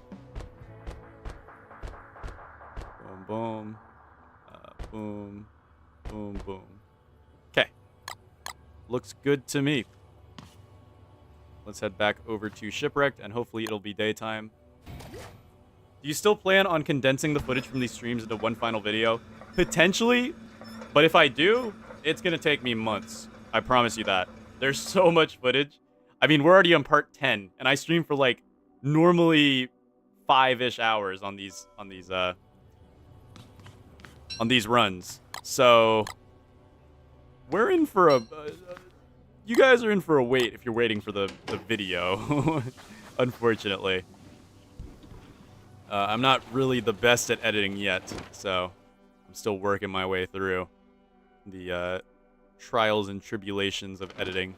Boom, boom. Boom. Boom, boom. Okay. Looks good to me. Let's head back over to Shipwrecked, and hopefully it'll be daytime. Do you still plan on condensing the footage from these streams into one final video? Potentially, but if I do, it's going to take me months. I promise you that. There's so much footage. I mean, we're already on part 10, and I stream for like normally 5-ish hours on these runs. So we're in for a you guys are in for a wait if you're waiting for the video. Unfortunately. I'm not really the best at editing yet, so I'm still working my way through the trials and tribulations of editing.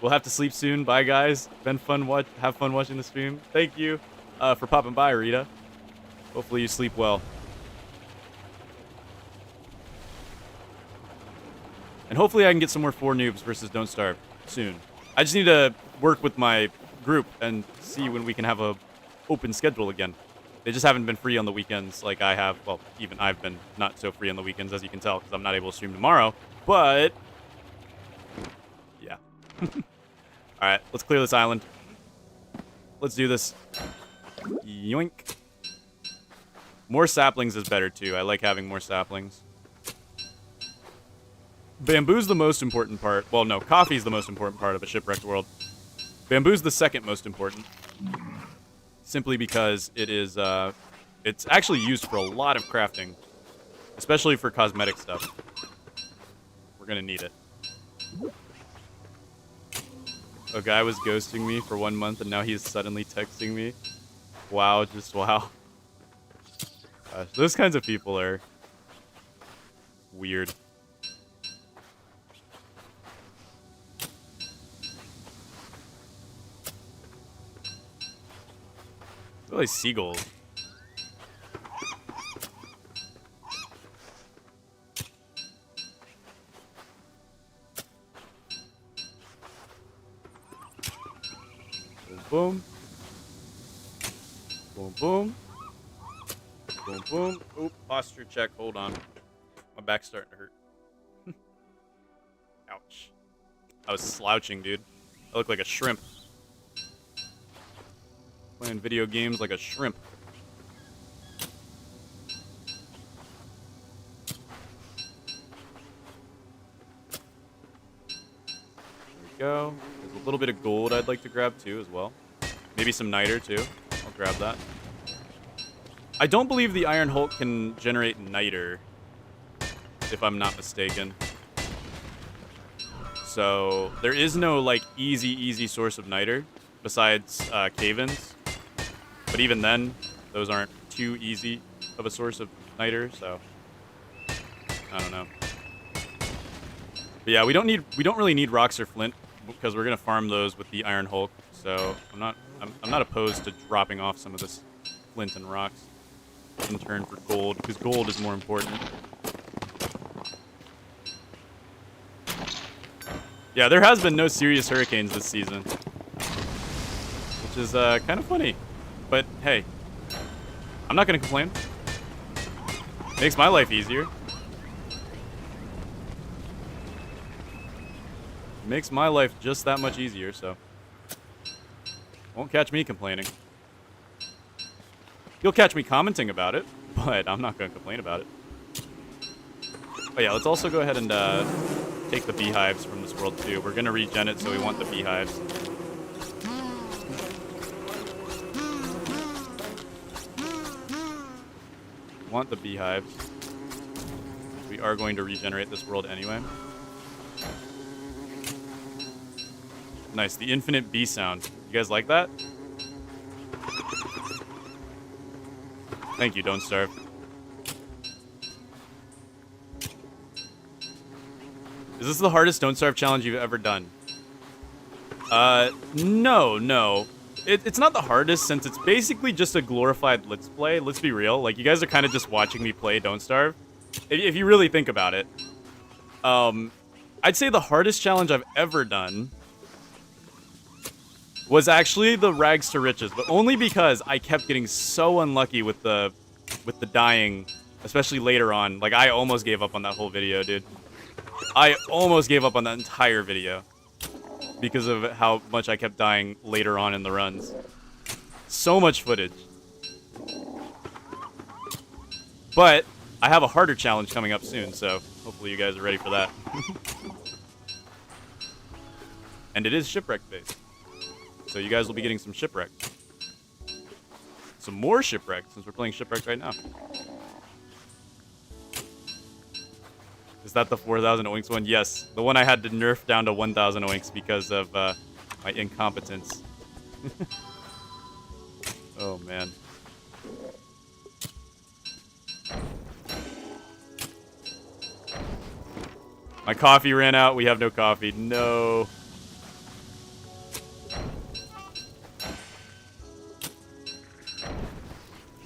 We'll have to sleep soon. Bye, guys. Been fun. Have fun watching the stream. Thank you for popping by, Rita. Hopefully you sleep well. And hopefully I can get some more 4 noobs versus Don't Starve soon. I just need to work with my group and see when we can have a open schedule again. They just haven't been free on the weekends like I have. Well, even I've been not so free on the weekends, as you can tell, because I'm not able to stream tomorrow. But, yeah. Alright, let's clear this island. Let's do this. Yoink. More saplings is better, too. I like having more saplings. Bamboo's the most important part. Well, no, coffee's the most important part of a shipwrecked world. Bamboo's the second most important. Simply because it is, it's actually used for a lot of crafting. Especially for cosmetic stuff. We're gonna need it. A guy was ghosting me for 1 month and now he's suddenly texting me. Wow, just wow. Gosh, those kinds of people are weird. They're like seagulls. Boom, boom. Boom, boom. Boom, boom. Oop, posture check. Hold on. My back's starting to hurt. Ouch. I was slouching, dude. I look like a shrimp. Playing video games like a shrimp. There we go. There's a little bit of gold I'd like to grab too as well. Maybe some niter too. I'll grab that. I don't believe the Iron Hulk can generate niter, if I'm not mistaken. So there is no like easy source of niter besides cave-ins. But even then, those aren't too easy of a source of niter, so I don't know. But yeah, we don't really need rocks or flint because we're gonna farm those with the Iron Hulk. So I'm not opposed to dropping off some of this flint and rocks in turn for gold, because gold is more important. Yeah, there has been no serious hurricanes this season, which is kind of funny. But hey, I'm not gonna complain. Makes my life easier. Makes my life just that much easier, so won't catch me complaining. You'll catch me commenting about it, but I'm not gonna complain about it. But yeah, let's also go ahead and take the beehives from this world too. We're gonna regen it, so we want the beehives. Want the beehives. We are going to regenerate this world anyway. Nice, the infinite bee sound. You guys like that? Thank you, Don't Starve. Is this the hardest Don't Starve challenge you've ever done? No. It's not the hardest, since it's basically just a glorified Let's Play. Let's be real. Like, you guys are kind of just watching me play Don't Starve. If you really think about it. I'd say the hardest challenge I've ever done was actually the Rags to Riches, but only because I kept getting so unlucky with the dying, especially later on. Like, I almost gave up on that whole video, dude. I almost gave up on that entire video because of how much I kept dying later on in the runs. So much footage. But I have a harder challenge coming up soon, so hopefully you guys are ready for that. And it is shipwreck based. So you guys will be getting some shipwreck. Some more shipwreck, since we're playing shipwreck right now. Is that the 4,000 oinks one? Yes. The one I had to nerf down to 1,000 oinks because of my incompetence. Oh, man. My coffee ran out. We have no coffee. No.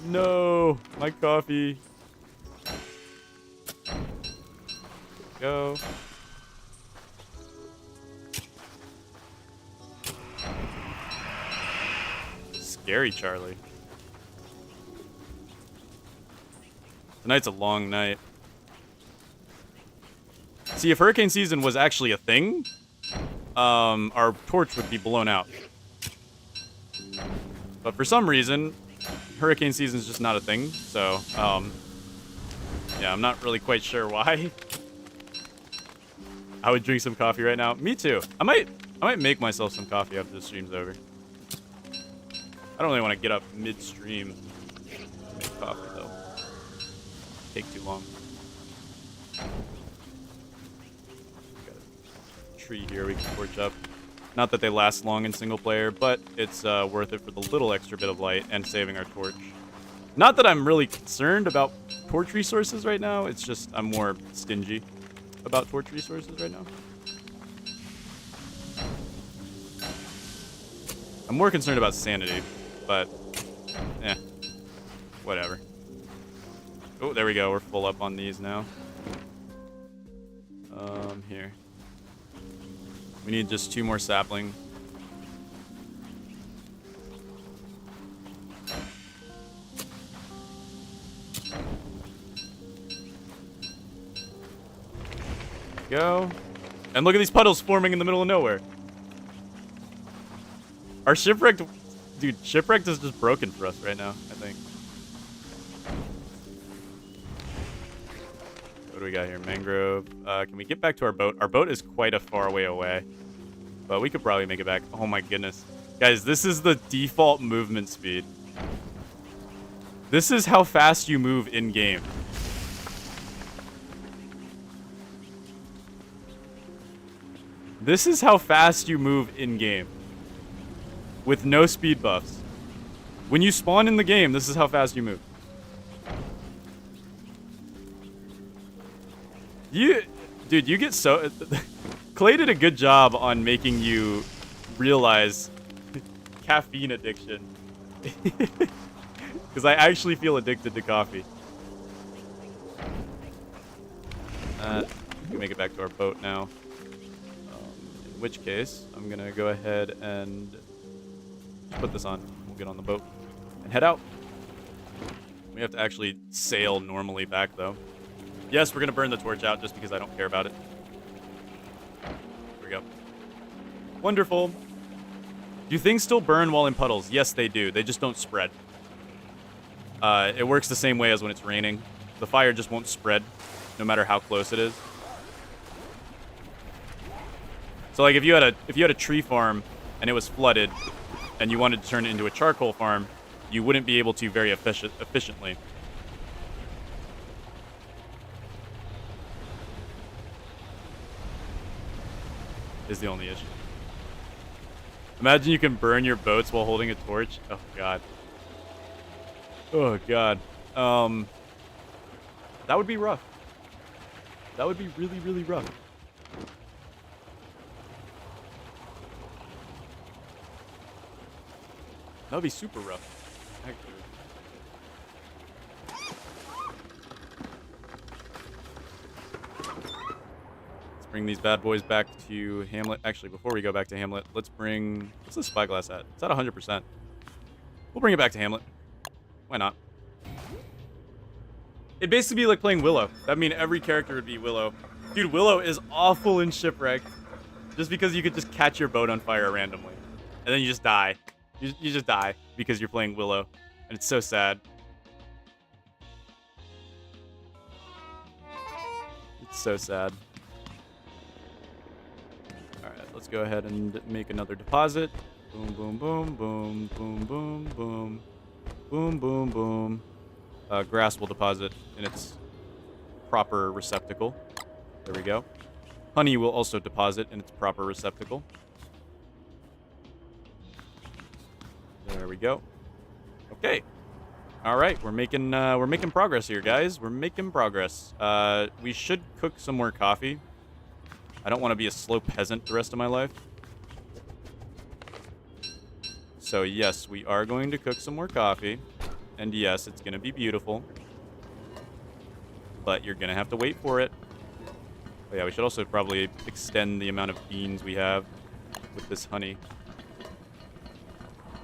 No, my coffee. Go. scary, Charlie. Tonight's a long night. See, if hurricane season was actually a thing, our torch would be blown out. But for some reason, hurricane season is just not a thing. So, yeah, I'm not really quite sure why. I would drink some coffee right now. Me too. I might make myself some coffee after the stream's over. I don't really want to get up midstream to make coffee though. Take too long. Got a tree here we can torch up. Not that they last long in single player, but it's worth it for the little extra bit of light and saving our torch. Not that I'm really concerned about torch resources right now. It's just I'm more stingy about torch resources right now. I'm more concerned about sanity, but whatever. Oh, there we go. We're full up on these now. Here. We need just 2 more sapling. Go. And look at these puddles forming in the middle of nowhere. Our shipwrecked... Dude, shipwrecked is just broken for us right now, I think. What do we got here? Mangrove. Can we get back to our boat? Our boat is quite a far way away. But we could probably make it back. Oh my goodness. Guys, this is the default movement speed. This is how fast you move in-game. This is how fast you move in-game. With no speed buffs. When you spawn in the game, this is how fast you move. Dude, you get so... Clay did a good job on making you realize caffeine addiction. Because I actually feel addicted to coffee. We can make it back to our boat now. In which case, I'm going to go ahead and put this on. We'll get on the boat and head out. We have to actually sail normally back, though. Yes, we're going to burn the torch out just because I don't care about it. Here we go. Wonderful. Do things still burn while in puddles? Yes, they do. They just don't spread. It works the same way as when it's raining. The fire just won't spread, no matter how close it is. So, like, if you had a tree farm and it was flooded, and you wanted to turn it into a charcoal farm, you wouldn't be able to very efficiently. Is the only issue. Imagine you can burn your boats while holding a torch. Oh god. Oh god. That would be rough. That would be really, really rough. That would be super rough, actually. Let's bring these bad boys back to Hamlet. Actually, before we go back to Hamlet, let's bring... What's the spyglass at? It's at 100%. We'll bring it back to Hamlet. Why not? It'd basically be like playing Willow. That'd mean every character would be Willow. Dude, Willow is awful in Shipwreck. Just because you could just catch your boat on fire randomly. And then you just die. You just die because you're playing Willow. And it's so sad. It's so sad. Alright, let's go ahead and make another deposit. Boom, boom, boom, boom, boom, boom, boom. Boom, boom, boom. Grass will deposit in its proper receptacle. There we go. Honey will also deposit in its proper receptacle. There we go. Okay. All right, we're making progress here, guys. We're making progress. We should cook some more coffee. I don't want to be a slow peasant the rest of my life. So yes, we are going to cook some more coffee. And yes, it's going to be beautiful. But you're going to have to wait for it. Oh yeah, we should also probably extend the amount of beans we have with this honey.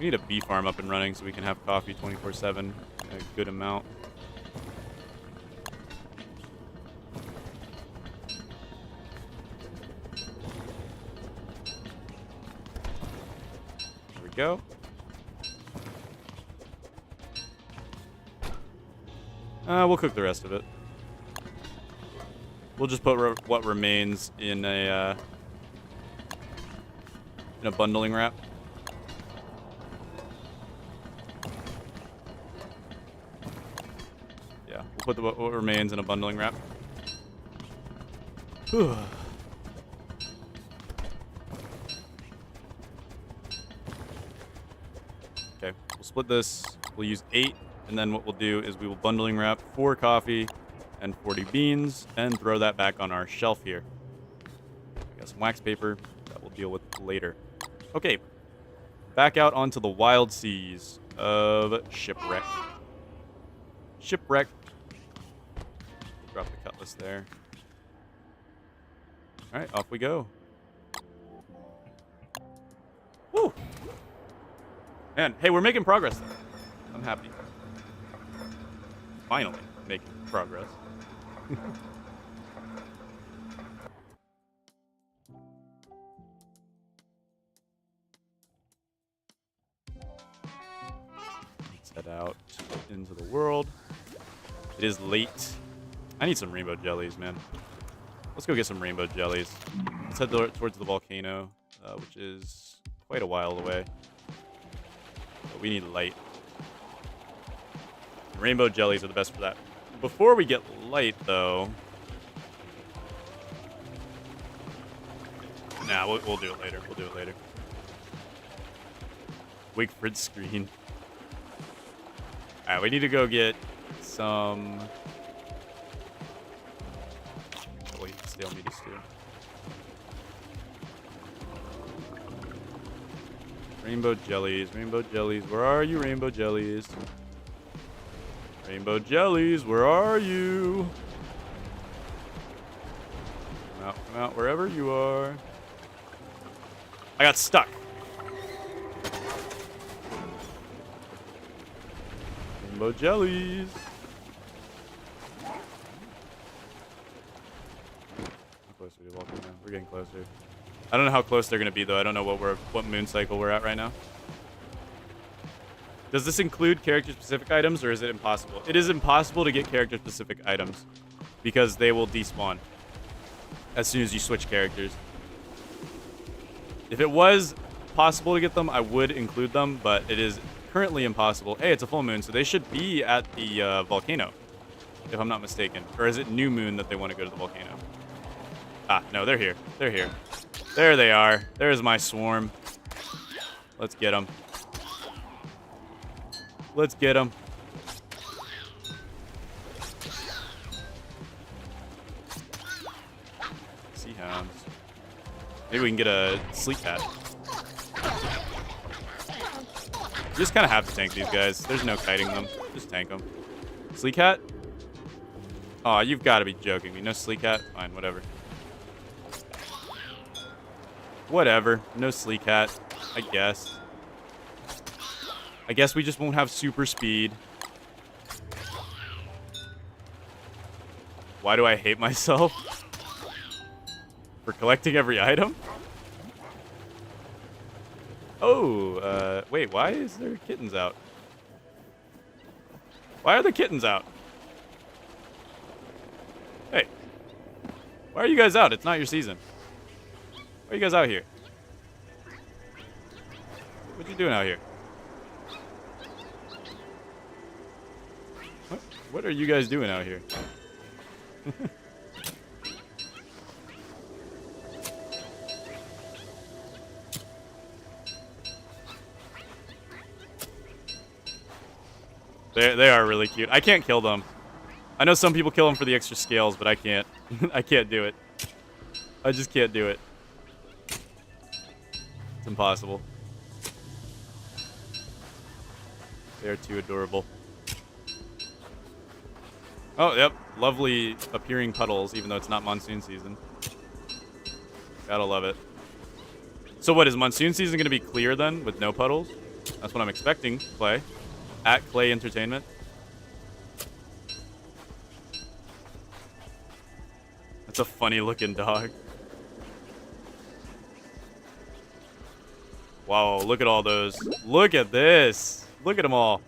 We need a bee farm up and running so we can have coffee 24/7, a good amount. There we go. We'll cook the rest of it. We'll just put what remains in a bundling wrap. Yeah, we'll put what remains in a bundling wrap. Whew. Okay, we'll split this. We'll use 8, and then what we'll do is we will bundling wrap 4 coffee and 40 beans, and throw that back on our shelf here. We got some wax paper that we'll deal with later. Okay, back out onto the wild seas of Shipwreck. Shipwreck. Drop the cutlass there. All right, off we go. Woo! Man, hey, we're making progress though. I'm happy. Finally making progress. Let's head out into the world. It is late. I need some rainbow jellies, man. Let's go get some rainbow jellies. Let's head towards the volcano, which is quite a while away. But we need light. Rainbow jellies are the best for that. Before we get light, though... Nah, we'll do it later. We'll do it later. Wigford's screen. Alright, we need to go get some... Oh, wait, stale meaty stew. Rainbow jellies, where are you, rainbow jellies? Rainbow jellies, where are you? Come out, wherever you are. I got stuck. Rainbow jellies. How close are we walking now? We're getting closer. I don't know how close they're gonna be though. I don't know what moon cycle we're at right now. Does this include character-specific items, or is it impossible? It is impossible to get character-specific items because they will despawn as soon as you switch characters. If it was possible to get them, I would include them, but it is currently impossible. Hey, it's a full moon, so they should be at the volcano, if I'm not mistaken. Or is it new moon that they want to go to the volcano? Ah, no, they're here. They're here. There they are. There's my swarm. Let's get them. Let's get them. Sea hounds. Maybe we can get a sleep hat. You just kind of have to tank these guys. There's no kiting them. Just tank them. Sleek hat? Aw, you've got to be joking me. No sleek hat? Fine, whatever. Whatever. No sleek hat. I guess. I guess we just won't have super speed. Why do I hate myself? For collecting every item? Oh, wait, why is there kittens out? Why are the kittens out? Hey. Why are you guys out? It's not your season. Why are you guys out here? What you doing out here? What are you guys doing out here? They are really cute. I can't kill them. I know some people kill them for the extra scales, but I can't. I can't do it. I just can't do it. It's impossible. They are too adorable. Oh, yep. Lovely appearing puddles, even though it's not monsoon season. Gotta love it. So what, is monsoon season going to be clear then, with no puddles? That's what I'm expecting, Clay. At Clay Entertainment. That's a funny looking dog. Wow, look at all those. Look at this. Look at them all.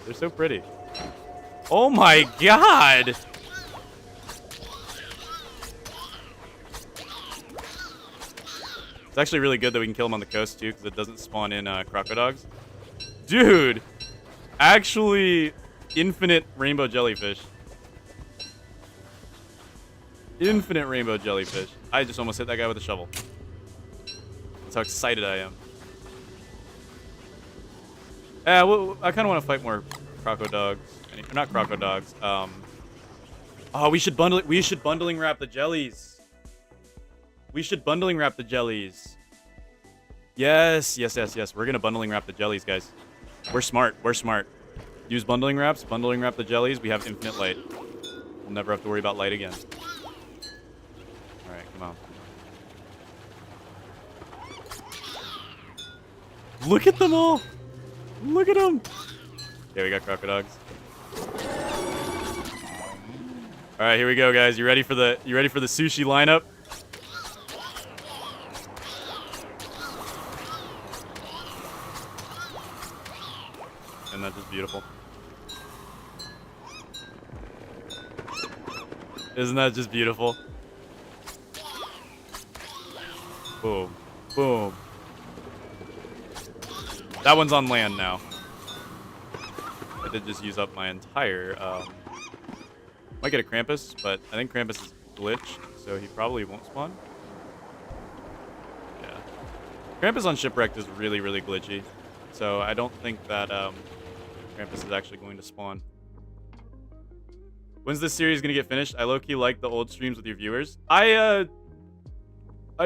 They're so pretty. Oh my god! It's actually really good that we can kill them on the coast, too, because it doesn't spawn in crocodiles. Dude! Actually, infinite rainbow jellyfish. Infinite rainbow jellyfish. I just almost hit that guy with a shovel. That's how excited I am. Yeah, well, I kind of want to fight more crocodogs. Not crocodogs. Oh, we should bundle it. We should bundling wrap the jellies. We should bundling wrap the jellies. Yes, yes, yes, yes. We're gonna bundling wrap the jellies, guys. We're smart. We're smart. Use bundling wraps. Bundling wrap the jellies. We have infinite light. We'll never have to worry about light again. All right, come on. Look at them all. Look at them. Yeah, we got crocodogs. All right, here we go, guys. You ready for the sushi lineup? Isn't that just beautiful? Isn't that just beautiful? Boom. Boom. That one's on land now. I did just use up my entire... might get a Krampus, but I think Krampus is glitched, so he probably won't spawn. Yeah. Krampus on Shipwrecked is really, really glitchy. So I don't think that Krampus is actually going to spawn. When's this series gonna get finished? I low-key like the old streams with your viewers. I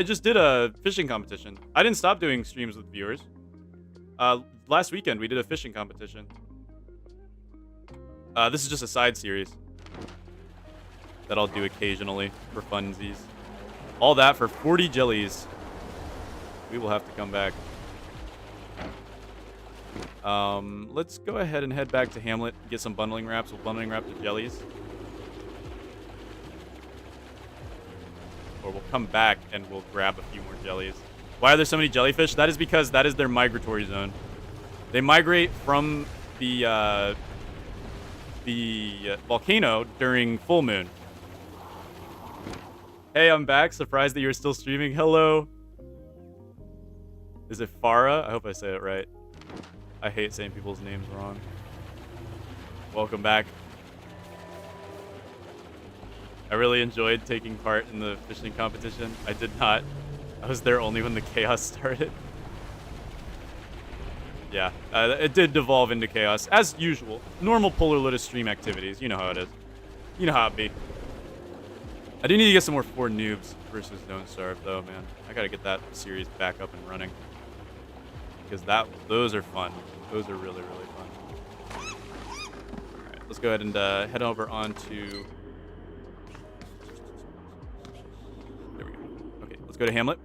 just did a fishing competition. I didn't stop doing streams with viewers. Last weekend we did a fishing competition. This is just a side series that I'll do occasionally for funsies. All that for 40 jellies. We will have to come back. Let's go ahead and head back to Hamlet, get some bundling wraps. We'll bundling wrap the jellies. Or we'll come back and we'll grab a few more jellies. Why are there so many jellyfish? That is because that is their migratory zone. They migrate from the volcano during full moon. Hey, I'm back. Surprised that you're still streaming. Hello. Is it Farah? I hope I say it right. I hate saying people's names wrong. Welcome back. I really enjoyed taking part in the fishing competition. I did not. I was there only when the chaos started. Yeah, it did devolve into chaos, as usual. Normal Polarlotus stream activities. You know how it is. You know how it be. I do need to get some more 4 noobs versus Don't Starve, though, man. I gotta get that series back up and running. Because those are fun. Those are really, really fun. Alright, let's go ahead and head over onto... There we go. Okay, let's go to Hamlet.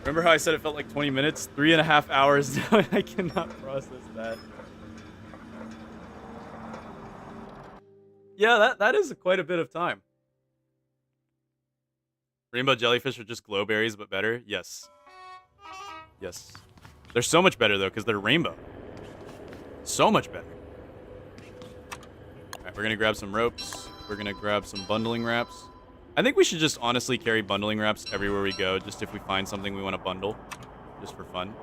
Remember how I said it felt like 20 minutes? 3.5 hours now, I cannot process that. Yeah, that is quite a bit of time. Rainbow jellyfish are just glowberries, but better? Yes. Yes. They're so much better, though, because they're rainbow. So much better. Alright, we're going to grab some ropes. We're going to grab some bundling wraps. I think we should just honestly carry bundling wraps everywhere we go, just if we find something we want to bundle. Just for fun.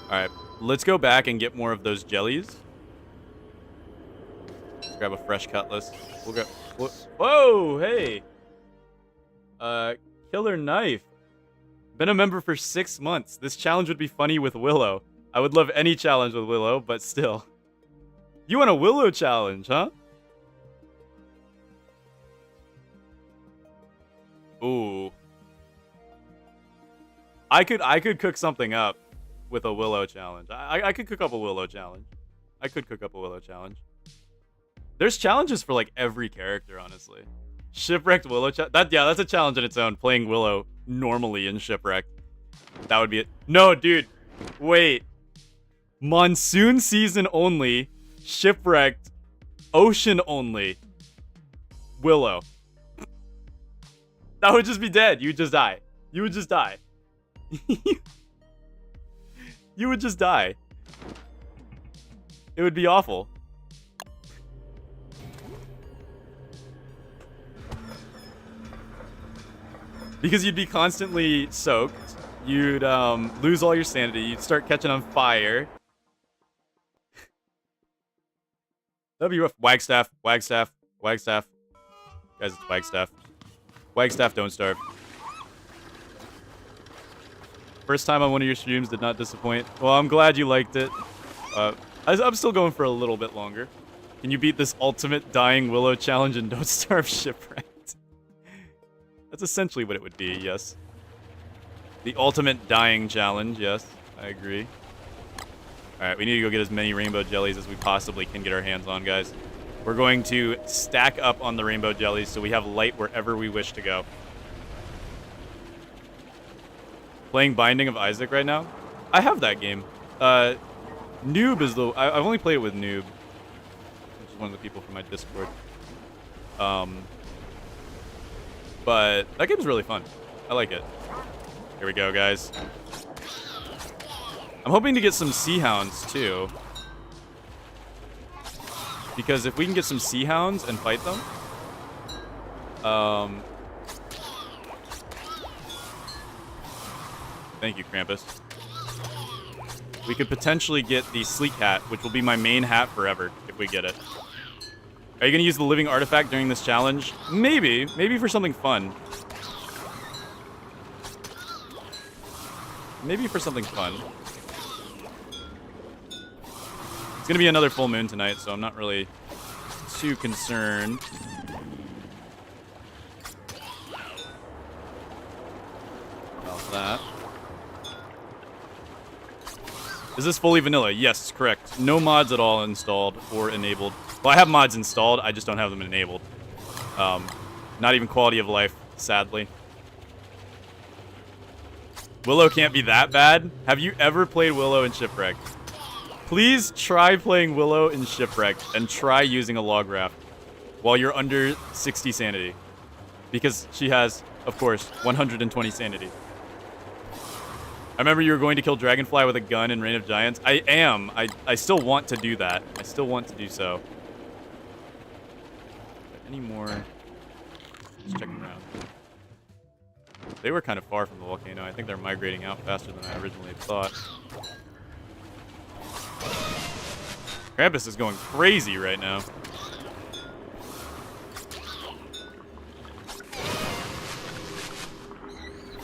Alright, let's go back and get more of those jellies. Let's grab a fresh cutlass. We'll go... Whoa, hey! Killer Knife. Been a member for 6 months. This challenge would be funny with Willow. I would love any challenge with Willow, but still. You want a Willow challenge, huh? Ooh. I could cook something up with a Willow challenge. I could cook up a Willow challenge. I could cook up a Willow challenge. There's challenges for like every character, honestly. Shipwrecked Willow. That's a challenge in its own. Playing Willow normally in Shipwrecked. That would be it. No, dude. Wait. Monsoon season only. Shipwrecked. Ocean only. Willow. That would just be dead. You would just die. You would just die. You would just die. It would be awful. Because you'd be constantly soaked. You'd lose all your sanity. You'd start catching on fire. That'd be rough. Wagstaff, Wagstaff, Wagstaff. Guys, it's Wagstaff. Wagstaff, don't starve. First time on one of your streams did not disappoint. Well, I'm glad you liked it. I'm still going for a little bit longer. Can you beat this ultimate dying Willow challenge and don't starve Shipwrecked? That's essentially what it would be, yes. The ultimate dying challenge, yes. I agree. Alright, we need to go get as many rainbow jellies as we possibly can get our hands on, guys. We're going to stack up on the rainbow jellies so we have light wherever we wish to go. Playing Binding of Isaac right now? I have that game. Noob is the... I've only played it with Noob, which is one of the people from my Discord. But that game's really fun. I like it. Here we go, guys. I'm hoping to get some Sea Hounds, too. Because if we can get some Sea Hounds and fight them... Thank you, Krampus. We could potentially get the Sleek Hat, which will be my main hat forever, if we get it. Are you going to use the Living Artifact during this challenge? Maybe. Maybe for something fun. Maybe for something fun. It's going to be another full moon tonight, so I'm not really too concerned. About that. Is this fully vanilla? Yes, correct. No mods at all installed or enabled. Well, I have mods installed, I just don't have them enabled. Not even quality of life, sadly. Willow can't be that bad. Have you ever played Willow in Shipwrecked? Please try playing Willow in Shipwrecked and try using a log raft while you're under 60 sanity. Because she has, of course, 120 sanity. I remember you were going to kill Dragonfly with a gun in Reign of Giants. I am. I still want to do that. I still want to do so. Any more? Just checking around. They were kind of far from the volcano. I think they're migrating out faster than I originally thought. Krampus is going crazy right now.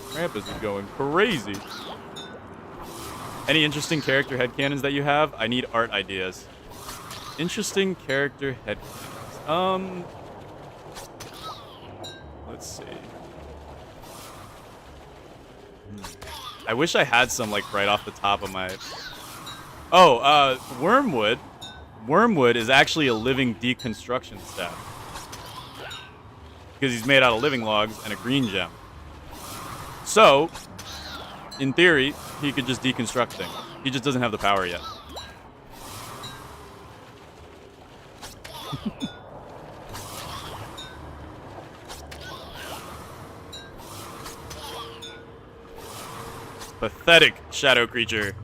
Krampus is going crazy. Any interesting character headcanons that you have? I need art ideas. Interesting character headcanons. Let's see. I wish I had some, like, right off the top of my... Oh, Wormwood. Wormwood is actually a living deconstruction staff. Because he's made out of living logs and a green gem. So, in theory, he could just deconstruct things. He just doesn't have the power yet. Pathetic shadow creature.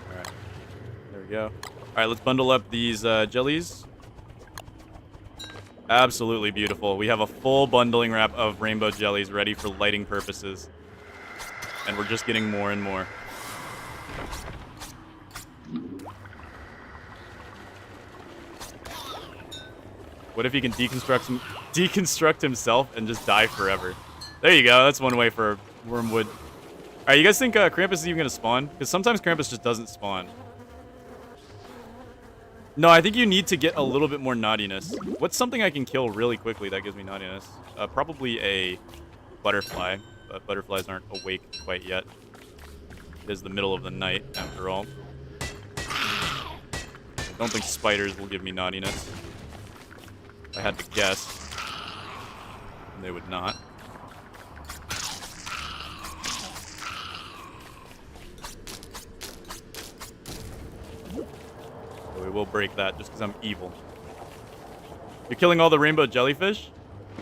Alright. There we go. Alright, let's bundle up these jellies. Absolutely beautiful. We have a full bundling wrap of rainbow jellies ready for lighting purposes. And we're just getting more and more. What if he can deconstruct himself and just die forever? There you go. That's one way for Wormwood. Alright, you guys think Krampus is even going to spawn? Because sometimes Krampus just doesn't spawn. No, I think you need to get a little bit more naughtiness. What's something I can kill really quickly that gives me naughtiness? Probably a butterfly. But butterflies aren't awake quite yet. It is the middle of the night, after all. Don't think spiders will give me naughtiness. If I had to guess, they would not. So we will break that just because I'm evil. You're killing all the rainbow jellyfish?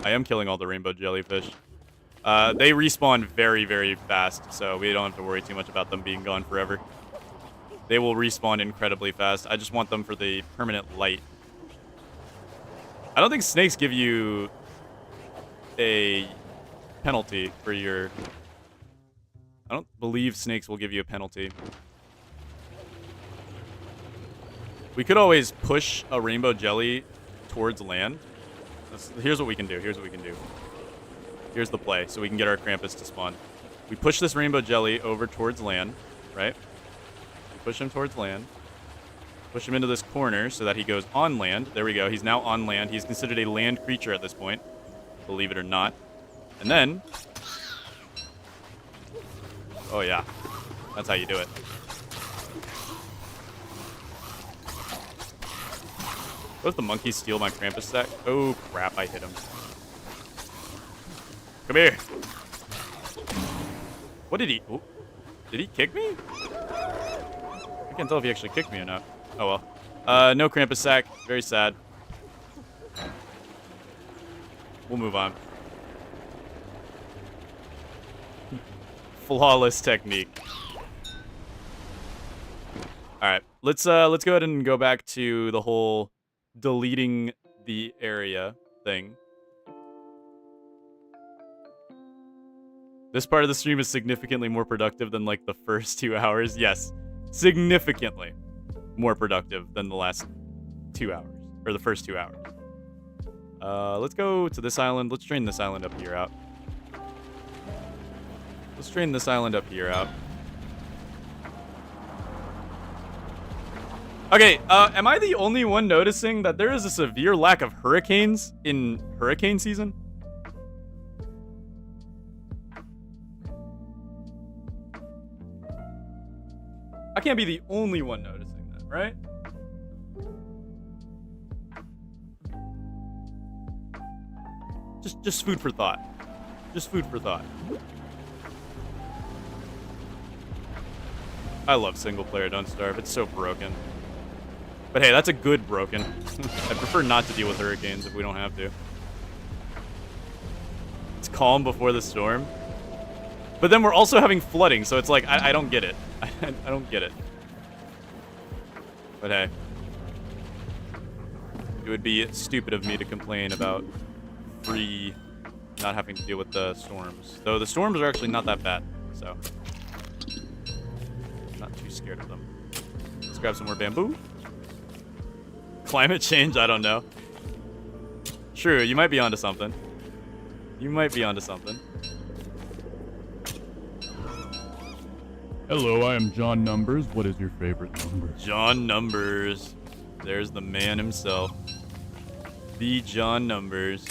I am killing all the rainbow jellyfish. They respawn very, very fast, so we don't have to worry too much about them being gone forever. They will respawn incredibly fast. I just want them for the permanent light. I don't think snakes give you a penalty for your... I don't believe snakes will give you a penalty. We could always push a rainbow jelly towards land. Here's what we can do. Here's what we can do. Here's the play, so we can get our Krampus to spawn. We push this rainbow jelly over towards land, right? We push him towards land. Push him into this corner so that he goes on land. There we go. He's now on land. He's considered a land creature at this point, believe it or not. And then... oh, yeah. That's how you do it. What if the monkeys steal my Krampus stack? Oh, crap. I hit him. Come here. What did he... oh, did he kick me? I can't tell if he actually kicked me or not. Oh, well. No Krampus sack. Very sad. We'll move on. Flawless technique. All right. Let's go ahead and go back to the whole deleting the area thing. This part of the stream is significantly more productive than like the first 2 hours. Yes, significantly more productive than the last 2 hours, or the first 2 hours. Let's go to this island. Let's drain this island up here out. Let's drain this island up here out. Okay, am I the only one noticing that there is a severe lack of hurricanes in hurricane season? I can't be the only one noticing that, right? Just food for thought. Just food for thought. I love single player Don't Starve. It's so broken. But hey, that's a good broken. I prefer not to deal with hurricanes if we don't have to. It's calm before the storm. But then we're also having flooding, so it's like, I don't get it. I don't get it. But hey. It would be stupid of me to complain about free not having to deal with the storms. Though the storms are actually not that bad, so I'm not too scared of them. Let's grab some more bamboo. Climate change? I don't know. True, you might be onto something. You might be onto something. Hello, I am John Numbers. What is your favorite number? John Numbers. There's the man himself. The John Numbers.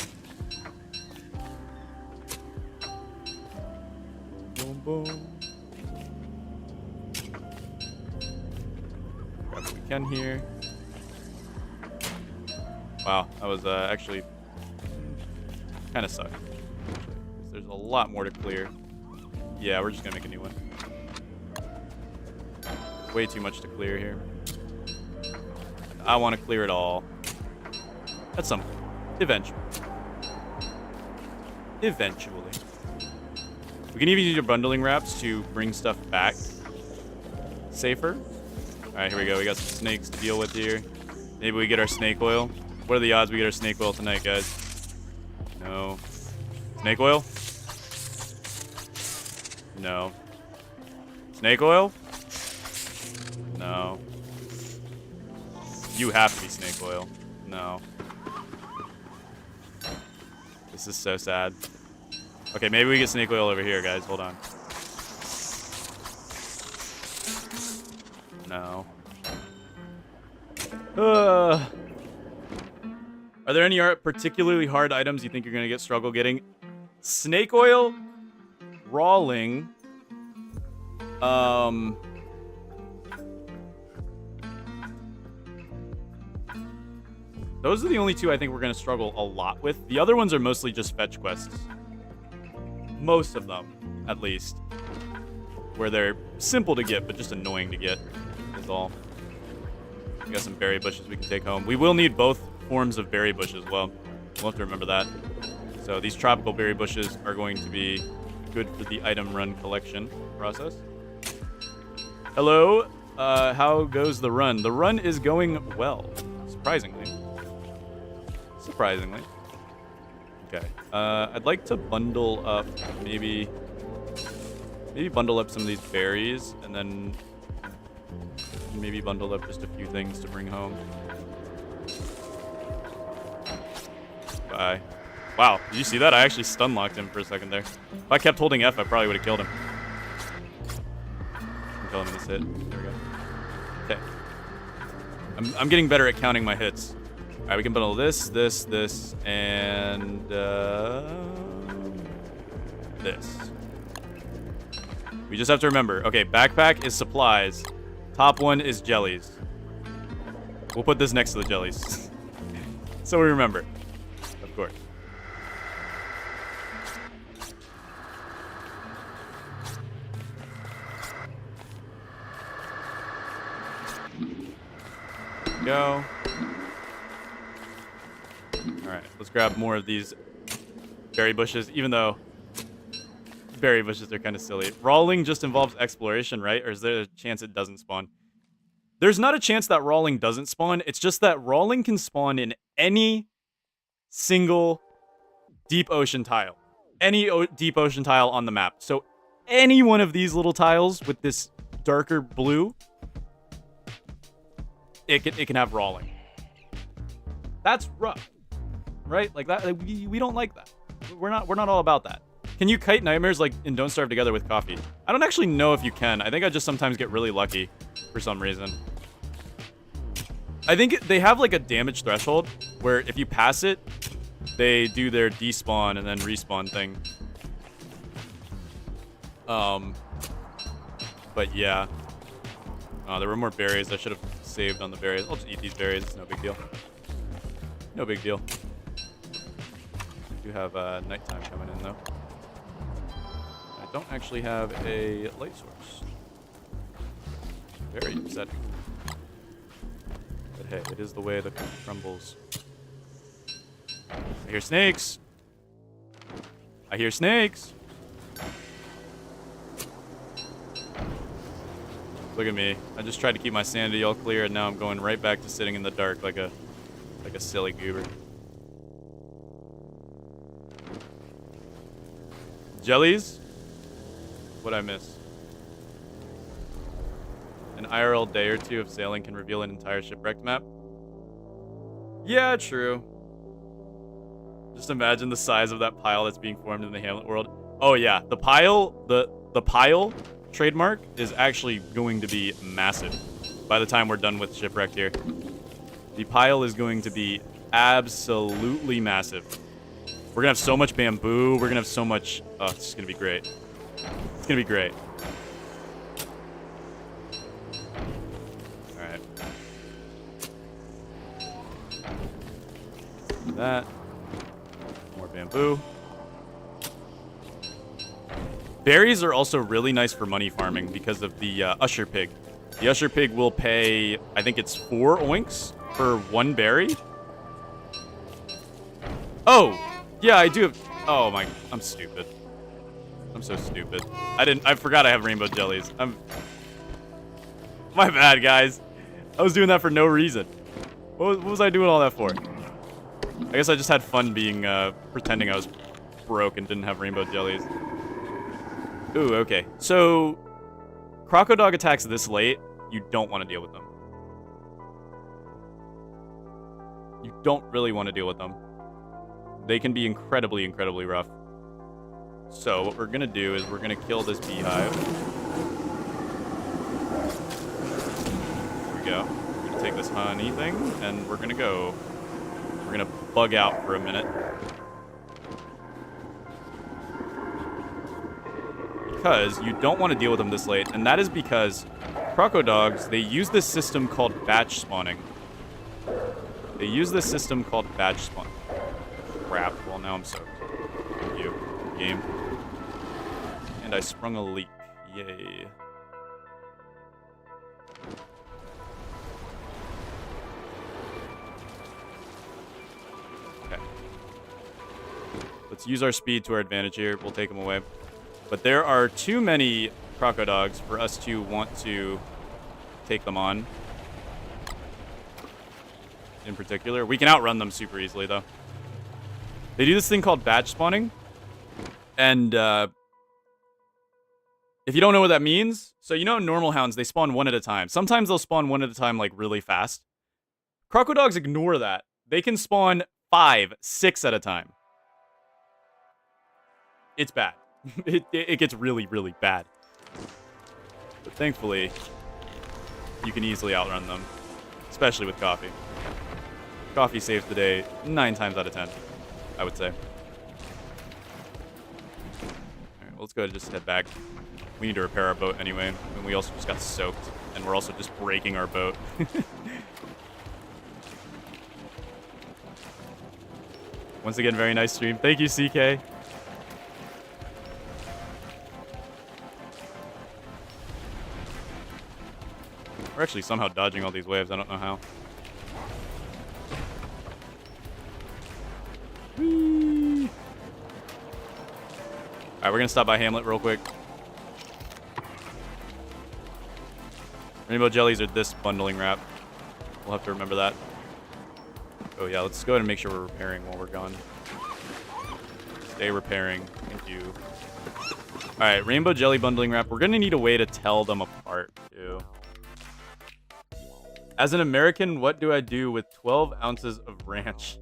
Boom, boom. Grab what we can here. Wow, that was actually kind of sucked. There's a lot more to clear. Yeah, we're just gonna make a new one. Way too much to clear here. I want to clear it all. At some point. Eventually. Eventually. We can even use your bundling wraps to bring stuff back safer. Alright, here we go. We got some snakes to deal with here. Maybe we get our snake oil. What are the odds we get our snake oil tonight, guys? No. Snake oil? No. Snake oil? No. You have to be snake oil. No. This is so sad. Okay, maybe we get snake oil over here, guys. Hold on. No. Are there any particularly hard items you think you're going to struggle getting? Snake oil? Rawling? Those are the only two I think we're going to struggle a lot with. The other ones are mostly just fetch quests. Most of them, at least. Where they're simple to get, but just annoying to get, is all. We got some berry bushes we can take home. We will need both forms of berry bush as well. We'll have to remember that. So these tropical berry bushes are going to be good for the item run collection process. Hello, how goes the run? The run is going well, surprisingly. Surprisingly. Okay, I'd like to bundle up maybe bundle up some of these berries, and then maybe bundle up just a few things to bring home. Bye. Wow, did you see that? I actually stun locked him for a second there. If I kept holding F, I probably would have killed him. Kill him in this hit. There we go. Okay. I'm getting better at counting my hits. All right, we can bundle this, and this. We just have to remember. Okay, backpack is supplies. Top one is jellies. We'll put this next to the jellies. So we remember. Of course. Go. Alright, let's grab more of these berry bushes, even though berry bushes are kind of silly. Rawling just involves exploration, right? Or is there a chance it doesn't spawn? There's not a chance that rawling doesn't spawn. It's just that rawling can spawn in any single deep ocean tile. Any deep ocean tile on the map. So any one of these little tiles with this darker blue, it can have rawling. That's rough, right? Like that. We don't like that. We're not all about that. Can you kite nightmares like in Don't Starve Together with coffee? I don't actually know if you can. I think I just sometimes get really lucky for some reason. I think they have like a damage threshold where if you pass it, they do their despawn and then respawn thing. But yeah. There were more berries. I should have saved on the berries. I'll just eat these berries. It's no big deal. No big deal. I do have nighttime coming in though. I don't actually have a light source. Very upsetting. But hey, it is the way the cookie crumbles. I hear snakes. I hear snakes. Look at me. I just tried to keep my sanity all clear, and now I'm going right back to sitting in the dark like a silly goober. Jellies? What'd I miss? An IRL day or two of sailing can reveal an entire shipwrecked map. Yeah, true. Just imagine the size of that pile that's being formed in the Hamlet world. Oh yeah, the pile, the pile trademark is actually going to be massive by the time we're done with shipwrecked here. The pile is going to be absolutely massive. We're gonna have so much bamboo. We're gonna have so much. Oh, it's just gonna be great. It's gonna be great. All right. That. More bamboo. Berries are also really nice for money farming because of the Usher Pig. The Usher Pig will pay, I think it's 4 oinks for 1 berry. Oh, yeah, I do have. Oh my, I'm stupid. I'm so stupid. I forgot I have rainbow jellies. My bad, guys. I was doing that for no reason. What was I doing all that for? I guess I just had fun being, pretending I was broke and didn't have rainbow jellies. Ooh, okay. So, Crocodog attacks this late. You don't want to deal with them. You don't really want to deal with them. They can be incredibly, incredibly rough. So, what we're going to do is we're going to kill this beehive. There we go. We're going to take this honey thing, and we're going to go. We're going to bug out for a minute. Because you don't want to deal with them this late, and that is because Crocodogs, they use this system called batch spawning. They use this system called badge spawn. Crap. Well, now I'm soaked. Thank you, game. And I sprung a leak. Yay. Okay. Let's use our speed to our advantage here. We'll take them away. But there are too many crocodogs for us to want to take them on. In particular. We can outrun them super easily, though. They do this thing called batch spawning. And, if you don't know what that means, so you know normal hounds, they spawn one at a time. Sometimes they'll spawn one at a time, like, really fast. Crocodogs ignore that. They can spawn 5, 6 at a time. It's bad. It gets really, really bad. But thankfully, you can easily outrun them. Especially with coffee. Coffee saves the day 9 times out of 10, I would say. Alright, well, let's go ahead and just head back. We need to repair our boat anyway. And we also just got soaked. And we're also just breaking our boat. Once again, very nice stream. Thank you, CK. We're actually somehow dodging all these waves. I don't know how. Whee! Alright, we're gonna stop by Hamlet real quick. Rainbow jellies are this bundling wrap. We'll have to remember that. Oh yeah, let's go ahead and make sure we're repairing while we're gone. Stay repairing. Thank you. Alright, rainbow jelly bundling wrap. We're gonna need a way to tell them apart, too. As an American, what do I do with 12 ounces of ranch?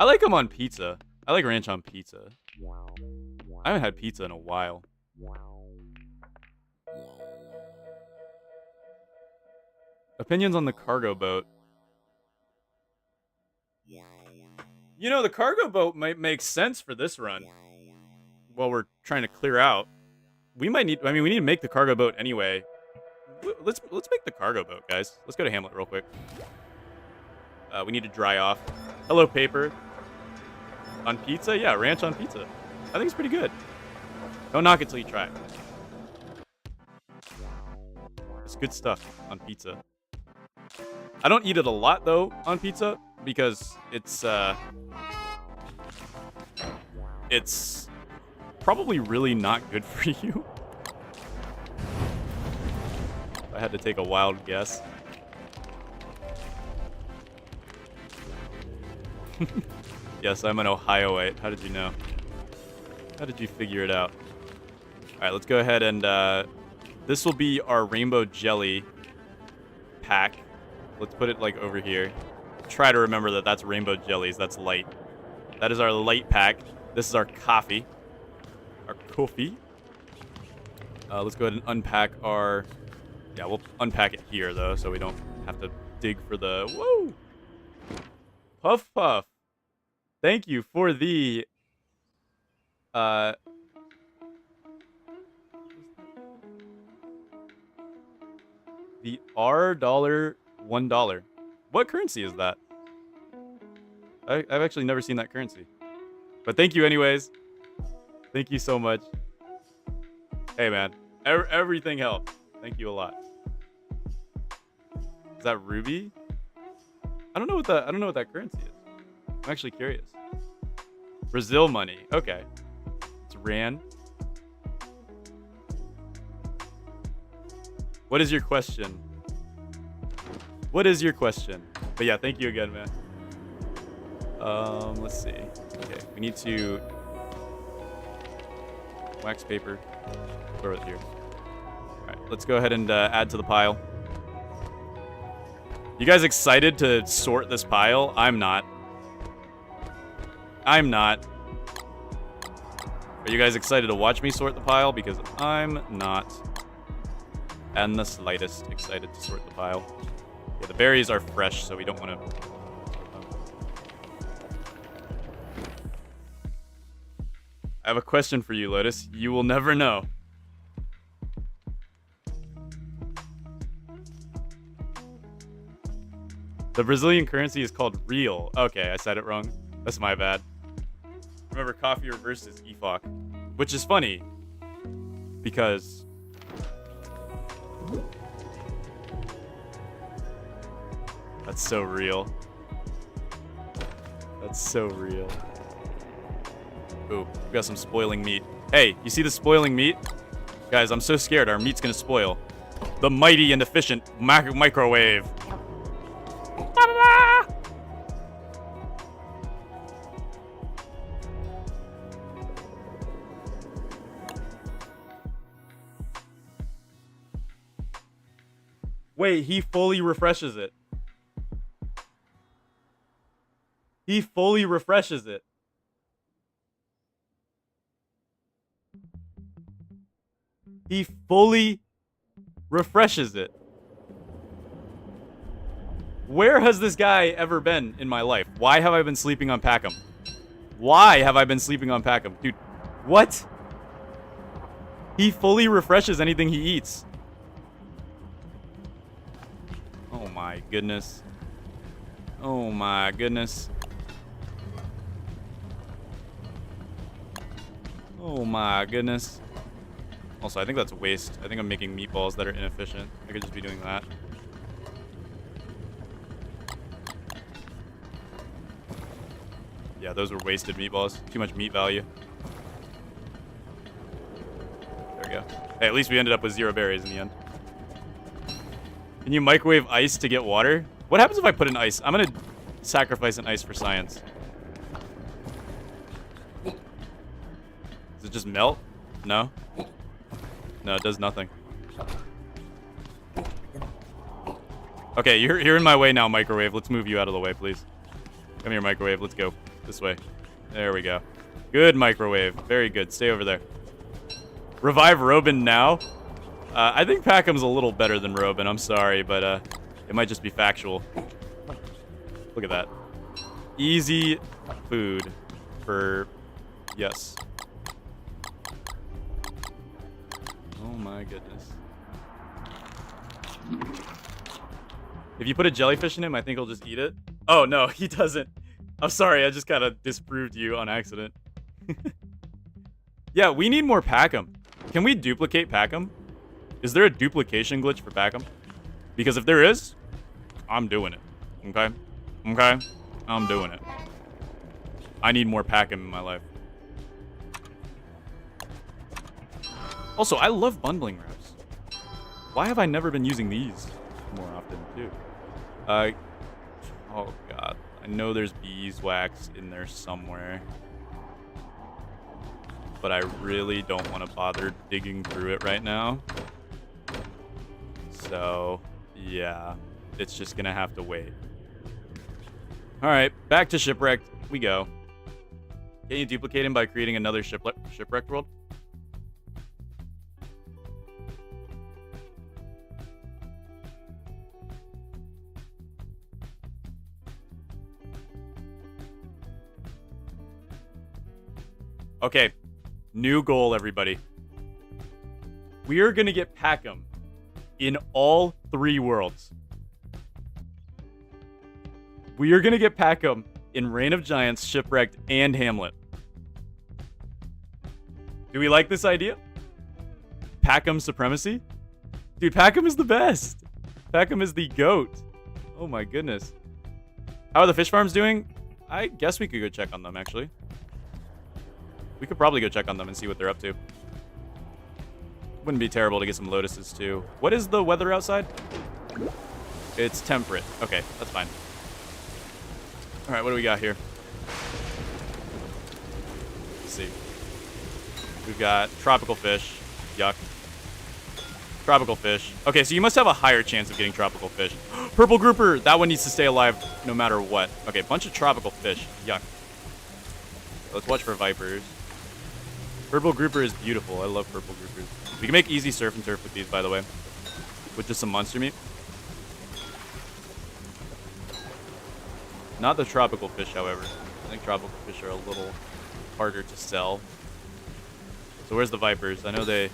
I like them on pizza. I like ranch on pizza. I haven't had pizza in a while. Opinions on the cargo boat. You know, the cargo boat might make sense for this run. While we're trying to clear out. We might need, I mean, we need to make the cargo boat anyway. Let's make the cargo boat, guys. Let's go to Hamlet real quick. We need to dry off. Hello, paper. On pizza? Yeah, ranch on pizza. I think it's pretty good. Don't knock it till you try it. It's good stuff on pizza. I don't eat it a lot, though, on pizza, because it's probably really not good for you. I had to take a wild guess. Yes, I'm an Ohioite. How did you know? How did you figure it out? Alright, let's go ahead and this will be our rainbow jelly pack. Let's put it like over here. Try to remember that that's rainbow jellies. That's light. That is our light pack. This is our coffee. Our coffee. Let's go ahead and unpack our... Yeah, we'll unpack it here, though, so we don't have to dig for the... Whoa! Puff Puff. Thank you for the... The R dollar $1. What currency is that? I've actually never seen that currency. But thank you anyways. Thank you so much. Hey, man. Everything helps. Thank you a lot. Is that Ruby? I don't know what that currency is. I'm actually curious. Brazil money. Okay. It's Rand. What is your question? What is your question? But yeah, thank you again, man. Let's see. Okay, we need to wax paper. Throw it here. All right, let's go ahead and add to the pile. You guys excited to sort this pile? I'm not. I'm not. Are you guys excited to watch me sort the pile? Because I'm not. And the slightest excited to sort the pile. Yeah, the berries are fresh, so we don't want to... I have a question for you, Lotus. You will never know. The Brazilian currency is called real. Okay, I said it wrong. That's my bad. Remember, coffee reversed is EFOC, which is funny because that's so real. That's so real. Ooh, we got some spoiling meat. Hey, you see the spoiling meat? Guys, I'm so scared our meat's gonna spoil. The mighty and efficient microwave. Wait, he fully refreshes it. He fully refreshes it. He fully refreshes it. Where has this guy ever been in my life? Why have I been sleeping on Packham? Why have I been sleeping on Packham? Dude, what? He fully refreshes anything he eats. Oh my goodness. Oh my goodness. Oh my goodness. Also, I think that's a waste. I think I'm making meatballs that are inefficient. I could just be doing that. Yeah, those were wasted meatballs. Too much meat value. There we go. Hey, at least we ended up with 0 berries in the end. Can you microwave ice to get water? What happens if I put in ice? I'm gonna sacrifice an ice for science. Does it just melt? No? No, it does nothing. Okay, you're in my way now, microwave. Let's move you out of the way, please. Come here, microwave. Let's go. This way. There we go. Good, microwave. Very good. Stay over there. Revive Robin now? I think Packham's a little better than Robin. I'm sorry, but it might just be factual. Look at that. Easy food for... Yes. Oh my goodness. If you put a jellyfish in him, I think he'll just eat it. Oh no, he doesn't. I'm sorry, I just kind of disproved you on accident. Yeah, we need more Packham. Can we duplicate Packham? Is there a duplication glitch for Packham? Because if there is, I'm doing it. Okay? Okay? I'm doing it. I need more Packham in my life. Also, I love bundling wraps. Why have I never been using these more often, too? Oh, God. I know there's beeswax in there somewhere. But I really don't want to bother digging through it right now. So, yeah. It's just going to have to wait. Alright, back to Shipwrecked. We go. Can you duplicate him by creating another Shipwrecked world? Okay, new goal, everybody. We are going to get Packham in all 3 worlds. We are going to get Packham in Reign of Giants, Shipwrecked, and Hamlet. Do we like this idea? Packham supremacy? Dude, Packham is the best. Packham is the GOAT. Oh my goodness. How are the fish farms doing? I guess we could go check on them, actually. We could probably go check on them and see what they're up to. Wouldn't be terrible to get some lotuses, too. What is the weather outside? It's temperate. Okay, that's fine. All right, what do we got here? Let's see. We've got tropical fish. Yuck. Tropical fish. Okay, so you must have a higher chance of getting tropical fish. Purple grouper! That one needs to stay alive no matter what. Okay, bunch of tropical fish. Yuck. Let's watch for vipers. Purple grouper is beautiful. I love purple groupers. We can make easy surf and turf with these, by the way. With just some monster meat. Not the tropical fish, however. I think tropical fish are a little harder to sell. So where's the vipers? I know they...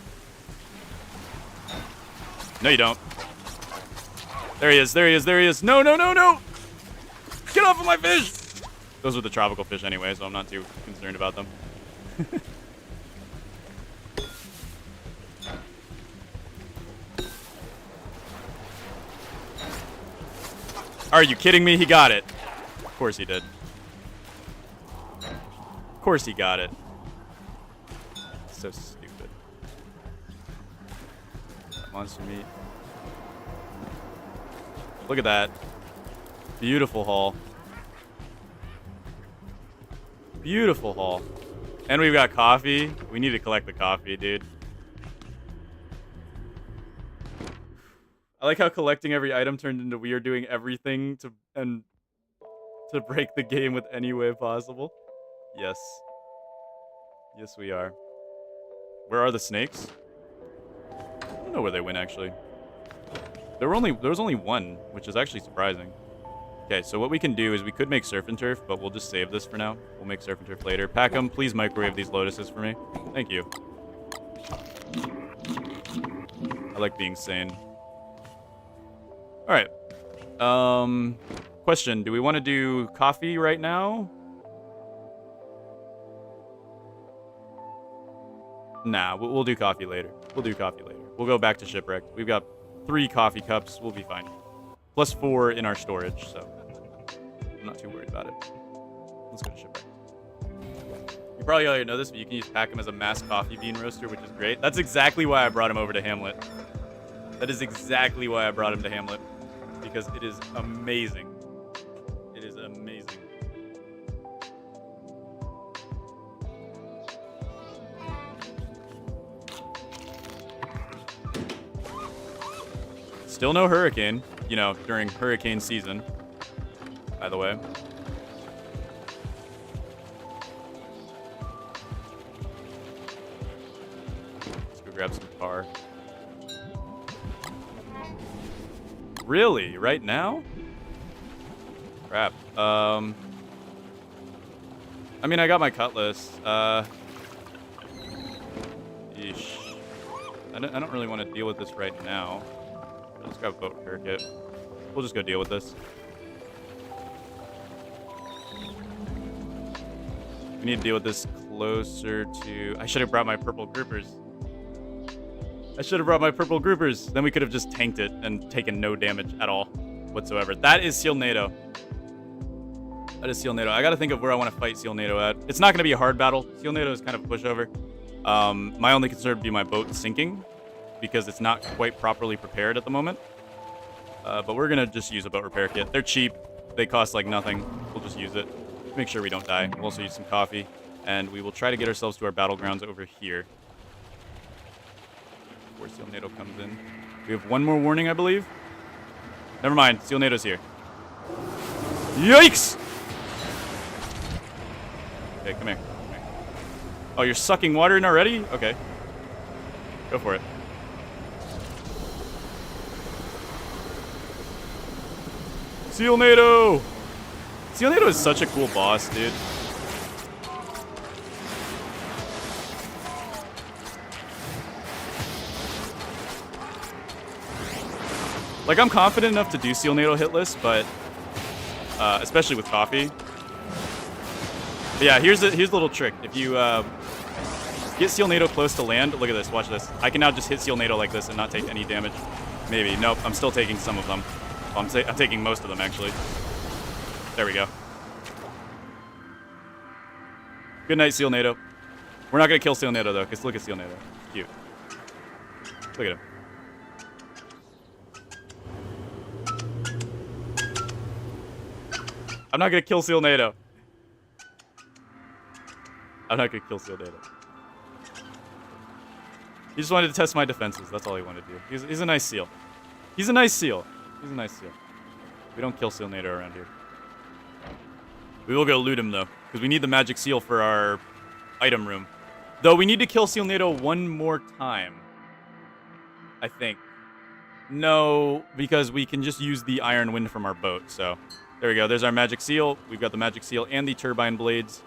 No, you don't. There he is. There he is. There he is. No, no, no, no! Get off of my fish! Those are the tropical fish anyway, so I'm not too concerned about them. Are you kidding me? He got it. Of course he did. Of course he got it. So stupid. Monster meat. Look at that. Beautiful haul. Beautiful haul. And we've got coffee. We need to collect the coffee, dude. I like how collecting every item turned into we are doing everything to break the game with any way possible. Yes. Yes, we are. Where are the snakes? I don't know where they went, actually. There was only one, which is actually surprising. Okay, so what we can do is we could make surf and turf, but we'll just save this for now. We'll make surf and turf later. Packham, please microwave these lotuses for me. Thank you. I like being sane. All right. Question, do we want to do coffee right now? Nah, we'll do coffee later. We'll do coffee later. We'll go back to shipwreck. We've got 3 coffee cups. We'll be fine. Plus 4 in our storage, so I'm not too worried about it. Let's go to shipwreck. You probably already know this, but you can use Packham as a mass coffee bean roaster, which is great. That's exactly why I brought him over to Hamlet. That is exactly why I brought him to Hamlet. Because it is amazing. It is amazing. Still no hurricane, you know, during hurricane season, by the way. Let's go grab some tar. Really? Right now? Crap. I mean, I got my cutlass. Yeesh. I don't really want to deal with this right now. Let's grab a boat repair kit. We'll just go deal with this. We need to deal with this closer to... I should have brought my purple groupers. Then we could have just tanked it and taken no damage at all whatsoever. That is Seal NATO. That is Seal NATO. I got to think of where I want to fight Seal NATO at. It's not going to be a hard battle. Seal NATO is kind of a pushover. My only concern would be my boat sinking because it's not quite properly prepared at the moment. But we're going to just use a boat repair kit. They're cheap. They cost like nothing. We'll just use it. Make sure we don't die. We'll also use some coffee. And we will try to get ourselves to our battlegrounds over here. Before Seal NATO comes in. We have one more warning, I believe. Never mind. Seal NATO's here. Yikes! Okay, come here. Oh, you're sucking water in already? Okay. Go for it. Seal NATO! Seal NATO is such a cool boss, dude. Like, I'm confident enough to do Seal NATO hitless, but especially with coffee. But yeah, here's the little trick. If you get Seal NATO close to land, look at this, watch this. I can now just hit Seal NATO like this and not take any damage. Maybe. Nope, I'm still taking some of them. Well, I'm taking most of them, actually. There we go. Good night, Seal NATO. We're not going to kill Seal NATO, though, because look at Seal NATO. Cute. Look at him. I'm not going to kill Seal NATO. I'm not going to kill Seal NATO. He just wanted to test my defenses. That's all he wanted to do. He's a nice seal. He's a nice seal. He's a nice seal. We don't kill Seal NATO around here. We will go loot him, though, because we need the magic seal for our item room. Though we need to kill Seal NATO one more time, I think. No, because we can just use the iron wind from our boat. So there we go. There's our magic seal. We've got the magic seal and the turbine blades.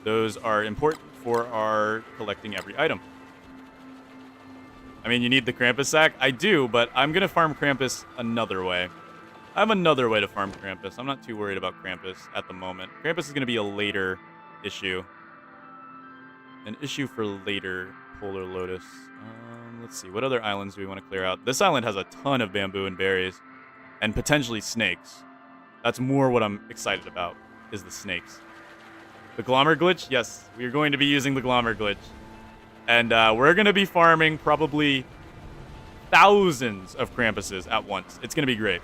Those are important for our collecting every item. I mean, you need the Krampus sack? I do, but I'm going to farm Krampus another way. I have another way to farm Krampus. I'm not too worried about Krampus at the moment. Krampus is going to be a later issue. An issue for later Polarlotus. Let's see. What other islands do we want to clear out? This island has a ton of bamboo and berries. And potentially snakes. That's more what I'm excited about, is the snakes. The Glommer glitch? Yes, we're going to be using the Glommer glitch. And we're going to be farming probably thousands of Krampuses at once. It's going to be great.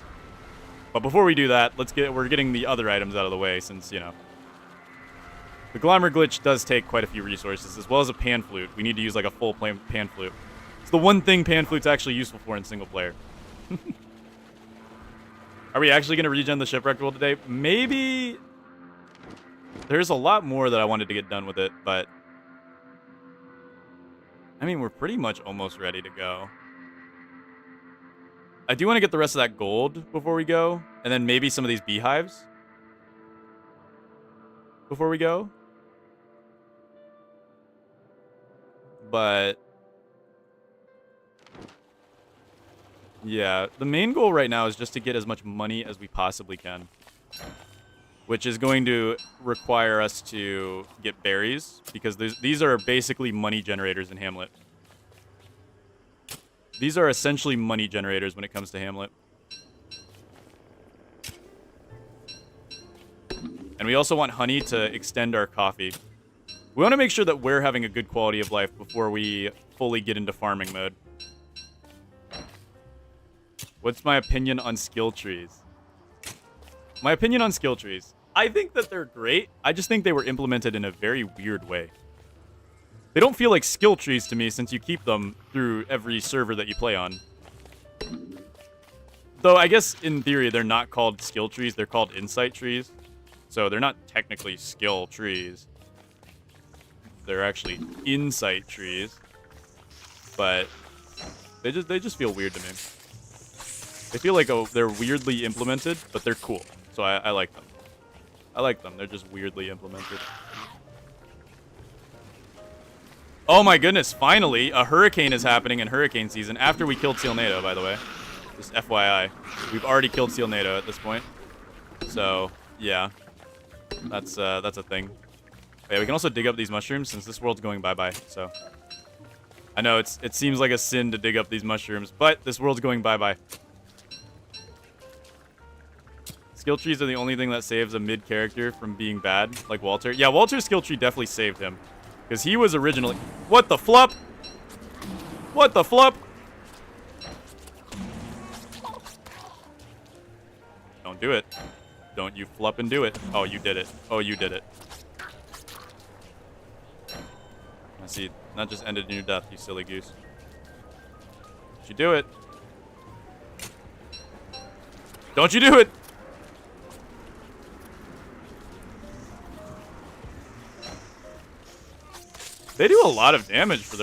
But before we do that, we're getting the other items out of the way since, you know, the Glommer glitch does take quite a few resources, as well as a pan flute. We need to use like a full pan flute. It's the one thing pan flute's actually useful for in single player. Are we actually going to regen the shipwreck world today? Maybe. There's a lot more that I wanted to get done with it, but I mean, we're pretty much almost ready to go. I do want to get the rest of that gold before we go, and then maybe some of these beehives before we go. But yeah, the main goal right now is just to get as much money as we possibly can, which is going to require us to get berries, because these are basically money generators in Hamlet. These are essentially money generators when it comes to Hamlet. And we also want honey to extend our coffee. We want to make sure that we're having a good quality of life before we fully get into farming mode. What's my opinion on skill trees? My opinion on skill trees. I think that they're great. I just think they were implemented in a very weird way. They don't feel like skill trees to me since you keep them through every server that you play on. Though I guess in theory they're not called skill trees, they're called insight trees. So they're not technically skill trees. They're actually insight trees. But they just feel weird to me. They feel like they're weirdly implemented, but they're cool. So I like them. I like them. They're just weirdly implemented. Oh my goodness, finally, a hurricane is happening in hurricane season after we killed Sealnado, by the way. Just FYI. We've already killed Sealnado at this point. So, yeah. That's a thing. Yeah, we can also dig up these mushrooms since this world's going bye-bye, so. I know, it seems like a sin to dig up these mushrooms, but this world's going bye-bye. Skill trees are the only thing that saves a mid character from being bad, like Walter. Yeah, Walter's skill tree definitely saved him. Because he was originally... What the flup? What the flup? Don't do it. Don't you flup and do it. Oh, you did it. Oh, you did it. I see. That just ended in your death, you silly goose. Don't you do it. Don't you do it! They do a lot of damage for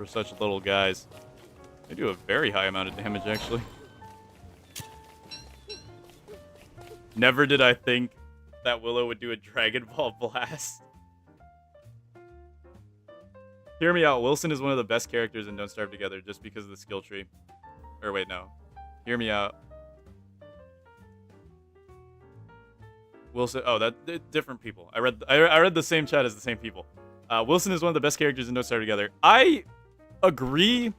such little guys. They do a very high amount of damage, actually. Never did I think that Willow would do a Dragon Ball Blast. Hear me out. Wilson is one of the best characters in Don't Starve Together just because of the skill tree. Or wait, no. Hear me out. Wilson. Oh, different people. I read the same chat as the same people. Wilson is one of the best characters in Don't Starve Together. I agree.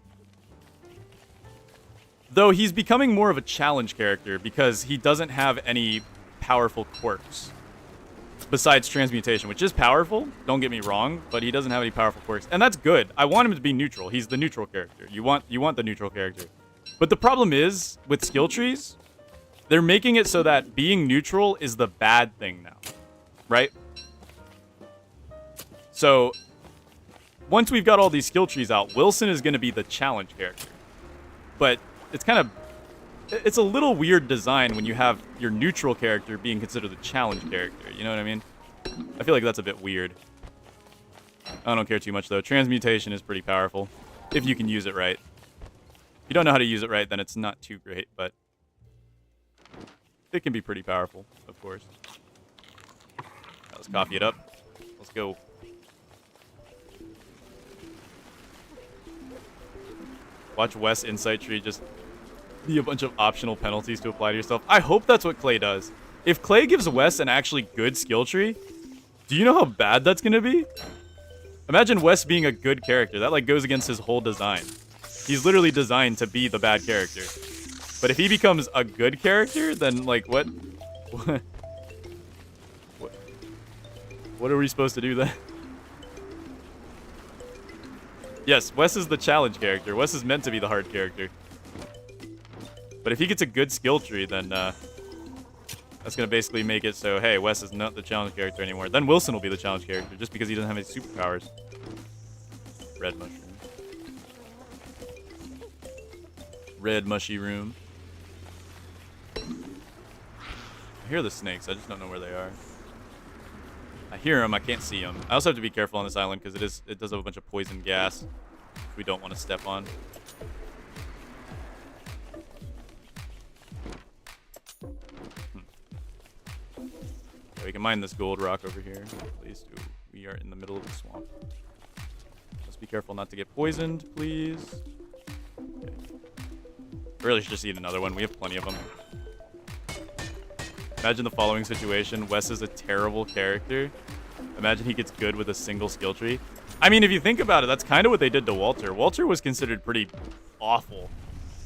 Though he's becoming more of a challenge character because he doesn't have any powerful quirks besides transmutation, which is powerful. Don't get me wrong, but he doesn't have any powerful quirks, and that's good. I want him to be neutral. He's the neutral character. You want the neutral character. But the problem is with skill trees. They're making it so that being neutral is the bad thing now, right? So, once we've got all these skill trees out, Wilson is going to be the challenge character. But it's a little weird design when you have your neutral character being considered the challenge character, you know what I mean? I feel like that's a bit weird. I don't care too much, though. Transmutation is pretty powerful, if you can use it right. If you don't know how to use it right, then it's not too great, but it can be pretty powerful, of course. Let's coffee it up. Let's go. Watch Wes Insight Tree just be a bunch of optional penalties to apply to yourself. I hope that's what Clay does. If Clay gives Wes an actually good skill tree, do you know how bad that's gonna be? Imagine Wes being a good character. That like goes against his whole design. He's literally designed to be the bad character. But if he becomes a good character, then like what? What are we supposed to do then? Yes, Wes is the challenge character. Wes is meant to be the hard character. But if he gets a good skill tree, then that's going to basically make it so, hey, Wes is not the challenge character anymore. Then Wilson will be the challenge character, just because he doesn't have any superpowers. Red mushroom. Red mushy room. I hear the snakes. I just don't know where they are. I hear them. I can't see them. I also have to be careful on this island because it does have a bunch of poison gas, which we don't want to step on. Okay, we can mine this gold rock over here. At least we are in the middle of the swamp. Let's be careful not to get poisoned, please. Okay. I really should just eat another one. We have plenty of them. Imagine the following situation. Wes is a terrible character. Imagine he gets good with a single skill tree. I mean, if you think about it, that's kind of what they did to Walter. Walter was considered pretty awful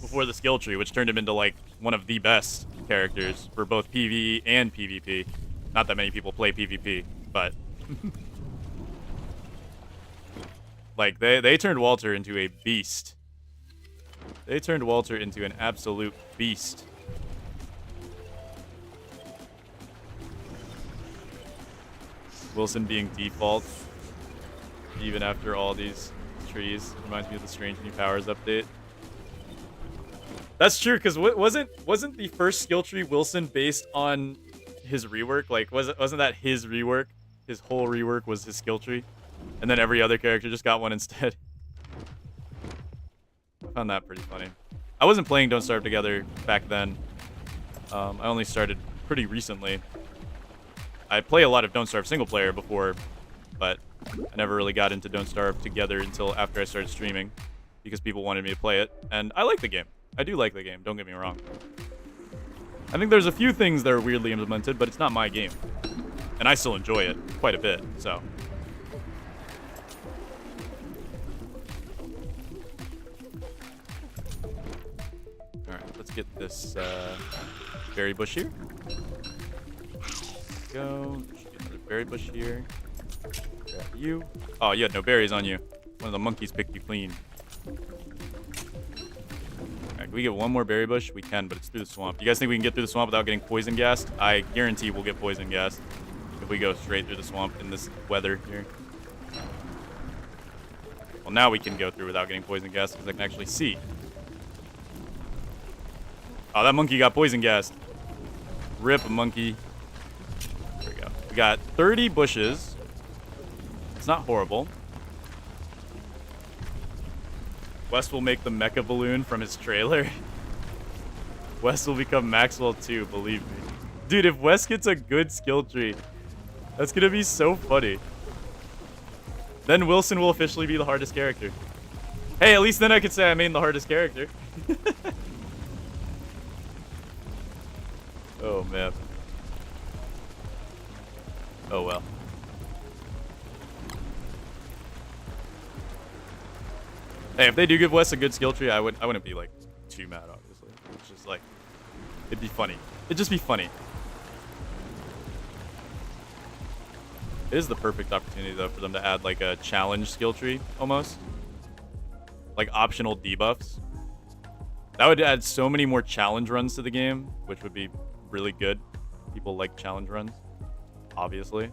before the skill tree, which turned him into, like, one of the best characters for both PvE and PvP. Not that many people play PvP, but... like, they turned Walter into a beast. They turned Walter into an absolute beast. Wilson being default, even after all these trees, reminds me of the Strange New Powers update. That's true, because wasn't the first skill tree Wilson based on his rework? Like, wasn't that his rework? His whole rework was his skill tree, and then every other character just got one instead. I found that pretty funny. I wasn't playing Don't Starve Together back then. I only started pretty recently. I play a lot of Don't Starve single player before, but I never really got into Don't Starve Together until after I started streaming because people wanted me to play it, and I like the game. I do like the game, don't get me wrong. I think there's a few things that are weirdly implemented, but it's not my game. And I still enjoy it quite a bit, so. Alright, let's get this berry bush here. Go. There should be another berry bush here. Grab you. Oh, you had no berries on you. One of the monkeys picked you clean. Right, can we get one more berry bush? We can, but it's through the swamp. You guys think we can get through the swamp without getting poison gassed? I guarantee we'll get poison gassed if we go straight through the swamp in this weather here. Well, now we can go through without getting poison gassed because I can actually see. Oh, that monkey got poison gassed. Rip, monkey. There we go. We got 30 bushes. It's not horrible. Wes will make the mecha balloon from his trailer. Wes will become Maxwell too, believe me. Dude, if Wes gets a good skill tree, that's gonna be so funny. Then Wilson will officially be the hardest character. Hey, at least then I could say I made the hardest character. Oh, man. Oh, well. Hey, if they do give Wes a good skill tree, I wouldn't be, like, too mad, obviously. It's just, like, it'd be funny. It'd just be funny. It is the perfect opportunity, though, for them to add, like, a challenge skill tree, almost. Like, optional debuffs. That would add so many more challenge runs to the game, which would be really good. People like challenge runs, obviously.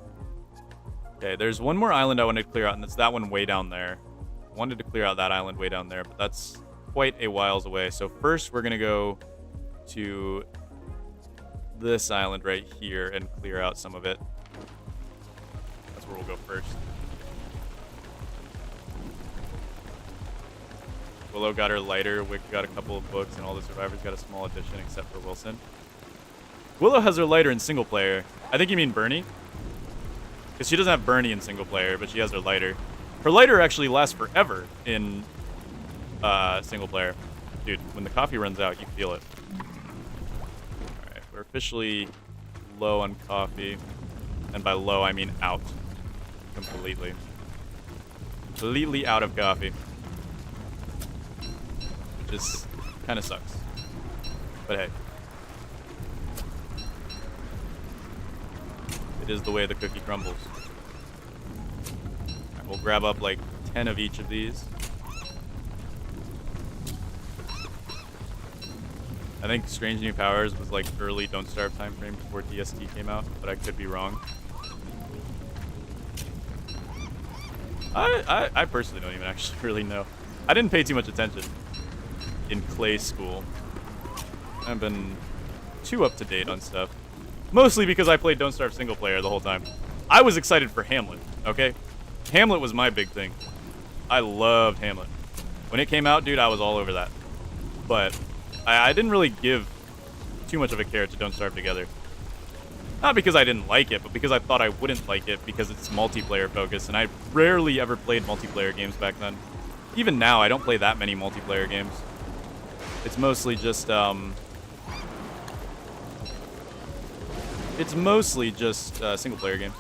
Okay, there's one more island I wanted to clear out, and it's that one way down there. I wanted to clear out that island way down there, but that's quite a whiles away. So first, we're going to go to this island right here and clear out some of it. That's where we'll go first. Willow got her lighter, Wick got a couple of books, and all the survivors got a small addition except for Wilson. Willow has her lighter in single player. I think you mean Bernie. Because she doesn't have Bernie in single player, but she has her lighter. Her lighter actually lasts forever in single player. Dude, when the coffee runs out, you feel it. Alright, we're officially low on coffee. And by low, I mean out. Completely. Completely out of coffee. Which is kind of sucks. But hey. It is the way the cookie crumbles. Alright, we'll grab up like 10 of each of these. I think Strange New Powers was like early Don't Starve time frame before DST came out, but I could be wrong. I personally don't even actually really know. I didn't pay too much attention in Clay School. I haven't been too up to date on stuff. Mostly because I played Don't Starve single player the whole time. I was excited for Hamlet, okay? Hamlet was my big thing. I loved Hamlet. When it came out, dude, I was all over that. But I didn't really give too much of a care to Don't Starve Together. Not because I didn't like it, but because I thought I wouldn't like it because it's multiplayer focused, and I rarely ever played multiplayer games back then. Even now, I don't play that many multiplayer games. It's mostly just, single player games.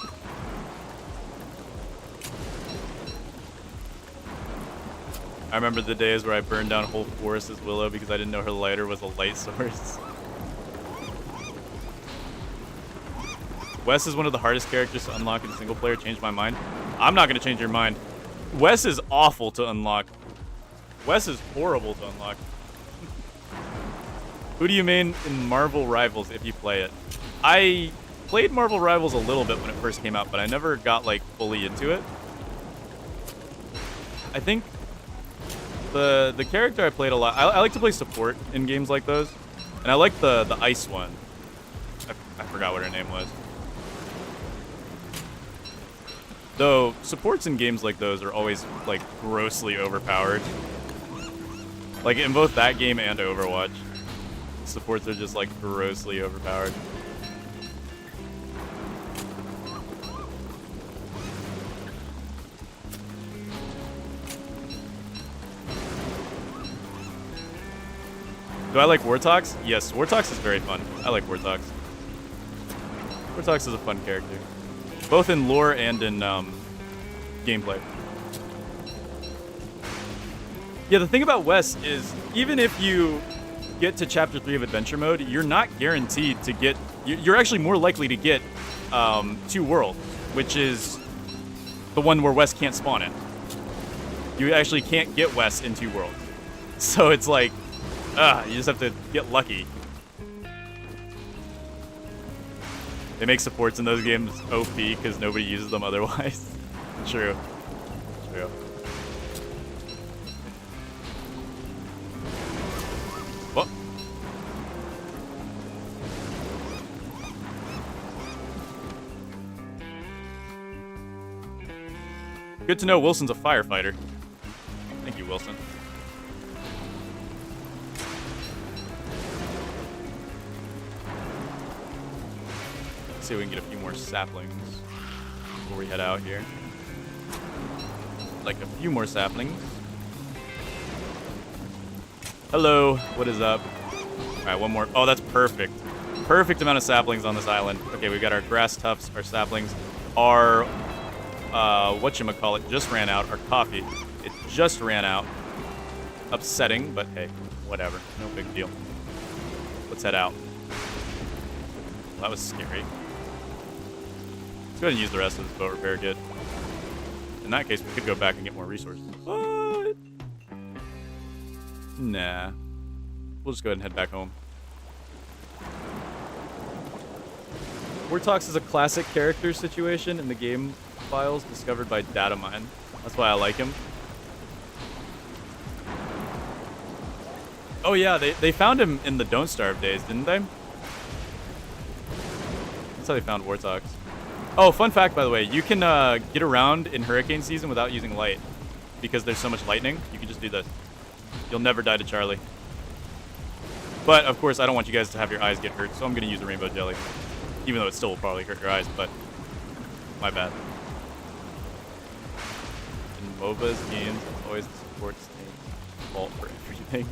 I remember the days where I burned down whole forests as Willow because I didn't know her lighter was a light source. Wes is one of the hardest characters to unlock in single player. Changed my mind. I'm not going to change your mind. Wes is awful to unlock. Wes is horrible to unlock. Who do you main in Marvel Rivals if you play it? I played Marvel Rivals a little bit when it first came out, but I never got like fully into it. I think the character I played a lot, I like to play support in games like those, and I like the ice one. I forgot what her name was. Though supports in games like those are always like grossly overpowered. Like in both that game and Overwatch, supports are just like grossly overpowered. Do I like Wartox? Yes, Wartox is very fun. I like Wartox. Wartox is a fun character. Both in lore and in gameplay. Yeah, the thing about Wes is, even if you get to Chapter 3 of Adventure Mode, you're not guaranteed to get... You're actually more likely to get 2 worlds, which is the one where Wes can't spawn in. You actually can't get Wes in 2 worlds. So it's like, you just have to get lucky. They make supports in those games OP because nobody uses them otherwise. True. True. What? Good to know Wilson's a firefighter. Thank you, Wilson. See if we can get a few more saplings before we head out here. Like a few more saplings. Hello, what is up? Alright, one more. Oh, that's perfect. Perfect amount of saplings on this island. Okay, we got our grass tufts, our saplings. Our, whatchamacallit, just ran out. Our coffee, it just ran out. Upsetting, but hey, whatever. No big deal. Let's head out. Well, that was scary. Let's go ahead and use the rest of this boat repair kit. In that case, we could go back and get more resources. What? Nah. We'll just go ahead and head back home. Wartox is a classic character situation in the game files discovered by Datamine. That's why I like him. Oh yeah, they found him in the Don't Starve days, didn't they? That's how they found Wartox. Oh, fun fact, by the way, you can get around in hurricane season without using light. Because there's so much lightning, you can just do this. You'll never die to Charlie. But, of course, I don't want you guys to have your eyes get hurt, so I'm going to use a rainbow jelly. Even though it still will probably hurt your eyes, but my bad. In MOBAs games, it's always the support team's fault for everything.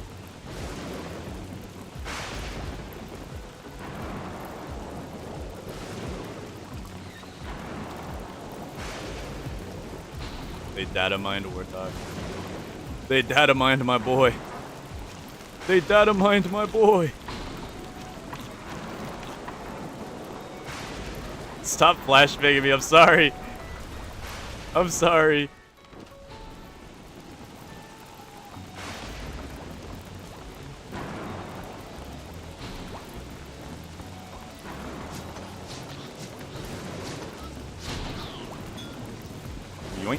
They data mined Warthog. They data mined my boy. They data mined my boy. Stop flashbanging me. I'm sorry. I'm sorry. Yoink.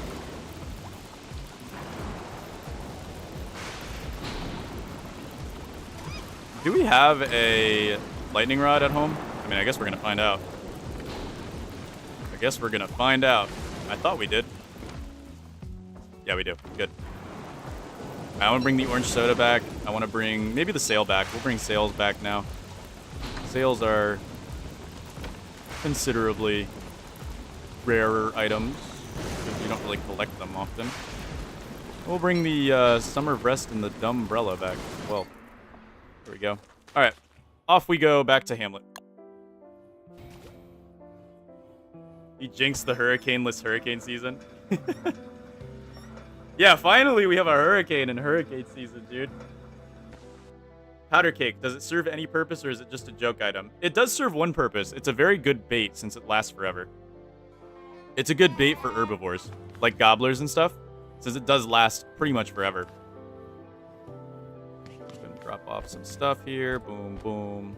Do we have a lightning rod at home? I mean, I guess we're gonna find out. I guess we're gonna find out. I thought we did. Yeah, we do. Good. I want to bring the orange soda back. I want to bring maybe the sail back. We'll bring sails back now. Sails are considerably rarer items because you don't really collect them often. We'll bring the Summer of Rest and the Dumb Umbrella back as well. There we go. All right, off we go back to Hamlet. He jinxed the hurricaneless hurricane season. Yeah, finally we have a hurricane in hurricane season, dude. Powder cake, does it serve any purpose or is it just a joke item? It does serve one purpose. It's a very good bait since it lasts forever. It's a good bait for herbivores, like gobblers and stuff, since it does last pretty much forever. Gonna drop off some stuff here. Boom, boom,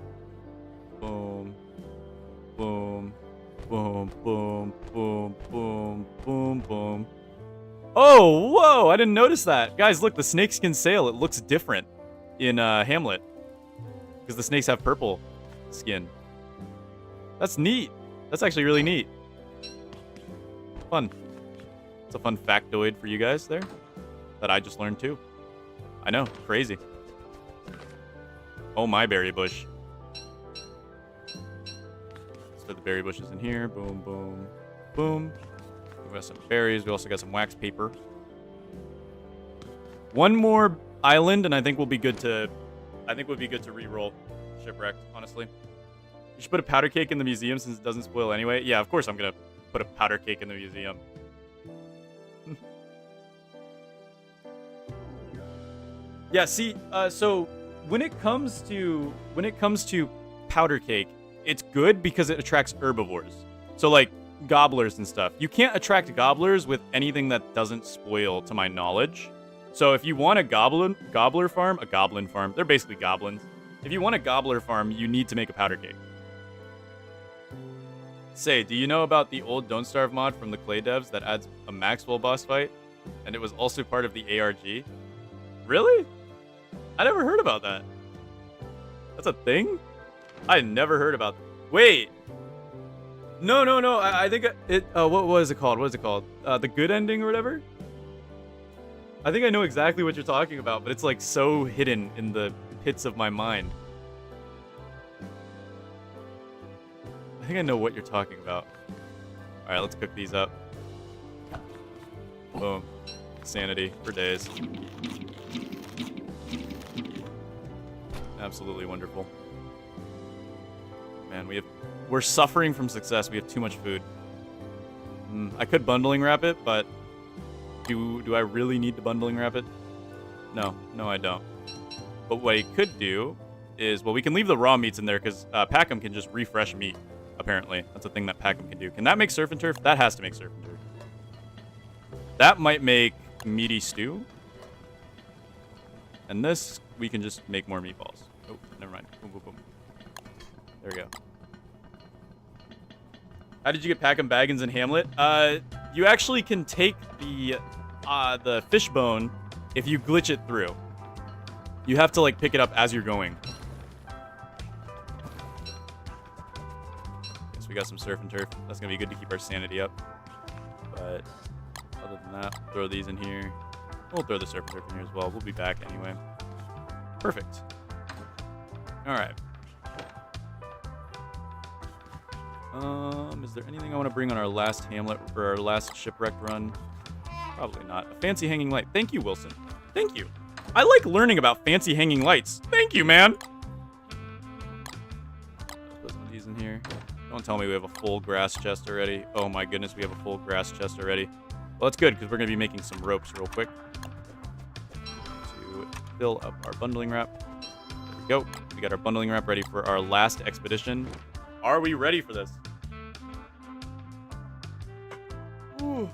boom, boom, boom, boom, boom, boom, boom, boom. Oh, whoa, I didn't notice that. Guys, look, the snakeskin sail, it looks different in Hamlet. Because the snakes have purple skin. That's neat. That's actually really neat. Fun. It's a fun factoid for you guys there. That I just learned too. I know, crazy. Oh my berry bush. Let's put the berry bushes in here. Boom, boom, boom. We got some berries. We also got some wax paper. One more island, and I think we'll be good to. I think we'll be good to re-roll Shipwrecked. Honestly, you should put a powder cake in the museum since it doesn't spoil anyway. Yeah, of course I'm gonna put a powder cake in the museum. Yeah. See, so when it comes to powder cake, it's good because it attracts herbivores. So like gobblers and stuff. You can't attract gobblers with anything that doesn't spoil, to my knowledge. So if you want a gobbler farm, a goblin farm, they're basically goblins. If you want a gobbler farm, you need to make a powder cake. Say, do you know about the old Don't Starve mod from the Clay devs that adds a Maxwell boss fight? And it was also part of the ARG? Really? I never heard about that. That's a thing? I never heard about that. Wait. No. I think it. What was it called? What is it called? The good ending or whatever. I think I know exactly what you're talking about, but it's like so hidden in the pits of my mind. I think I know what you're talking about. All right, let's cook these up. Boom. Sanity for days. Absolutely wonderful. Man, we're suffering from success. We have too much food. I could bundling wrap it, but do I really need to bundling wrap it? No, I don't. But what I could do is, well, we can leave the raw meats in there because Packham can just refresh meat, apparently. That's a thing that Packham can do. Can that make surf and turf? That has to make surf and turf. That might make meaty stew. And this, we can just make more meatballs. Oh, never mind. Boom, boom, boom. There we go. How did you get Packham Baggins in Hamlet? You actually can take the fish bone if you glitch it through. You have to like pick it up as you're going. So we got some surf and turf. That's gonna be good to keep our sanity up. But other than that, throw these in here. We'll throw the surf and turf in here as well. We'll be back anyway. Perfect. All right. Is there anything I want to bring on our last Hamlet or our last shipwrecked run? Probably not. A fancy hanging light. Thank you, Wilson. Thank you. I like learning about fancy hanging lights. Thank you, man. Let's put some of these in here. Don't tell me we have a full grass chest already. Oh my goodness, we have a full grass chest already. Well, that's good, because we're going to be making some ropes real quick to fill up our bundling wrap. There we go. We got our bundling wrap ready for our last expedition. Are we ready for this? Ooh.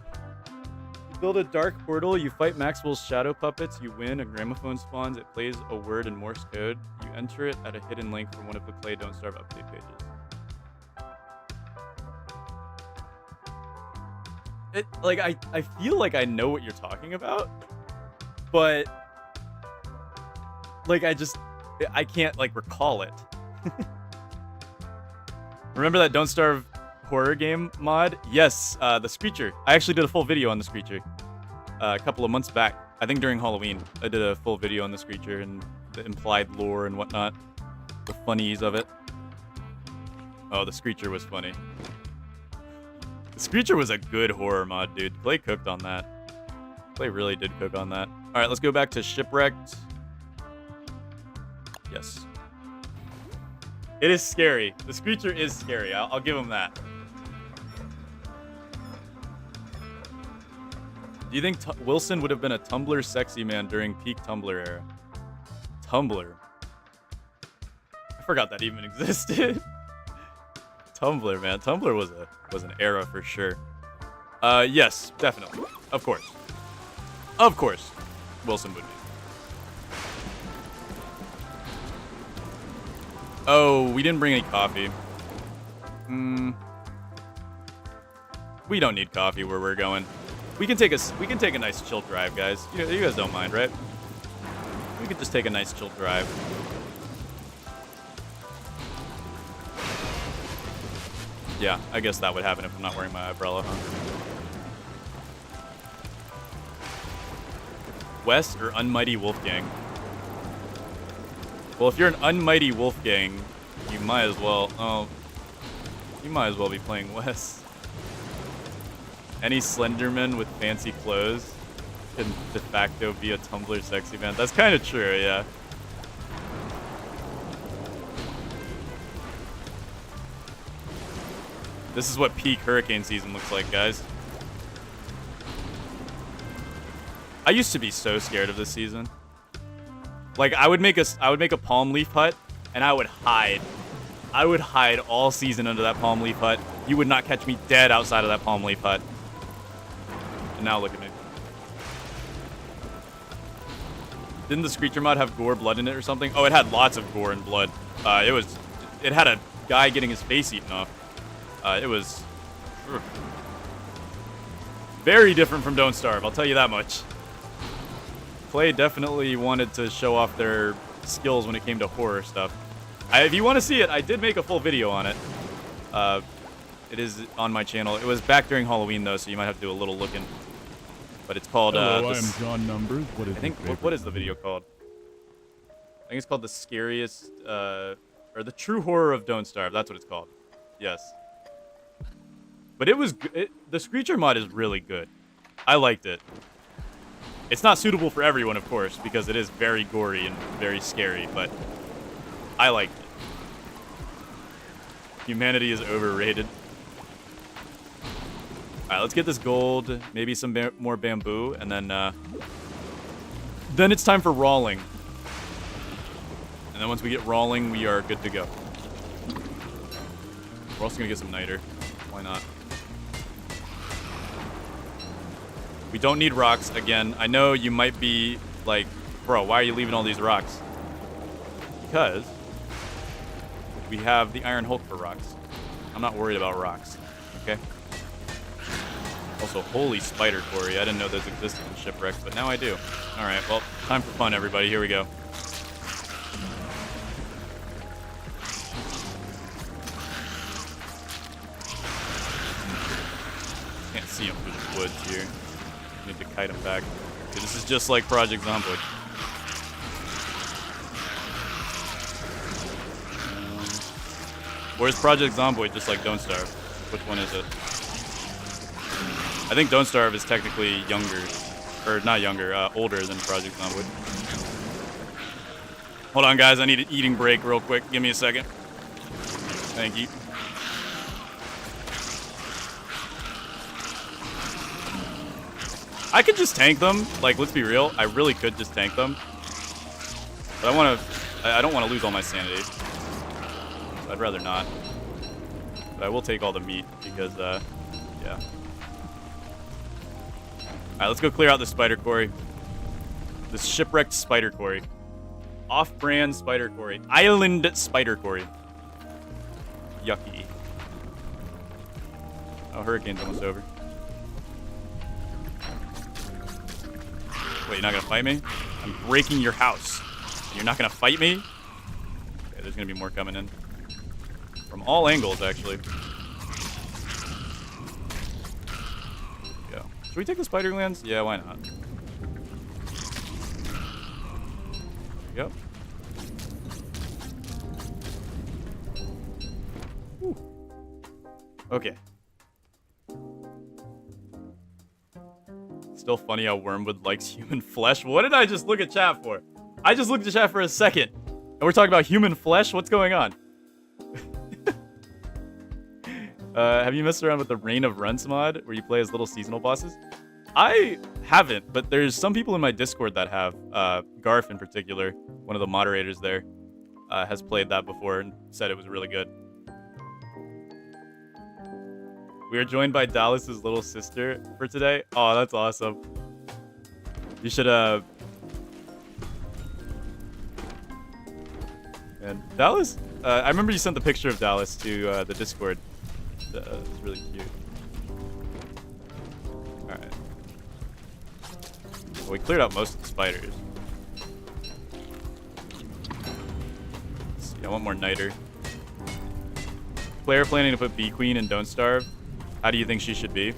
You build a dark portal, you fight Maxwell's shadow puppets, you win, a gramophone spawns, it plays a word in Morse code, you enter it at a hidden link from one of the Clay Don't Starve update pages. Like, I feel like I know what you're talking about, but, like, I can't, like, recall it. Remember that Don't Starve horror game mod? Yes, the Screecher. I actually did a full video on the Screecher a couple of months back. I think during Halloween, I did a full video on the Screecher and the implied lore and whatnot. The funnies of it. Oh, the Screecher was funny. The Screecher was a good horror mod, dude. Clay cooked on that. Clay really did cook on that. All right, let's go back to Shipwrecked. Yes. It is scary. The Screecher is scary. I'll give him that. Do you think Wilson would have been a Tumblr sexy man during peak Tumblr era? Tumblr. I forgot that even existed. Tumblr, man. Tumblr was an era for sure. Yes, definitely. Of course. Of course. Wilson would be. Oh, we didn't bring any coffee. We don't need coffee where we're going. We can take a nice chill drive, guys. You guys don't mind, right? We could just take a nice chill drive. Yeah, I guess that would happen if I'm not wearing my umbrella, huh? Wes or Unmighty Wolfgang? Well, if you're an Unmighty Wolfgang, you might as well... Oh, you might as well be playing Wes. Any Slenderman with fancy clothes can de facto be a Tumblr sexy man. That's kind of true, yeah. This is what peak hurricane season looks like, guys. I used to be so scared of this season. Like, I would make a palm leaf hut, and I would hide. I would hide all season under that palm leaf hut. You would not catch me dead outside of that palm leaf hut. And now look at me. Didn't the Screecher mod have gore, blood in it or something? Oh, it had lots of gore and blood. It had a guy getting his face eaten off. It was very different from Don't Starve, I'll tell you that much. Clay definitely wanted to show off their skills when it came to horror stuff. If you want to see it, I did make a full video on it. It is on my channel. It was back during Halloween, though, so you might have to do a little looking. But it's called... Hello, I am John Numbers. What is what is the video called? I think it's called The Scariest... or The True Horror of Don't Starve. That's what it's called. Yes. But it was... the Screecher mod is really good. I liked it. It's not suitable for everyone, of course, because it is very gory and very scary, but I liked it. Humanity is overrated. Alright, let's get this gold, maybe some more bamboo, and then it's time for rawling. And then once we get rawling, we are good to go. We're also going to get some niter. Why not? We don't need rocks, again. I know you might be like, bro, why are you leaving all these rocks? Because we have the Iron Hulk for rocks. I'm not worried about rocks, okay? Also, holy spider quarry. I didn't know those existed in Shipwrecks, but now I do. All right, well, time for fun, everybody. Here we go. Can't see him through the woods here. Need to kite him back. Dude, this is just like Project Zomboid. Or is Project Zomboid just like Don't Starve? Which one is it? I think Don't Starve is technically younger. Or not younger, older than Project Zomboid. Hold on, guys. I need an eating break real quick. Give me a second. Thank you. I could just tank them. Like, let's be real. I really could just tank them. But I don't want to lose all my sanity. So I'd rather not. But I will take all the meat because, yeah. Alright, let's go clear out the spider quarry. This shipwrecked spider quarry. Off-brand spider quarry. Island spider quarry. Yucky. Oh, hurricane's almost over. Wait, you're not gonna fight me? I'm breaking your house. And you're not gonna fight me? Okay, there's gonna be more coming in. From all angles, actually. Go. Should we take the spider glands? Yeah, why not? There we go. Whew. Okay. Still funny how Wormwood likes human flesh. What did I just look at chat for? I just looked at chat for a second. And we're talking about human flesh? What's going on? Have you messed around with the Reign of Runts mod, where you play as little seasonal bosses? I haven't, but there's some people in my Discord that have. Garf in particular, one of the moderators there, has played that before and said it was really good. We are joined by Dallas's little sister for today. Oh, that's awesome. You should, And Dallas, I remember you sent the picture of Dallas to the Discord. It's really cute. Alright. Well, we cleared out most of the spiders. Let's see, I want more Niter. Player planning to put Bee Queen and Don't Starve. How do you think she should be?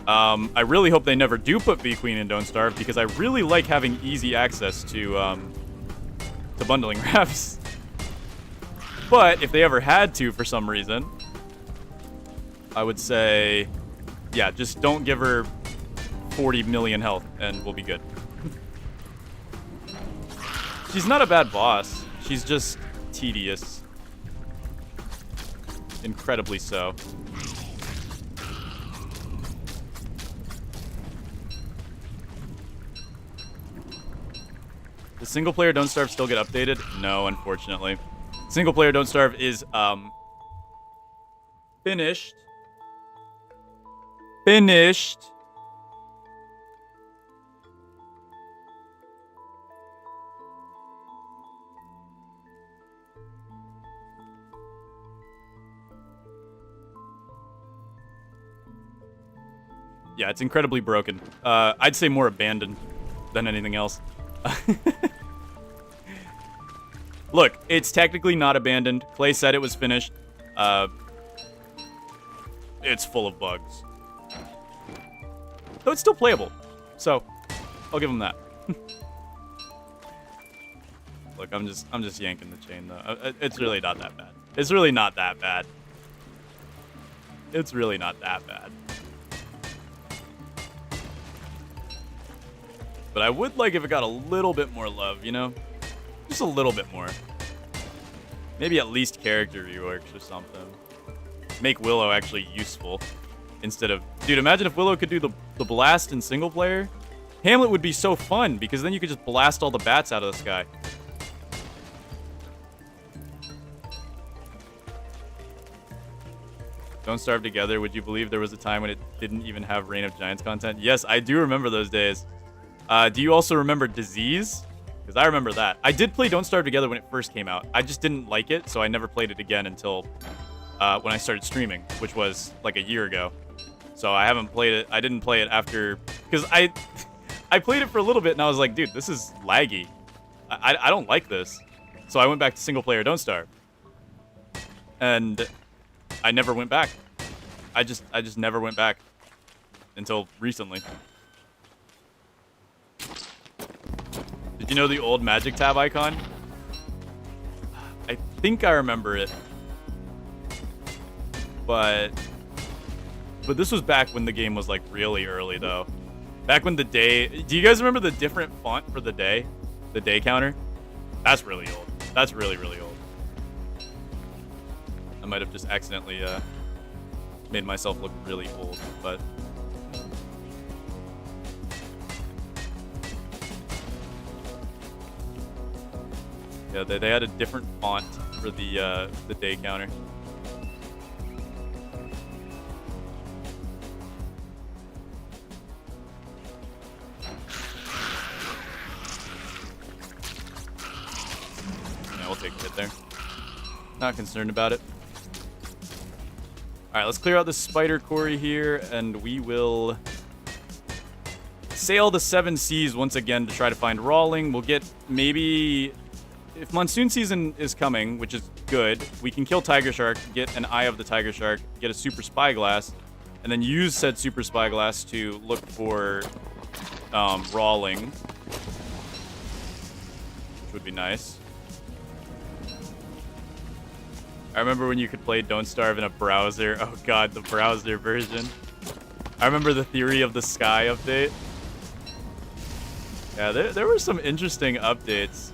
I really hope they never do put Bee Queen and Don't Starve, because I really like having easy access to bundling wraps. But if they ever had to for some reason, I would say, yeah, just don't give her 40 million health and we'll be good. She's not a bad boss. She's just tedious. Incredibly so. Does single player Don't Starve still get updated? No, unfortunately. Single player Don't Starve is finished. Yeah, it's incredibly broken. I'd say more abandoned than anything else. Look, it's technically not abandoned. Clay said it was finished. It's full of bugs. Though it's still playable. So, I'll give him that. Look, I'm just yanking the chain though. It's really not that bad. It's really not that bad. It's really not that bad. But I would like if it got a little bit more love, you know? Just a little bit more. Maybe at least character reworks or something. Make Willow actually useful. Instead of... Dude, imagine if Willow could do the blast in single player. Hamlet would be so fun, because then you could just blast all the bats out of the sky. Don't Starve Together. Would you believe there was a time when it didn't even have Reign of Giants content? Yes, I do remember those days. Do you also remember Disease? Because I remember that. I did play Don't Starve Together when it first came out. I just didn't like it, so I never played it again until when I started streaming, which was like a year ago. So I haven't played it. I didn't play it after... Because I played it for a little bit, and I was like, dude, this is laggy. I don't like this. So I went back to single player Don't Starve. And I never went back. I just never went back until recently. Did you know the old Magic Tab icon? I think I remember it. But this was back when the game was like really early though. Back when the day... Do you guys remember the different font for the day? The day counter? That's really old. That's really, really old. I might have just accidentally made myself look really old, but... Yeah, they had a different font for the day counter. Yeah, we'll take a hit there. Not concerned about it. All right, let's clear out the spider quarry here, and we will sail the 7 seas once again to try to find Rawling. We'll get maybe, if monsoon season is coming, which is good, we can kill Tiger Shark, get an eye of the Tiger Shark, get a super spyglass, and then use said super spyglass to look for Rawling, which would be nice. I remember when you could play Don't Starve in a browser. Oh god, the browser version. I remember the Theory of the Sky update. Yeah, there were some interesting updates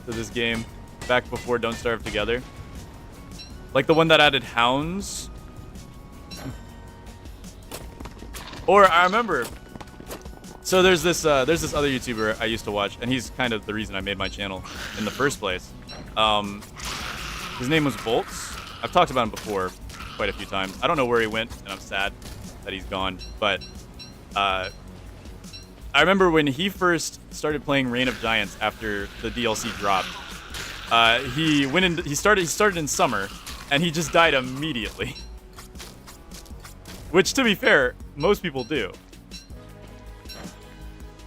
to this game back before Don't Starve Together. Like the one that added hounds. Or I remember, so there's this other YouTuber I used to watch, and he's kind of the reason I made my channel in the first place. His name was Volts. I've talked about him before quite a few times. I don't know where he went, and I'm sad that he's gone. But I remember when he first started playing Reign of Giants after the DLC dropped. He started in summer, and he just died immediately. Which, to be fair, most people do.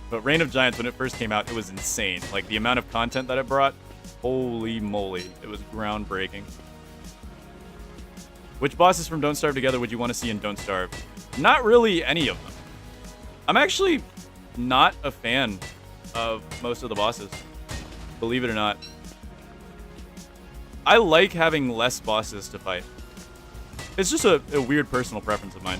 But Reign of Giants, when it first came out, it was insane. Like, the amount of content that it brought, holy moly. It was groundbreaking. Which bosses from Don't Starve Together would you want to see in Don't Starve? Not really any of them. I'm actually not a fan of most of the bosses. Believe it or not. I like having less bosses to fight. It's just a weird personal preference of mine.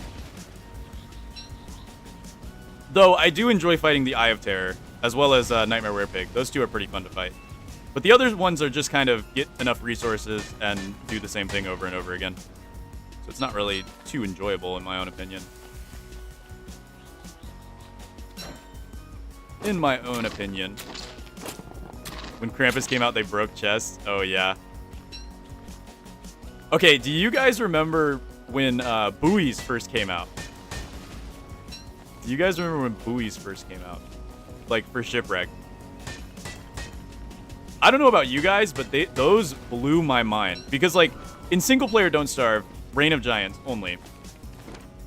Though I do enjoy fighting the Eye of Terror, as well as Nightmare Werepig. Those two are pretty fun to fight. But the other ones are just kind of get enough resources and do the same thing over and over again. So it's not really too enjoyable in my own opinion. In my own opinion. When Krampus came out, they broke chests. Oh, yeah. Okay, do you guys remember when buoys first came out? Do you guys remember when buoys first came out? Like, for Shipwreck. I don't know about you guys, but those blew my mind. Because, like, in single-player Don't Starve, Reign of Giants only,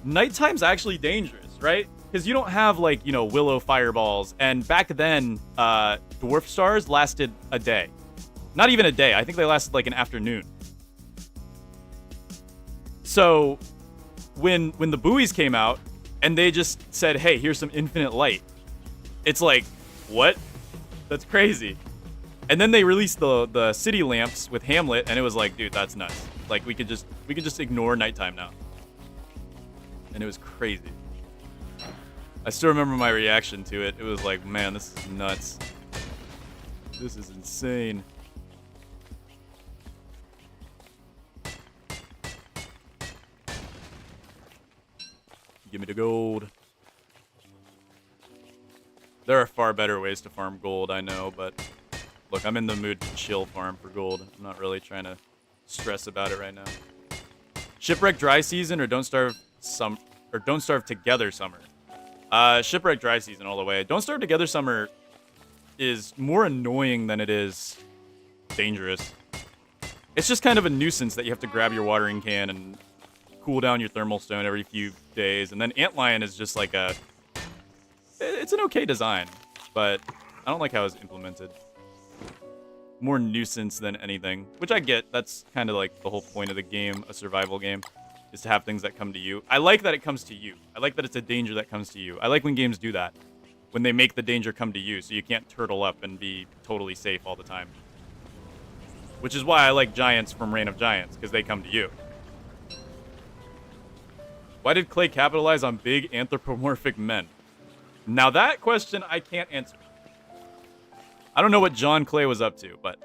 nighttime's actually dangerous, right? Because you don't have, like, you know, willow fireballs. And back then, dwarf stars lasted a day. Not even a day. I think they lasted, like, an afternoon. So, when the buoys came out, and they just said, hey, here's some infinite light. It's like, what? That's crazy. And then they released the city lamps with Hamlet, and it was like, dude, that's nuts. Like, we could just ignore nighttime now. And it was crazy. I still remember my reaction to it. It was like, man, this is nuts. This is insane. Give me the gold. There are far better ways to farm gold, I know, but look, I'm in the mood to chill farm for gold. I'm not really trying to stress about it right now. Shipwreck dry season or Don't Starve Together summer? Shipwreck dry season all the way. Don't Starve Together summer is more annoying than it is dangerous. It's just kind of a nuisance that you have to grab your watering can and cool down your thermal stone every few days. And then Antlion is just like it's an okay design, but I don't like how it's implemented. More nuisance than anything, which I get. That's kind of like the whole point of the game, a survival game, is to have things that come to you. I like that it comes to you. I like that it's a danger that comes to you. I like when games do that, when they make the danger come to you, so you can't turtle up and be totally safe all the time. Which is why I like giants from Reign of Giants, because they come to you. Why did Clay capitalize on big anthropomorphic men? Now that question I can't answer. I don't know what John Clay was up to, but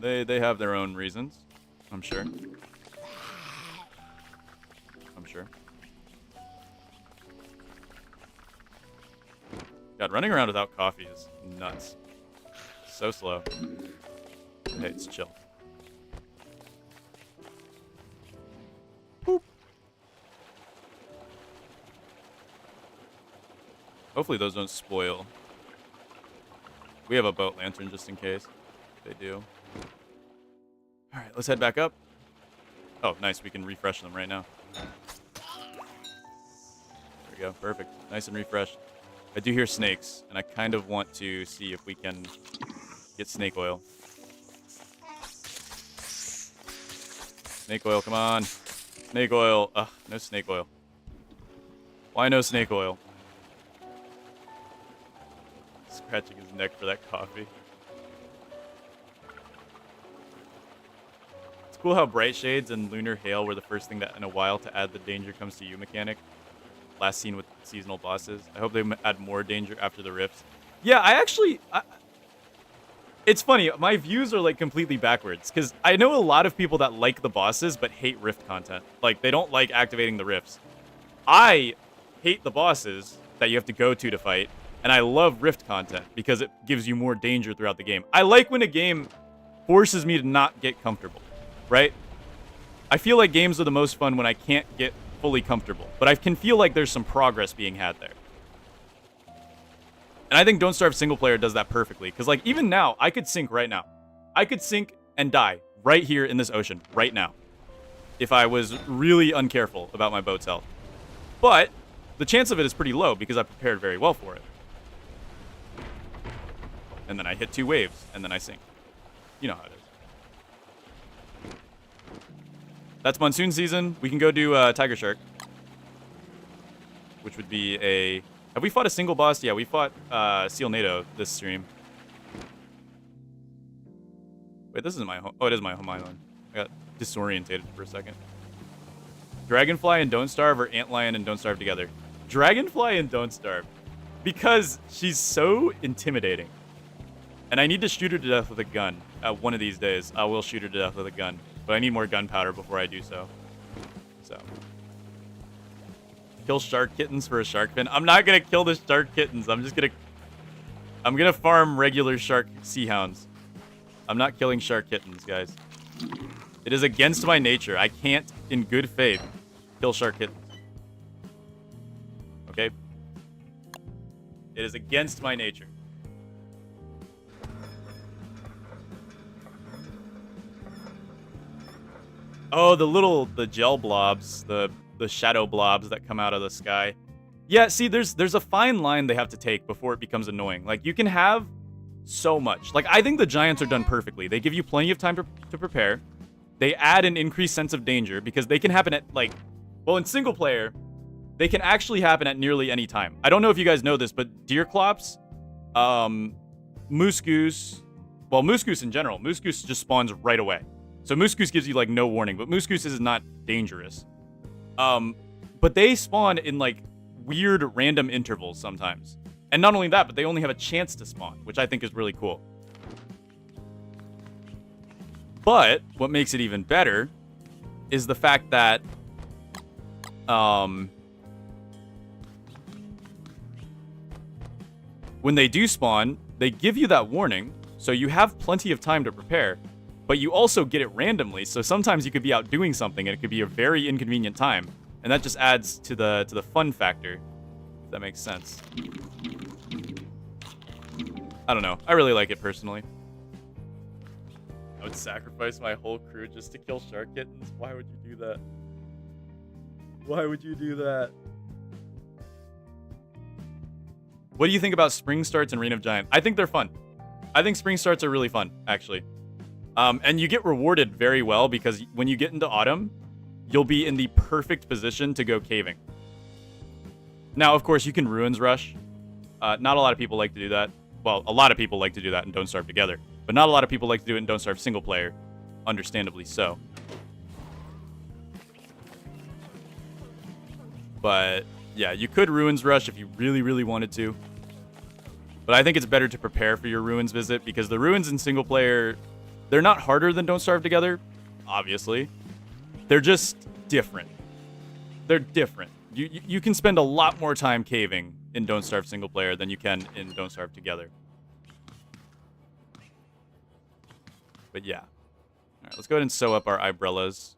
they have their own reasons, I'm sure. I'm sure. God, running around without coffee is nuts. So slow. Hey, it's chill. Boop. Hopefully those don't spoil. We have a boat lantern just in case. They do. Alright, let's head back up. Oh, nice. We can refresh them right now. There we go. Perfect. Nice and refreshed. I do hear snakes, and I kind of want to see if we can get snake oil. Snake oil, come on. Snake oil. Ugh, no snake oil. Why no snake oil? Scratching his neck for that coffee. It's cool how Bright Shades and Lunar Hail were the first thing that in a while to add the danger comes to you mechanic. Last seen with seasonal bosses. I hope they add more danger after the rifts. Yeah, it's funny. My views are like completely backwards because I know a lot of people that like the bosses but hate rift content. Like they don't like activating the rifts. I hate the bosses that you have to go to fight, and I love rift content because it gives you more danger throughout the game. I like when a game forces me to not get comfortable, right? I feel like games are the most fun when I can't get fully comfortable, but I can feel like there's some progress being had there. And I think Don't Starve single player does that perfectly, because like even now, I could sink right now. I could sink and die right here in this ocean right now if I was really uncareful about my boat's health. But the chance of it is pretty low because I prepared very well for it. And then I hit 2 waves, and then I sink. You know how it is. That's monsoon season. We can go do Tiger Shark, which would be a... Have we fought a single boss? Yeah, we fought Seal NATO this stream. Wait, this isn't my home. Oh, it is my home island. I got disorientated for a second. Dragonfly and Don't Starve, or Antlion and Don't Starve together? Dragonfly and Don't Starve. Because she's so intimidating. And I need to shoot her to death with a gun. One of these days, I will shoot her to death with a gun. But I need more gunpowder before I do so. So. Kill shark kittens for a shark fin. I'm not going to kill the shark kittens. I'm going to farm regular shark sea hounds. I'm not killing shark kittens, guys. It is against my nature. I can't, in good faith, kill shark kittens. Okay? It is against my nature. Oh, the gel blobs, the shadow blobs that come out of the sky. Yeah, see, there's a fine line they have to take before it becomes annoying. Like, you can have so much. Like, I think the giants are done perfectly. They give you plenty of time to prepare. They add an increased sense of danger because they can happen at, like... Well, in single player, they can actually happen at nearly any time. I don't know if you guys know this, but deer clops, moose goose... Well, moose goose in general. Moose goose just spawns right away. So Moose Goose gives you, like, no warning, but Moose Goose is not dangerous. But they spawn in, like, weird random intervals sometimes. And not only that, but they only have a chance to spawn, which I think is really cool. But what makes it even better is the fact that when they do spawn, they give you that warning, so you have plenty of time to prepare. But you also get it randomly, so sometimes you could be out doing something and it could be a very inconvenient time. And that just adds to the fun factor, if that makes sense. I don't know. I really like it personally. I would sacrifice my whole crew just to kill shark kittens. Why would you do that? Why would you do that? What do you think about spring starts and Reign of Giant? I think they're fun. I think spring starts are really fun, actually. And you get rewarded very well because when you get into autumn, you'll be in the perfect position to go caving. Now, of course, you can ruins rush. Not a lot of people like to do that. Well, a lot of people like to do that and Don't Starve together. But not a lot of people like to do it and Don't Starve single player. Understandably so. But, yeah, you could ruins rush if you really, really wanted to. But I think it's better to prepare for your ruins visit because the ruins in single player... They're not harder than Don't Starve together, obviously. They're just different. They're different. You can spend a lot more time caving in Don't Starve single player than you can in Don't Starve together. But yeah. All right, let's go ahead and sew up our umbrellas.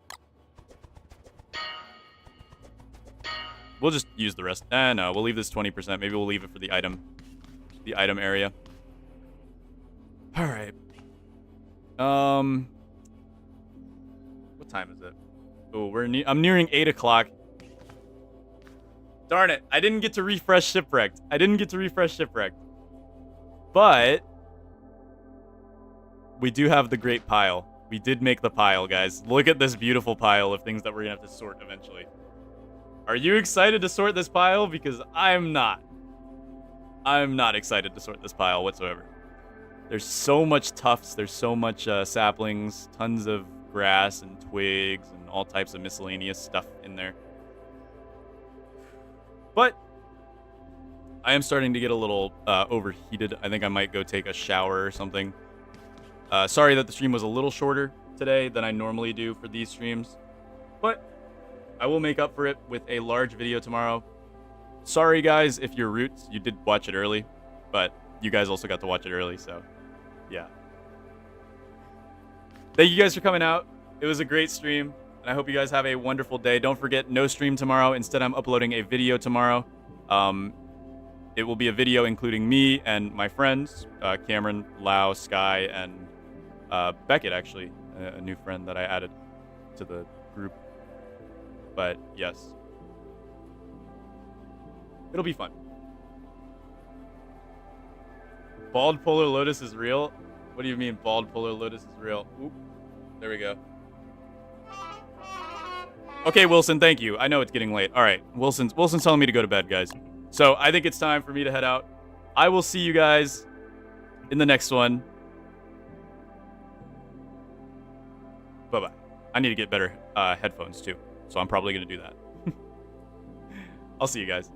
We'll just use the rest. No, we'll leave this 20%. Maybe we'll leave it for the item area. All right. What time is it? Oh, I'm nearing 8 o'clock. Darn it! I didn't get to refresh Shipwrecked. But we do have the great pile. We did make the pile, guys. Look at this beautiful pile of things that we're gonna have to sort eventually. Are you excited to sort this pile? Because I'm not. I'm not excited to sort this pile whatsoever. There's so much tufts. There's so much saplings, tons of grass and twigs and all types of miscellaneous stuff in there. But I am starting to get a little overheated. I think I might go take a shower or something. Sorry that the stream was a little shorter today than I normally do for these streams. But I will make up for it with a large video tomorrow. Sorry, guys, if you're Roots, you did watch it early. But you guys also got to watch it early, so yeah. Thank you guys for coming out. It was a great stream, and I hope you guys have a wonderful day. Don't forget, no stream tomorrow. Instead, I'm uploading a video tomorrow. It will be a video including me and my friends, Cameron, Lau, Sky, and Beckett, actually, a new friend that I added to the group. But yes, it'll be fun. Bald Polarlotus is real? What do you mean bald Polarlotus is real? Oop. There we go. Okay, Wilson, thank you. I know it's getting late. All right, Wilson's telling me to go to bed, guys. So I think it's time for me to head out. I will see you guys in the next one. Bye-bye. I need to get better headphones, too. So I'm probably going to do that. I'll see you guys.